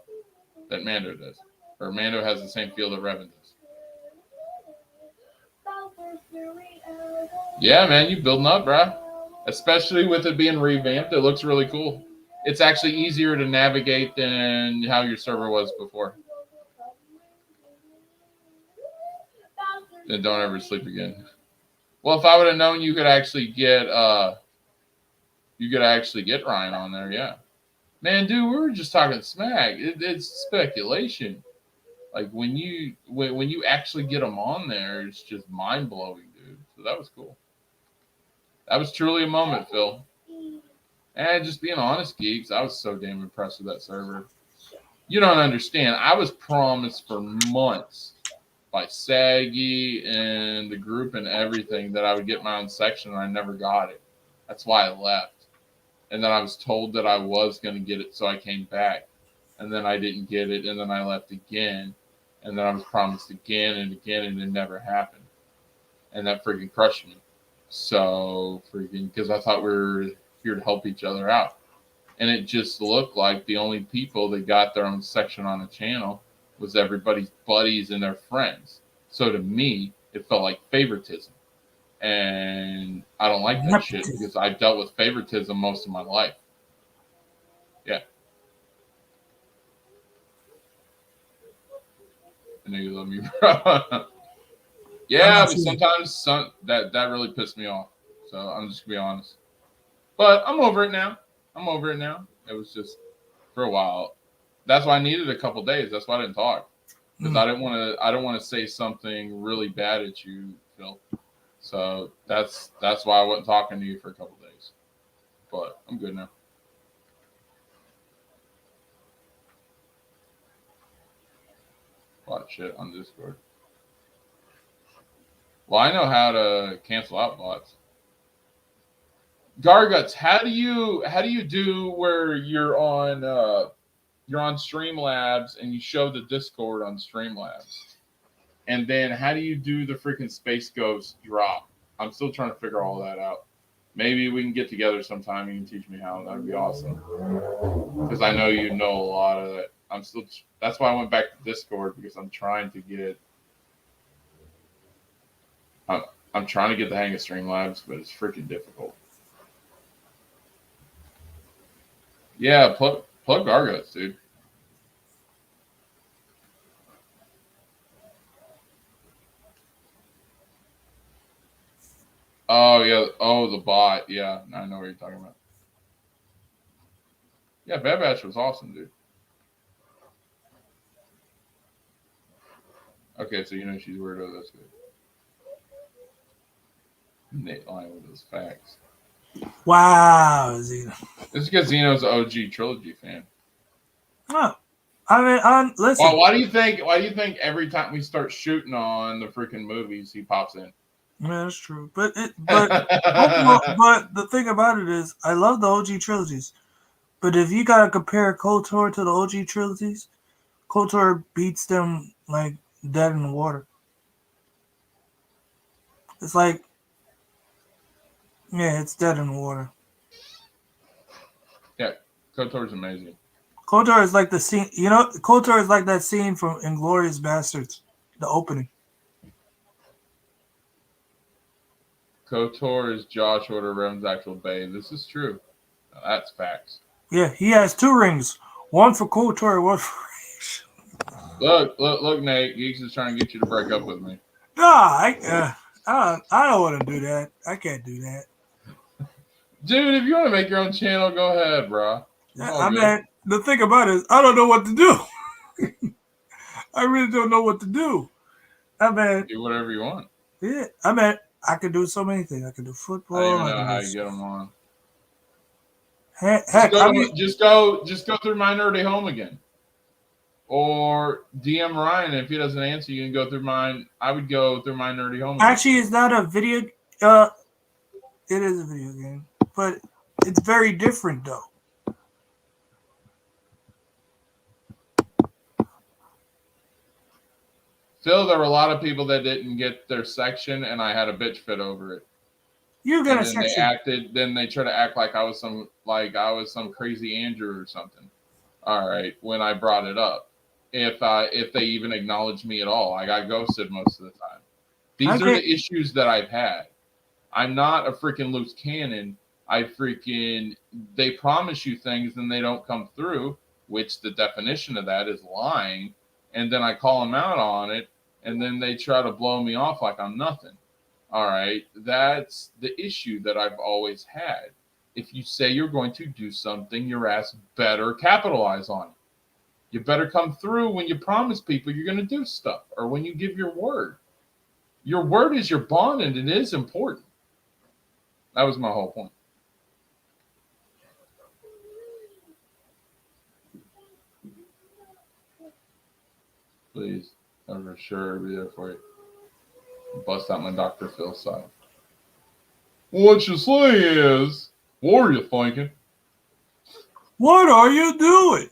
Mando does. Or Mando has the same feel that Revan does. Yeah, man, you building up, bro. Especially with it being revamped, it looks really cool. It's actually easier to navigate than how your server was before. Then don't ever sleep again. Well, if I would have known you could actually get Ryan on there, yeah. Man, dude, we were just talking smack. It's speculation. Like when you actually get them on there, it's just mind blowing, dude. So that was cool. That was truly a moment, Phil. And just being honest, geeks, I was so damn impressed with that server. You don't understand. I was promised for months by Saggy and the group and everything that I would get my own section, and I never got it. That's why I left. And then I was told that I was going to get it, so I came back. And then I didn't get it, and then I left again. And then I was promised again and again, and it never happened. And that freaking crushed me. So, because I thought we were here to help each other out. And it just looked like the only people that got their own section on the channel was everybody's buddies and their friends. So to me, it felt like favoritism. And I don't like that shit because I've dealt with favoritism most of my life. Yeah. I know you love me, bro. Yeah, but sometimes that really pissed me off. So I'm just gonna be honest. But I'm over it now. It was just for a while. That's why I needed a couple days. That's why I didn't talk. Because I don't want to say something really bad at you, Phil. So that's why I wasn't talking to you for a couple days. But I'm good now. Bot shit on Discord. Well, I know how to cancel out bots. Garguts, how do you do where you're on Streamlabs and you show the Discord on Streamlabs? And then how do you do the freaking Space Ghost drop? I'm still trying to figure all that out. Maybe we can get together sometime. You can teach me how. That would be awesome. Because I know you know a lot of it. That's why I went back to Discord, because I'm trying to get the hang of Streamlabs, but it's freaking difficult. Yeah, plug Garguts, dude. Oh, yeah. Oh, the bot. Yeah, I know what you're talking about. Yeah, Bad Batch was awesome, dude. Okay, so you know she's weirdo. That's good. Nate lying with his facts. Wow, Zeno. It's because Zeno's an OG trilogy fan. Oh, I mean, listen. Well, why do you think every time we start shooting on the freaking movies, he pops in? Yeah, that's true. But the thing about it is, I love the OG trilogies. But if you gotta compare KOTOR to the OG trilogies, KOTOR beats them like dead in the water. It's like, yeah, it's dead in the water. Yeah, KOTOR's amazing. KOTOR is like the scene, KOTOR is like that scene from Inglourious Bastards, the opening. KOTOR is Joshua to Rem's actual bae. This is true. That's facts. Yeah, he has 2 rings. One for KOTOR, one for Rage. Look, Nate. Geeks is trying to get you to break up with me. No, I don't want to do that. I can't do that. Dude, if you want to make your own channel, go ahead, bro. I mean, the thing about it is, I don't know what to do. I really don't know what to do. I mean, do whatever you want. Yeah, I mean, I could do so many things. I could do football. I don't even know how you get them on. Heck, just go through My Nerdy Home again, or DM Ryan. If he doesn't answer, you can go through mine. I would go through My Nerdy Home. Actually, it's not a video. It is a video game, but it's very different though. Phil, there were a lot of people that didn't get their section, and I had a bitch fit over it. You got a section. Then they try to act like I was some crazy Andrew or something. All right, when I brought it up, if they even acknowledged me at all, I got ghosted most of the time. These are the issues that I've had. I'm not a freaking loose cannon. They promise you things and they don't come through, which the definition of that is lying. And then I call them out on it, and then they try to blow me off like I'm nothing. All right, that's the issue that I've always had. If you say you're going to do something, your ass better capitalize on it. You better come through when you promise people you're going to do stuff, or when you give your word. Your word is your bond, and it is important. That was my whole point. Please, I'm for sure be there for you. Bust out my Dr. Phil side. What you say is, what are you thinking? What are you doing?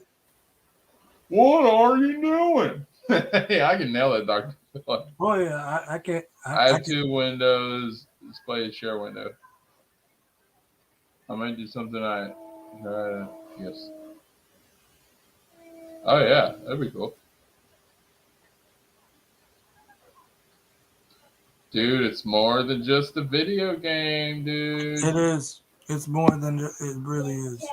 What are you doing? Hey, I can nail it, Dr. Phil. Oh yeah, I can't. I have 2 windows. Display a share window. I might do something yes. Oh yeah, that'd be cool. Dude, it's more than just a video game, dude. It is. It's more than it really is.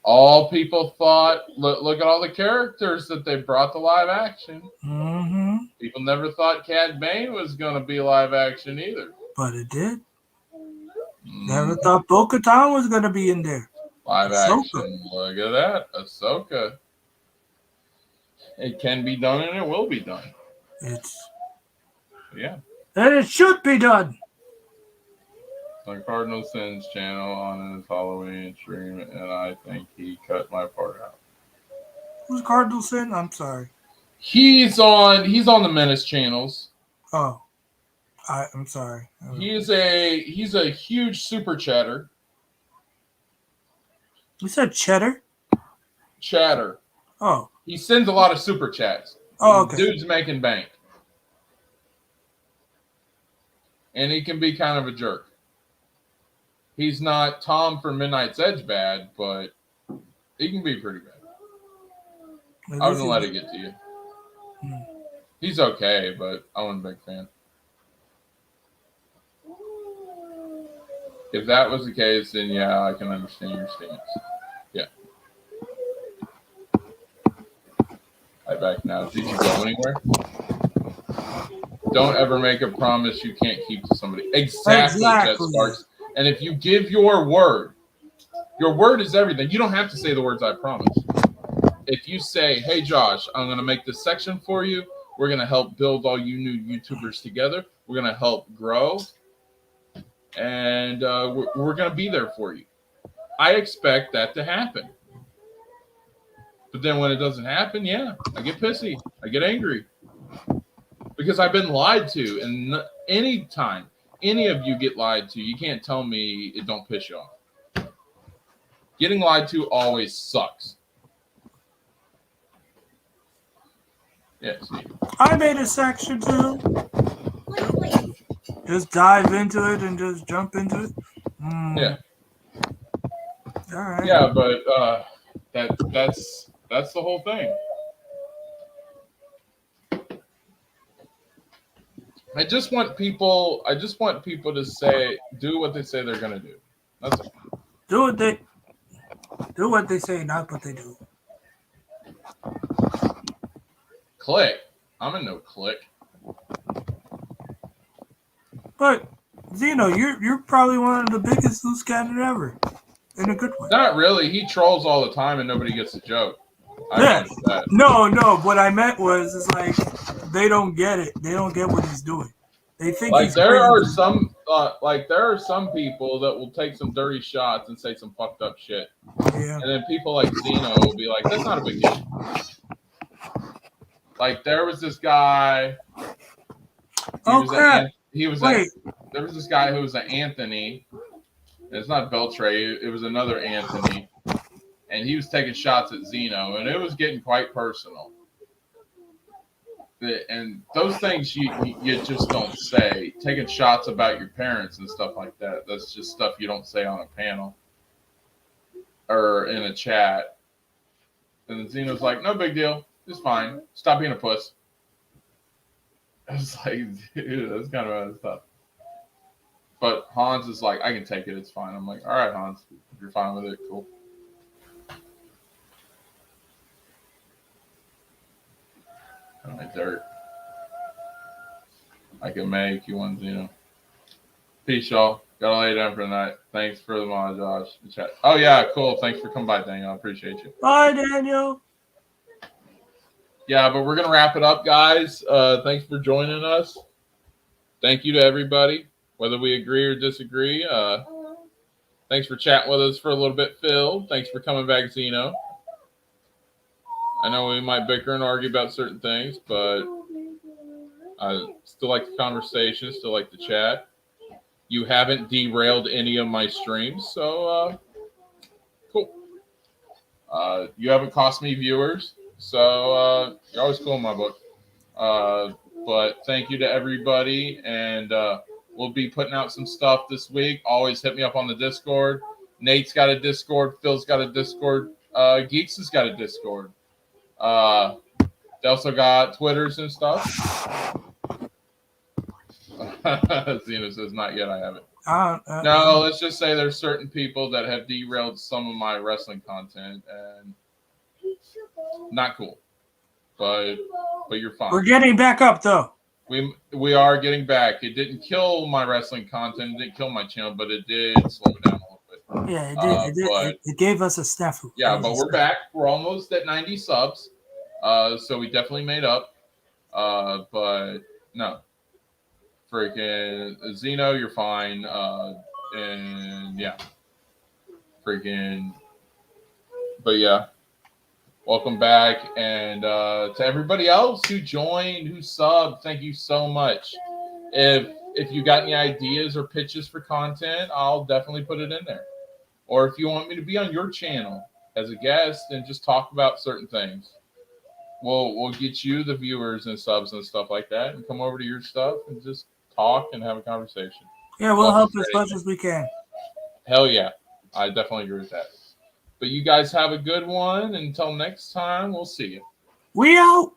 All people thought, look at all the characters that they brought to live action. Mm-hmm. People never thought Cad Bane was going to be live action either. But it did. Never thought Bo-Katan was going to be in there. Live action. Look at that. Ahsoka. It can be done and it will be done. Yeah. And it should be done. On Cardinal Sin's channel on his Halloween stream, and I think he cut my part out. Who's Cardinal Sin? I'm sorry. He's on the Menace channels. Oh. I'm sorry. He's a huge super chatter. You said cheddar? Chatter. Oh. He sends a lot of super chats. Oh, okay. Dude's making bank. And he can be kind of a jerk. He's not Tom from Midnight's Edge bad, but he can be pretty bad. I wouldn't let it get to you. He's okay, but I wasn't a big fan. If that was the case, then yeah, I can understand your stance. Yeah. I back now. Did you go anywhere? Don't ever make a promise you can't keep to somebody. Exactly. Jet Sparks. And if you give your word is everything. You don't have to say the words I promise. If you say, hey, Josh, I'm going to make this section for you. We're going to help build all you new YouTubers together. We're going to help grow. and we're going to be there for you. I expect that to happen. But then when it doesn't happen, yeah, I get pissy. I get angry. Because I've been lied to. And anytime any of you get lied to, you can't tell me it don't piss you off. Getting lied to always sucks. Yeah, see. I made a section too. Just dive into it and just jump into it. Yeah. All right. Yeah, but that's the whole thing. I just want people to do what they say they're gonna do. That's it. Do what they say, not what they do. Click. I'm in no click. But Zeno, you're probably one of the biggest loose cannon ever. In a good way. Not really. He trolls all the time and nobody gets the joke. Yeah. No. What I meant was, it's like they don't get it. They don't get what he's doing. They think like he's there crazy. are some people that will take some dirty shots and say some fucked up shit. Yeah. And then people like Zeno will be like, "That's not a big deal." Like there was this guy. There was this guy who was an Anthony. It's not Beltray. It was another Anthony, and he was taking shots at Zeno, and it was getting quite personal. And those things you just don't say. Taking shots about your parents and stuff like that. That's just stuff you don't say on a panel or in a chat. And Zeno's like, "No big deal. It's fine. Stop being a puss." I was like, dude, that's kind of messed up. But Hans is like, "I can take it. It's fine." I'm like, "All right, Hans. If you're fine with it, cool." All right, dirt. I can make you one, Zeno. Peace, y'all. Gotta lay down for the night. Thanks for the mod, Josh. Oh, yeah, cool. Thanks for coming by, Daniel. I appreciate you. Bye, Daniel. Yeah, but we're going to wrap it up, guys. Thanks for joining us. Thank you to everybody, whether we agree or disagree. Thanks for chatting with us for a little bit, Phil. Thanks for coming back, Zeno. I know we might bicker and argue about certain things, but I still like the conversation, still like the chat. You haven't derailed any of my streams, so cool. You haven't cost me viewers, so you're always cool in my book. But thank you to everybody, and we'll be putting out some stuff this week. Always hit me up on the Discord. Nate's got a Discord. Phil's got a Discord. Geeks has got a Discord. They also got Twitters and stuff. Zeno says, "Not yet, I haven't." No, let's just say there's certain people that have derailed some of my wrestling content, and not cool. But you're fine. We're getting back up, though. We are getting back. It didn't kill my wrestling content. It didn't kill my channel, but it did slow it down a little bit. Yeah, it did. It gave us a snafu. Yeah, but we're back. We're almost at 90 subs. So we definitely made up. But no. Freaking Zeno, you're fine. And yeah. Freaking. But yeah. Welcome back. And to everybody else who joined, who subbed, thank you so much. If you got any ideas or pitches for content, I'll definitely put it in there. Or if you want me to be on your channel as a guest and just talk about certain things, we'll get you the viewers and subs and stuff like that, and come over to your stuff and just talk and have a conversation. Yeah, we'll help as much as we can. Hell yeah. I definitely agree with that. But you guys have a good one. Until next time, we'll see you. We out.